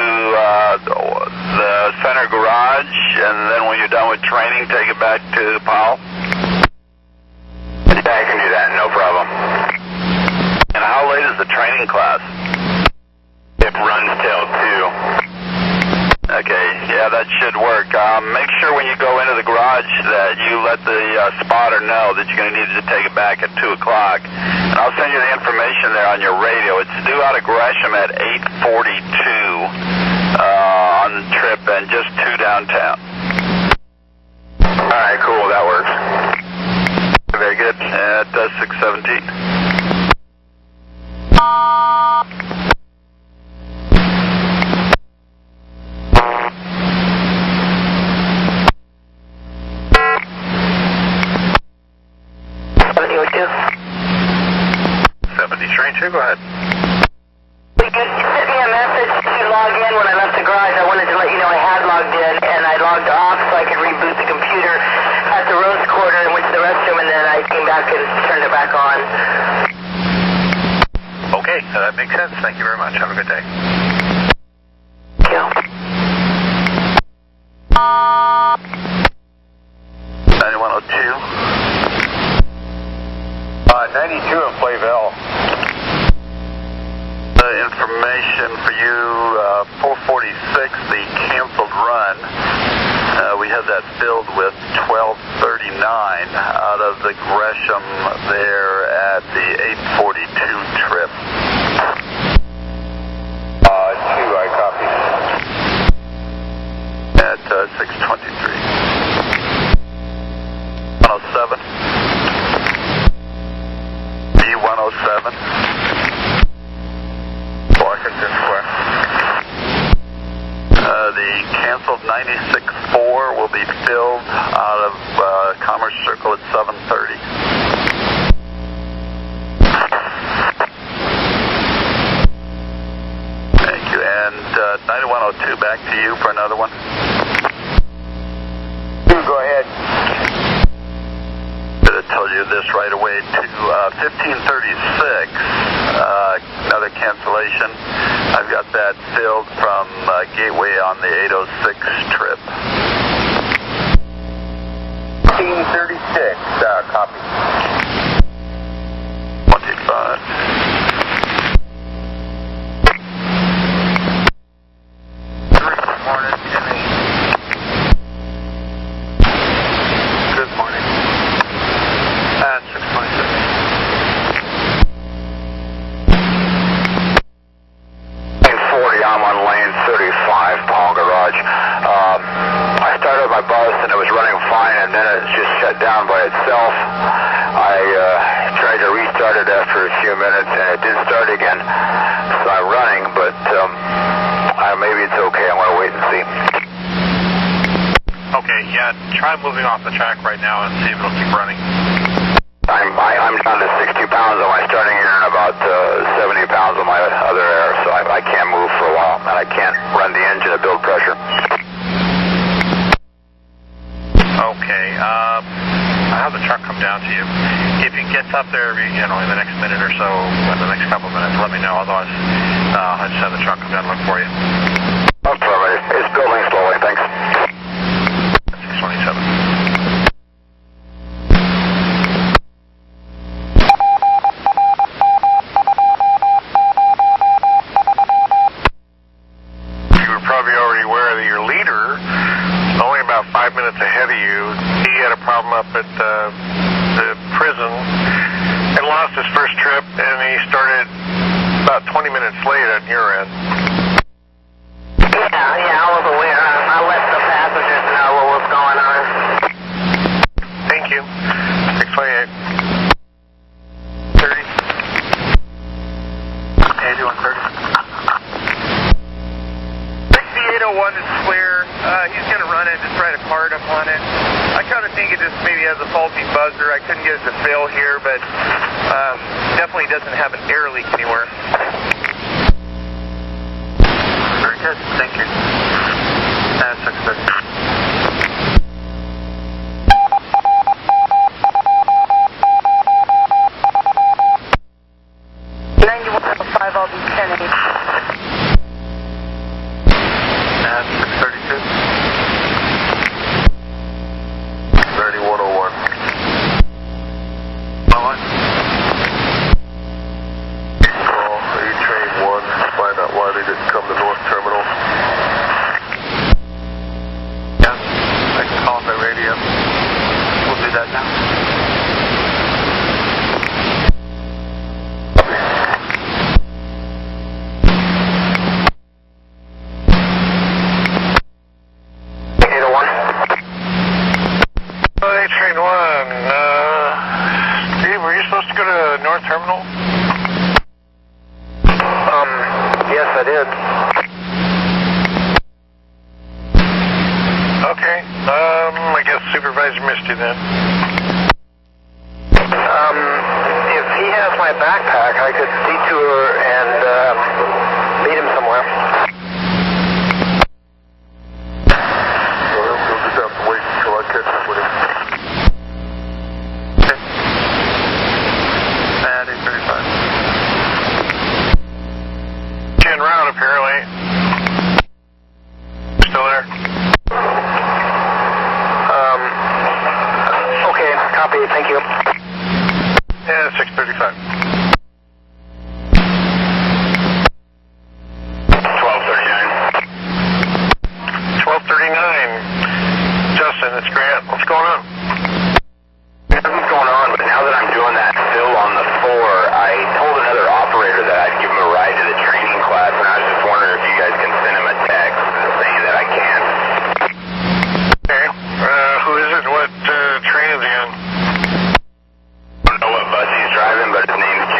the center garage, and then when you're done with training, take it back to Powell? Yeah, I can do that, no problem. And how late is the training class? It runs till 2. Okay, yeah, that should work. Make sure when you go into the garage that you let the spotter know that you're going to need to take it back at 2 o'clock. And I'll send you the information there on your radio. It's due out of Gresham at 8:42 on the trip and just to downtown. All right, cool, that works. Very good. At 6:17. Go ahead. You sent me a message to log in when I left the garage. I wanted to let you know I had logged in, and I logged off so I could reboot the computer at the Rose Quarter and went to the restroom, and then I came back and turned it back on. Okay, that makes sense. Thank you very much. Have a good day. Thank you. 9102. 92 in Playville. Information for you, 446, the canceled run. We had that filled with 1239 out of the Gresham there at 96.4 will be filled out of Commerce Circle at 7:30. Thank you. And 9102, back to you for another one. Go ahead. I told you this right away to 1536, another cancellation. I've got that filled from Gateway on the 806 trip. 1536, copy. 25. Good morning. 627. Lane 40, I'm on lane 35, Paul Garage. I started my bus and it was running fine, and then it just shut down by itself. I tried to restart it after a few minutes, and it did start again. So I'm running, but maybe it's okay. I want to wait and see. Okay, yeah, try moving off the track right now and see if it'll keep running. I'm down to 60 pounds on my starting gear and about 70 pounds on my other air, so I can't move for a while, and I can't run the engine to build pressure. Okay, I'll have the truck come down to you. If it gets up there, in the next minute or so, in the next couple of minutes, let me know. Otherwise, I'll just have the truck come down and look for you. Okay, it's building slowly, thanks. 627. Probably already aware that your leader, only about 5 minutes ahead of you, he had a problem up at the prison and lost his first trip, and he started about 20 minutes late on your end. Yeah, I was aware. I let the passengers know what was going on. Thank you. 628. 30. 8130. 801 is clear. He's going to run it, just write a card up on it. I kind of think it just maybe has a faulty buzzer. I couldn't get it to fail here, but definitely doesn't have an air leak anywhere. Very good. Thank you. 630. 9105, I'll be 10-8. 632. 9101. Call A-Train 1, find out why they didn't come to North Terminal. Yeah, I can call by radio. We'll do that now. A-Train 1, Steve, were you supposed to go to North Terminal? Yes, I did. Okay, I guess Supervisor missed you then. If he has my backpack, I could detour and meet him somewhere. Well, we'll just have to wait until I catch up with him. Okay. And 835. En route, apparently. Still there? Okay, copy, thank you. Yeah, 635. 1239. Justin, it's Grant. What's going on? Nothing's going on, but now that I'm doing that fill on the 4, I told another operator that I'd give him a ride to the training class, and I was just wondering if you guys can send him a text saying that I can. Okay. Who is it? What train is he on? I don't know what bus he's driving, but his name's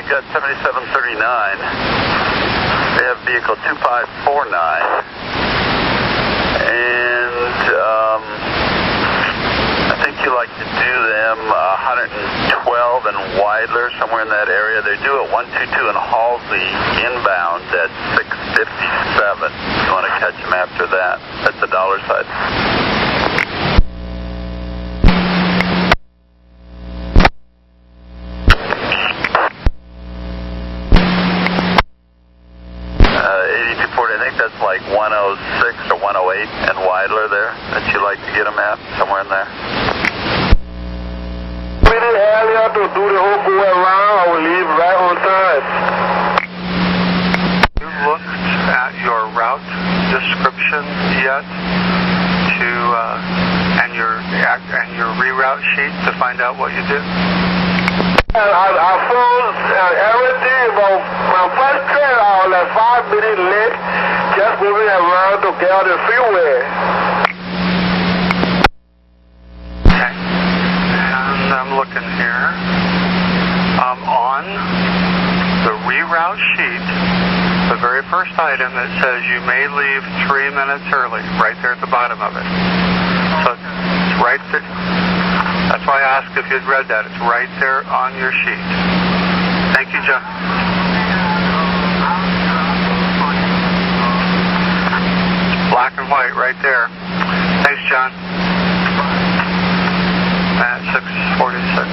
they've got 7739. They have vehicle 2549. And I think you like to do them 112 and Weidler, somewhere in that area. They do it 122 and Halsey inbound at 657. You want to catch them after that. That's the dollar side. 8240, I think that's like 106 or 108 and Weidler there that you like to get them at, somewhere in there. Pretty earlier to do the whole go around, I will leave right on time. You looked at your route description yet to and your reroute sheet to find out what you did? I found everything, but my first train I was like 5 minutes late, just moving around to get on the freeway. Okay, and I'm looking here. On the reroute sheet, the very first item, it says you may leave 3 minutes early, right there at the bottom of it. So it's right there. That's why I asked if you'd read that. It's right there on your sheet. Thank you, John. Black and white right there. Thanks, John. At 646.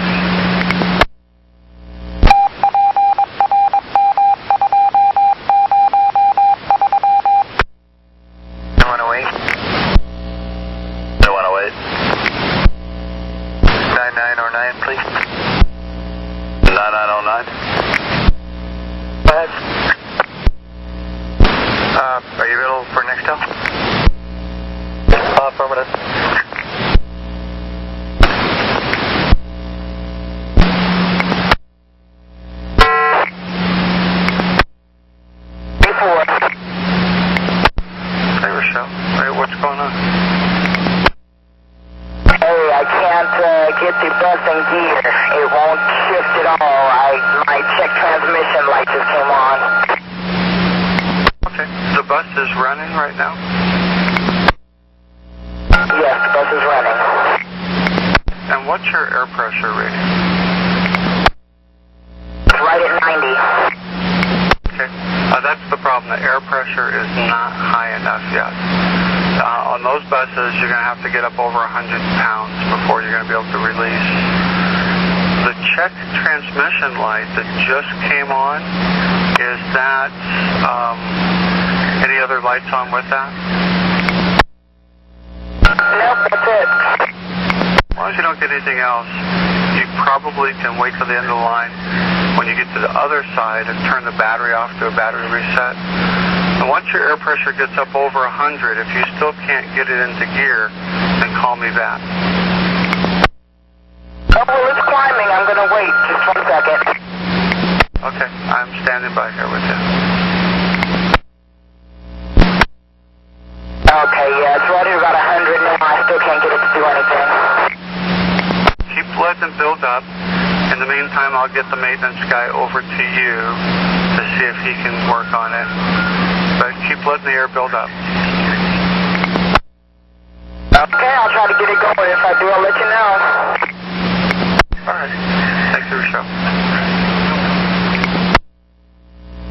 Are you available for Nextel? Affirmative. Hey, Rochelle. Hey, what's going on? Hey, I can't get the bus in gear. It won't shift at all. My check transmission light just came on. Okay. The bus is running right now? Yes, the bus is running. And what's your air pressure rating? It's right at 90. Okay. That's the problem. The air pressure is not high enough yet. On those buses, you're going to have to get up over 100 pounds before you're going to be able to release. The check transmission light that just came on, is that any other lights on with that? Nope, that's it. As long as you don't get anything else, you probably can wait till the end of the line when you get to the other side and turn the battery off to a battery reset. And once your air pressure gets up over 100, if you still can't get it into gear, then call me back. Oh, well, it's climbing. I'm going to wait. Just 1 second. Okay, I'm standing by here with you. Okay, yeah, it's right at about 100 now. I still can't get it to do anything. Keep letting it build up. In the meantime, I'll get the maintenance guy over to you to see if he can work on it. But keep letting the air build up. Okay, I'll try to get it going. If I do, I'll let you know. All right. Thank you, Rochelle.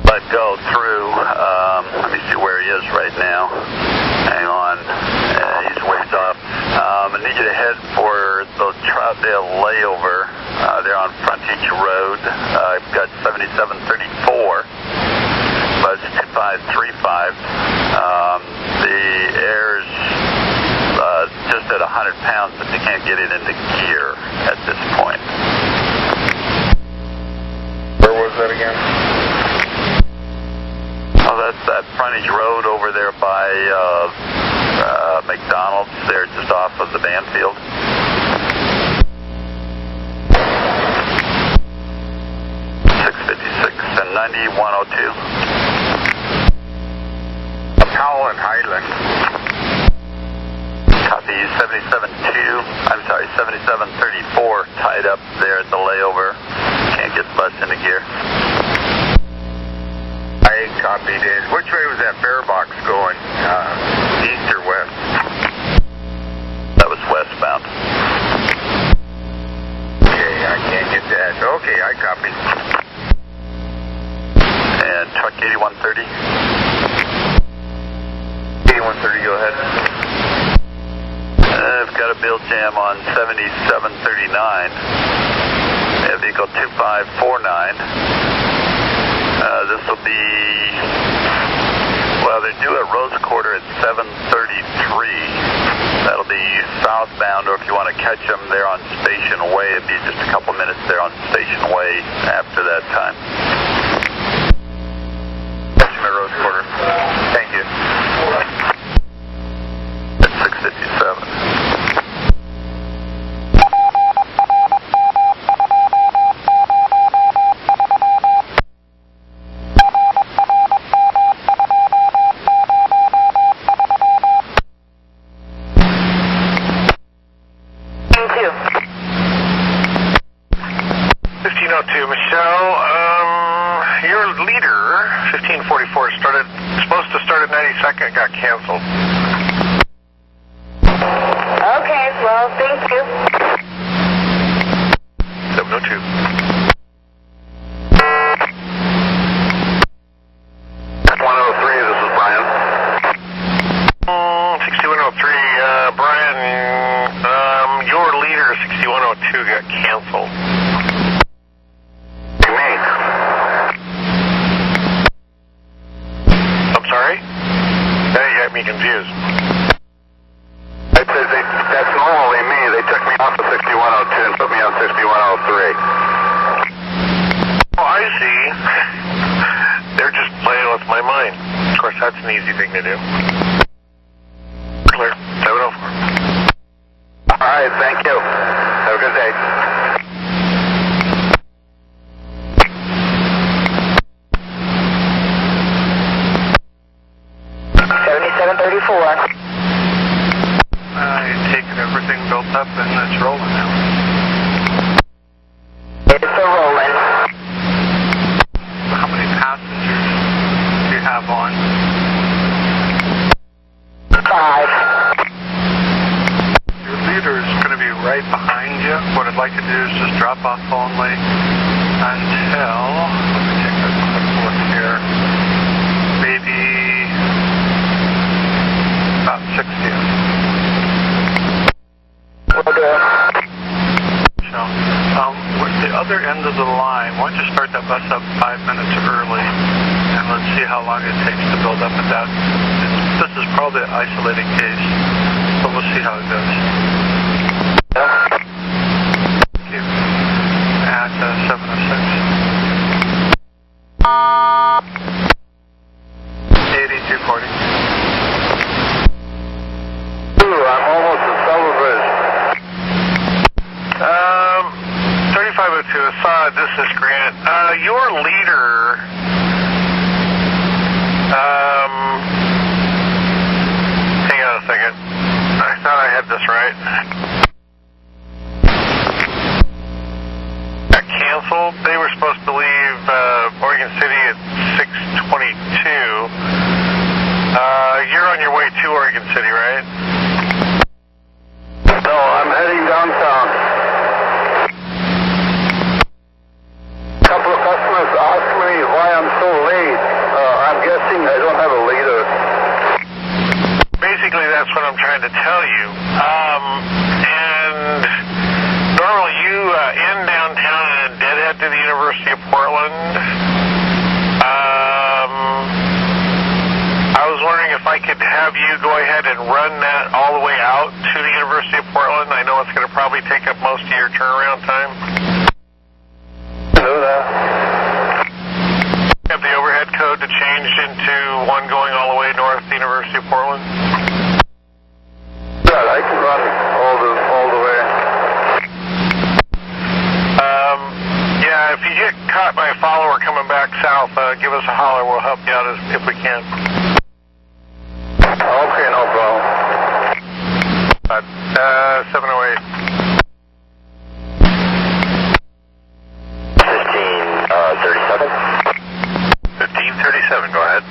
Let go through. Let me see where he is right now. Hang on. He's ways off. I need you to head for the Troutdale layover. They're on Frontage Road. I've got 7734. Bus 2535. The air's just at 100 pounds, but they can't get it into gear at this point. Where was that again? Oh, that's that Frontage Road over there by McDonald's there, just off of the Banfield. And 9102. Powell and Highland. Copy 7734 tied up there at the layover. Can't get the bus into gear. copied. And which way was that fare box going? East or west? That was westbound. Okay, I can't get that. Okay, I copied. And truck 8130. 8130, go ahead. I've got a bill jam on 7739. Vehicle 2549. This will be, well, they're due at Rose Quarter at 7:33. That'll be southbound, or if you want to catch them, they're on Station Way. It'd be just a couple minutes there on Station Way after that time. Catch them at Rose Quarter. Thank you. At 657. Supposed to start at 92nd, got canceled. Okay, well, thank you. 702. This is Brian. 6103, Brian, your leader, 6102, got canceled. Me confused. I'd say that's normally me. They took me off of 6102 and put me on 6103. Oh, I see. They're just playing with my mind. Of course, that's an easy thing to do. Clear. 704. All right, thank you. Have a good day. I've taken everything built up and it's rolling now. It's a rolling. How many passengers do you have on? 5. Your leader is going to be right behind you. What I'd like to do is just drop off only until, let me take a quick look here, maybe about 60th. With the other end of the line, why don't you start that bus up 5 minutes early, and let's see how long it takes to build up at that. This is probably an isolated case, but we'll see how it goes. Thank you. At 706. 8240. I'm almost at Silverbridge. 3502, Assad, this is Grant. Your leader, hang on a second. I thought I had this right. Got canceled. They were supposed to leave Oregon City at 6:22. You're on your way to Oregon City, right? No, I'm heading downtown. A couple of customers asked me why I'm so late. I'm guessing I don't have a leader. Basically, that's what I'm trying to tell you. And normally you end downtown and deadhead to the University of Portland. I was wondering if I could have you go ahead and run that all the way out to the University of Portland. I know it's going to probably take up most of your turnaround time. Do that. Have the overhead code to change into one going all the way north to the University of Portland? Yeah, I can run all the way. Yeah, if you get caught by a follower coming back south, give us a holler. We'll help you out if we can. Okay, no problem. 708. 1537. 1537, go ahead.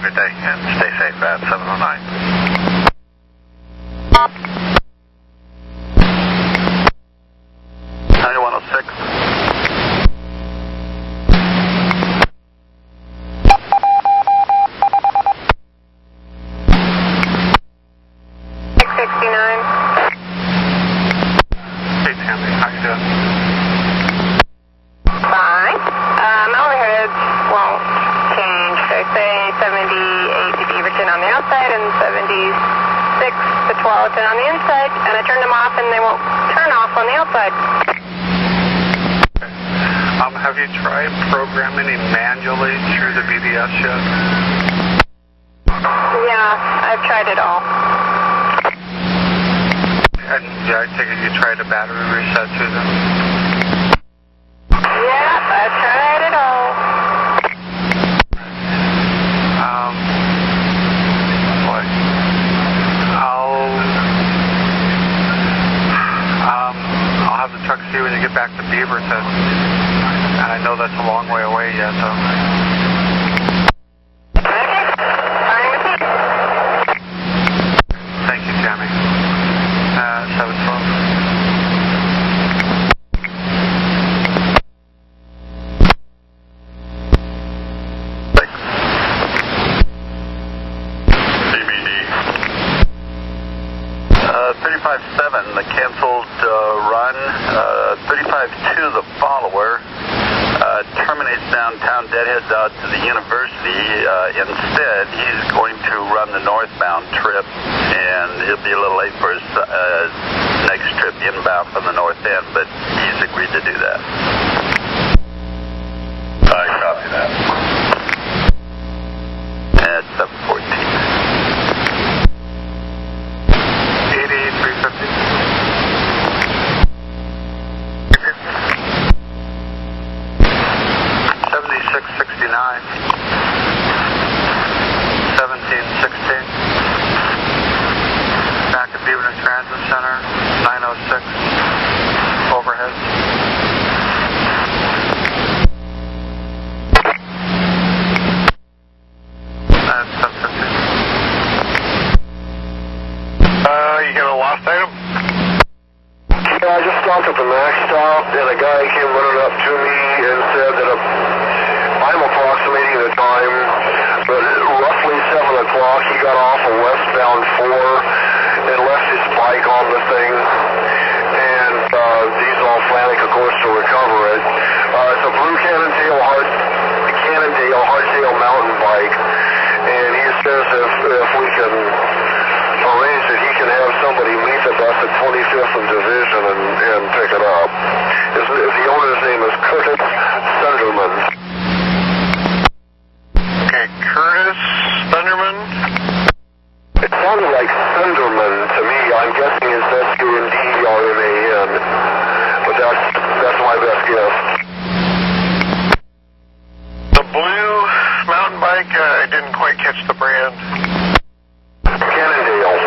good day, and stay safe at 709. On the inside, and I turned them off, and they won't turn off on the outside. Have you tried programming it manually through the BBS yet? Yeah, I've tried it all. And yeah, I take it you tried a battery reset to them? Yeah, I've tried it all. I'll have the truck see when you get back to Beaverton. And I know that's a long way away yet, so. Thank you, Tammy. 712. The canceled run, 35-2, the follower, terminates downtown, deadheads out to the university. Instead, he's going to run the northbound trip, and he'll be a little late for his next trip inbound from the north end, but he's agreed to do that. I copy that. At 714. 7669, 1716, back at Beaverton Transit Center, 906, overhead. That's 715. You got a lost item? Yeah, I just stopped at the Max stop, and a guy came running up to me and said that I'm approximating the time, but roughly 7 o'clock, he got off a westbound 4 and left his bike on the thing, and he's all frantic, of course, to recover it. It's a blue Cannondale hardtail mountain bike, and he says if we can arrange that he can have somebody meet the bus at 25th and Division and pick it up. The owner's name is Curtis Sunderman. Okay, Curtis Sunderman? It sounded like Sunderman to me. I'm guessing it's S-U-N-D-E-R-M-A-N, but that's my best guess. The blue mountain bike, I didn't quite catch the brand. Cannondale.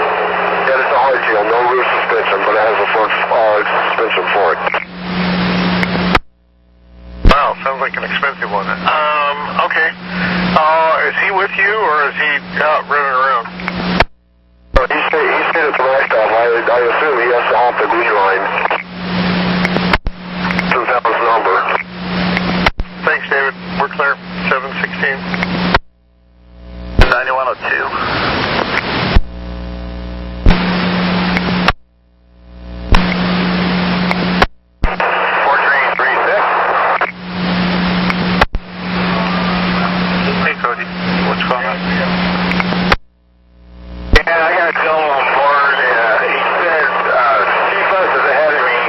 Yeah, it's a hardtail, no rear suspension, but it has a front suspension for it. Wow, sounds like an expensive one. Okay. Is he with you, or is he out running around? He stayed at the rest stop. I assume he has to hop the D line. So that was the number. Thanks, David. We're clear. 716. 9102. What's going on? Yeah, I got a call on board. He said 2 buses ahead of me.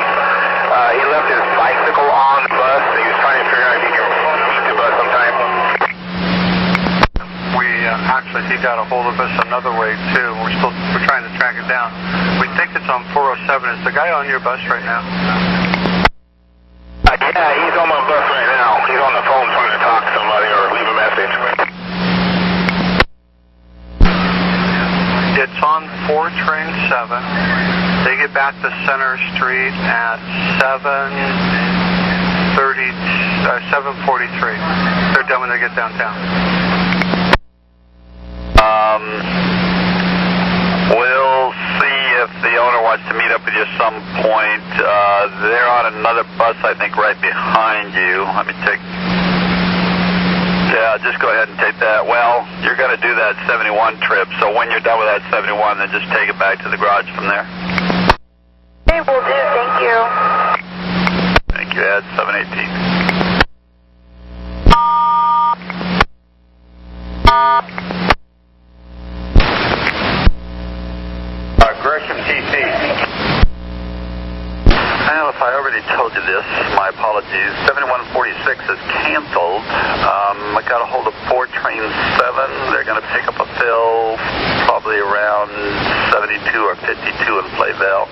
He left his bicycle on the bus. He was trying to figure out if he could meet the bus sometime. Actually, he got a hold of us another way too. We're trying to track it down. We think it's on 407. Is the guy on your bus right now? Yeah, he's on my bus right now. He's on the phone trying to talk to somebody or leave a message. It's on 4 train 7. They get back to Center Street at 7:43. They're done when they get downtown. you some point. They're on another bus, I think, right behind you. Let me take... Yeah, just go ahead and take that. Well, you're going to do that 71 trip, so when you're done with that 71, then just take it back to the garage from there. Okay, will do. Thank you. Thank you, Ed. 718. Gresham TC. Well, if I already told you this, my apologies. 7146 is canceled. I got a hold of 4 train 7. They're going to pick up a fill probably around 72 or 52 in Playville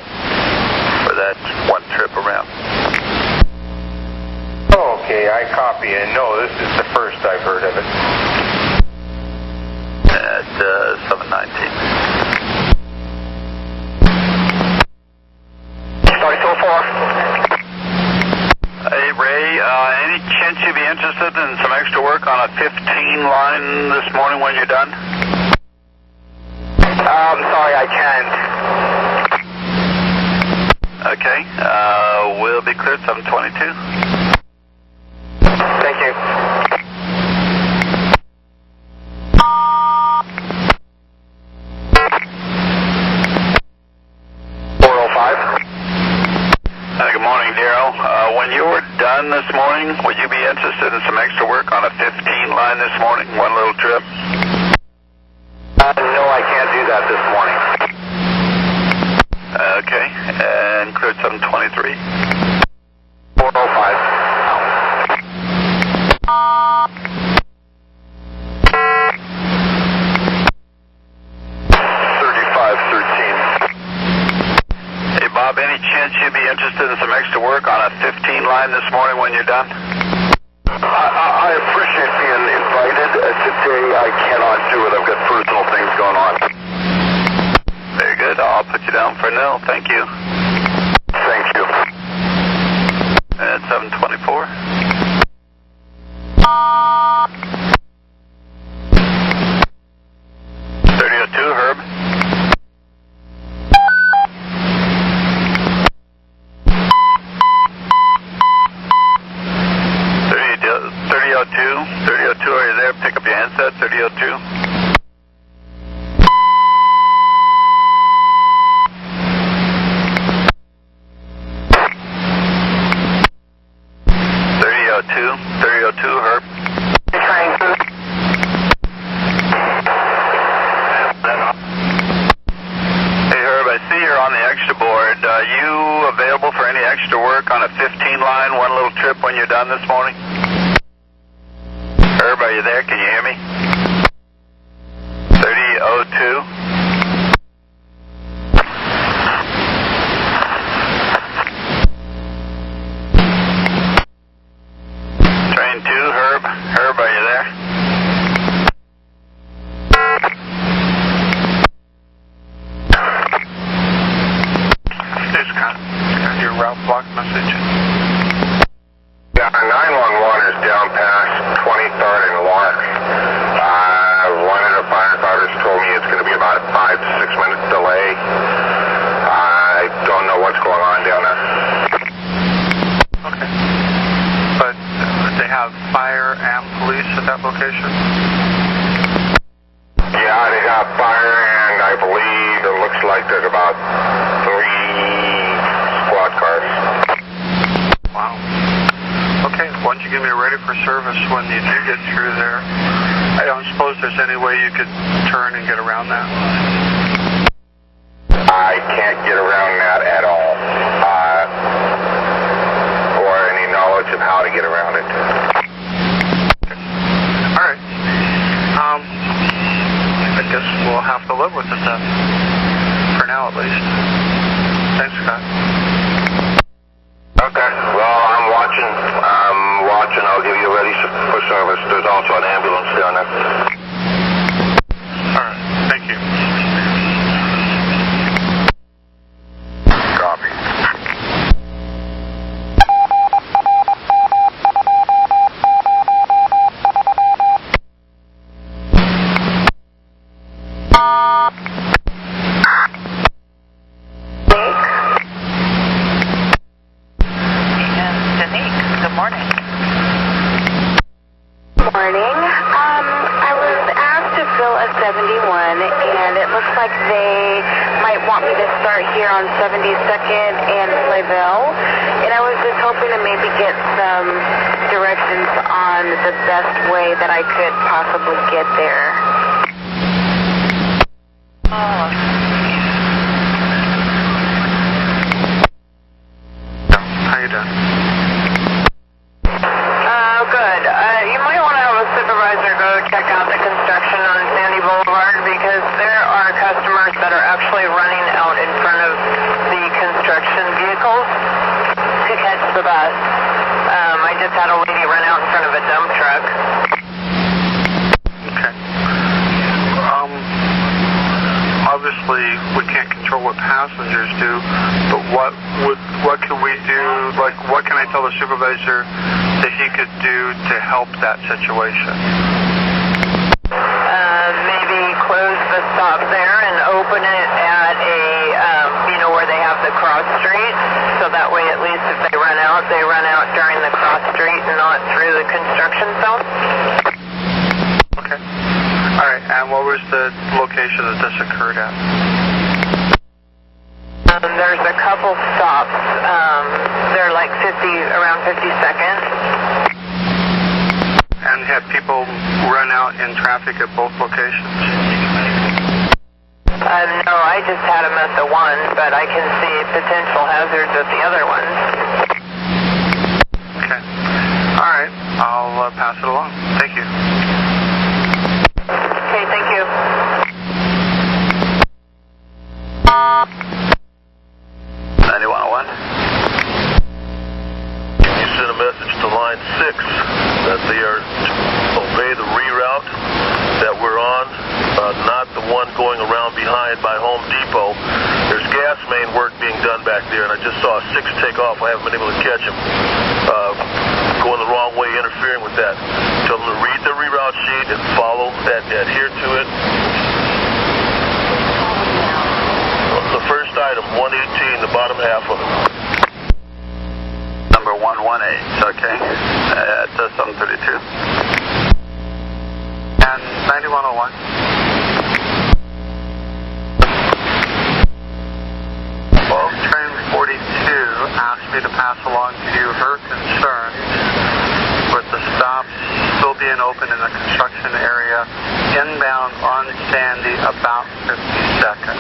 for that one trip around. Okay, I copy and no, this is the first I've heard of it. At 719. Hey, Ray, any chance you'd be interested in some extra work on a 15 line this morning when you're done? I'm sorry, I can't. Okay, we'll be cleared 722. Thank you. Good morning, Darryl. When you were done this morning, would you be interested in some extra work on a 15 line this morning, one little trip? No, I can't do that this morning. Okay, and cleared 723. 405. Bob, any chance you'd be interested in some extra work on a 15 line this morning when you're done? I appreciate being invited. Today I cannot do it. I've got personal things going on. Very good. I'll put you down for no. Thank you. Thank you. At 724. 3002, Herb. 3002, are you there? Pick up your handset, 3002. Herb. Hey, Herb, I see you're on the extra board. Are you available for any extra work on a 15 line, one little trip when you're done this morning? Herb, are you there? Can you hear me? 3002. Train 2, Herb. Herb, are you there? Hey, Scott. Got your route block message. Yeah, 911 is down past 23rd and Lark. One of the firefighters told me it's going to be about a 5 to 6 minute delay. I don't know what's going on down there. Okay. But they have fire and police at that location? Yeah, they got fire, and I believe it looks like there's about 3 squad cars. Wow. Okay, why don't you get me ready for service when you do get through there? I don't suppose there's any way you could turn and get around that? I can't get around that at all. Or any knowledge of how to get around it. All right. I guess we'll have to live with it then. For now, at least. Thanks, Scott. Okay. Well, I'm watching. I'll give you ready for service. There's also an ambulance down there. All right. Thank you. Copy. Good morning. Morning. I was asked to fill a 71, and it looks like they might want me to start here on 72nd and Flayville. And I was just hoping to maybe get some directions on the best way that I could possibly get there. How you doing? Good. You might want to have a supervisor go check out the construction on Sandy Boulevard because there are customers that are actually running out in front of the construction vehicles to catch the bus. I just had a lady run out in front of a dump truck. Okay. Obviously, we can't control what passengers do, but what can we do? Like, what can I tell the supervisor that he could do to help that situation? Maybe close the stop there and open it at a, where they have the cross street. So that way, at least if they run out during the cross street and not through the construction zone. Okay. All right. And what was the location that this occurred at? There's a couple stops. They're like around 52nd. And had people run out in traffic at both locations? No, I just had them at the one, but I can see potential hazards at the other ones. Okay. All right. I'll pass it along. Thank you. Okay, thank you. 9101. You sent a message to line 6 that they are to obey the reroute that we're on, not the one going around behind by Home Depot. There's gas main work being done back there, and I just saw a 6 take off. I haven't been able to catch him. Going the wrong way, interfering with that. Tell them to read the reroute sheet and follow that, adhere to it. The first item, 118, the bottom half of it. Number 118, okay. At 732. And 9101. Well, train 42 asked me to pass along to you her concerns with the stops still being open in the construction area inbound on Sandy about 52nd.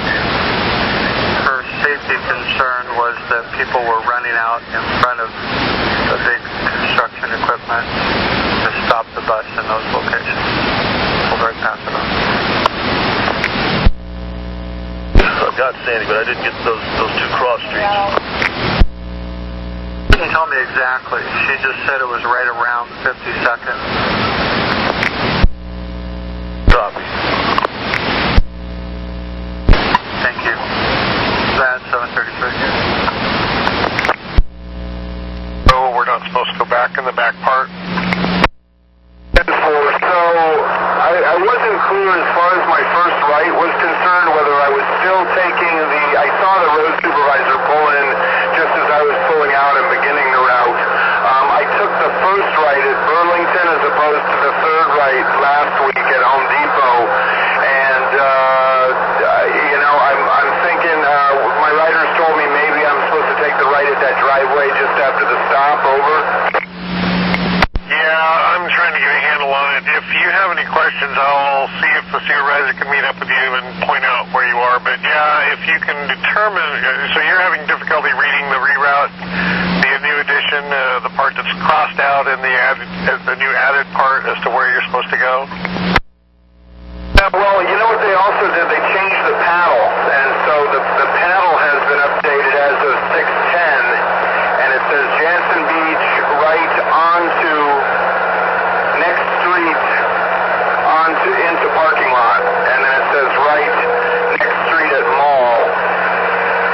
Her safety concern was that people were running out in front of the big construction equipment to stop the bus in those locations. We'll very pass it on. I've got Sandy, but I didn't get those 2 cross streets. She didn't tell me exactly. She just said it was right around 52nd. Copy. Thank you. That's 733. So we're not supposed to go back in the back part? So I wasn't clear as far as my first right was concerned whether I was still taking I saw the road supervisor pull in just as I was pulling out and beginning the route. I took the first right at Burlington as opposed to the third right last week at Home Depot. And, I'm thinking, my riders told me maybe I'm supposed to take the right at that driveway just after the stop, over. Yeah, I'm trying to get a handle on it. If you have any questions, I'll see if the supervisor can meet up with you and point out where you are. But yeah, if you can determine, so you're having difficulty reading the reroute, the new addition, the part that's crossed out, and the new added part as to where you're supposed to go? Well, you know what they also did? They changed the paddle, and so the paddle has been updated as of 6:10, and it says Jansen Beach right onto next street into parking lot, and then it says right next street at mall,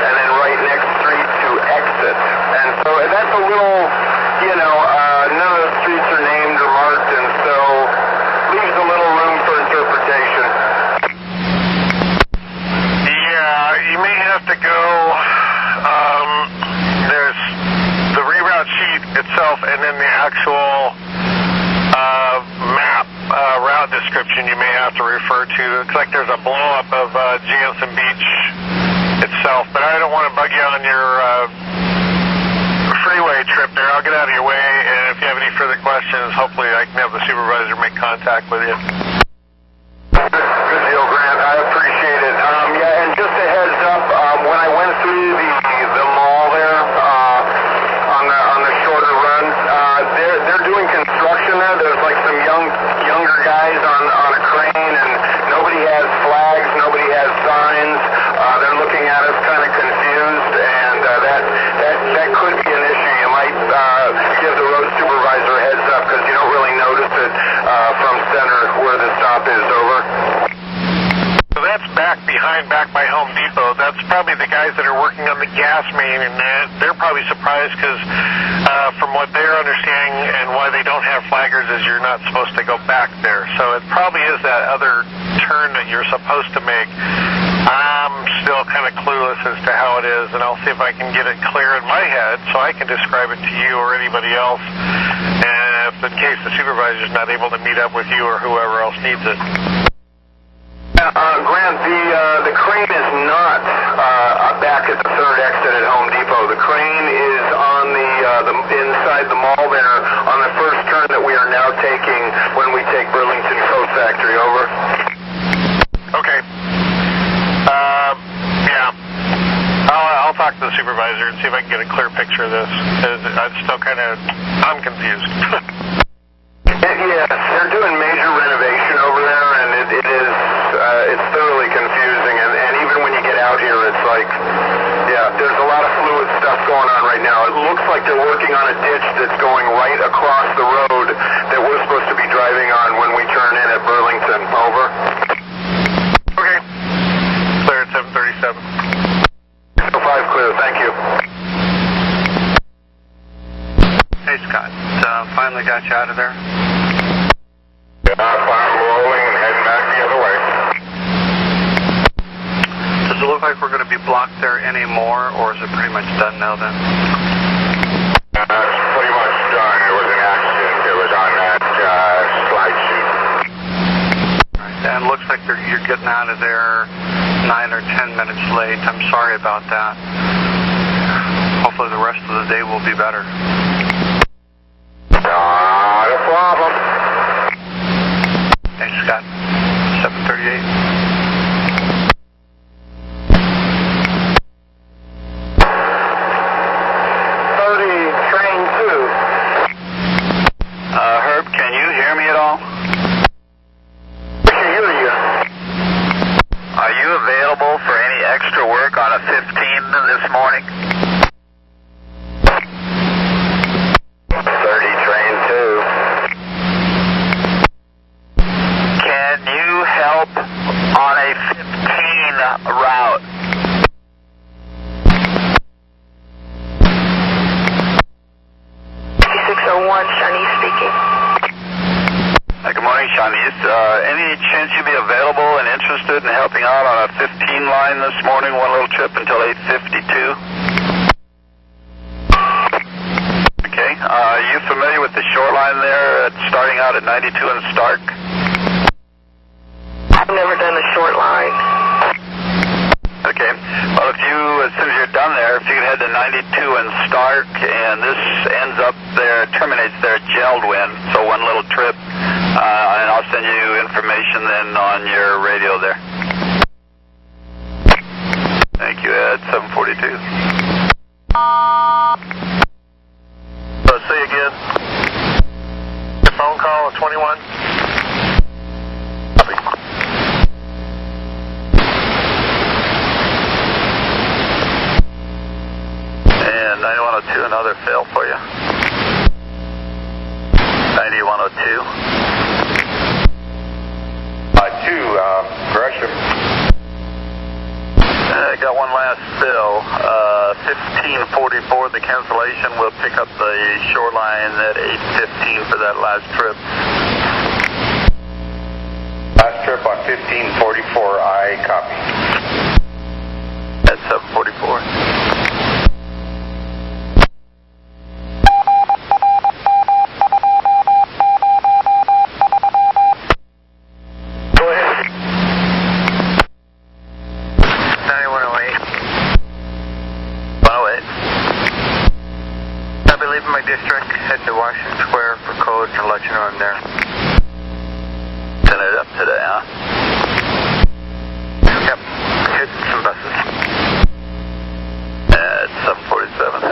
and then right next street to exit. And so that's a little, none of the streets are named or marked, and so leaves a little room for interpretation. Yeah, you may have to go, there's the reroute sheet itself and then the actual map route description you may have to refer to. Looks like there's a blow-up of Jansen Beach itself, but I don't want to bug you on your freeway trip there. I'll get out of your way, and if you have any further questions, hopefully I can have the supervisor make contact with you. Good deal, Grant. I appreciate it. Yeah, and just a heads up, when I went through the mall there on the shorter run, they're doing construction there. There's like some younger guys on a crane, and nobody has flags, nobody has signs. They're looking at us kind of confused, and that could be an issue. You might give the road supervisor a heads up because you don't really notice it from center where the stop is. Over. So that's back by Home Depot. That's probably the guys that are working on the gas main, and they're probably surprised because from what they're understanding and why they don't have flaggers is you're not supposed to go back there. So it probably is that other turn that you're supposed to make. I'm still kind of clueless as to how it is, and I'll see if I can get it clear in my head so I can describe it to you or anybody else, and if in case the supervisor's not able to meet up with you or whoever else needs it. Grant, the crane is not back at the third exit at Home Depot. The crane is on the inside the mall there on the first turn that we are now taking when we take Burlington Coat Factory. Over. Okay. Yeah. I'll talk to the supervisor and see if I can get a clear picture of this. I'm confused. Yeah, they're doing major renovation over there, and it's thoroughly confusing. And even when you get out here, it's like, yeah, there's a lot of fluid stuff going on right now. It looks like they're working on a ditch that's going right across the road that we're supposed to be driving on when we turn in at Burlington. Over. Okay. Clear at 737. 5 clear, thank you. Hey, Scott. Finally got you out of there? Yeah, I'm rolling and heading back the other way. Does it look like we're going to be blocked there anymore, or is it pretty much done now then? It's pretty much done. It was an accident. It was on that slide sheet. Right. And it looks like you're getting out of there 9 or 10 minutes late. I'm sorry about that. Hopefully the rest of the day will be better. Not a problem. Hey, Scott. 738. Train 2. Herb, can you hear me at all? I can hear you. Are you available for any extra work on a 15 this morning? 30 train 2. Can you help on a 15 route? Shanice speaking. Good morning, Shanice. Any chance you'd be available and interested in helping out on a 15 line this morning, one little trip until 8:52? Okay. Are you familiar with the short line there starting out at 92 and Stark? I've never done a short line. Okay. Well, as soon as you're done there, if you can head to 92 and Stark, and this ends up there, terminates there at Geldwin, so one little trip, and I'll send you information then on your radio there. Thank you, Ed. 742. See you again. Your phone call is 21. And 9102, another fail for you. 9102. 2, I got one last fill. 1544, the cancellation will pick up the shoreline at 8:15 for that last trip. Last trip on 1544, I copy. At 744. square for code to let you know I'm there. Send it up today, huh? Yep. Hit some buses. At 747.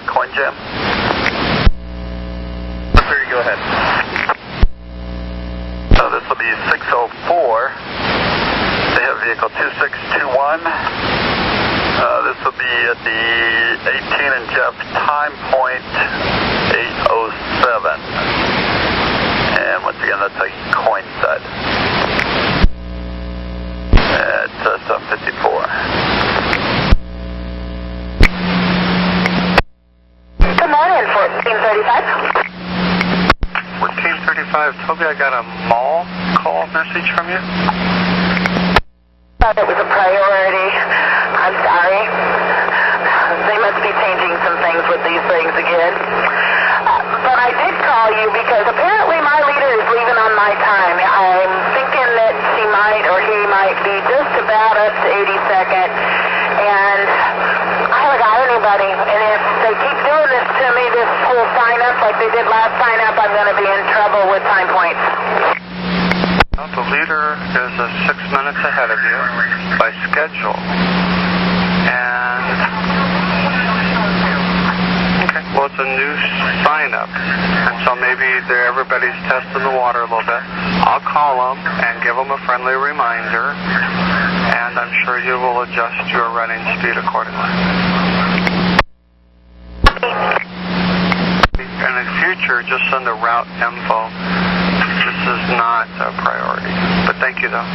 Coin jam. 30, go ahead. So this will be 604. They have vehicle 2621. This will be at the 18 and Jeff time point 807. And once again, that's a coin set. At 754. Good morning, 1435. 1435, Toby, I got a mall call message from you. Thought it was a priority. I'm sorry. They must be changing some things with these things again. But I did call you because apparently my leader is leaving on my time. I'm thinking that she might or he might be just about up to 82nd. And I haven't got anybody. And if they keep doing this to me, this whole sign-up like they did last sign-up, I'm going to be in trouble with time points. Well, the leader is 6 minutes ahead of you by schedule. And okay, well, it's a new sign-up, and so maybe everybody's testing the water a little bit. I'll call them and give them a friendly reminder, and I'm sure you will adjust your running speed accordingly. And in future, just send a route info. This is not a priority, but thank you though.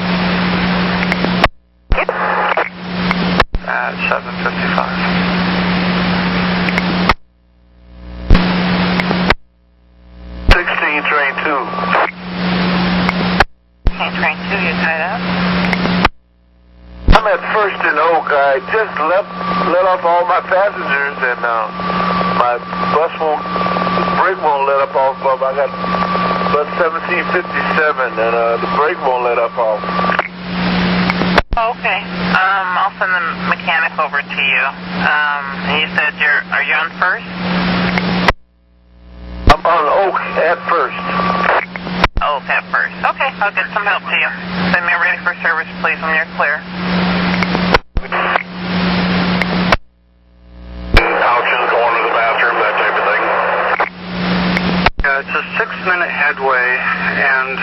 At 7:55. Train 2. Okay, train 2, you tied up? I'm at First and Oak. I just let off all my passengers, and my bus brake won't let up off. I got bus 1757, and the brake won't let up off. Okay. I'll send the mechanic over to you. And you said are you on First? I'm on Oak at First. Oak at First. Okay, I'll get some help to you. Send me ready for service, please, when you're clear. Couches, going to the bathroom, that type of thing. Yeah, it's a 6-minute headway, and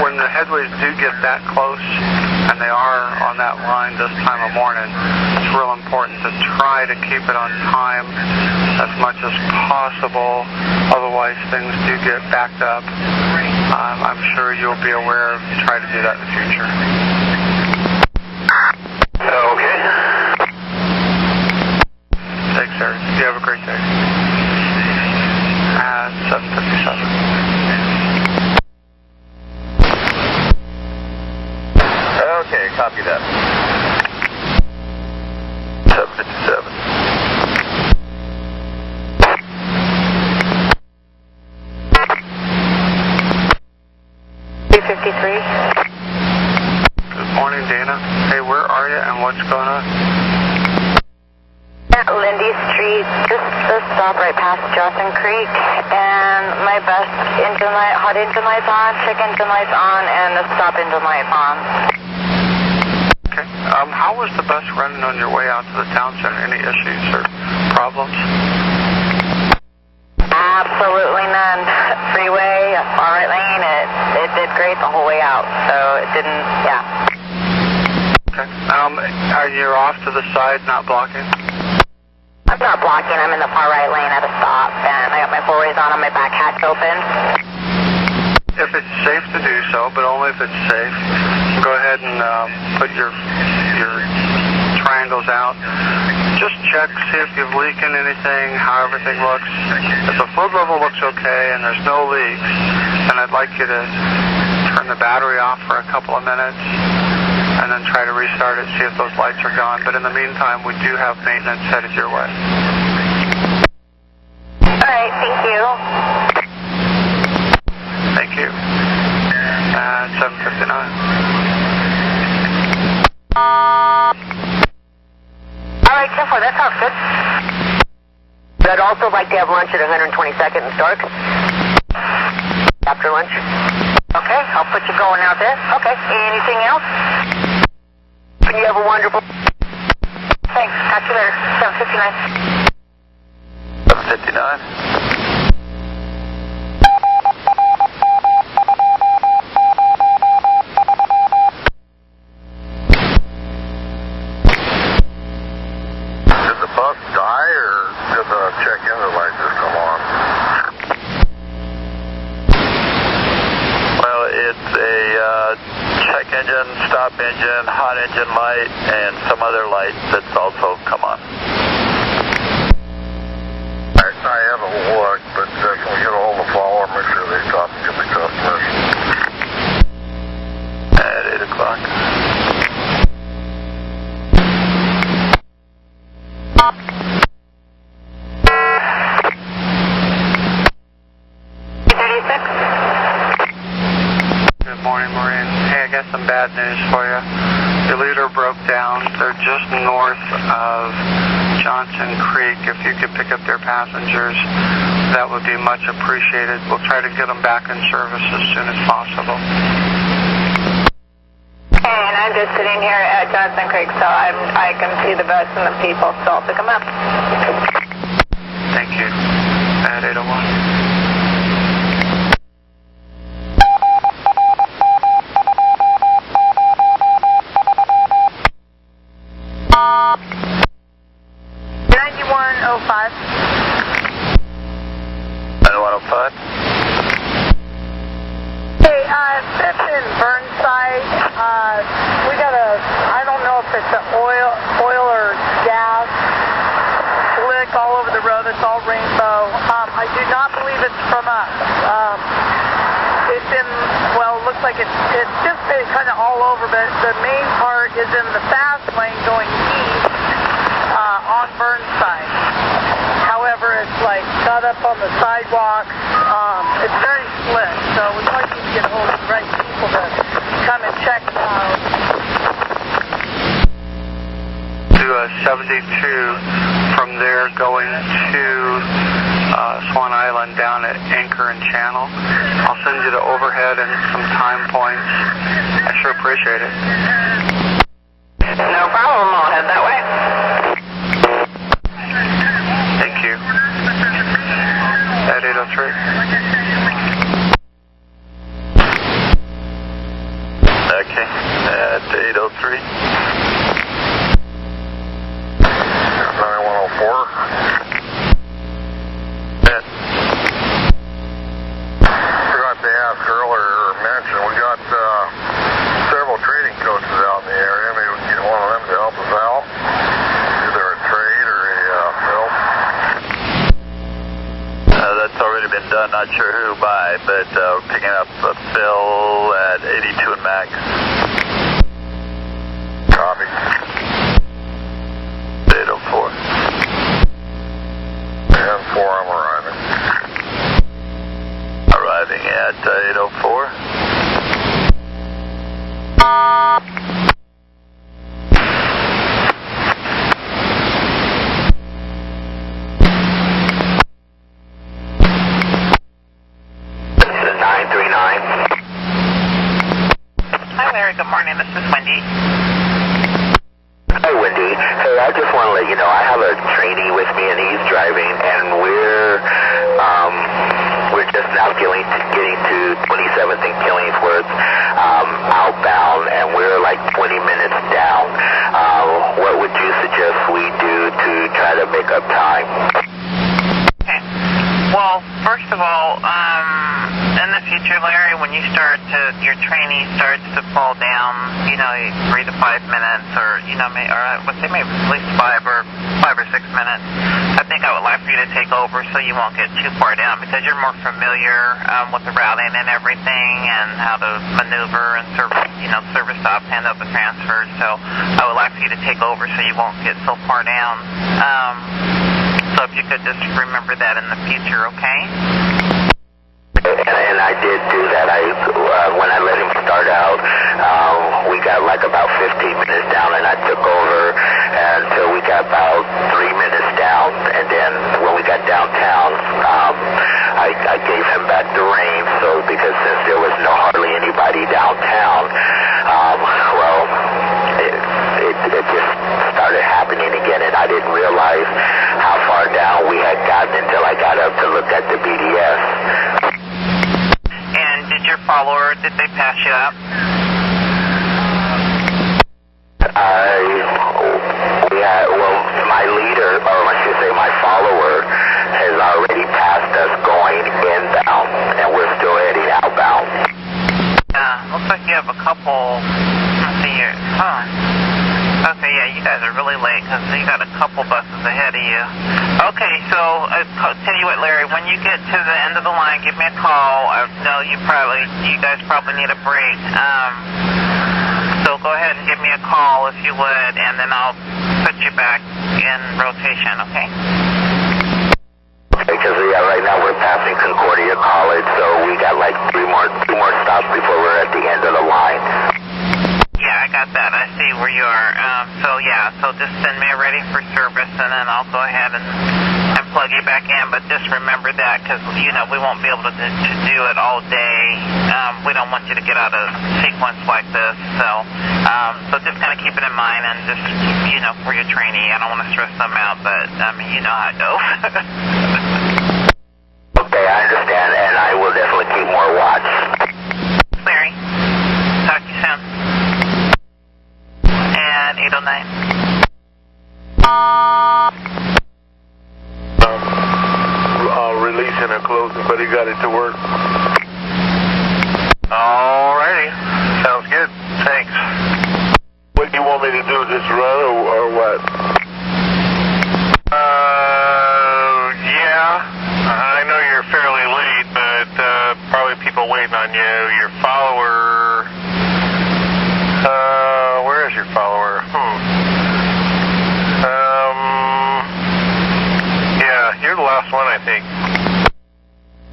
when the headways do get that close, and they are on that line this time of morning, it's real important to try to keep it on time as much as possible. Otherwise, things do get backed up. I'm sure you'll be aware of try to do that in the future. Okay. Thanks, Eric. You have a great day. At 7:57. Okay, copy that. 757. 53. Good morning, Dana. Hey, where are you and what's going on? At Lindy Street, just a stop right past Johnson Creek, and my bus engine light, hot engine lights on, check engine lights on, and the stop engine lights on. Okay. How was the bus running on your way out to the town center? Any issues or problems? Absolutely none. Freeway, far right lane, it did great the whole way out, so it didn't, yeah. Okay. Are you off to the side, not blocking? I'm not blocking, I'm in the far right lane at a stop, and I got my four-ways on my back hatch open. If it's safe to do so, but only if it's safe, go ahead and put your triangles out. Just check, see if you've leaking anything, how everything looks. If the fluid level looks okay and there's no leaks, then I'd like you to turn the battery off for a couple of minutes and then try to restart it, see if those lights are gone. But in the meantime, we do have maintenance headed your way. right, thank you. Thank you. 7:59. All right, 10-4, that sounds good. I'd also like to have lunch at 122nd and Stark. After lunch. Okay, I'll put you going out there. Okay, anything else? You have a wonderful... Thanks, catch you later. 7:59. 7:59. Did the bus die, or did the check-in light just come on? Well, it's a check engine, stop engine, hot engine light, and some other light that's also come on. I haven't looked, but can we get a hold of the follower, make sure they stop and get the customers? At 8 o'clock. Good morning, Maureen. Hey, I got some bad news for you. Your leader broke down. They're just north of Johnson Creek. If you could pick up their passengers, that would be much appreciated. We'll try to get them back in service as soon as possible. And I'm just sitting here at Johnson Creek, so I can see the bus and the people, so I'll pick them up. Thank you. At 8:01. Hey, that's in Burnside. We got I don't know if it's an oil or gas slick all over the road. It's all rainbow. I do not believe it's from us. It's in, well, it looks like it's just been kind of all over, but the main part is in the fast lane going east on Burnside. However, it's like cut up on the sidewalks. It's very slick, so we'd like you to get a hold of the right people to come and check it out. To 72 from there going to Swan Island down at Anchor and Channel. I'll send you the overhead and some time points. I sure appreciate it. No problem, I'll head that way. Thank you. At 8:03. Okay, at 8:03. 9104. Yeah. Forgot to ask earlier, or mention, we got several trading coaches out in the area. Maybe we can get one of them to help us out. Either a trade or a fill. That's already been done, not sure who by, but we're picking up a fill at 82 and max. Copy. 8:04. And 4, I'm arriving. Arriving at 8:04. Hi, Larry. Good morning. This is Wendy. Hi, Wendy. Hey, I just want to let you know I have a trainee with me, and he's driving, and we're just now getting to 27th and Killingsworth outbound, and we're like 20 minutes down. What would you suggest we do to try to make up time? Okay. Well, first of all, in the future, Larry, when your trainee starts to fall down, 3 to 5 minutes, or maybe at least 5 or 6 minutes, I think I would like for you to take over so you won't get too far down, because you're more familiar with the routing and everything and how to maneuver and service stops, hand up the transfers. So I would like for you to take over so you won't get so far down. So if you could just remember that in the future, okay? And I did do that. When I let him start out, we got like about 15 minutes down, and I took over until we got about 3 minutes down. And then when we got downtown, I gave him back the reins. So because since there was hardly anybody downtown, it just started happening again, and I didn't realize how far down we had gotten until I got up to look at the BDS. And did your follower, did they pass you up? My leader, or I should say my follower, has already passed us going inbound, and we're still heading outbound. Yeah, looks like you have a couple, let's see here, Okay, yeah, you guys are really late because you got a couple buses ahead of you. Okay, so tell you what, Larry, when you get to the end of the line, give me a call. I know you guys probably need a break. So go ahead and give me a call if you would, and then I'll put you back in rotation, okay? Because right now we're passing Concordia College, so we got like two more stops before we're at the end of the line. Yeah, I got that. I see where you are. So just send me ready for service, and then I'll go ahead and plug you back in. But just remember that, because we won't be able to do it all day. We don't want you to get out of sequence like this. So just kind of keep it in mind, and just for your trainee, I don't want to stress them out, but you know how it goes. Okay, I understand, and I will definitely keep more watch. Larry, talk to you soon. And 809. Releasing or closing, but he got it to work. Alrighty. Sounds good. Thanks. What do you want me to do, just run or what? Yeah. I know you're fairly late, but probably people waiting on you. Your follower... where is your follower? Yeah, you're the last one, I think.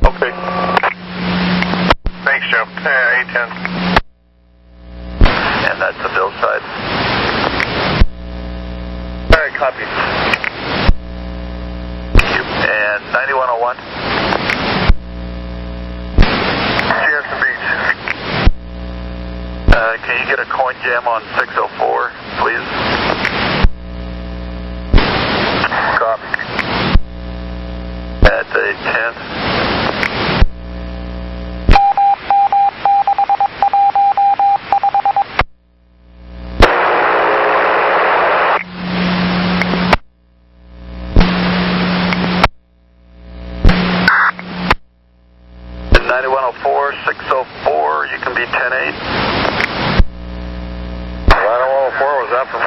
Okay. Thanks, Joe. 810. And that's the Bill side. All right, copy. And 9101. GS and Beach. Can you get a coin jam on 604, please? Copy. At 810. At 9104, 604, you can be 10-8. 9104, was that for me?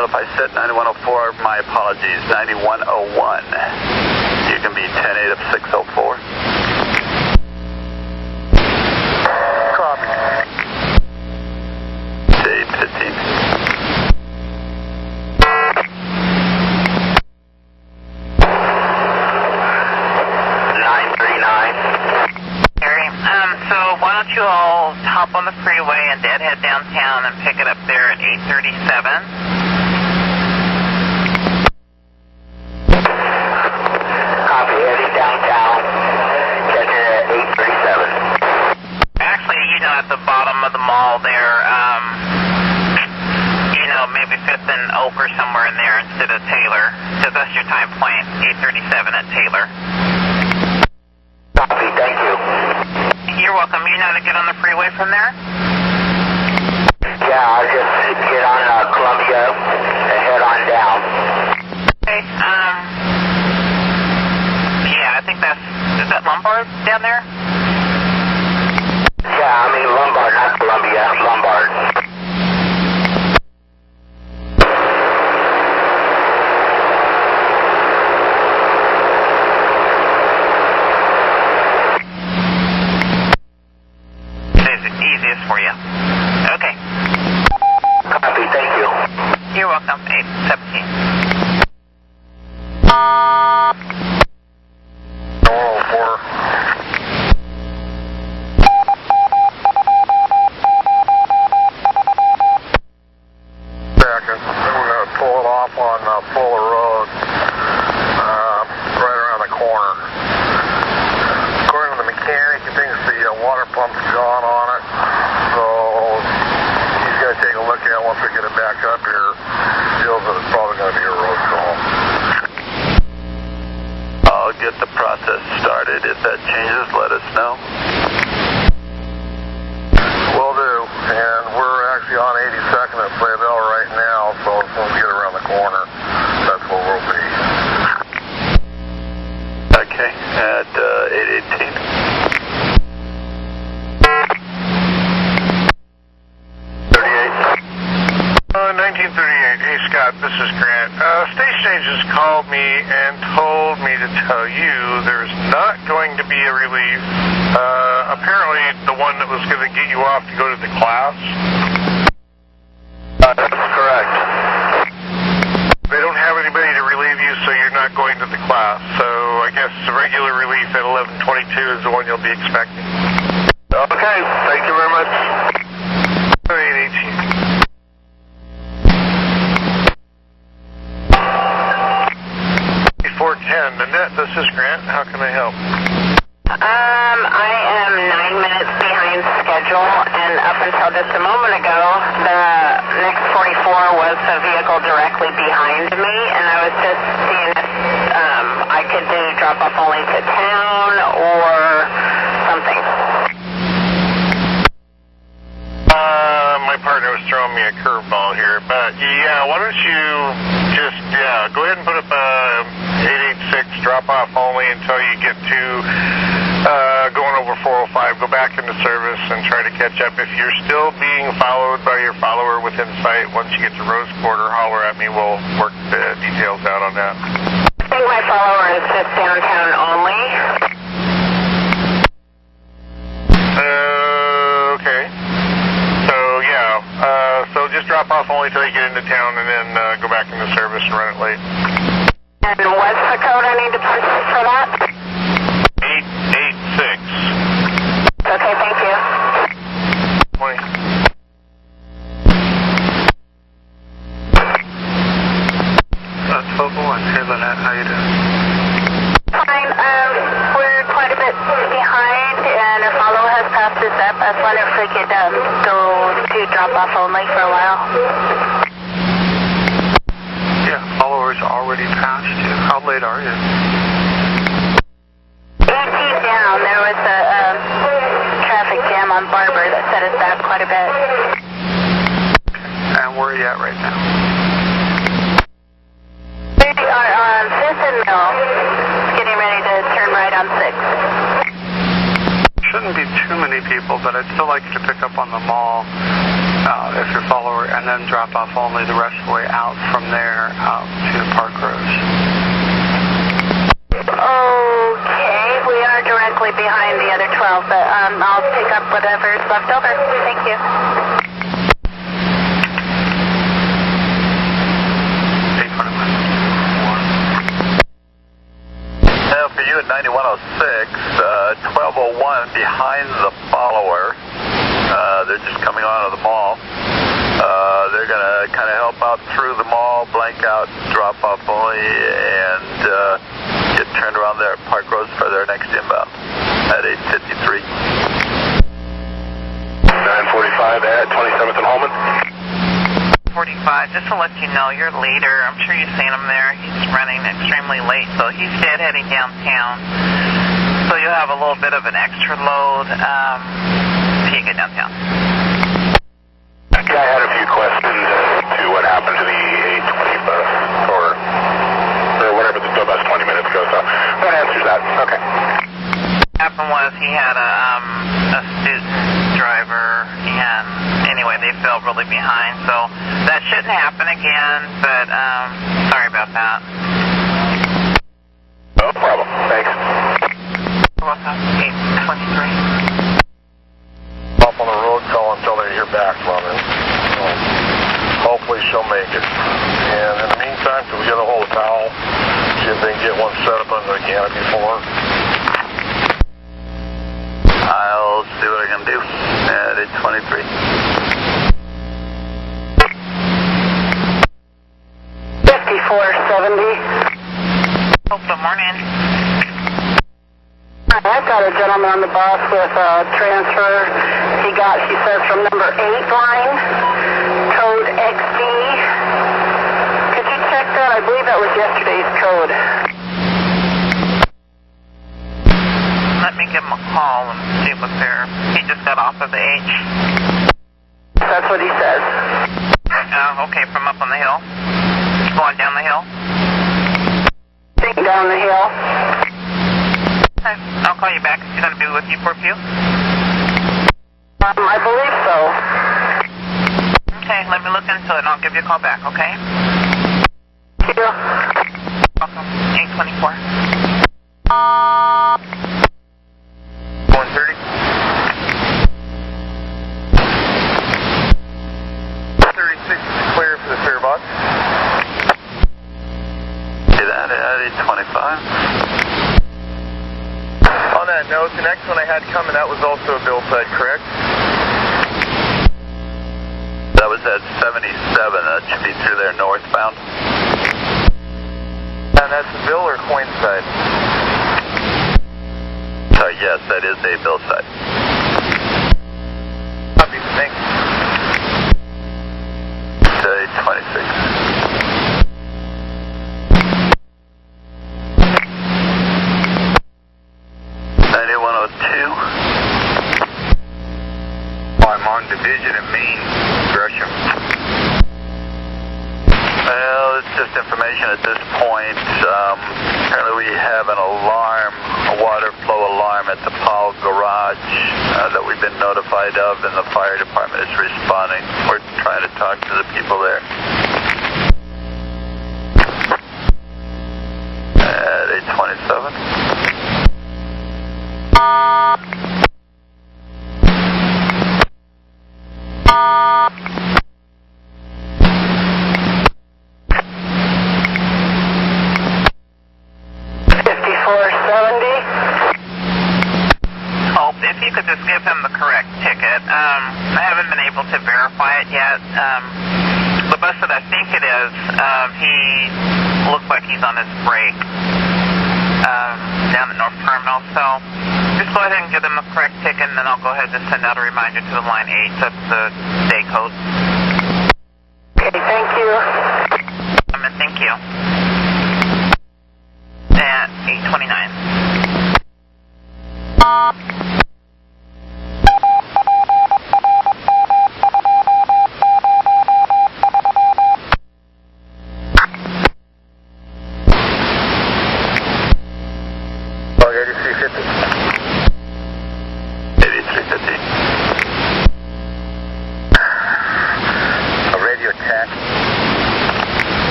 If I said 9104, my apologies. 9101. You can be 10-8 of 604. Copy. 815. So why don't you all hop on the freeway and deadhead downtown and pick it up there at 837. Copy, heading downtown, catch it at 837. Actually, at the bottom of the mall there, maybe 5th and Oak or somewhere in there instead of Taylor, because that's your time point, 837 at Taylor. Copy, thank you. You're welcome. You know how to get on the freeway from there? Yeah, I'll just get on Columbia and head on down. Okay, yeah, I think is that Lombard down there? Yeah, I mean Lombard, not Columbia, Lombard. Easiest for you. Okay. Copy, thank you. You're welcome. 817. Hopefully she'll make it. And in the meantime, till we get a hold of Powell, she they can get one set up under the canopy for. I'll see what I can do at 823. 5470. Oh, good morning. I've got a gentleman on the bus with a transfer. He says, from number 8 line, code XB. Could you check that? I believe that was yesterday's code. Let me give him a call and see what's there. He just got off of the H. That's what he says. Okay, from up on the hill. Going down the hill? Down the hill. Okay, I'll call you back. Is he going to be with you for a few? I believe so. Okay, let me look into it and I'll give you a call back, okay? Thank you. Welcome. 824. 130. 36 is clear for the fare box. See that at 825. On that note, the next one I had coming out was also a bill side, correct? That was at 77. That should be through there northbound. And that's a bill or coin side? Yes, that is a bill side. Copy, thanks. 826. 9102. I'm on Division and Main, Gresham. Well, it's just information at this point. Apparently we have an alarm, a water flow alarm at the Powell garage that we've been notified of, and the fire department is responding. We're trying to talk to the people there. At 827. If you could just give him the correct ticket. I haven't been able to verify it yet. The bus that I think it is, he looks like he's on his break down at North Terminal. So just go ahead and give him the correct ticket, and then I'll go ahead and send out a reminder to the line 8. That's the day code. Okay, thank you. Thank you. At 829.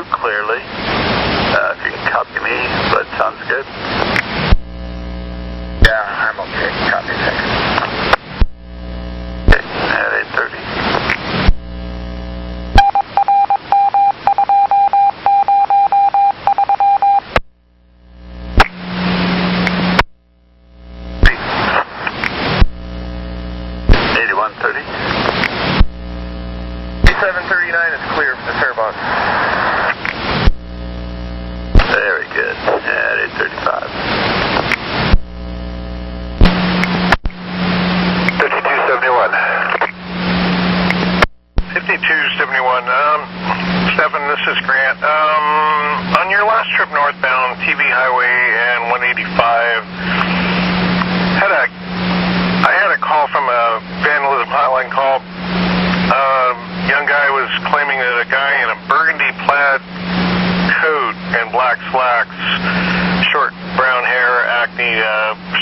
Clearly. If you can copy me, that sounds good. Yeah, I'm okay. Copy, thanks. Okay, at 830. Very good. At 835. 5271. 5271. Stephen, this is Grant. On your last trip northbound, TV Highway and 185, I had a call from a vandalism hotline call. Young guy was claiming that a guy in a burgundy plaid coat and black slacks, short brown hair, acne,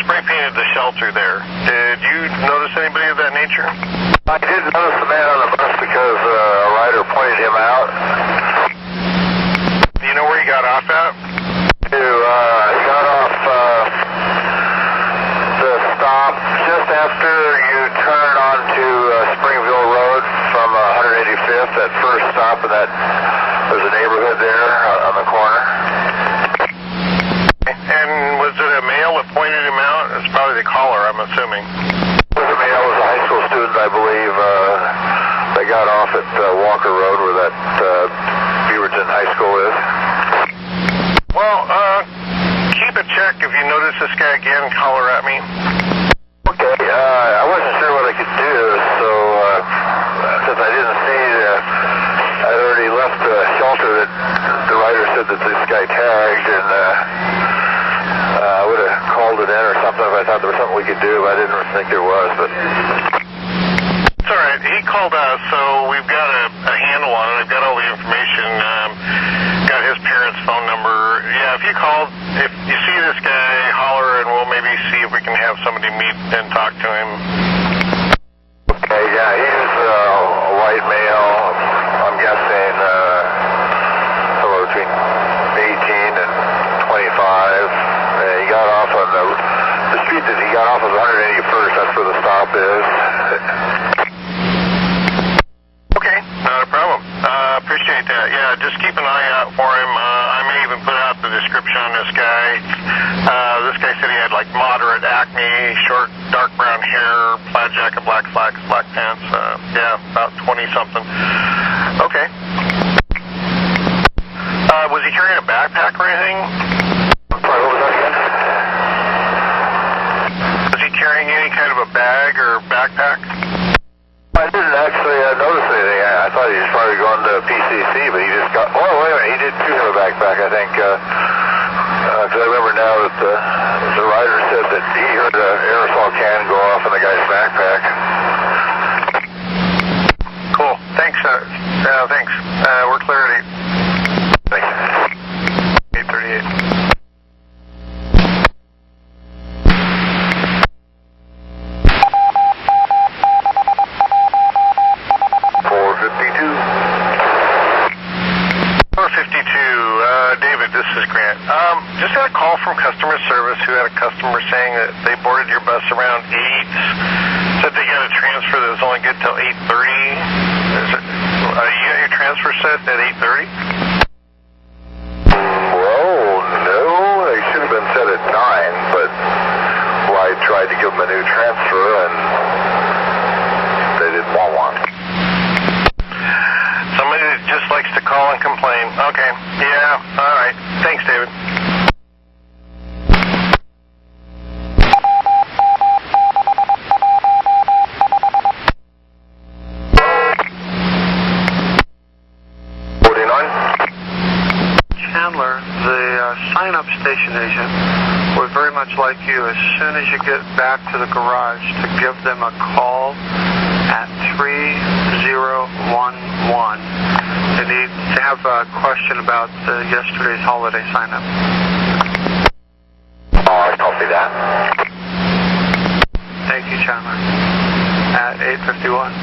spray painted the shelter there. Did you notice anybody of that nature? I did notice the man on the bus because a rider pointed him out. Do you know where he got off at? He got off the stop just after you turn onto Springville Road from 185th, that first stop of that, there's a neighborhood there. at Walker Road where that Beaverton High School is? Well, keep a check. If you notice this guy again, holler at me. Okay, I wasn't sure what I could do, so since I didn't see, I'd already left the shelter that the writer said that this guy tagged, and I would have called it in or something if I thought there was something we could do, but I didn't think there was. But it's all right. He called us, so we've got a handle on it. I've got all the information. Got his parents' phone number. Yeah, if you call, if you see this guy, holler, and we'll maybe see if we can have somebody meet and talk to him. Okay, yeah, he's a white male. I'm guessing somewhere between 18 and 25. He got off on the street that he got off of 181st. That's where the stop is. Okay, not a problem. Appreciate that. Yeah, just keep an eye out for him. I may even put out the description on this guy. This guy said he had like moderate acne, short, dark brown hair, plaid jacket, black slacks, black pants. Yeah, about 20-something. Okay. Was he carrying a backpack or anything? Sorry, what was that again? Was he carrying any kind of a bag or backpack? I didn't actually notice anything. I thought he was probably going to PCC, but he just got... Oh, wait a minute. He did too have a backpack, I think. Because I remember now that the writer said that he heard an aerosol can go off in the guy's backpack. Cool. Thanks. Thanks. We're clear at 8. Thanks. 8:38. This is Grant. Just got a call from customer service who had a customer saying that they boarded your bus around 8. Said they got a transfer that was only good till 8:30. You got your transfer set at 8:30? Well, no. They should have been set at 9, but I tried to give them a new transfer, and they didn't want one. Somebody that just likes to call and complain. Okay. Yeah. All right. Thanks, David. Chandler, the sign-up station agent, would very much like you, as soon as you get back to the garage, to give them a call at 3011. They need to have a question about yesterday's holiday sign-up. Oh, I copy that. Thank you, Chandler. At 8:51.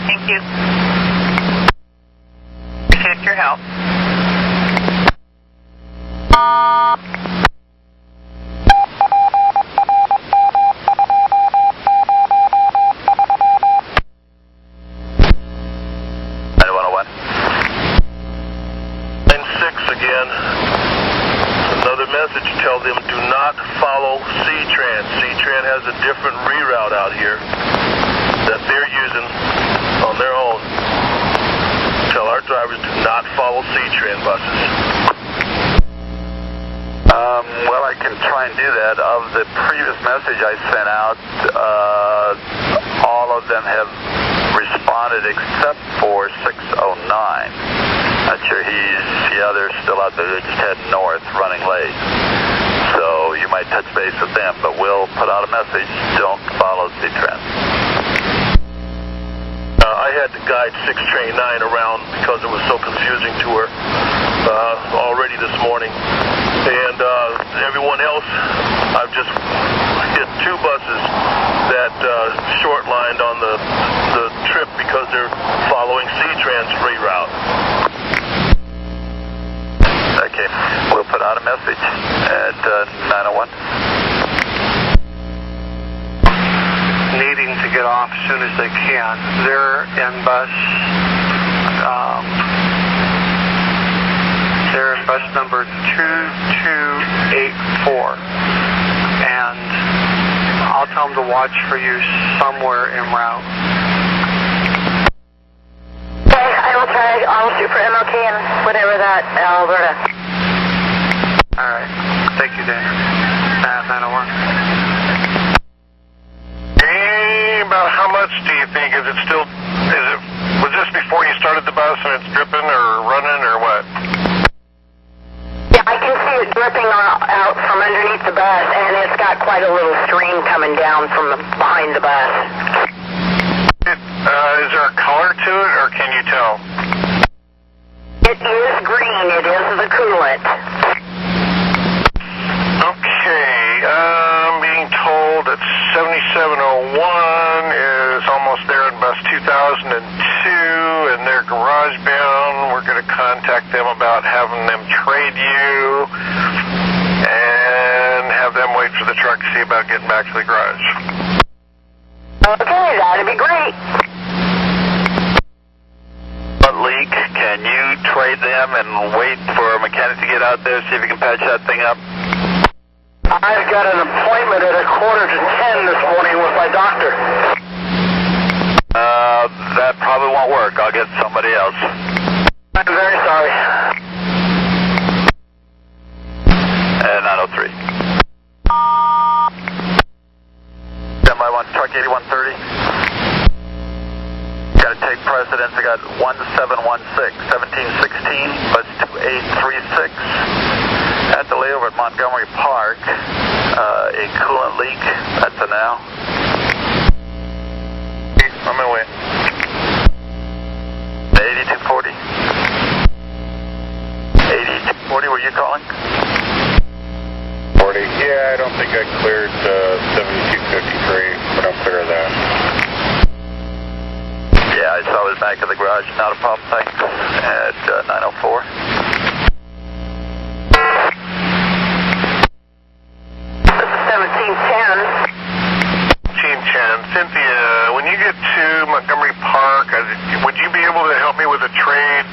Thank you. Appreciate your help. Again. Another message, tell them do not follow C-Tran. C-Tran has a different reroute out here that they're using on their own. Tell our drivers do not follow C-Tran buses. Well, I can try and do that. Of the previous message I sent out, all of them have responded except for 609. Not sure they're still out there. They're just heading north, running late. So you might touch base with them, but we'll put out a message, don't follow C-Tran. I had to guide 6 Train 9 around because it was so confusing to her already this morning. And everyone else, I've just hit 2 buses that short-lined on the trip because they're following C-Tran's reroute. Okay, we'll put out a message at 901. in bus. They're in bus number 2284. And I'll tell them to watch for you somewhere en route. Okay, I will try. I'll shoot for MLK and whatever that, Alberta. All right. Thank you, Dan. 901. About how much do you think? Was this before you started the bus and it's dripping or running or what? Yeah, I can see it dripping out from underneath the bus, and it's got quite a little stream coming down from behind the bus. Is there a color to it, or can you tell? It is green. It is the coolant. Okay, I'm being told that 7701 is almost there in bus 2002, and they're garage bound. We're going to contact them about having them trade you and have them wait for the truck to see about getting back to the garage. Okay, that'd be great. What leak? Can you trade them and wait for a mechanic to get out there, see if you can patch that thing up? I've got an appointment at 9:45 this morning with my doctor. That probably won't work. I'll get somebody else. I'm very sorry. And 903. Somebody wants truck 8130. Got to take precedence. I got 1716, 1716, bus 2836. At the layover at Montgomery Park, a coolant leak. That's a now. On my way. 8240. 8240, were you calling? 40. Yeah, I don't think I cleared 7253, but I'm clear of that. Yeah, I saw it was back of the garage. Not a problem, thanks. At 904. This is 1710. 1710. Cynthia, when you get to Montgomery Park, would you be able to help me with a trade?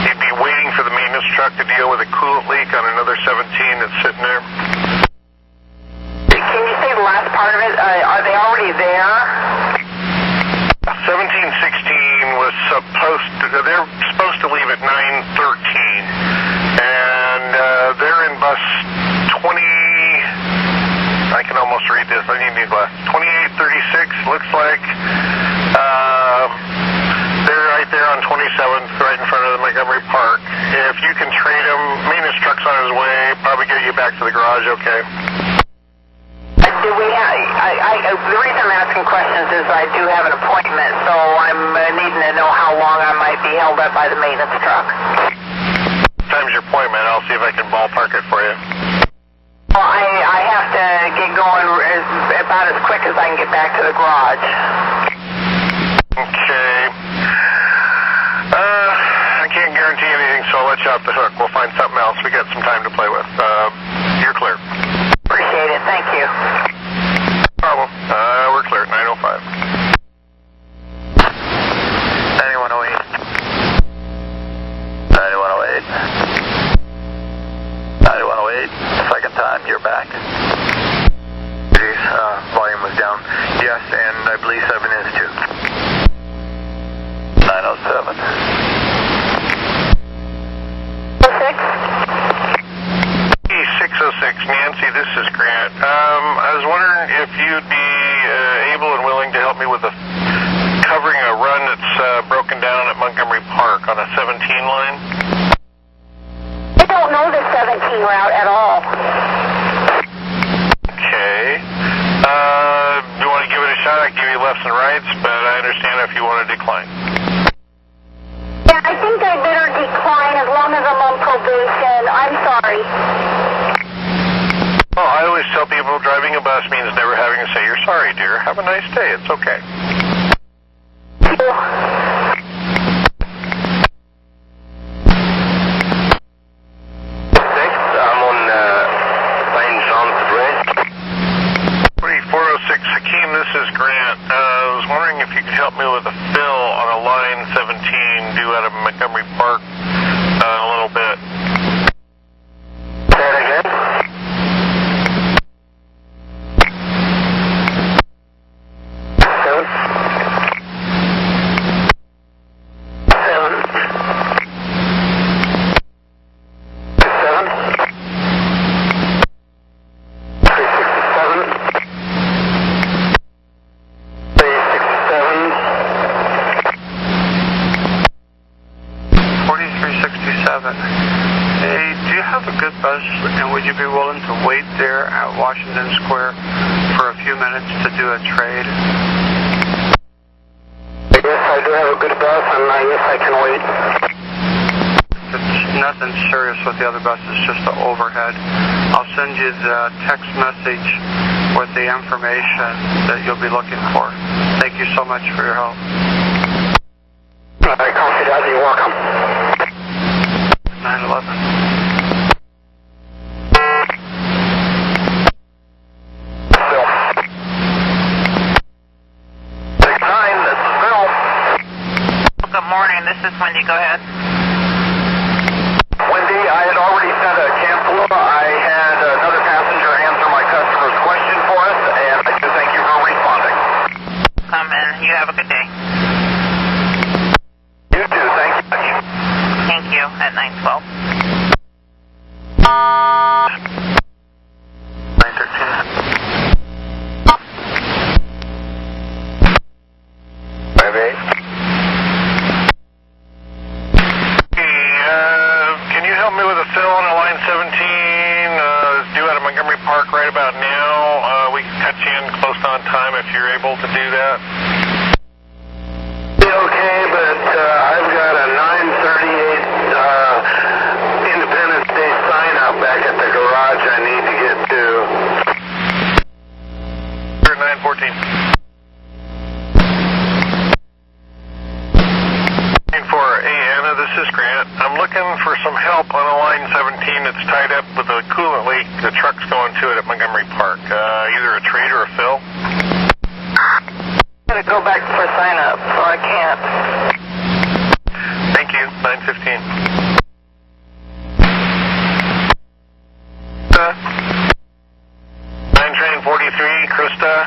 You'd be waiting for the maintenance truck to deal with a coolant leak on another 17 that's sitting there. Can you say the last part of it? Are they already there? 1716 was they're supposed to leave at 9:13, and they're in bus 20. I can almost read this. I need new glasses. 2836 looks like they're right there on 27th, right in front of the Montgomery Park. If you can trade them, maintenance truck's on his way. Probably get you back to the garage. Okay. Do we the reason I'm asking questions is I do have an appointment, so I'm needing to know how long I might be held up by the maintenance truck. What time's your appointment? I'll see if I can ballpark it for you. Well, I have to get going about as quick as I can get back to the garage. Okay. I can't guarantee anything, so I'll let you off the hook. We'll find something else. We got some time to play with. You're clear. Appreciate it. Thank you. No problem. We're clear. 905. 9108. 9108. 9108. Second time, you're back. Volume was down. Yes, and I believe 7 is too. 907. 606, Nancy, this is Grant. I was wondering if you'd be able and willing to help me with covering a run that's broken down at Montgomery Park on a 17 line. I don't know the 17 route at all. Okay. You want to give it a shot? I can give you lefts and rights, but I understand if you want to decline. Yeah, I think I better decline as long as I'm on probation. I'm sorry. Well, I always tell people driving a bus means never having to say, "You're sorry, dear. Have a nice day. It's okay." I'm on St. John's Bridge. 406, Hakeem, this is Grant. I was wondering if you could help me with a fill on a bus, and would you be willing to wait there at Washington Square for a few minutes to do a trade? Yes, I do have a good bus, and yes, I can wait. It's nothing serious with the other bus, it's just an overhead. I'll send you the text message with the information that you'll be looking for. Thank you so much for your help. All right, copy that. You're welcome. 911. Good morning, this is Wendy, go ahead. Wendy, I had already sent a cancel. I had another passenger answer my customer's question for us, and I do thank you for responding. And you have a good day. You too, thank you. Thank you, at 912. 913. Can you help me with a fill on a line 17? It's due out of Montgomery Park right about now. We can cut you in close on time if you're able to do that. Okay, but I've got a 9:38 Independence Day sign up back at the garage I need to get to. You're at 914. For Anna, this is Grant. I'm looking for some help on a line 17 that's tied up with a coolant leak. The truck's going to it at Montgomery Park. Either a trade or a fill. I'm going to go back for sign up, so I can't. Thank you. 915. 9 train 43, Krista.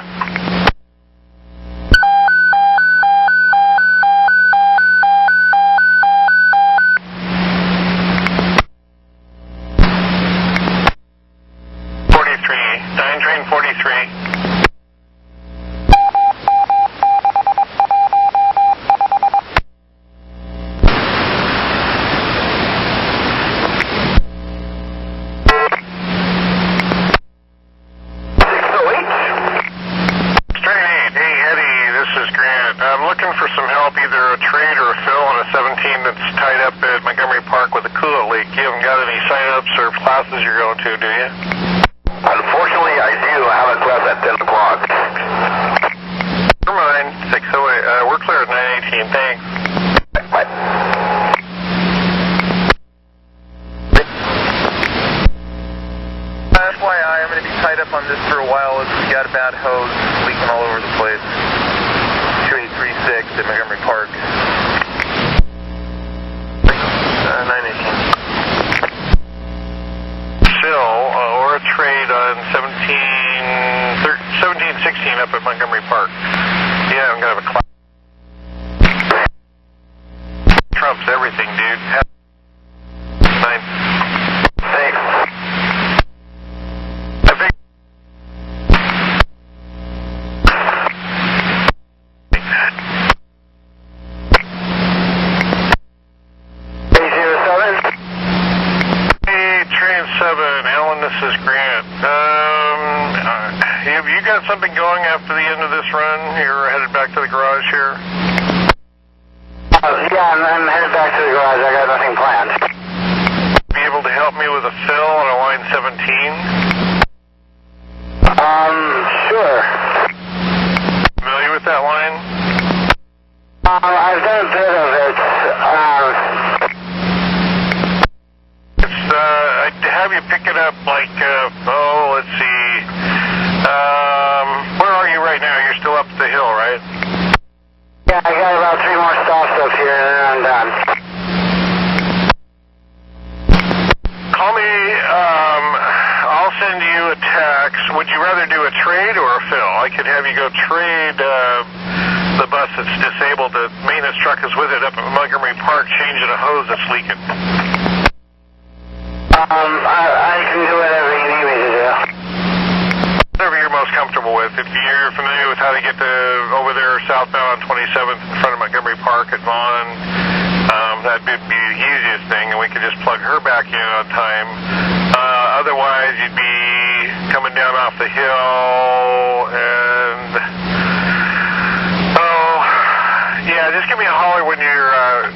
holler when you're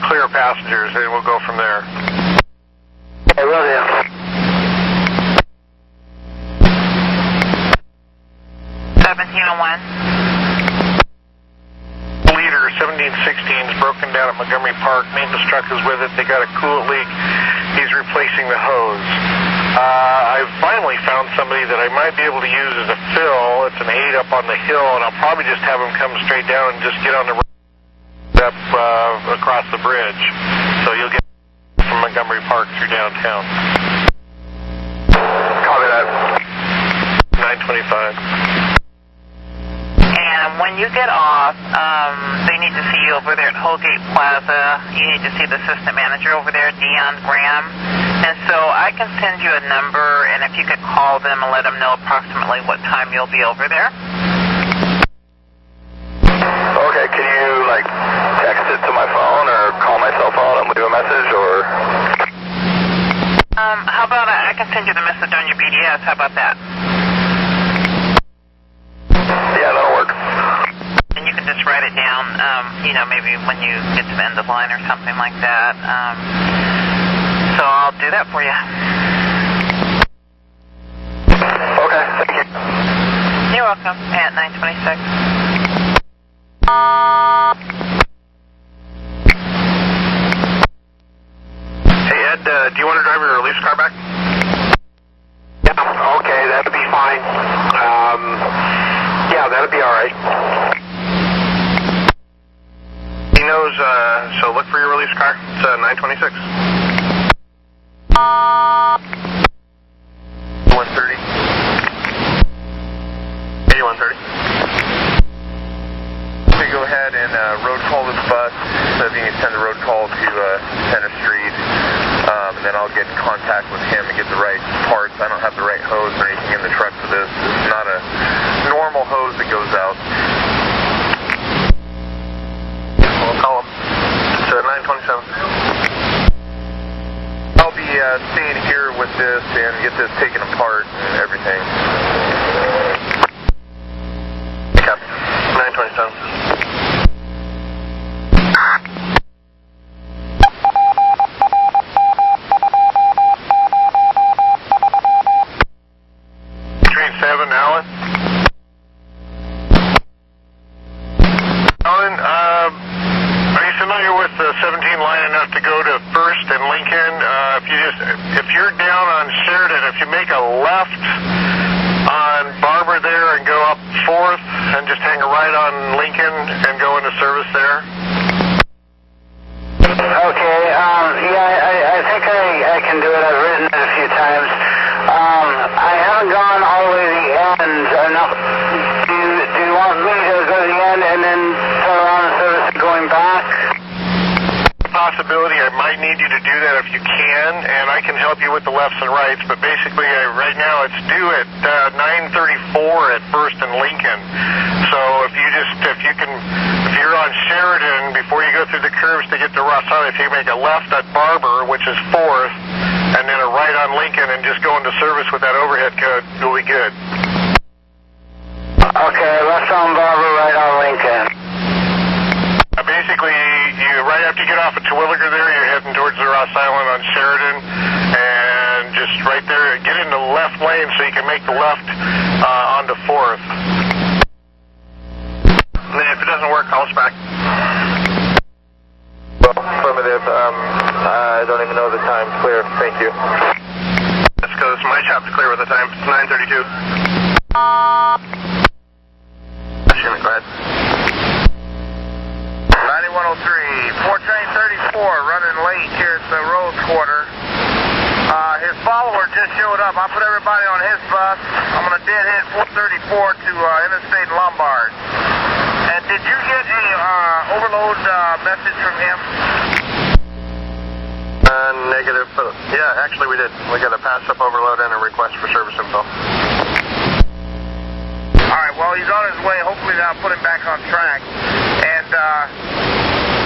clear of passengers, and we'll go from there. Okay, will do. 1701. Leader 1716 is broken down at Montgomery Park. Maintenance truck is with it. They got a coolant leak. He's replacing the hose. I finally found somebody that I might be able to use as a fill. It's an 8 up on the hill, and I'll probably just have him come straight down and just get on the up across the bridge. So you'll get from Montgomery Park through downtown. Copy that. 925. And when you get off, they need to see you over there at Holgate Plaza. You need to see the assistant manager over there, Dion Graham. And so I can send you a number, and if you could call them and let them know approximately what time you'll be over there. Okay, can you, like, text it to my phone or call my cell phone and leave a message, or? How about I can send you the message on your BDS? How about that? Yeah, that'll work. And you can just write it down, maybe when you get to the end of the line or something like that. So I'll do that for you. Okay, thank you. You're welcome. At 926. Hey, Ed, do you want to drive your release car back? Yeah, okay, that'd be fine. Yeah, that'd be all right. He knows, so look for your release car. It's 926. 130. 8130. We go ahead and road call this bus, so if you can send a road call to Center Street, and then I'll get in contact with him and get the right parts. I don't have the right hose or anything in the truck for this. It's not a normal hose that goes out. We'll call him. It's 927. I'll be staying here with this and get this taken apart and everything. Okay, 927. Train 7, Alan. Alan, are you familiar with the 17 line enough to go to First and Lincoln? If you're down on Sheridan, if you make a left on Barber there and go up 4th and just hang a right on Lincoln and go into service there. Okay, I think I can do it. I've written it a few times. I haven't gone all the way to the end enough. Do you want me to go to the end and then turn around and service it going back? Possibility I might need you to do that if you can, and I can help you with the lefts and rights, but basically right now it's due at 9:34 at First and Lincoln. So if you're on Sheridan, before you go through the curves to get to Ross Island, if you make a left at Barber, which is 4th, and then a right on Lincoln and just go into service with that overhead code, you'll be good. Okay, left on Barber, right on Lincoln. Basically, right after you get off at Terwilliger there, you're heading towards the Ross Island on Sheridan, and just right there, get in the left lane so you can make the left onto 4th. And then if it doesn't work, call us back. Well, affirmative. I don't even know the time. Clear. Thank you. That's because my shop's clear with the time. It's 9:32. Go ahead. 9103, 4 train 34, running late here at the Rose Quarter. His follower just showed up. I put everybody on his bus. I'm going to dead hit 434 to Interstate Lombard. And did you get a overload message from him? Negative. Yeah, actually we did. We got a pass up overload and a request for service info. Alright, well, he's on his way. Hopefully that'll put him back on track. And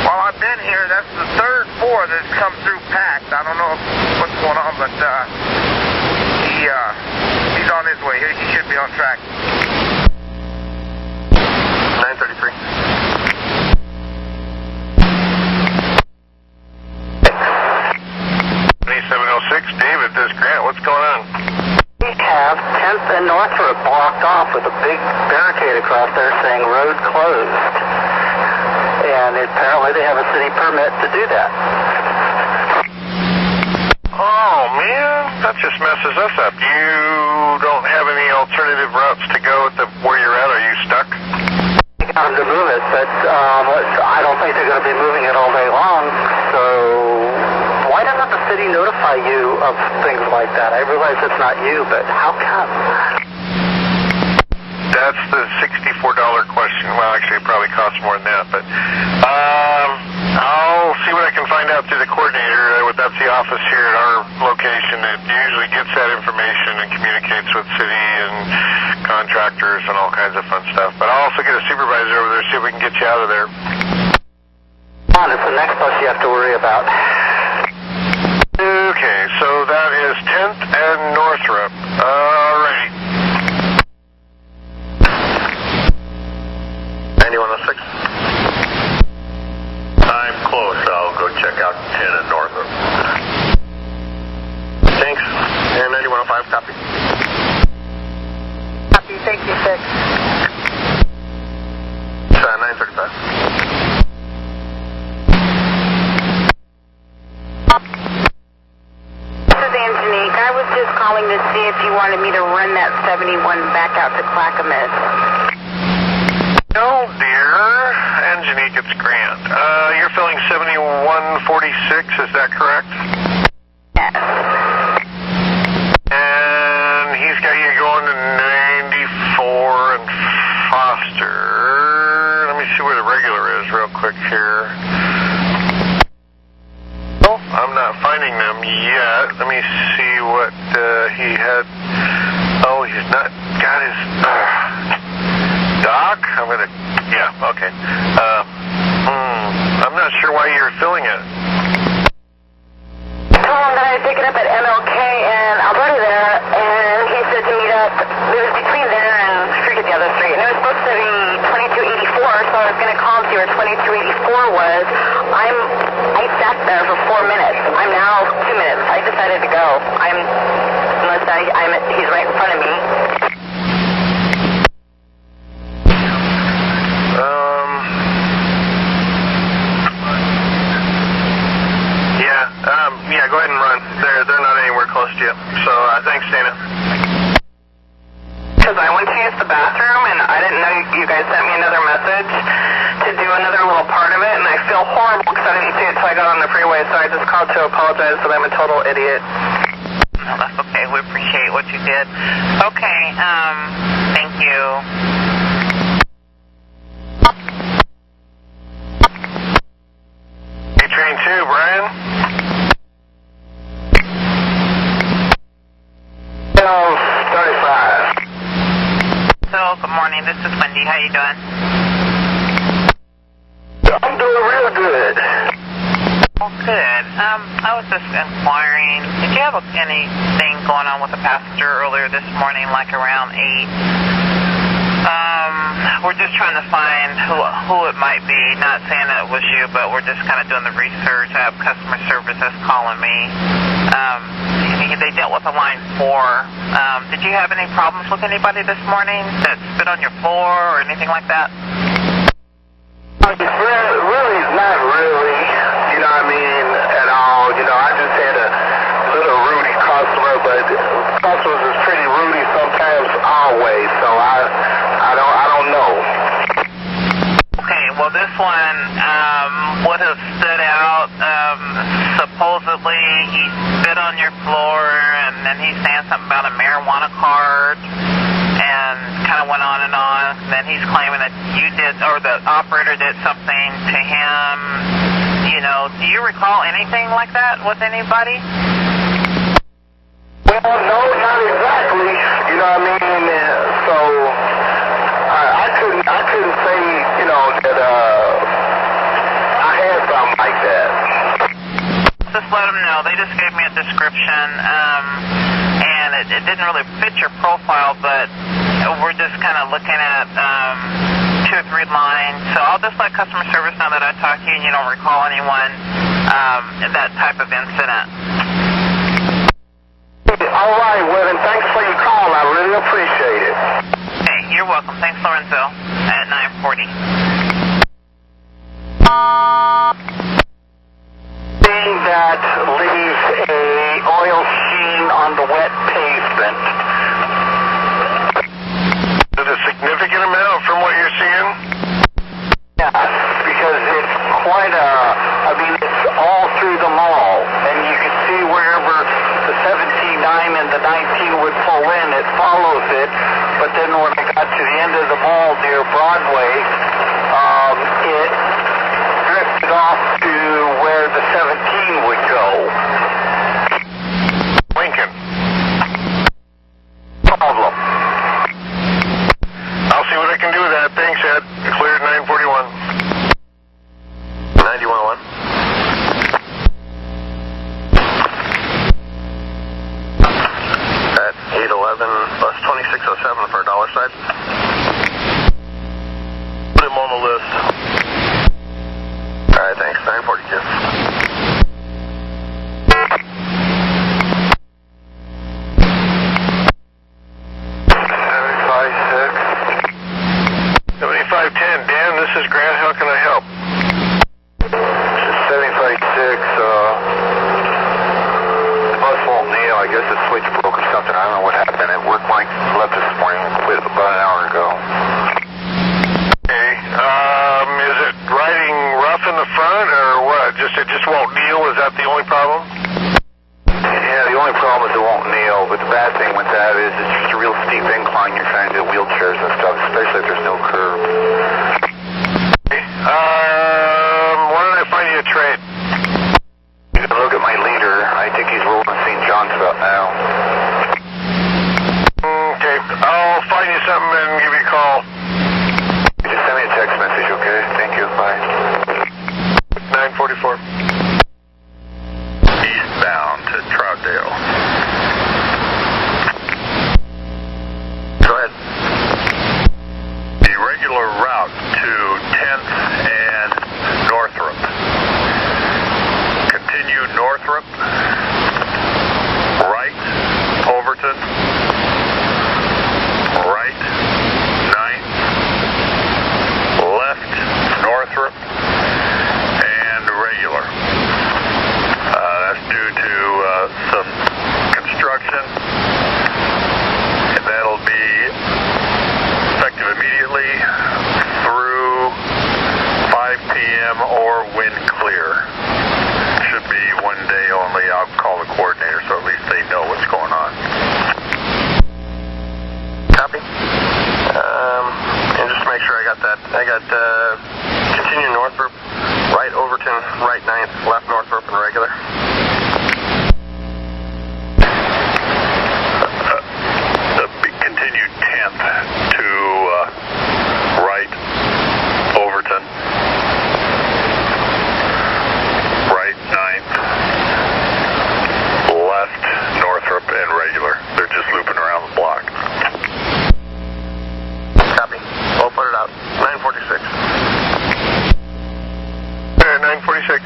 while I've been here, that's the third 4 that's come through packed. I don't know what's going on, but he's on his way. He should be on track. 9:33. David, this Grant. What's going on? We have 10th and Northrop blocked off with a big barricade across there saying road closed. And apparently they have a city permit to do that. Oh, man, that just messes us up. You don't have any alternative routes to go at where you're at? Are you stuck? They got them to move it, but I don't think they're going to be moving it all day long. So why doesn't the city notify you of things like that? I realize it's not you, but how come? That's the $64 question. Well, actually, it probably costs more than that, but I'll see what I can find out through the coordinator. That's the office here at our location. It usually gets that information and communicates with city and contractors and all kinds of fun stuff. But I'll also get a supervisor over there, see if we can get you out of there. It's the next bus you have to worry about. Okay, so that is 10th and Northrop. Alrighty. 9106. I'm close. I'll go check out 10 and Northrop. Thanks. And 9105, copy. Copy, thank you, 6. 935. This is Angenique. I was just calling to see if you wanted me to run that 71 back out to Clackamas. No, dear. Angenique, it's Grant. You're filling 7146, is that correct? Yes. And he's got you going to 94 and Foster. Let me see where the regular is real quick here. Oh, I'm not finding them yet. Let me see what he had. Oh, he's not got his... Doc? I'm going to... Yeah, okay. I'm not sure why you're filling it. I told him that I'd pick it up at MLK and Alberta there, and he said to meet up. It was between there and I forget the other street, and it was supposed to be 2284, so I was going to call and see where 2284 was. I sat there for 4 minutes. I'm now 2 minutes. I decided to go. He's right in front of me. Yeah, go ahead and run. They're not anywhere close to you. So, thanks, Dana. Because I went to use the bathroom, and I didn't know you guys sent me another message to do another little part of it, and I feel horrible because I didn't see it until I got on the freeway, so I just called to apologize that I'm a total idiot. No, that's okay. We appreciate what you did. Okay, thank you. Hey, train 2, Brian? Good morning. This is Wendy. How you doing? I'm doing real good. Oh, good. I was just inquiring, did you have anything going on with a passenger earlier this morning, like around 8? We're just trying to find who it might be. Not saying it was you, but we're just kind of doing the research. I have customer service that's calling me. They dealt with a line 4. Did you have any problems with anybody this morning that spit on your floor or anything like that? Really, not really. You know what I mean? At all. You know, I just had a little Rudy customer, but customers is pretty Rudy sometimes, always. So I don't know. Okay, well this one would have stood out. Supposedly he spit on your floor, and then he's saying something about a marijuana card, and kind of went on and on. And then he's claiming that you did, or the operator did something to him. You know, do you recall anything like that with anybody? Well, no, not exactly. You know what I mean? So I couldn't say, you know, that I had something like that. Just let them know. They just gave me a description, and it didn't really fit your profile, but we're just kind of looking at 2 or 3 lines. So I'll just let customer service know that I talked to you and you don't recall anyone that type of incident. All right, William, thanks for your call. I really appreciate it. Hey, you're welcome. Thanks, Lorenzo, at 9:40. Thing that leaves a oil sheen on the wet pavement. Is it a significant amount from what you're seeing? Yeah, because it's quite it's all through the mall, and you can see wherever the 17-9 and the 19 would pull in, it follows it, but then when it got to the end of the mall near Broadway, it drifted off to where the 17 would go. Lincoln. Problem. I'll see what I can do with that. Thanks, Ed. Cleared 941. 9101. At 811, bus 2607 for dollar side. Put him on the list. Alright, thanks. 942. 7510, Dan, this is Grant. How can I help? 756, the bus won't kneel. I guess the switch broke or something. I don't know what happened. It worked like left this morning, quit about an hour ago. Okay, is it riding rough in the front or what? It just won't kneel? Is that the only problem? Yeah, the only problem is it won't kneel, but the bad thing with that is it's just a real steep incline. You're trying to do wheelchairs and stuff, especially if there's no curb. Okay, why don't I find you a trade? You can look at my leader. I think he's rolling St. John's about now. Okay, I'll find you something and give you a call. Just send me a text message, okay? Thank you. Bye. 944. Eastbound to Troutdale. Go ahead. The regular route to 10th and Northrop. Continue Northrop. Right, Overton. Right, 9th. Left, Northrop. And regular. That's due to some construction, and that'll be effective immediately through 5 p.m. or when clear. Should be one day only. I'll call the coordinator so at least they know what's going on. Copy. And just to make sure I got that, I got continue Northrop, right Overton, right 9th, left Northrop, and regular. Continue 10th to right Overton, right 9th, left Northrop, and regular. They're just looping around the block. Copy. We'll put it out. 946. 946.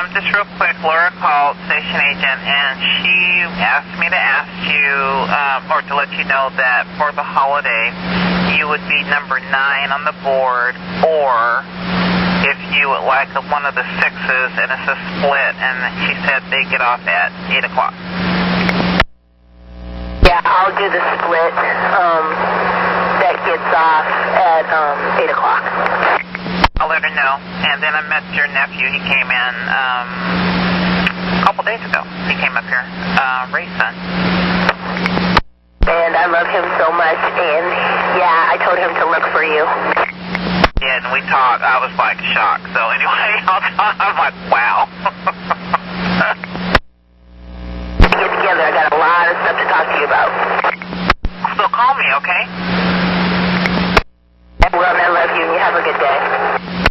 Just real quick, Laura called station agent, and she asked me to ask you, or to let you know that for the holiday, you would be number 9 on the board, or if you would like one of the 6s, and it's a split, and she said they get off at 8 o'clock. Yeah, I'll do the split that gets off at 8 o'clock. I'll let her know. And then I met your nephew. He came in a couple days ago. He came up here, Ray's son. And I love him so much. And yeah, I told him to look for you. Yeah, and we talked. I was like shocked. So anyway, I'm like, wow. Get together. I got a lot of stuff to talk to you about. So call me, okay? Well, I love you. You have a good day.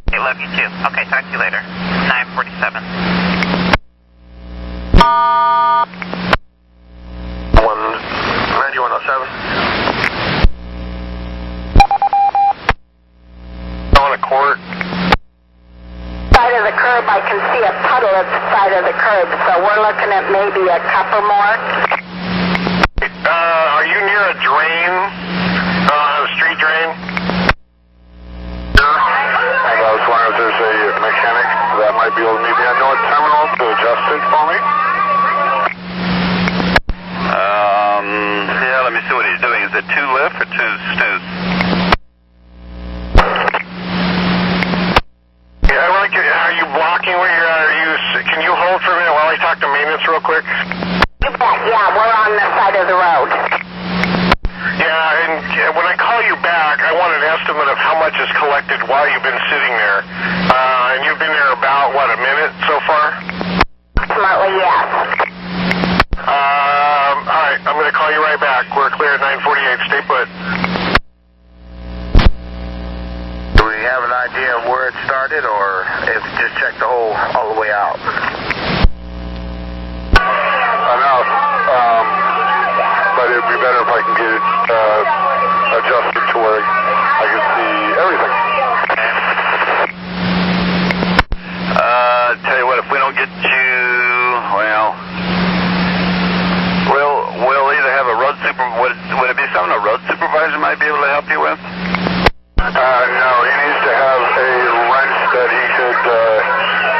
I love you too. Okay, talk to you later. 947. 9107. On a court. Side of the curb, I can see a puddle side of the curb, so we're looking at maybe a couple more. Are you near a drain, a street drain? And I was wondering if there's a mechanic that might be able to meet me at North Terminal to adjust it for me. Yeah, let me see what he's doing. Is it 2 lift or 2 snooze? Yeah, are you blocking where you're at? Can you hold for a minute while I talk to maintenance real quick? You bet, yeah, we're on the side of the road. Yeah, and when I call you back, I want an estimate of how much is collected while you've been sitting there. And you've been there about, what, a minute so far? Approximately, yes. All right, I'm going to call you right back. We're clear at 948. Stay put. Do we have an idea of where it started, or if you just check the hole all the way out? Enough. But it'd be better if I can get it adjusted to where I can see everything. Tell you what, if we don't get you, well, we'll either have a road would it be something a road supervisor might be able to help you with? No, he needs to have a wrench that he could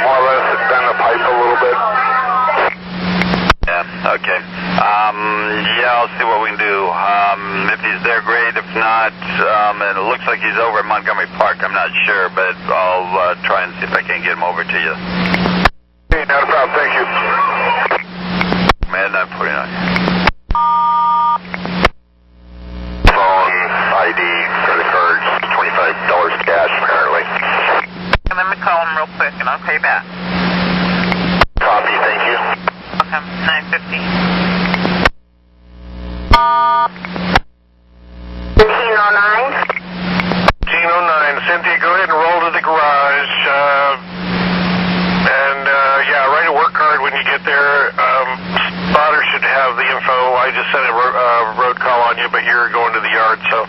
more or less bend the pipe a little bit. Yeah, okay. Yeah, I'll see what we can do. If he's there, great. If not, and it looks like he's over at Montgomery Park. I'm not sure, but I'll try and see if I can get him over to you. Hey, not a problem. Thank you. Man, 949. Phone, ID, credit cards, $25 cash, apparently. And let me call him real quick, and I'll pay back. Copy, thank you. Okay, 950. 1509. Cynthia, go ahead and roll to the garage. Yeah, write a work card when you get there. Spotter should have the info. I just sent a road call on you, but you're going to the yard, so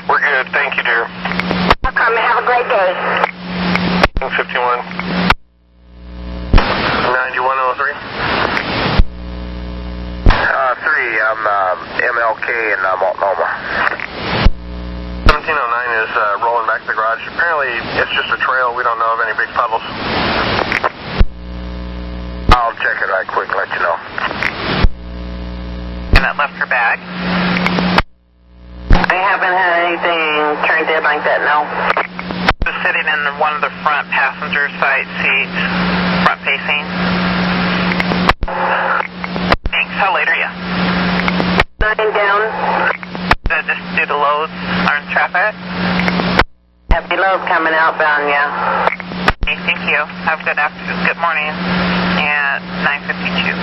we're good. Thank you, dear. Welcome. Have a great day. 51. 9103. 3, I'm MLK in Multnomah. 1709 is rolling back to the garage. Apparently, it's just a trail. We don't know of any big puddles. I'll check it right quick and let you know. And that left her bag. I haven't had anything turned in like that, no. Just sitting in one of the front passenger side seats, front facing. Thanks. How late are you? 9 down. Just do the loads, aren't traffic? Happy load coming outbound, yeah. Okay, thank you. Have a good afternoon. Good morning. At 9:52.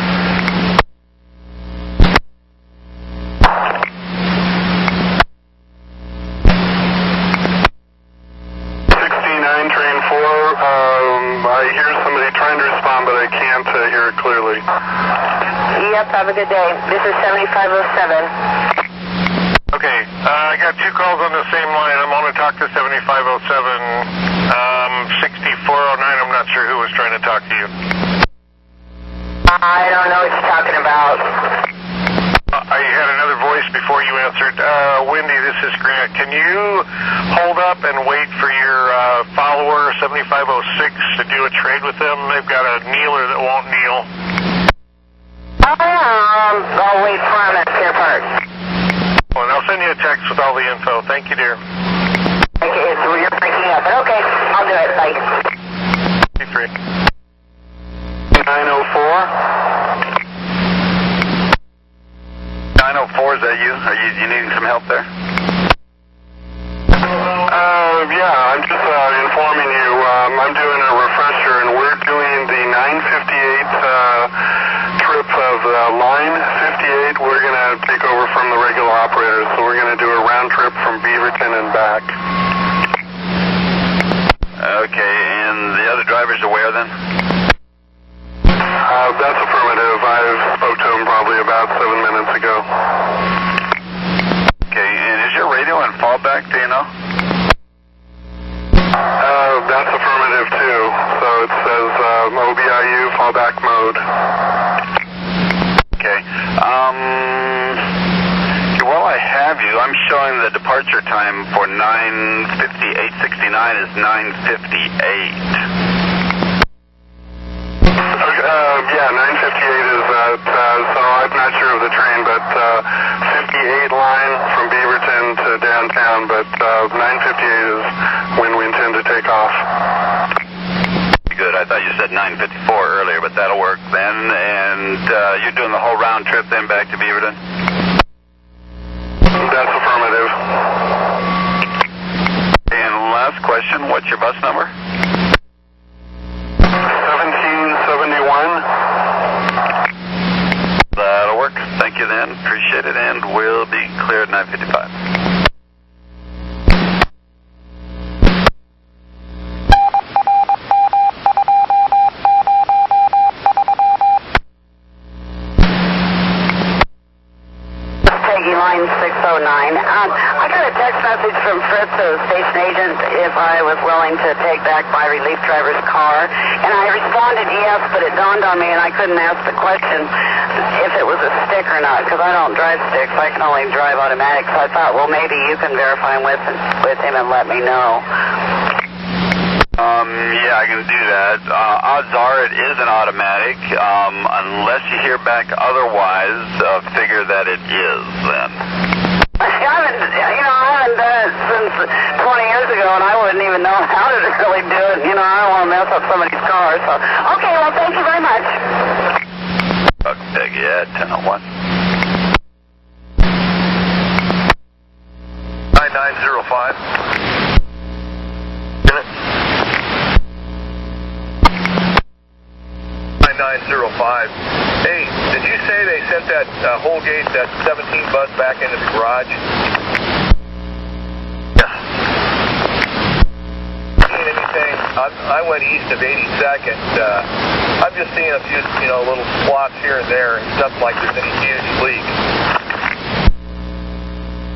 69, train 4. I hear somebody trying to respond, but I can't hear it clearly. Yep, have a good day. This is 7507. Okay, I got 2 calls on the same line. I'm going to talk to 7507. 6409, I'm not sure who was trying to talk to you. I don't know what you're talking about. I had another voice before you answered. Wendy, this is Grant. Can you hold up and wait for your follower, 7506, to do a trade with them? They've got a kneeler that won't kneel. I'll wait for him at Pier Park. Well, and I'll send you a text with all the info. Thank you, dear. Okay, so you're breaking up, but okay, I'll do it. Bye. 3. 904. 904, is that you? Are you needing some help there? Yeah, I'm just informing you. I'm doing a refresher, and we're doing the 958 trip of line 58. We're going to take over from the regular operators, so we're going to do a round trip from Beaverton and back. Okay, and the other driver's aware then? That's affirmative. I spoke to him probably about 7 minutes ago. Okay, and is your radio on fallback, do you know? That's affirmative too. So it says OBIU road. Okay. While I have you, I'm showing the departure time for 9:58:69 is 9:58. Yeah, 9:58 is that, so I'm not sure of the train, but 58 line from Beaverton to downtown, but 9:58 is when we intend to take off. Good. I thought you said 9:54 earlier, but that'll work then. And you're doing the whole round trip then back to Beaverton? That's affirmative. And last question, what's your bus number? 1771. That'll work. Thank you then. Appreciate it, and we'll be clear at 9:55. Line 609. I got a text message from Fritz, the station agent, if I was willing to take back my relief driver's car. And I responded yes, but it dawned on me and I couldn't ask the question if it was a stick or not, because I don't drive sticks. I can only drive automatic. So I thought, well, maybe you can verify with him and let me know. Yeah, I can do that. Odds are it is an automatic. Unless you hear back otherwise, figure that it is then. I haven't done it since 20 years ago, and I wouldn't even know how to really do it. I don't want to mess up somebody's car. So, okay, well, thank you very much. Okay, yeah, 1001. 9905. 905. Hey, did you say they sent that Holgate, that 17 bus back into the garage? Yeah. Seen anything? I went east of 82nd. I'm just seeing a few, little spots here and there, and nothing like there's any huge leak.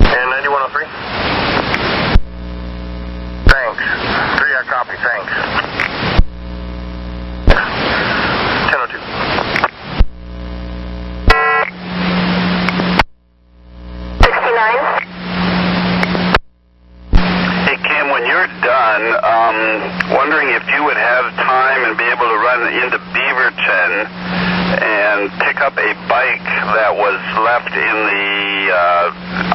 And 9103? Thanks. 3, I copy, thanks. 1002. Hey, Kim, when you're done, wondering if you would have time and be able to run into Beaverton and pick up a bike that was left in the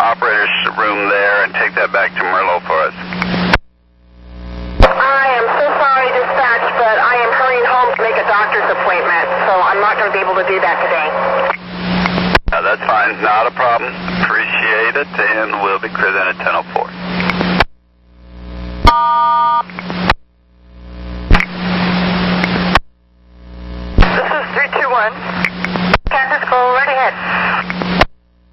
operator's room there and take that back to Merlo for us. I am so sorry, dispatch, but I am hurrying home to make a doctor's appointment, so I'm not going to be able to do that today. No, that's fine. Not a problem. Appreciate it, and we'll be clear then at 10:04. This is 321. Kansas, go right ahead.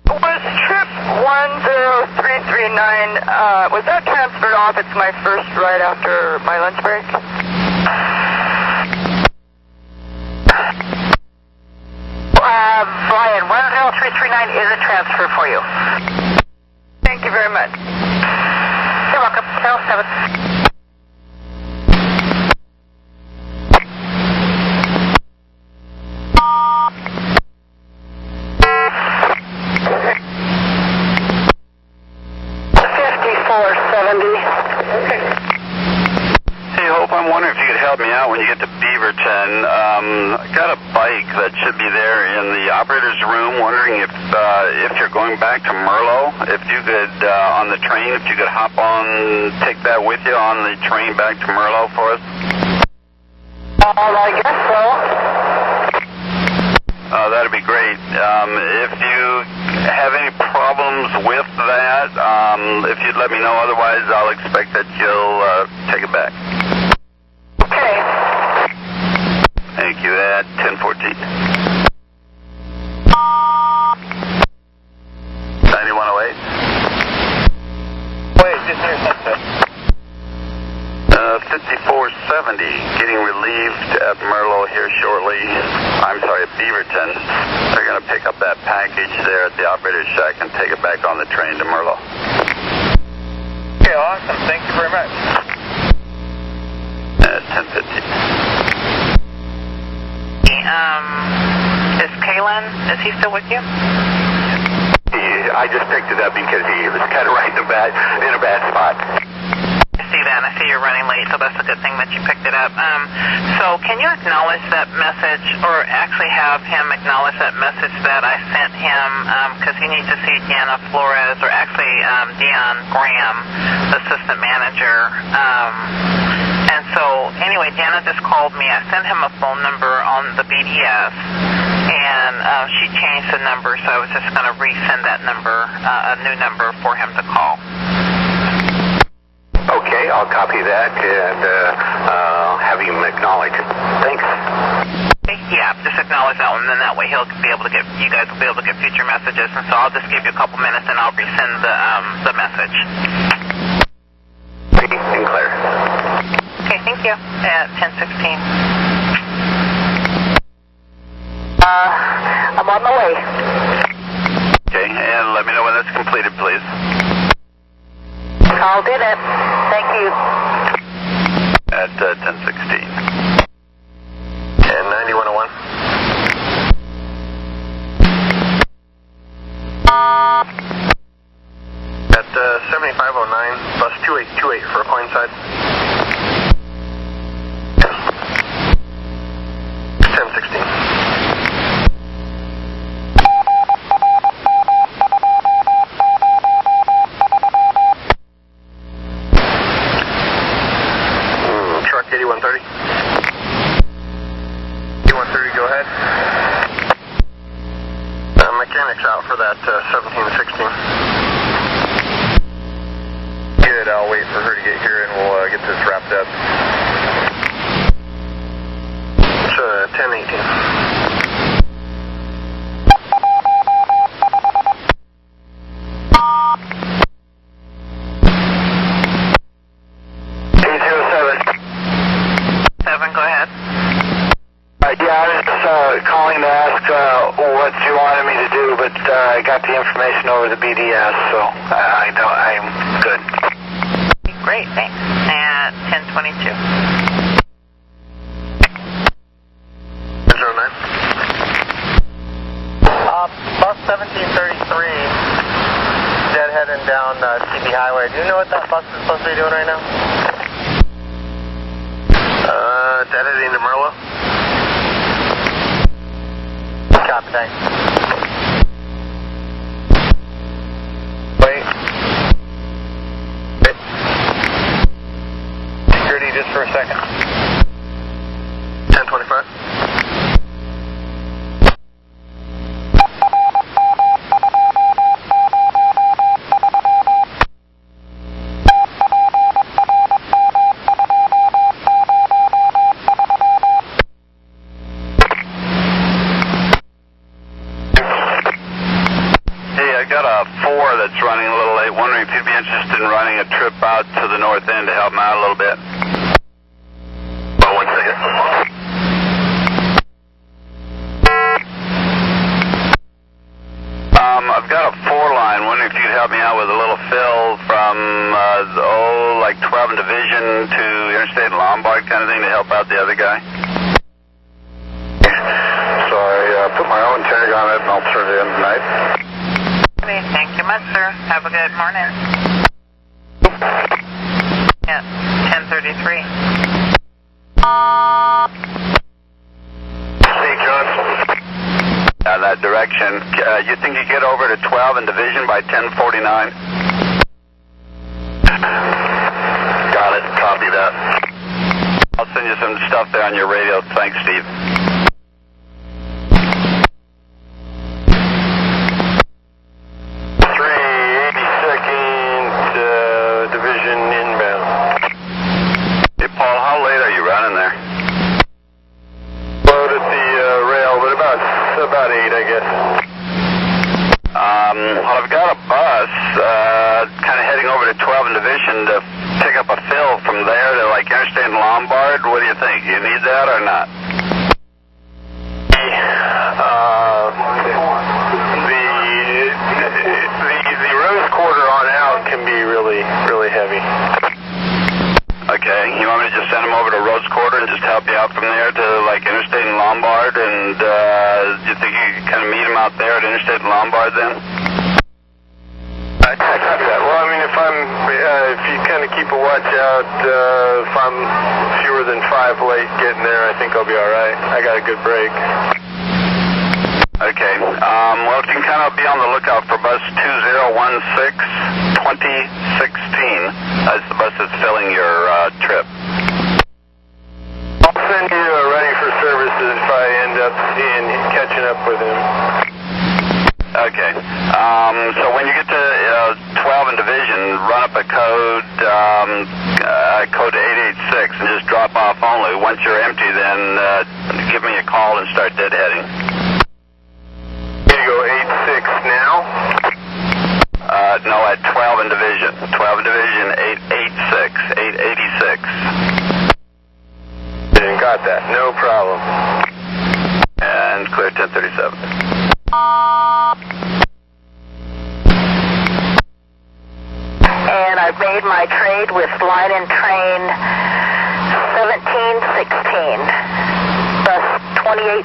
Was trip 10339, was that transferred off? It's my first ride after my lunch break. Brian, 10339 is a transfer for you. Thank you very much. You're welcome. 1007. Hey, Hope, I'm wondering if you could help me out when you get to Beaverton. I got a bike that should be there in the operator's room, wondering if you're going back to Merlo, if you could, on the train, if you could hop on, take that with you on the train back to Merlo for us. I guess so. That'd be great. If you have any problems with that, if you'd let me know, otherwise I'll expect that you'll take it back. Okay. Thank you. At 1014. 9108. Wait, just hear something. 5470, getting relieved at Merlo here shortly. I'm sorry, at Beaverton. They're going to pick up that package there at the operator's shack and take it back on the train to Merlo. Okay, awesome. Thank you very much. At 10:15. Is he still with you? I just picked it up because he was kind of right in a bad spot. I see that. I see you're running late, so that's a good thing that you picked it up. So can you acknowledge that message, or actually have him acknowledge that message that I sent him, because he needs to see Deanna Flores, or actually Dion Graham, the assistant manager. And so, anyway, Deanna just called me. I sent him a phone number on the BDS, and she changed the number, so I was just going to resend that number, a new number for him to call. Okay, I'll copy that and have him acknowledge. Thanks. Yeah, just acknowledge that one, and then that way he'll be able to get, you guys will be able to get future messages. And so I'll just give you a couple minutes, and I'll resend the message. Sinclair. Okay, thank you. At 10:16. I'm on my way. Okay, and let me know when that's completed, please. I'll do that. Thank you. At 10:16. And 9101. At 7509, bus 2828 for Poinside. 1016. Truck 8130. 8130, go ahead. Mechanics out for that 1716. Good, I'll wait for her to get here and we'll get this wrapped up. It's 1018. Calling to ask what you wanted me to do, but I got the information over the BDS, so I'm good. Great, thanks. At 10:22. 09. Bus 1733, deadheading down CB Highway. Do you know what that bus is supposed to be doing right now? Deadheading to Merlo. Copy, thanks. Wait. Security just for a second. 1025. That's running a little late. Wondering if you'd be interested in running a trip out to the north end to help him out a little bit. Oh, 1 second. I've got a 4-line. Wondering if you'd help me out with a little fill from like 12 and Division to Interstate and Lombard kind of thing to help out the other guy. So I put my own tag on it and I'll turn it in tonight. Thank you much, sir. Have a good morning. Yeah, 10:33. St. John's. That direction. You think you get over to 12 and Division by 10:49? Got it. Copy that. I'll send you some stuff there on your radio. Thanks, Steve. Division inbound. Hey, Paul, how late are you running there? Load at the rail, but about 8, I guess. Well, I've got a bus kind of heading over to 12 and Division to pick up a fill from there to like Interstate and Lombard. What do you think? You need that or not? The Rose Quarter on out can be really, really heavy. Okay, Okay. You want me to just send them over to Rhodes Quarter and just help you out from there to, like, Interstate and Lombard? And do you think you could kind of meet them out there at Interstate and Lombard then? I copy that. Well, I mean, if you kind of keep a watch out, if I'm fewer than 5 late getting there, I think I'll be all right. I got a good break. Okay. Well, if you can kind of be on the lookout for bus 2016-2016. That's the bus that's filling your trip. I'll send you a ready for services if I end up catching up with him. Okay. So when you get to 12 and Division, run up a code 886 and just drop off only. Once you're empty, then give me a call and start deadheading. You go 86 now? No, at 12 and Division. 12 and Division, 886. Didn't got that. No problem. And clear 1037. And I've made my trade with line and train 1716. Bus 2836.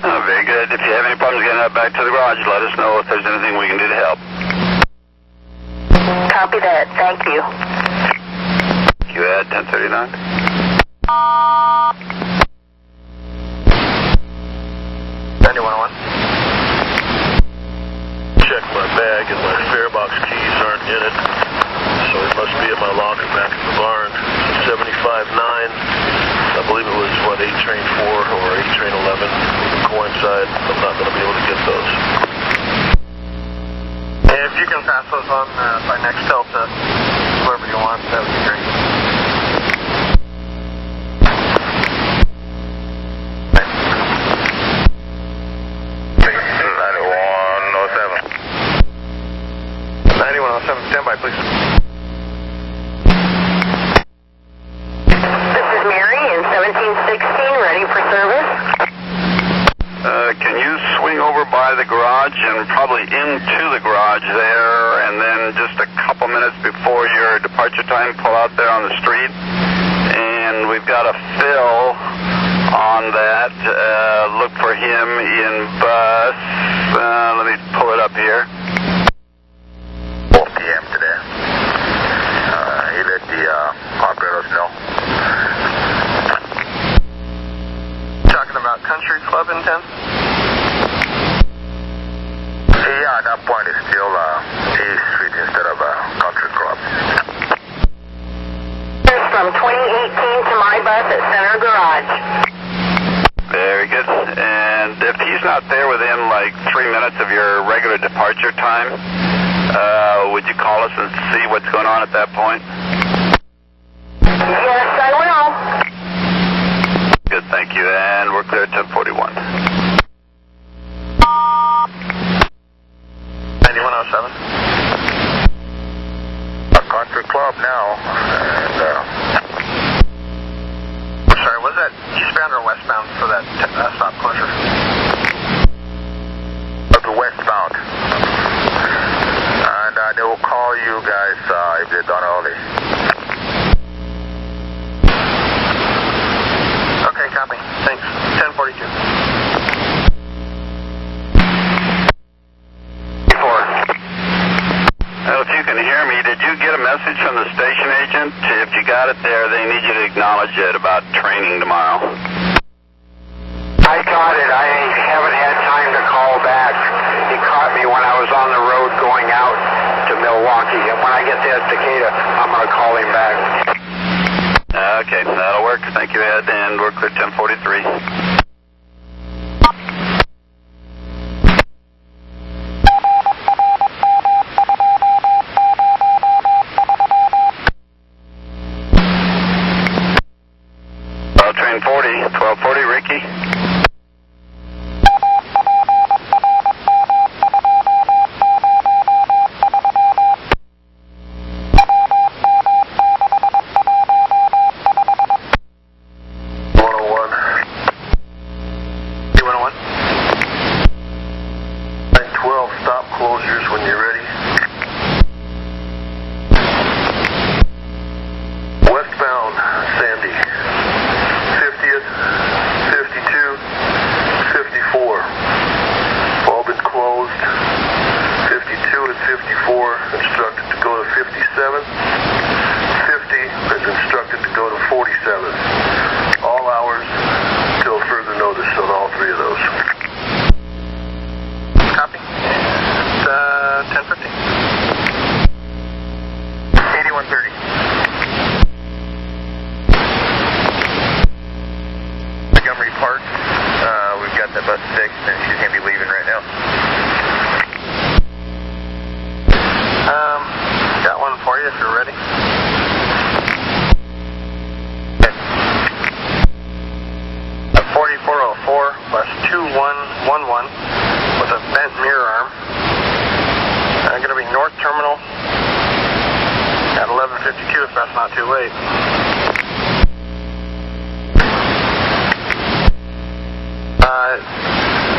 Oh, very good. If you have any problems getting up back to the garage, let us know if there's anything we can do to help. Copy that. Thank you. You had 1039. Check my bag and my fare box keys aren't in it, so it must be at my locker back in the barn. 75-9. I believe it was, what, 8 train 4 or 8 train 11 coincide. I'm not going to be able to get those. If you can pass those on by next Delta, whoever you want, that would be great. Standby, please. This is Mary in 1716, ready for service. Can you swing over by the garage and probably into the garage there, and then just a couple minutes before your departure time, pull out there on the street? And we've got a fill on that. Look for him in bus. Let me pull it up here. 4 p.m. today. He let the operators know. Talking about Country Club in 10? Yeah, at that point it's still A Street instead of Country Club. From 2018 to my bus at Center Garage. Very good. And if he's not there within like 3 minutes of your regular departure time, would you call us and see what's going on at that point? Yes, I will. Good, thank you. And we're clear at 1041. 9107. A Country Club now. And, I'm sorry, was that eastbound or westbound for that stop closure? Westbound. And they will call you guys if they're done early. Okay, copy. Thanks. 1042. Well, if you can hear me, did you get a message from the station agent? If you got it there, they need you to acknowledge it about training tomorrow. I got it. I haven't had time to call back. He caught me when I was on the road going out to Milwaukee. And when I get to Decatur, I'm going to call him back. Okay, that'll work. Thank you, Ed. And we're clear 1043. Train 40, 1240, Ricky. K130. Montgomery Park. We've got the bus fixed, and she's going to be leaving right now. Got one for you if you're ready. Okay. 4404, bus 2111 with a bent mirror arm. Going to be North Terminal at 11:52 if that's not too late.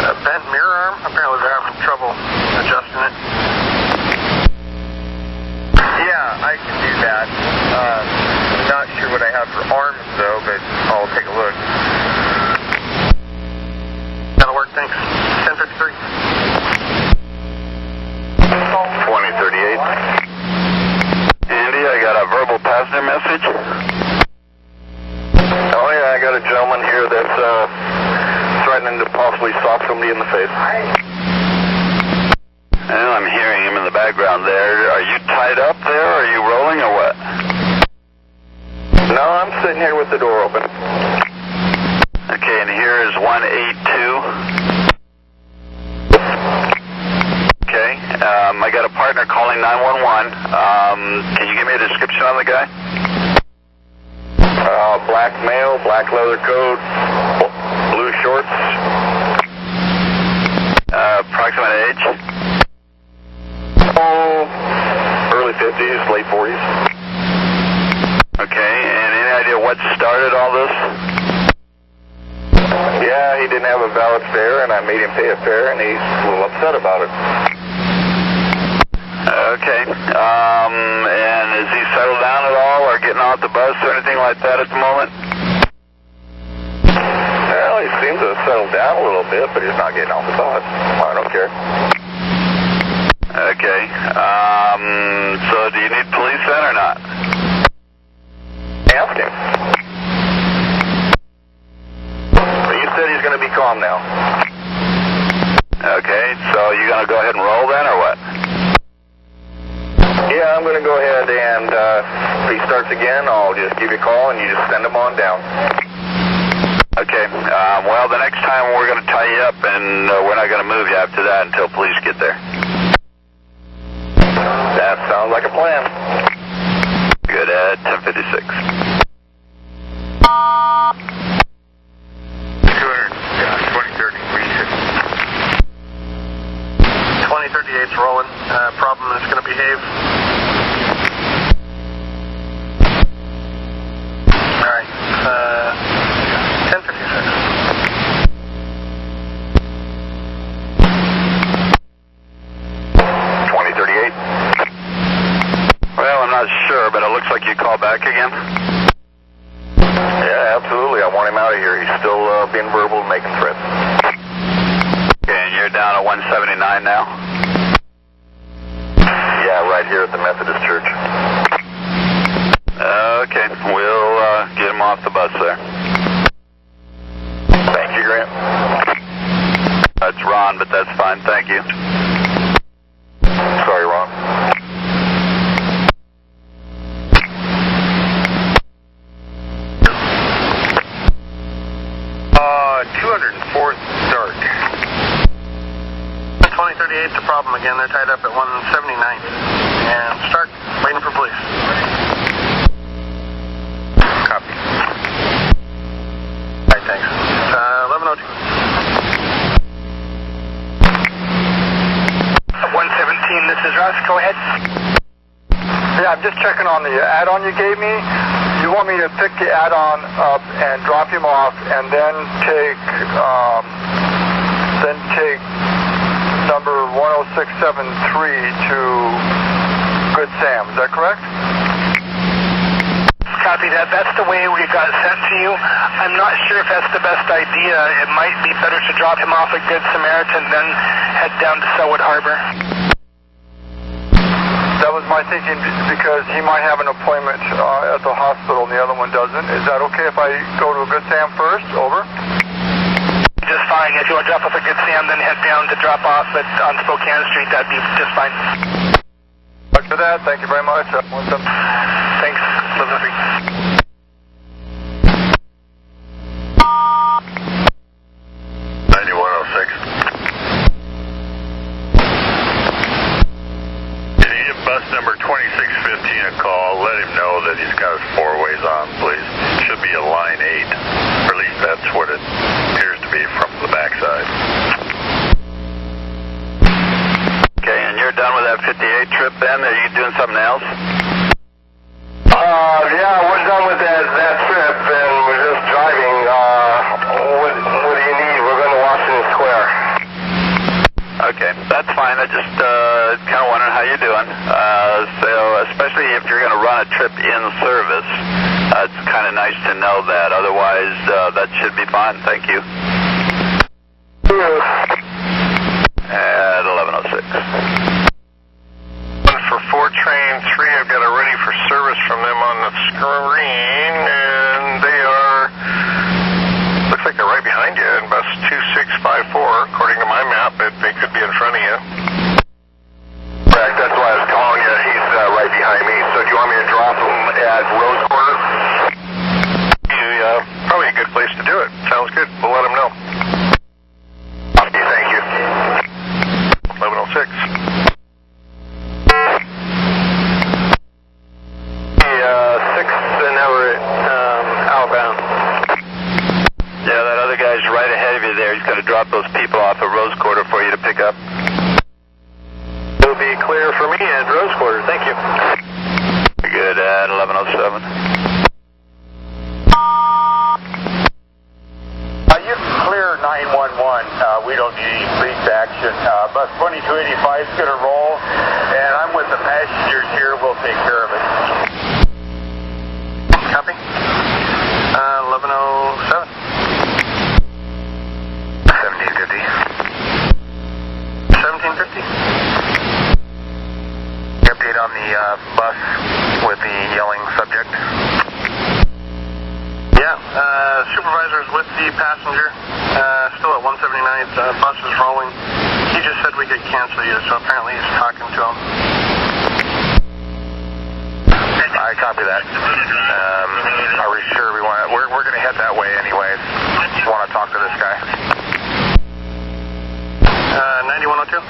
A bent mirror arm. Apparently they're having trouble adjusting it. Yeah, I can do that. Not sure what I have for arms, though, but I'll take a look. That'll work, thanks. 1053. 2038. Andy, I got a verbal passenger message. Oh yeah, I got a gentleman here that's threatening to possibly sock somebody in the face. Well, I'm hearing him in the background there. Are you tied up there? Are you rolling or what? No, I'm sitting here with the door open. Okay, and here is 182. Okay, I got a partner calling 911. Can you give me a description on the guy? Black male, black leather coat, blue shorts. Approximate age? Oh, early 50s, late 40s. Okay, and any idea what started all this? Yeah, he didn't have a valid fare, and I made him pay a fare, and he's a little upset about it. Okay, and is he settled down at all, or getting off the bus, or anything like that at the moment? Well, he seems to have settled down a little bit, but he's not getting off the bus. I don't care. Okay, so do you need police then, or not? Ask him. He said he's going to be calm now. Okay, so you going to go ahead and roll then, or what? Yeah, I'm going to go ahead and if he starts again, I'll just give you a call and you just send him on down. Okay, well, the next time we're going to tie you up and we're not going to move you after that until police get there. That sounds like a plan. Good, 1056. 2038's rolling. Problem is going to behave. Alright. 1056. Well, I'm not sure, but it looks like you call back again. Yeah, absolutely. I want him out of here. He's still being verbal and making threats. Okay, and you're down at 179 now? Yeah, right here at the Methodist Church. Okay, we'll get him off the bus there. Thank you, Grant. That's Ron, but that's fine. Thank you. Sorry, Ron. 204th Dark. 2038's the problem again. They're tied up at 179th. And start waiting for police. Copy. Alright, thanks. 1102. 117, this is Russ. Go ahead. Yeah, I'm just checking on the add-on you gave me. You want me to pick the add-on up and drop him off, and then take number 10673 to Good Sam. Is that correct? Copy that. That's the way we got it sent to you. I'm not sure if that's the best idea. It might be better to drop him off at Good Samaritan, then head down to Selwood Harbor. That was my thinking, because he might have an appointment at the hospital and the other one doesn't. Is that okay if I go to Good Sam first? Over. Just fine. If you want to drop off at Good Sam, then head down to drop off on Spokane Street. That'd be just fine. for that. Thank you very much. Thanks. Live with me. 9106. Can you give bus number 2615 a call? Let him know that he's got his four ways on, please. Should be a line 8. Or at least that's what it appears to be from the backside. Okay, and you're done with that 58 trip then? Are you doing something else? Yeah, we're done with that trip, and we're just driving. What do you need? We're going to Washington Square. Okay, that's fine. I just kind of wondering how you're doing. So, especially if you're going to run a trip in service, it's kind of nice to know that. Otherwise, that should be fine. Thank you. At 1106. For 4 train 3, I've got a ready for service from them on the screen, and they are, looks like they're right behind you in bus 2654. According to my map, they could be in front of you. Correct, that's why I was calling you. He's right behind me. So do you want me to drop him at Rose Quarter? Probably a good place to do it. Sounds good. We'll let them know. Okay, thank you. 1106. Outbound. Yeah, that other guy's right ahead of you there. He's going to drop those people off at Rose Quarter for you to pick up. It'll be clear for me at Rose Quarter. Thank you. Good, at 1107. You clear 911. We don't need any police action. Bus 2285 is going to roll, and I'm with the passengers here. We'll take care of it. Copy. 1107. 1750. 1750. Update on the bus with the yelling subject. Yeah, supervisor's with the passenger. Still at 179th. Bus is rolling. He just said we could cancel you, so apparently he's talking to him. I copy that. Are we sure we want to? We're going to head that way anyways. Want to talk to this guy. 9102.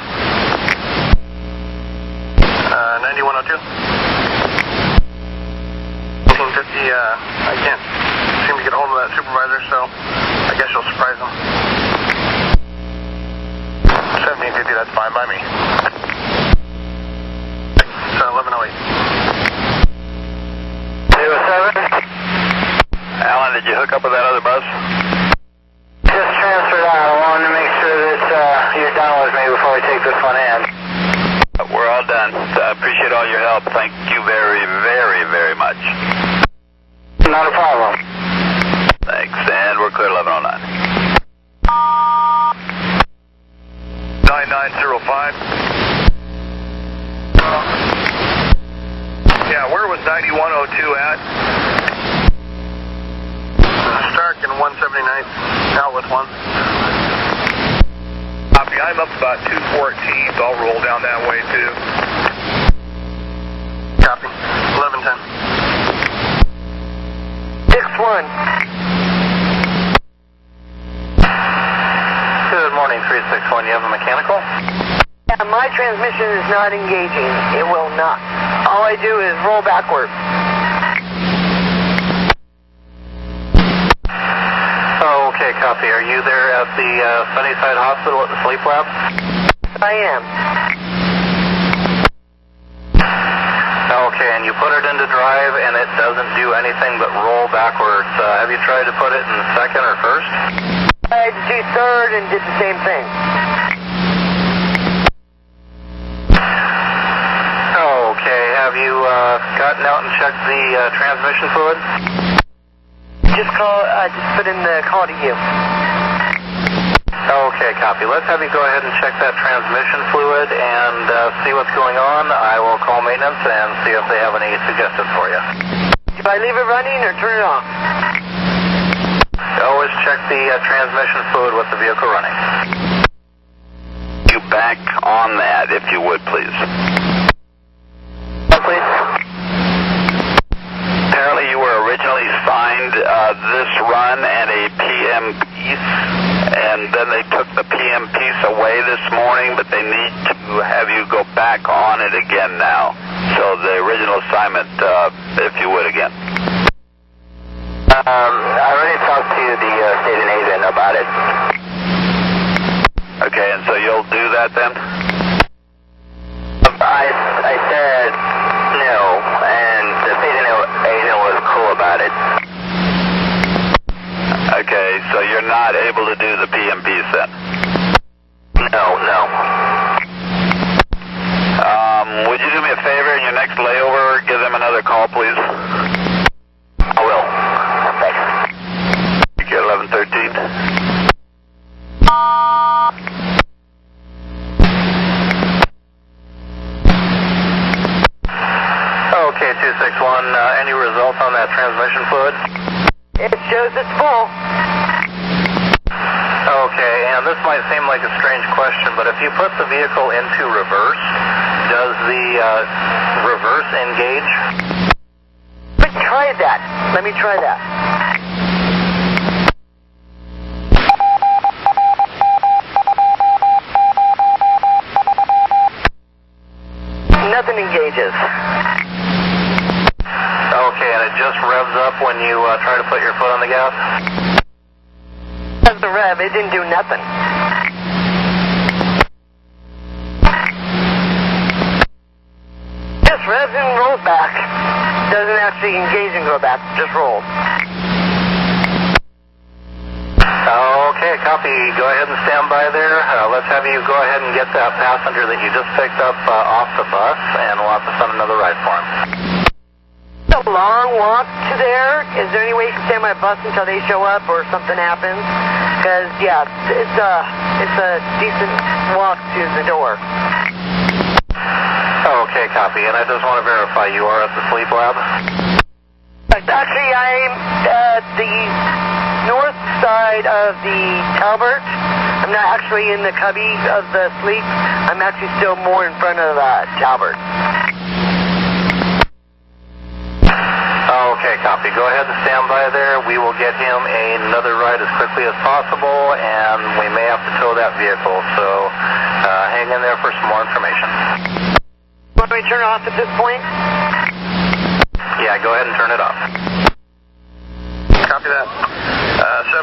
9102. 1850. I can't seem to get a hold of that supervisor, so I guess you'll surprise him. 1750. That's fine by me. So 1108. 07. Alan, did you hook up with that other bus? Just transferred out. I wanted to make sure that you're done with me before we take this one in. We're all done. I appreciate all your help. Thank you very, very, very much. Not a problem. Thanks, and we're clear 1109. 9905. Yeah, where was 9102 at? Stark and 179th, out with 1. Copy, I'm up about 214, so I'll roll down that way too. Copy, 1110. 61. Good morning, 361. You have a mechanical? Yeah, my transmission is not engaging. It will not. All I do is roll backward. Okay, copy. Are you there at the Sunnyside Hospital at the sleep lab? I am. Okay, and you put it into drive and it doesn't do anything but roll backwards. Have you tried to put it in second or first? I had to do third and did the same thing. Okay, have you gotten out and checked the transmission fluid? Just put in the call to you. Okay, copy. Let's have you go ahead and check that transmission fluid and see what's going on. I will call maintenance and see if they have any suggestions for you. Do I leave it running or turn it off? Always check the transmission fluid with the vehicle running. You back on that, if you would, please. and then they took the PM piece away this morning, but they need to have you go back on it again now. So the original assignment, if you would, again. I already talked to the station agent about it. Okay, and so you'll do that then? I said no, and the station agent was cool about it. Okay, so you're not able to do the PM piece then? No. Would you do me a favor in your next layover, give them another call, please? I will. Thanks. You get 1113. Okay, 261, any results on that transmission fluid? It shows it's full. Okay, and this might seem like a strange question, but if you put the vehicle into reverse, does the reverse engage? Let me try that. Nothing engages. Okay, and it just revs up when you try to put your foot on the gas? That's the rev. It didn't do nothing. Just revs and rolls back. Doesn't actually engage and go back. Just rolls. Okay, copy. Go ahead and stand by there. Let's have you go ahead and get that passenger that you just picked up off the bus, and we'll have to send another ride for him. A long walk to there. Is there any way you can stay on my bus until they show up or something happens? Because, yeah, it's a decent walk to the door. Okay, copy. And I just want to verify you are at the sleep lab? Actually, I'm at the north side of the Talbert. I'm not actually in the cubby of the sleep. I'm actually still more in front of Talbert. Okay, copy. Go ahead and stand by there. We will get him another ride as quickly as possible, and we may have to tow that vehicle. So hang in there for some more information. Want me to turn it off at this point? Yeah, go ahead and turn it off. Copy that.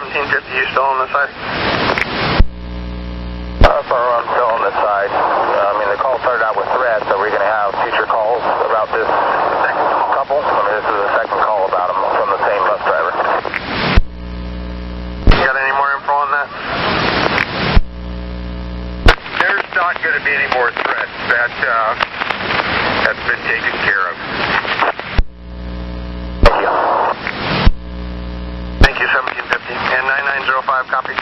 1750, you still on this side? I'm still on this side. The call started out with threats. Are we going to have future calls about this second couple? This is the second call about them from the same bus driver. You got any more info on that? There's not going to be any more threats. That's been taken care of. Thank you, 1750. And 9905, copy.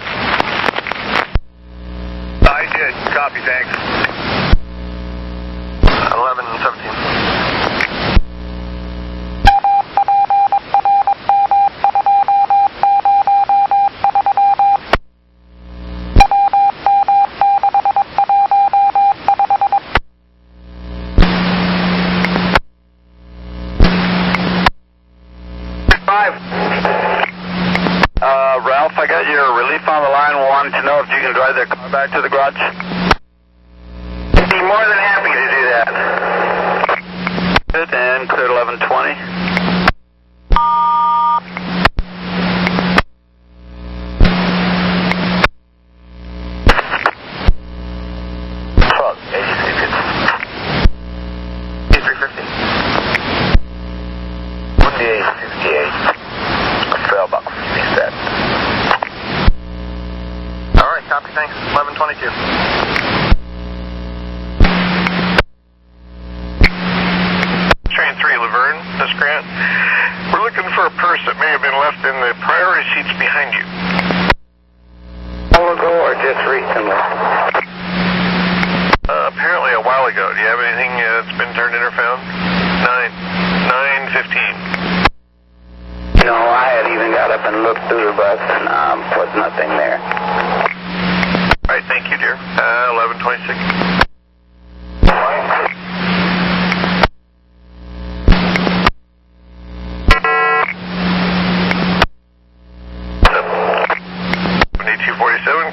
I did. Copy, thanks. 1117. Ralph, I got your relief on the line. Wanted to know if you can drive their car back to the garage. I'd be more than happy to do that. Good, and cleared 1120. Fuck, 8350. Wouldn't be 868. Trail box, reset. All right, copy, thanks. 1122. Train 3, Laverne, this Grant. We're looking for a purse that may have been left in the priority seats behind you. Long ago or just recently? Apparently a while ago. Do you have anything that's been turned in or found? 9:15. No, I had even got up and looked through the bus and was nothing there. All right, thank you, dear. 1126.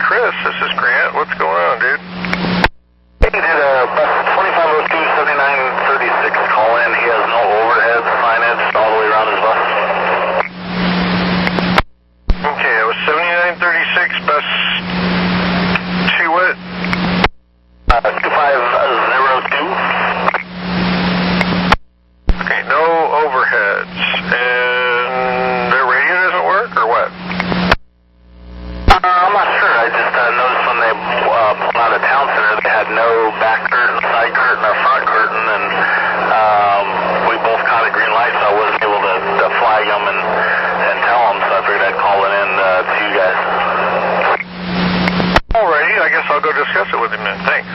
Chris, overheads, and their radio doesn't work, or what? I'm not sure. I just noticed when they pulled out of town center, they had no back curtain, side curtain, or front curtain, and we both caught a green light, so I wasn't able to flag them and tell them, so I figured I'd call it in to you guys. Alrighty, I guess I'll go discuss it with him then. Thanks.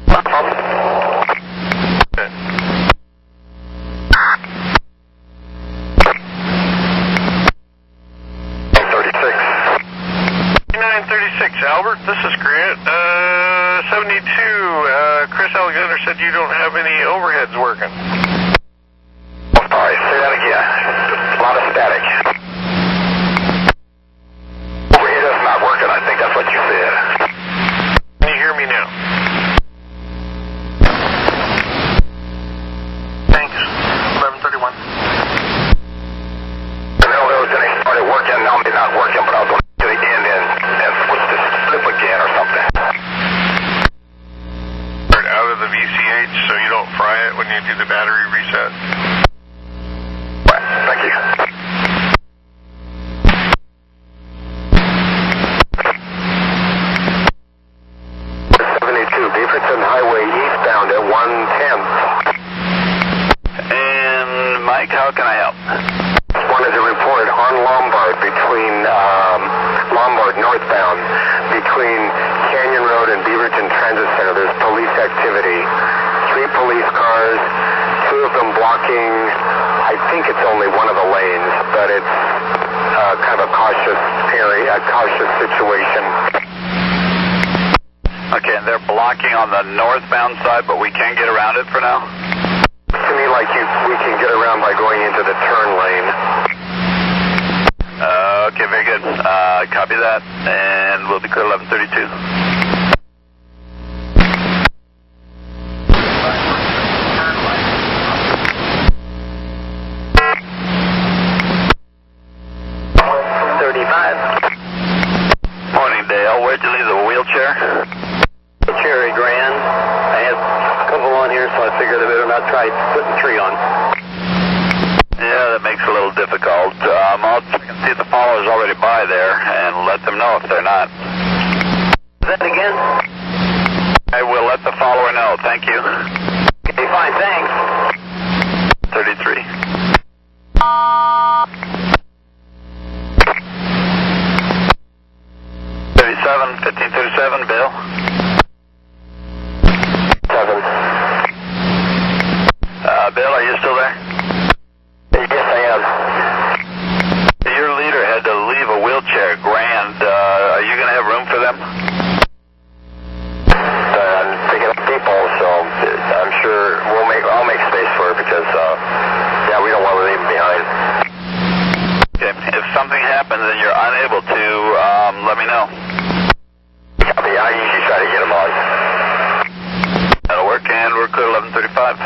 No problem. Okay. 3936, Albert, this is Grant. 72, Chris Alexander said you don't have any overheads working. Oh, sorry, say that again. A lot of static. Overhead is not working, I think that's what you said. Can you hear me now? Thanks. 1131. They started working, now they're not working, but I was going to get it in and switch to slip again or something. Start out of the VCH so you don't fry it when you do the battery reset. Right, thank you. Beaverton Highway eastbound at 110th. And Mike, how can I help? Wanted to report on Lombard between Lombard northbound between Canyon Road and Beaverton Transit Center. There's police activity. 3 police cars, 2 of them blocking. I think it's only one of the lanes, but it's kind of a cautious area, a cautious situation. Okay, and they're blocking on the northbound side, but we can get around it for now? To me, like we can get around by going into the turn lane. Okay, very good. Copy that, and we'll be clear 1132. Morning, Dale. Where'd you leave the wheelchair? Cherry Grand. I had a couple on here, so I figured I better not try putting 3 on. Yeah, that makes it a little difficult. I'll check and see if the follower's already by there and let them know if they're not. Is that again? I will let the follower know. Thank you. Okay, fine, thanks. 33. Bill. 7. Bill, are you still there? Yes, I am. Your leader had to leave a wheelchair. Grand. Are you going to have room for them? I'm picking up people, so I'm sure I'll make space for it because, we don't want to leave them behind. Okay. If something happens and you're unable to, let me know. Copy. I usually try to get them on. That'll work, and we're clear 1135.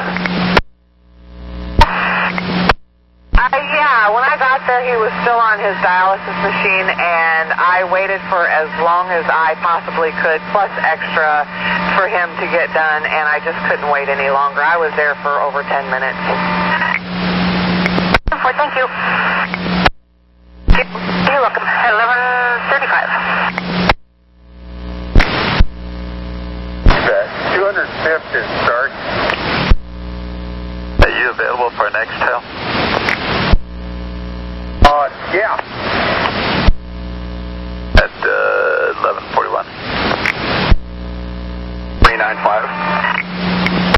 When I got there, he was still on his dialysis machine, and I waited for as long as I possibly could, plus extra, for him to get done, and I just couldn't wait any longer. I was there for over 10 minutes. Thank you. You're welcome. 1135. 205th is start. Are you available for our next help? Yeah. At 1141. 395.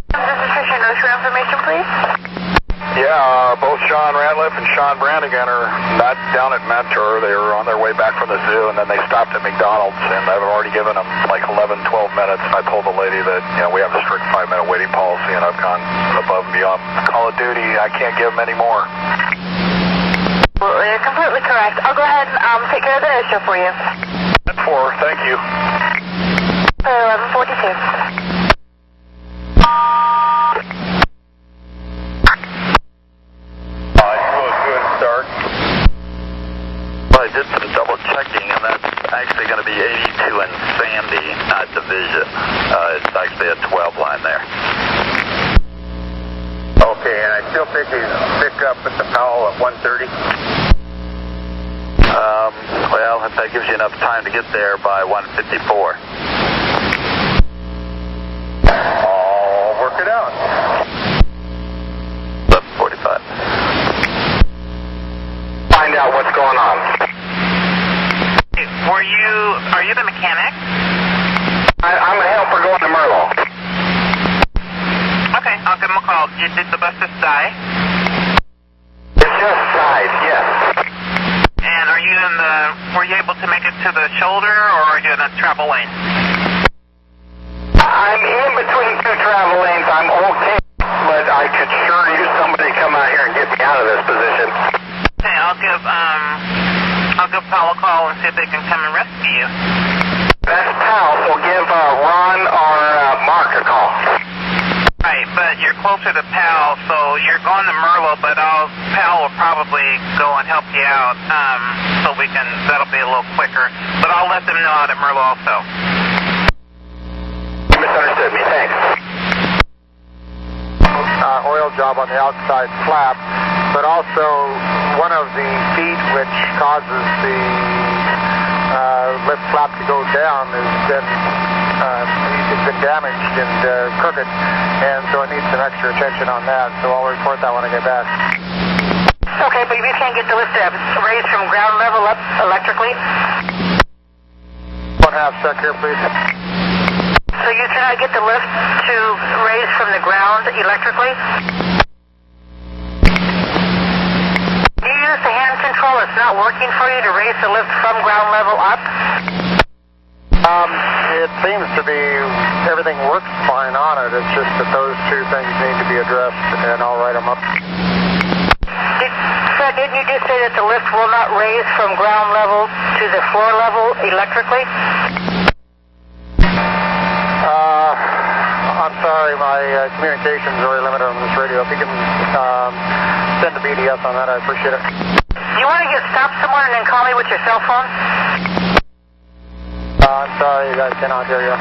This is Tricia. Notes your information, please. Yeah, both Sean Ratliff and Sean Brannigan are not down at Mentor. They were on their way back from the zoo, and then they stopped at McDonald's, and I've already given them like 11, 12 minutes. And I told the lady that, we have a strict 5-minute waiting policy, and I've gone above and beyond. Call of Duty, I can't give them any more. Well, you're completely correct. I'll go ahead and take care of the issue for you. 4, thank you. 1142. Good start. Well, I did some double checking, and that's actually going to be 82 and Sandy, not Division. It's actually a 12 line there. Okay, and I still pick up at the Powell at 1:30? Well, if that gives you enough time to get there by 1:54. I'll work it out. 11:45. Find out what's going on. Are you the mechanic? I'm a helper going to Merlo. Okay, I'll give him a call. Did the bus just die? It just died, yes. And were you able to make it to the shoulder, or are you in a travel lane? I'm in between two travel lanes. I'm okay, but I could sure use somebody to come out here and get me out of this position. Okay, I'll give Paul a call and see if they can come and rescue you. That's Powell, so give Ron or Mark a call. Right, but you're closer to Powell, so you're going to Merlo, but Powell will probably go and help you out, so that'll be a little quicker. But I'll let them know out at Merlo also. You misunderstood me, thanks. Oil job on the outside flap, but also one of the feet which causes the lift flap to go down has been damaged and crooked, and so it needs some extra attention on that, so I'll report that when I get back. Okay, but you can't get the lift raised from ground level up electrically? 1/2 sec here, please. So you cannot get the lift to raise from the ground electrically? Do you use the hand control? It's not working for you to raise the lift from ground level up? It seems to be everything works fine on it. It's just that those two things need to be addressed, and I'll write them up. Fred, didn't you just say that the lift will not raise from ground level to the floor level electrically? I'm sorry, my communications are very limited on this radio. If you can send a BDS on that, I appreciate it. You want to get stopped somewhere and then call me with your cell phone? I'm sorry, I cannot hear you.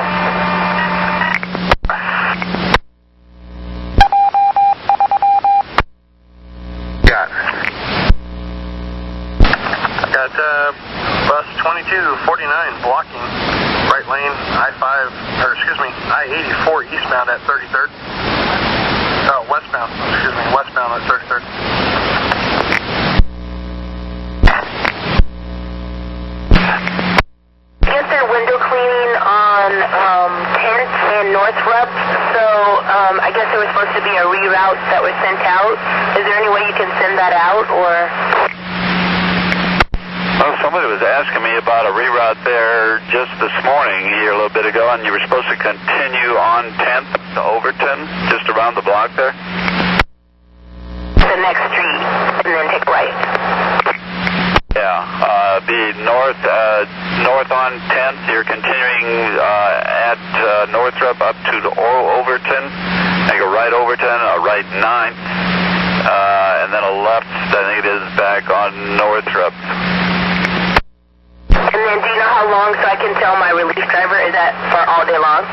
Got bus 2249 blocking right lane I-84 eastbound at 33rd. Oh, westbound at 33rd. Get their window cleaning on 10th and Northrop, so I guess there was supposed to be a reroute that was sent out. Is there any way you can send that out, or? Well, somebody was asking me about a reroute there just this morning here a little bit ago, and you were supposed to continue on 10th to Overton, just around the block there? The next street, and then take right. Yeah, be north on 10th. You're continuing at Northrop up to Overton. Make a right Overton, a right 9th, and then a left, I think it is, back on Northrop. And then do you know how long, so I can tell my relief driver? Is that for all day long?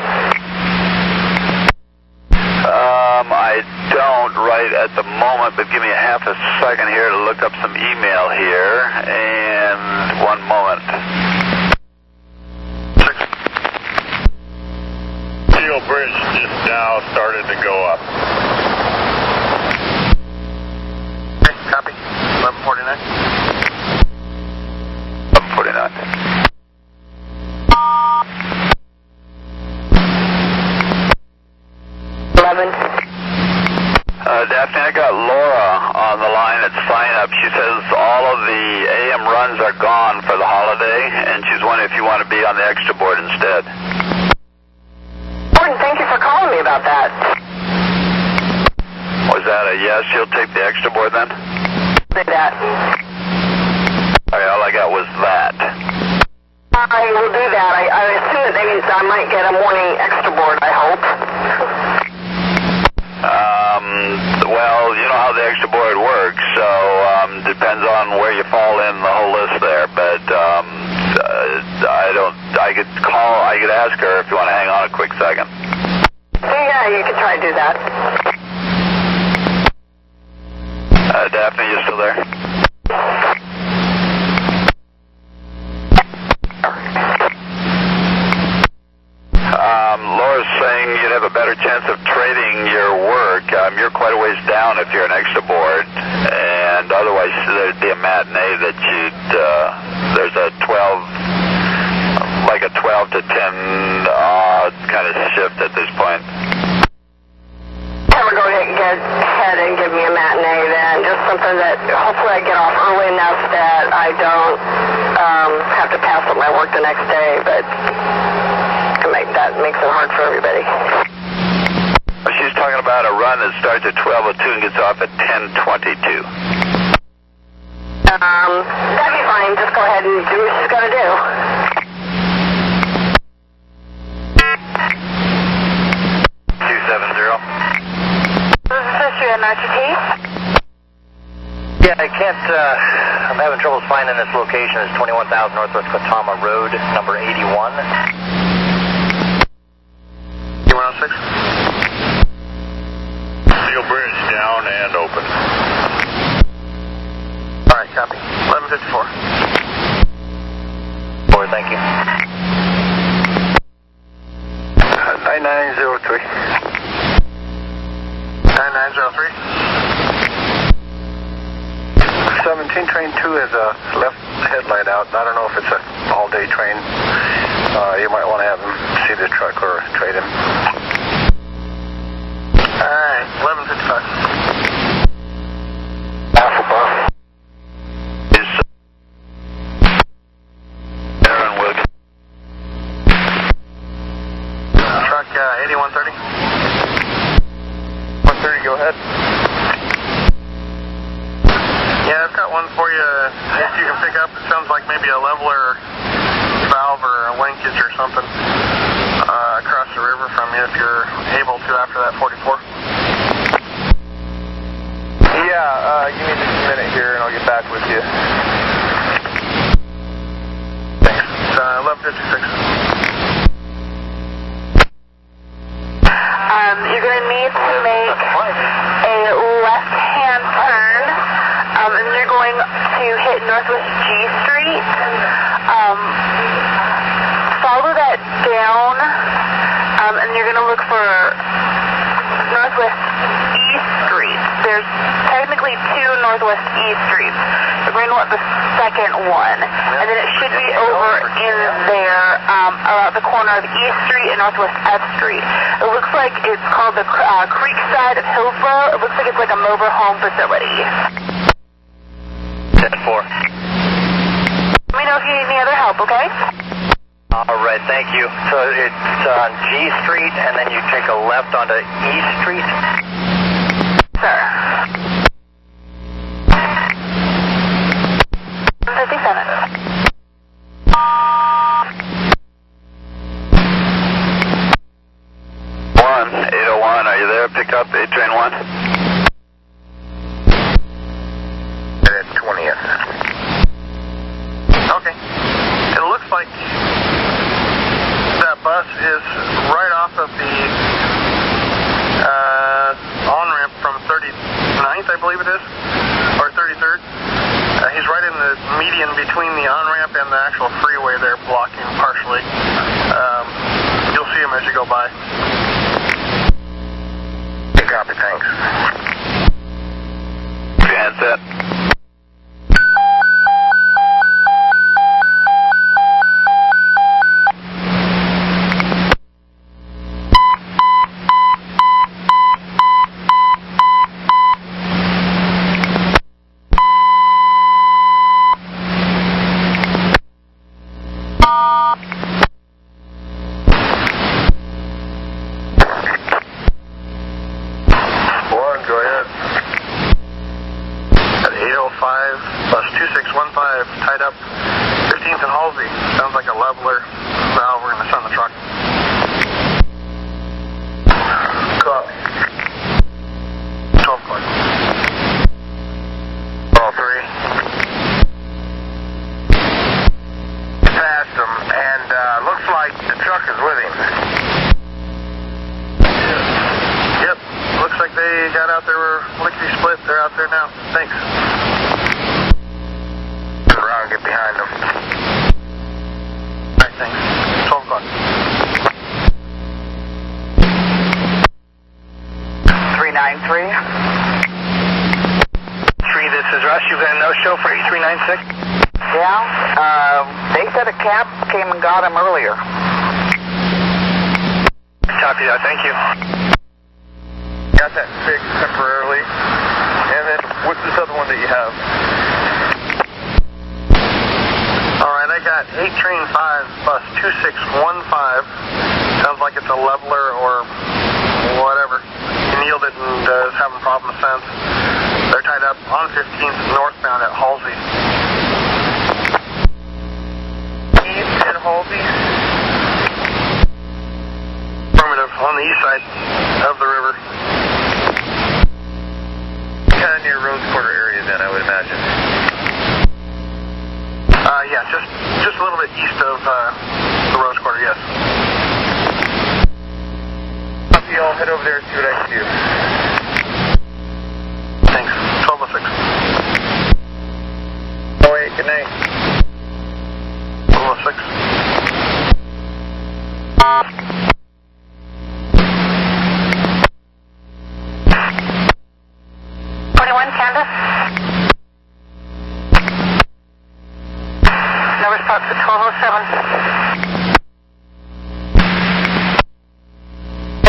I don't right at the moment, but give me a half a second here to look up some email here, and 1 moment. Steel bridge just now started to go up. Okay, copy. 1149. 1149. Daphne, I got Laura on the line at sign up. She says all of the AM runs are gone for the holiday, and she's wondering if you want to be on the extra board instead. Gordon, thank you for calling me about that. Was that a yes? You'll take the extra board then? Say that. Okay, all I got was that. I will do that. I assume that means I might get a morning extra board, I hope. Well, you know how the extra board works, so depends on where you fall in the whole list there, but I could ask her if you want to hang on a quick second. Yeah, you could try to do that. Daphne, you still there? Laura's saying you'd have a better chance of trading your work. You're quite a ways down if you're an extra board, and otherwise there'd be a matinee that there's a 12, like a 12 to 10 kind of shift at this point. I'm going to go ahead and give me a matinee then, just something that hopefully I get off early enough that I don't have to pass up my work the next day, but that makes it hard for everybody. She's talking about a run that starts at 12:02 and gets off at 10:22. That'd be fine. Just go ahead and do what she's got to do. This is History on RTT. Yeah, I can't, I'm having trouble finding this location. It's 21,000 Northwest Katama Road, number 81. 106. Steel bridge down and open. All right, copy. 1154. Forward, thank you. 9903. 9903. 17 train 2 has a left headlight out. I don't know if it's an all-day train. You might want to have him see the truck or trade him. Alright, 1155. Alpha bus. Is Aaron Wilkins. Truck 8130. 130, go ahead. Yeah, I've got one for you. If you can pick up, it sounds like maybe a leveler valve or a linkage or something across the river from you if you're able to after that 44. Yeah, give me just a minute here and I'll get back with you. Thanks. It's 1156. You're going to need to make a left-hand turn, and you're going to hit Northwest G Street. Follow that down, and you're going to look for Northwest E Street. There's technically two Northwest E Streets. You're going to want the second one, and then it should be over in there, around the corner of E Street and Northwest F Street. It looks like it's called the Creekside of Hillsborough. It looks like it's like a mobile home facility. 10-4. Let me know if you need any other help, okay? All right, thank you. So it's on G Street, and then you take a left onto E Street? Sir. 57. 801, are you there? Pick up 8 train 1. At 20th. Okay. It looks like that bus is right off of the on-ramp from 39th, I believe it is, or 33rd. He's right in the median between the on-ramp and the actual freeway there, blocking partially. You'll see him as you go by. Copy, thanks. Handset. Tied up 15th and Halsey. Sounds like a leveler valve. We're going to send the truck. Copy. 12 o'clock. All 3. Passed him, and looks like the truck is with him. Yep. Looks like they got out there. Lickety split. They're out there now. Thanks. Turn around and get behind them. All right, thanks. 12 o'clock. 393. 3, this is Russ. You've got a no-show for 8396? Yeah, they said a cab came and got him earlier. Copy that. Thank you. Got that fixed temporarily. And then what's this other one that you have? All right, I got 8 train 5 bus 2615. Sounds like it's a leveler or whatever. You nailed it and is having problems since. They're tied up on 15th northbound at Halsey. East and Halsey? Affirmative, on the east side of the river. Kind of near Rose Quarter area then, I would imagine. Yeah, just a little bit east of the Rose Quarter, yes. I'll head over there and see what I can do. Thanks. 1206. Oh, wait, good night. 1206. Candace? No response to 1207.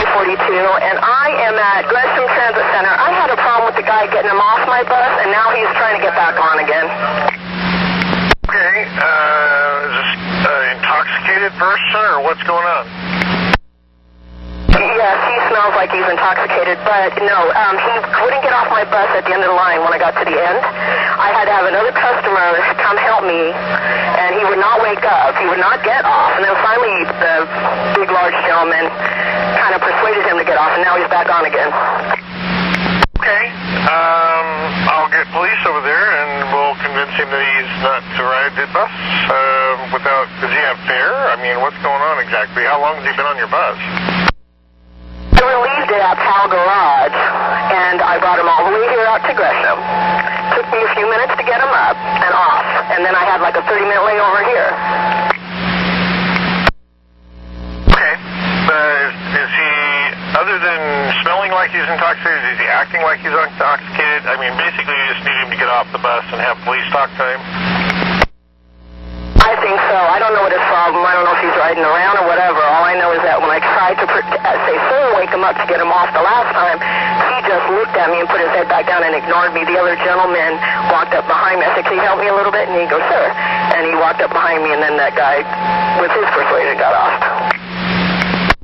42, and I am at Gresham Transit Center. I had a problem with the guy getting him off my bus, and now he's trying to get back on again. Okay, is this an intoxicated person, or what's going on? Yes, he smells like he's intoxicated, but no, he wouldn't get off my bus at the end of the line when I got to the end. I had to have another customer come help me, and he would not wake up. He would not get off, and then finally the big, large gentleman kind of persuaded him to get off, and now he's back on again. Okay, I'll get police over there, and we'll convince him that he's not to ride the bus does he have fare? I mean, what's going on exactly? How long has he been on your bus? I relieved it at Pal Garage, and I brought him all the way here out to Gresham. Took me a few minutes to get him up and off, and then I had like a 30-minute layover here. Okay, is he, other than smelling like he's intoxicated, is he acting like he's intoxicated? I mean, basically you just need him to get off the bus and have police talk to him? I think so. I don't know what his problem. I don't know if he's riding around or whatever. All I know is that when I tried to say, "Sir, wake him up," to get him off the last time, he just looked at me and put his head back down and ignored me. The other gentleman walked up behind me. I said, "Can you help me a little bit?" And he goes, "Sir." And he walked up behind me, and then that guy, with his persuasion, got off.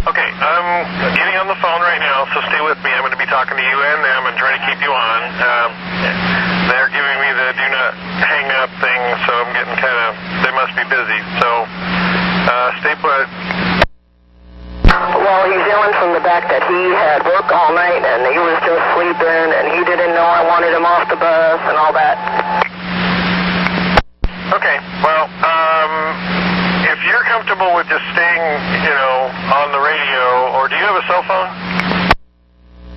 Okay, I'm getting on the phone right now, so stay with me. I'm going to be talking to you and them and trying to keep you on. They're giving me the do not hang up thing, so I'm getting kind of, they must be busy. So, stay put. Well, he's yelling from the back that he had work all night and he was just sleeping and he didn't know I wanted him off the bus and all that. Okay, well, if you're comfortable with just staying, on the radio, or do you have a cell phone?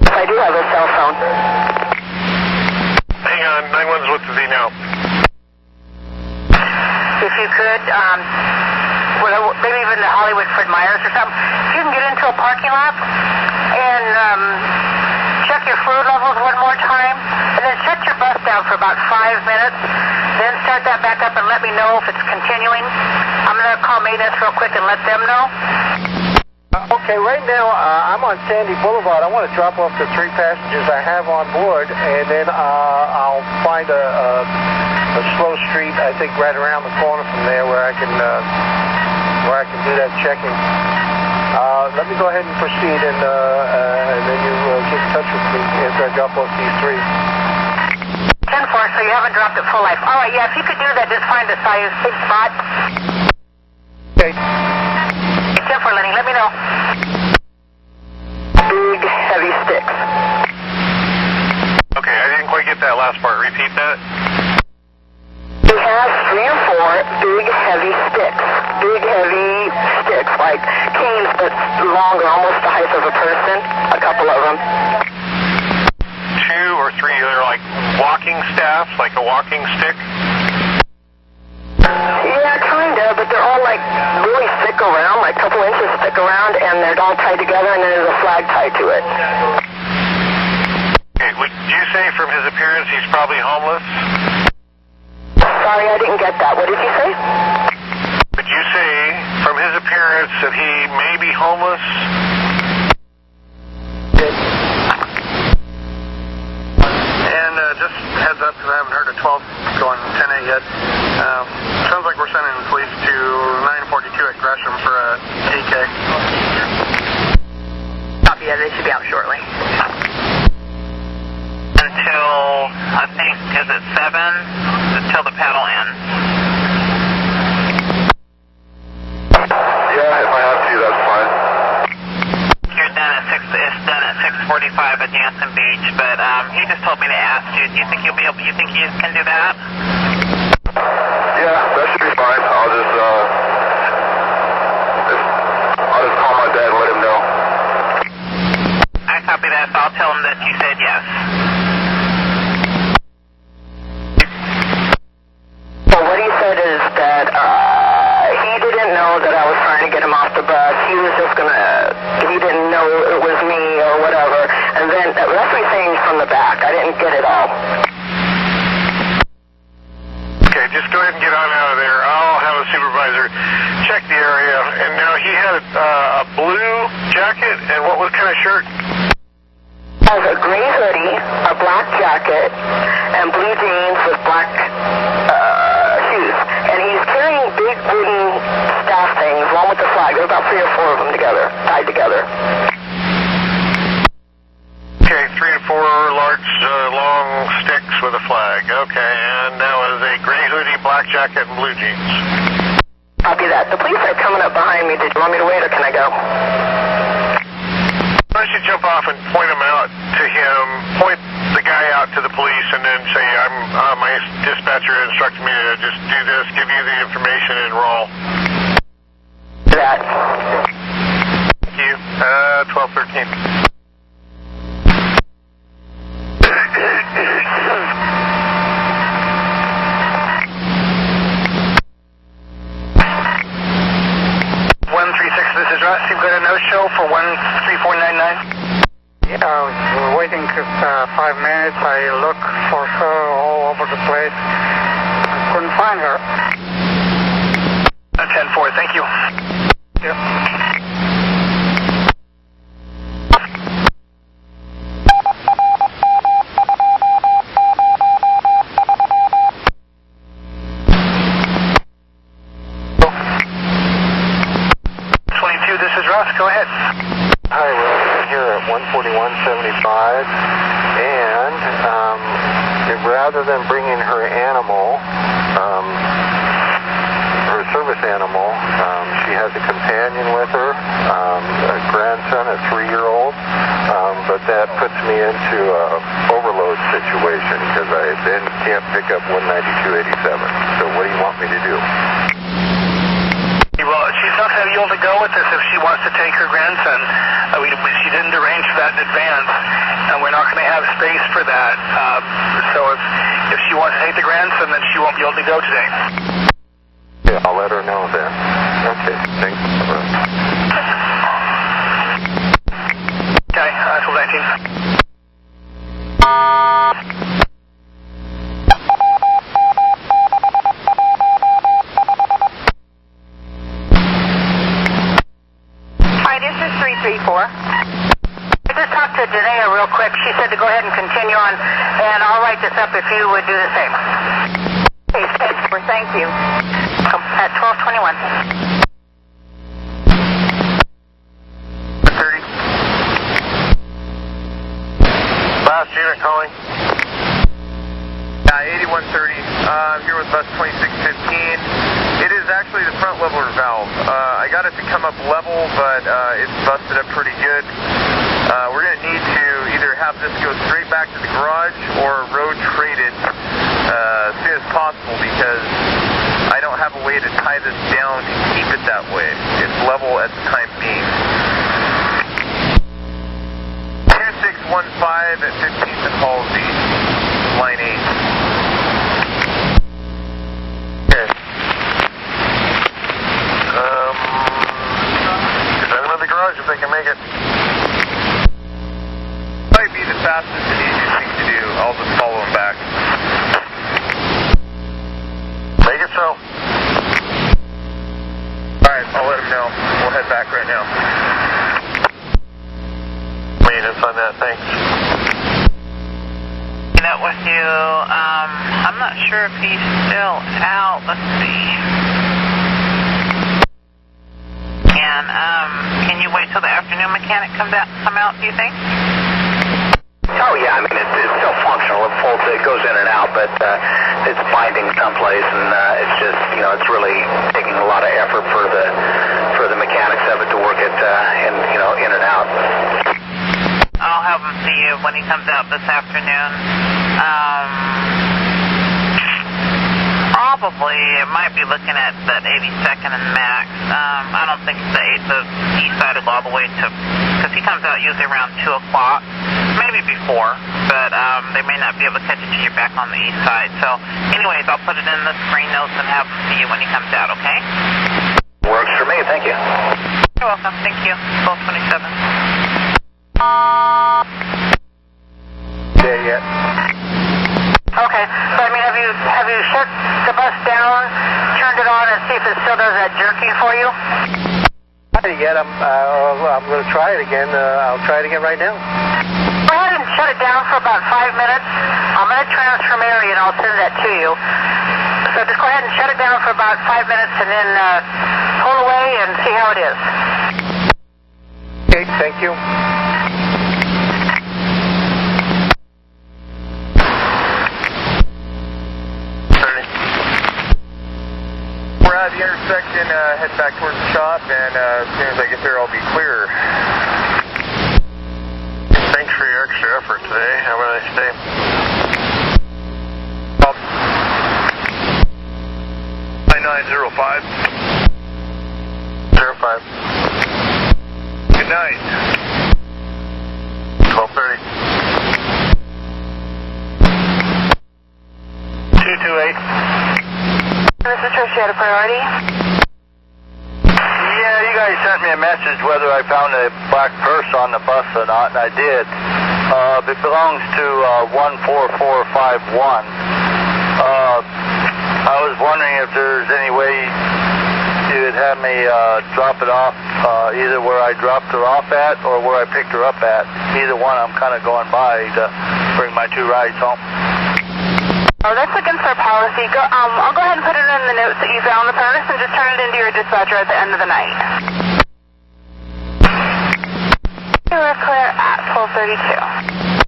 I do have a cell phone. Hang on, 911's with the now. If you could, maybe even to Hollywood Fred Meyers or something, if you can get into a parking lot and check your fluid levels one more time, and then shut your bus down for about 5 minutes, then start that back up and let me know if it's continuing. I'm going to call maintenance real quick and let them know. Okay, right now I'm on Sandy Boulevard. I want to drop off the 3 passengers I have on board, and then I'll find a slow street, I think right around the corner from there where I can do that checking. Let me go ahead and proceed, and then you get in touch with me after I drop off these 3. 10-4, so you haven't dropped it full life. All right, yeah, if you could do that, just find a size 6 spot. Okay. 10-4, Lenny, let me know. Big, heavy sticks. Okay, I didn't quite get that last part. Repeat that. We have 3 and 4 big, heavy sticks. Big, heavy sticks, like canes, but longer, almost the height of a person. A couple of them. 2 2 or 3 other, like, walking staff, like a walking stick? Yeah, kind of, but they're all like really thick around, like a couple inches thick around, and they're all tied together, and then there's a flag tied to it. Okay, would you say from his appearance he's probably homeless? Sorry, I didn't get that. What did you say? Would you say from his appearance that he may be homeless? And just heads up, because I haven't heard of 12 going 10-8 yet. Sounds like we're sending police to 942 at Gresham for a DK. Copy, yeah, they should be out shortly. Until, I think, is it 7? Until the paddle ends. Yeah, if I have to, that's fine. You're done at 6. It's done at 6:45 at Jansen Beach. But he just told me to ask you. Do you think you'll be able? You think you can do that? Yeah, that should be fine. I'll just call my dad and let him know. I copy that, so I'll tell him that you said yes. Well, what he said is that he didn't know that I was trying to get him off the bus. He was just he didn't know it was me or whatever. And then that's what he's saying from the back. I didn't get it all. Okay, just go ahead and get on out of there. I'll have a supervisor check the area. And now he had a blue jacket, and what kind of shirt? Has a gray hoodie, a black jacket, and blue jeans with black shoes. And he's carrying big wooden staff things, one with the flag. There's about 3 or 4 of them together, tied together. Okay, 3 to 4 large, long sticks with a flag. Okay, and that was a gray hoodie, black jacket, and blue jeans. Copy that. The police are coming up behind me. Did you want me to wait, or can I go? Why don't you jump off and point him out to him, point the guy out to the police, and then say, my dispatcher instructed me to just do this, give you the information, and roll. That. Thank you. 1213. This is Russ. You've got a no-show for 13499? Yeah, we're waiting 5 minutes. I look for her all over the place. I couldn't find her. 10-4, thank you. Yep. Go ahead. Hi, we're here at 141.75, and rather than bringing her animal, her service animal, she has a companion with her, a grandson, a 3-year-old, but that puts me into a overload situation because I then can't pick up 192.87. So what do you want me to do? Well, she's not going to be able to go with us if she wants to take her grandson. She didn't arrange that in advance, and we're not going to have space for that. So if she wants to take the grandson, then she won't be able to go today. Yeah, I'll let her know then. Okay, thanks. Okay, 1219. I just talked to Janaea real quick. She said to go ahead and continue on, and I'll write this up if you would do the same. Okay, thank you. At 1221. 30. Last unit calling. 8130. I'm here with bus 2615. It is actually the front leveler valve. I got it to come up level, but it's busted up pretty good. We're going to need to either have this go straight back to the garage or road trade it as soon as possible because I don't have a way to tie this down to keep it that way. It's level at the time being. 2615 at 15th and Halls on that. Thanks. That with you. I'm not sure if he's still out. Let's see. And can you wait till the afternoon mechanic come out, do you think? Oh, yeah, I mean, it's still functional. It goes in and out, but it's binding someplace, and it's just, it's really taking a lot of effort for the mechanics of it to work it in and out. I'll have him see you when he comes out this afternoon. Probably, it might be looking at that 82nd and Max. I don't think the east side will all the way to, because he comes out usually around 2 o'clock, maybe before, but they may not be able to catch it till you're back on the east side. So, anyways, I'll put it in the screen notes and have him see you when he comes out, okay? Works for me, thank you. You're welcome, thank you. 1227. There yet? Okay, so I mean, have you shut the bus down, turned it on, and see if it still does that jerking for you? Not yet. I'm going to try it again. I'll try it again right now. Go ahead and shut it down for about 5 minutes. I'm going to transfer Mary, and I'll send that to you. So just go ahead and shut it down for about 5 minutes, and then pull away and see how it is. Okay, thank you. At the intersection, head back towards the shop, and as soon as I get there, I'll be clear. Thanks for your extra effort today. Have a nice day. 9905. 05. Good night. 1230. 228. This is Trish, you had a priority? Yeah, you guys sent me a message whether I found a black purse on the bus or not, and I did. It belongs to 14451. I was wondering if there's any way you would have me drop it off either where I dropped her off at or where I picked her up at. Either one I'm kind of going by to bring my 2 rides home. Oh, that's against our policy. I'll go ahead and put it in the notes that you found the purse and just turn it into your dispatcher at the end of the night. You are clear at 1232.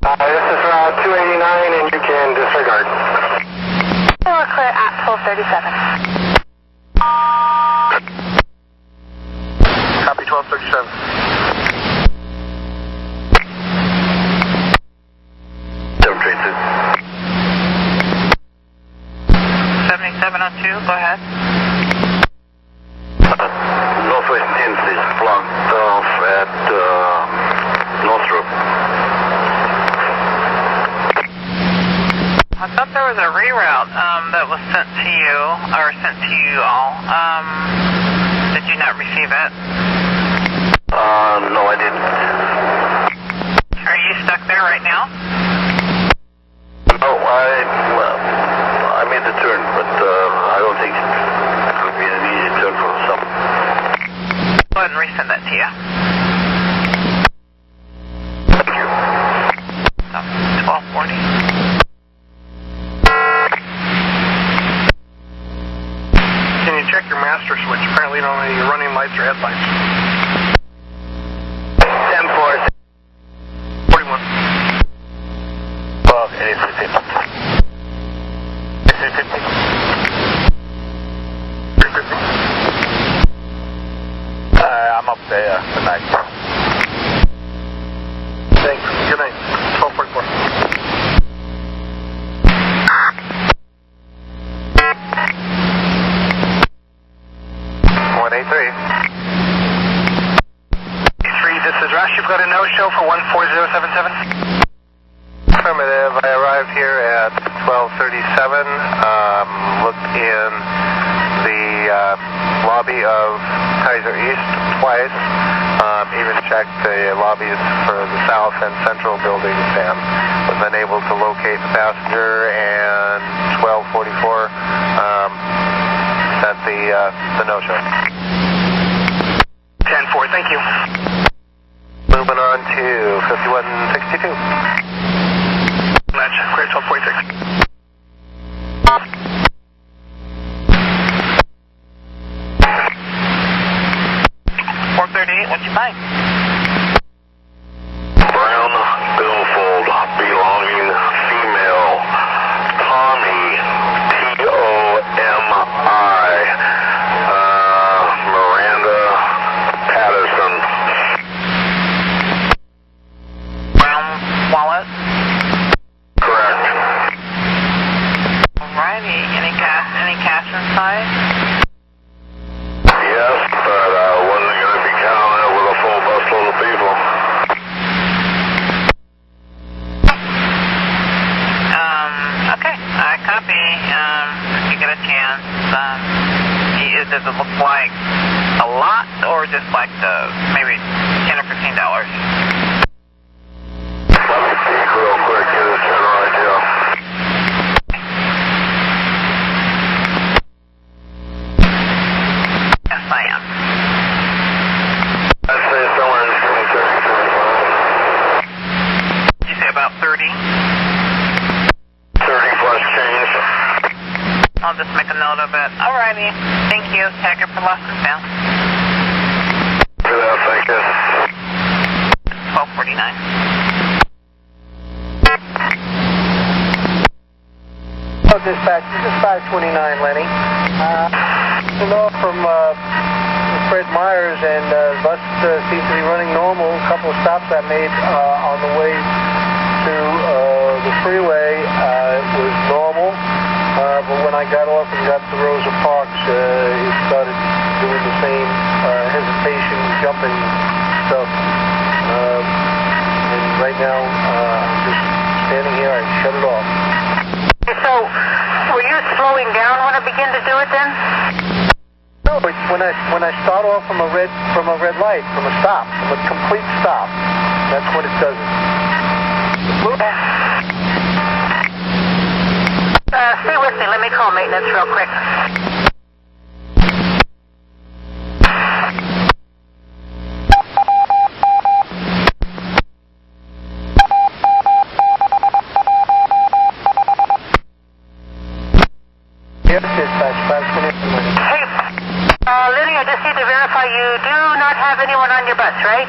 This is Route 289, and you can disregard. You are clear at 1237. Copy 1237. Don't train 7702, go ahead. Northwest 10th is blocked off at Northrop. I thought there was a reroute that was sent to you, or sent to you all. Did you not receive it? No, I didn't. Are you stuck there right now? No, I made the turn, but I don't think it would be an easy turn for some. Go ahead and resend that to you. Thank you. 1240. Can you check your master switch? Apparently you don't have any running lights or headlights. 10-4. 41. Well, it is 15. Is it 15? 350. I'm up there tonight. Thanks. Good night. 1244. This is Rush. You've got a no-show for 14077? Affirmative. I arrived here at 1237. Looked in the lobby of Kaiser East twice. Even checked the lobbies for the south and central buildings and was unable to locate the passenger. And 1244 sent the no-show. 10-4, thank you. Moving on to 5162. Match, clear 1246. 438, what'd you find? Brown billfold belonging female, Tommy, T-O-M-I, Miranda Patterson. Brown wallet? Correct. Alrighty, any cash inside? Yes, but wasn't going to be counting it with a full busload of people. Okay, I copy. If you get a chance, does it look like a lot or just like maybe $10 or $15? Let me peek real quick, get a general idea. Yes, I am. I'd say somewhere between 30 and 35. Did you say about 30? 30 plus change. I'll just make a note of it. Alrighty. Thank you. Tag it for lost and found. For that, thank you. 1249. Oh, dispatch, this is 529, Lenny. You know, from Fred Myers, and the bus seems to be running normal. A couple of stops I made on the way to the freeway, it was normal. But when I got off and got to Rosa Parks, it started doing the same hesitation, jumping stuff. And right now, I'm just standing here. I shut it off. So, were you slowing down when it began to do it then? No, it's when I start off from a red light, from a stop, from a complete stop. That's when it does it. Stay with me. Let me call maintenance real quick. Yes, dispatch, 529. Hey, Lenny, I just need to verify you do not have anyone on your bus, right?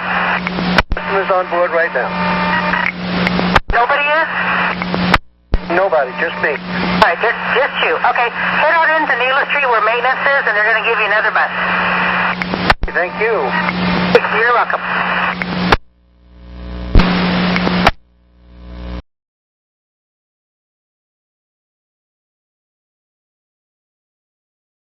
Customer's on board right now. Nobody is? Nobody, just me. All right, just you. Okay, head on into Neela Street where maintenance is, and they're going to give you another bus. Thank you. You're welcome.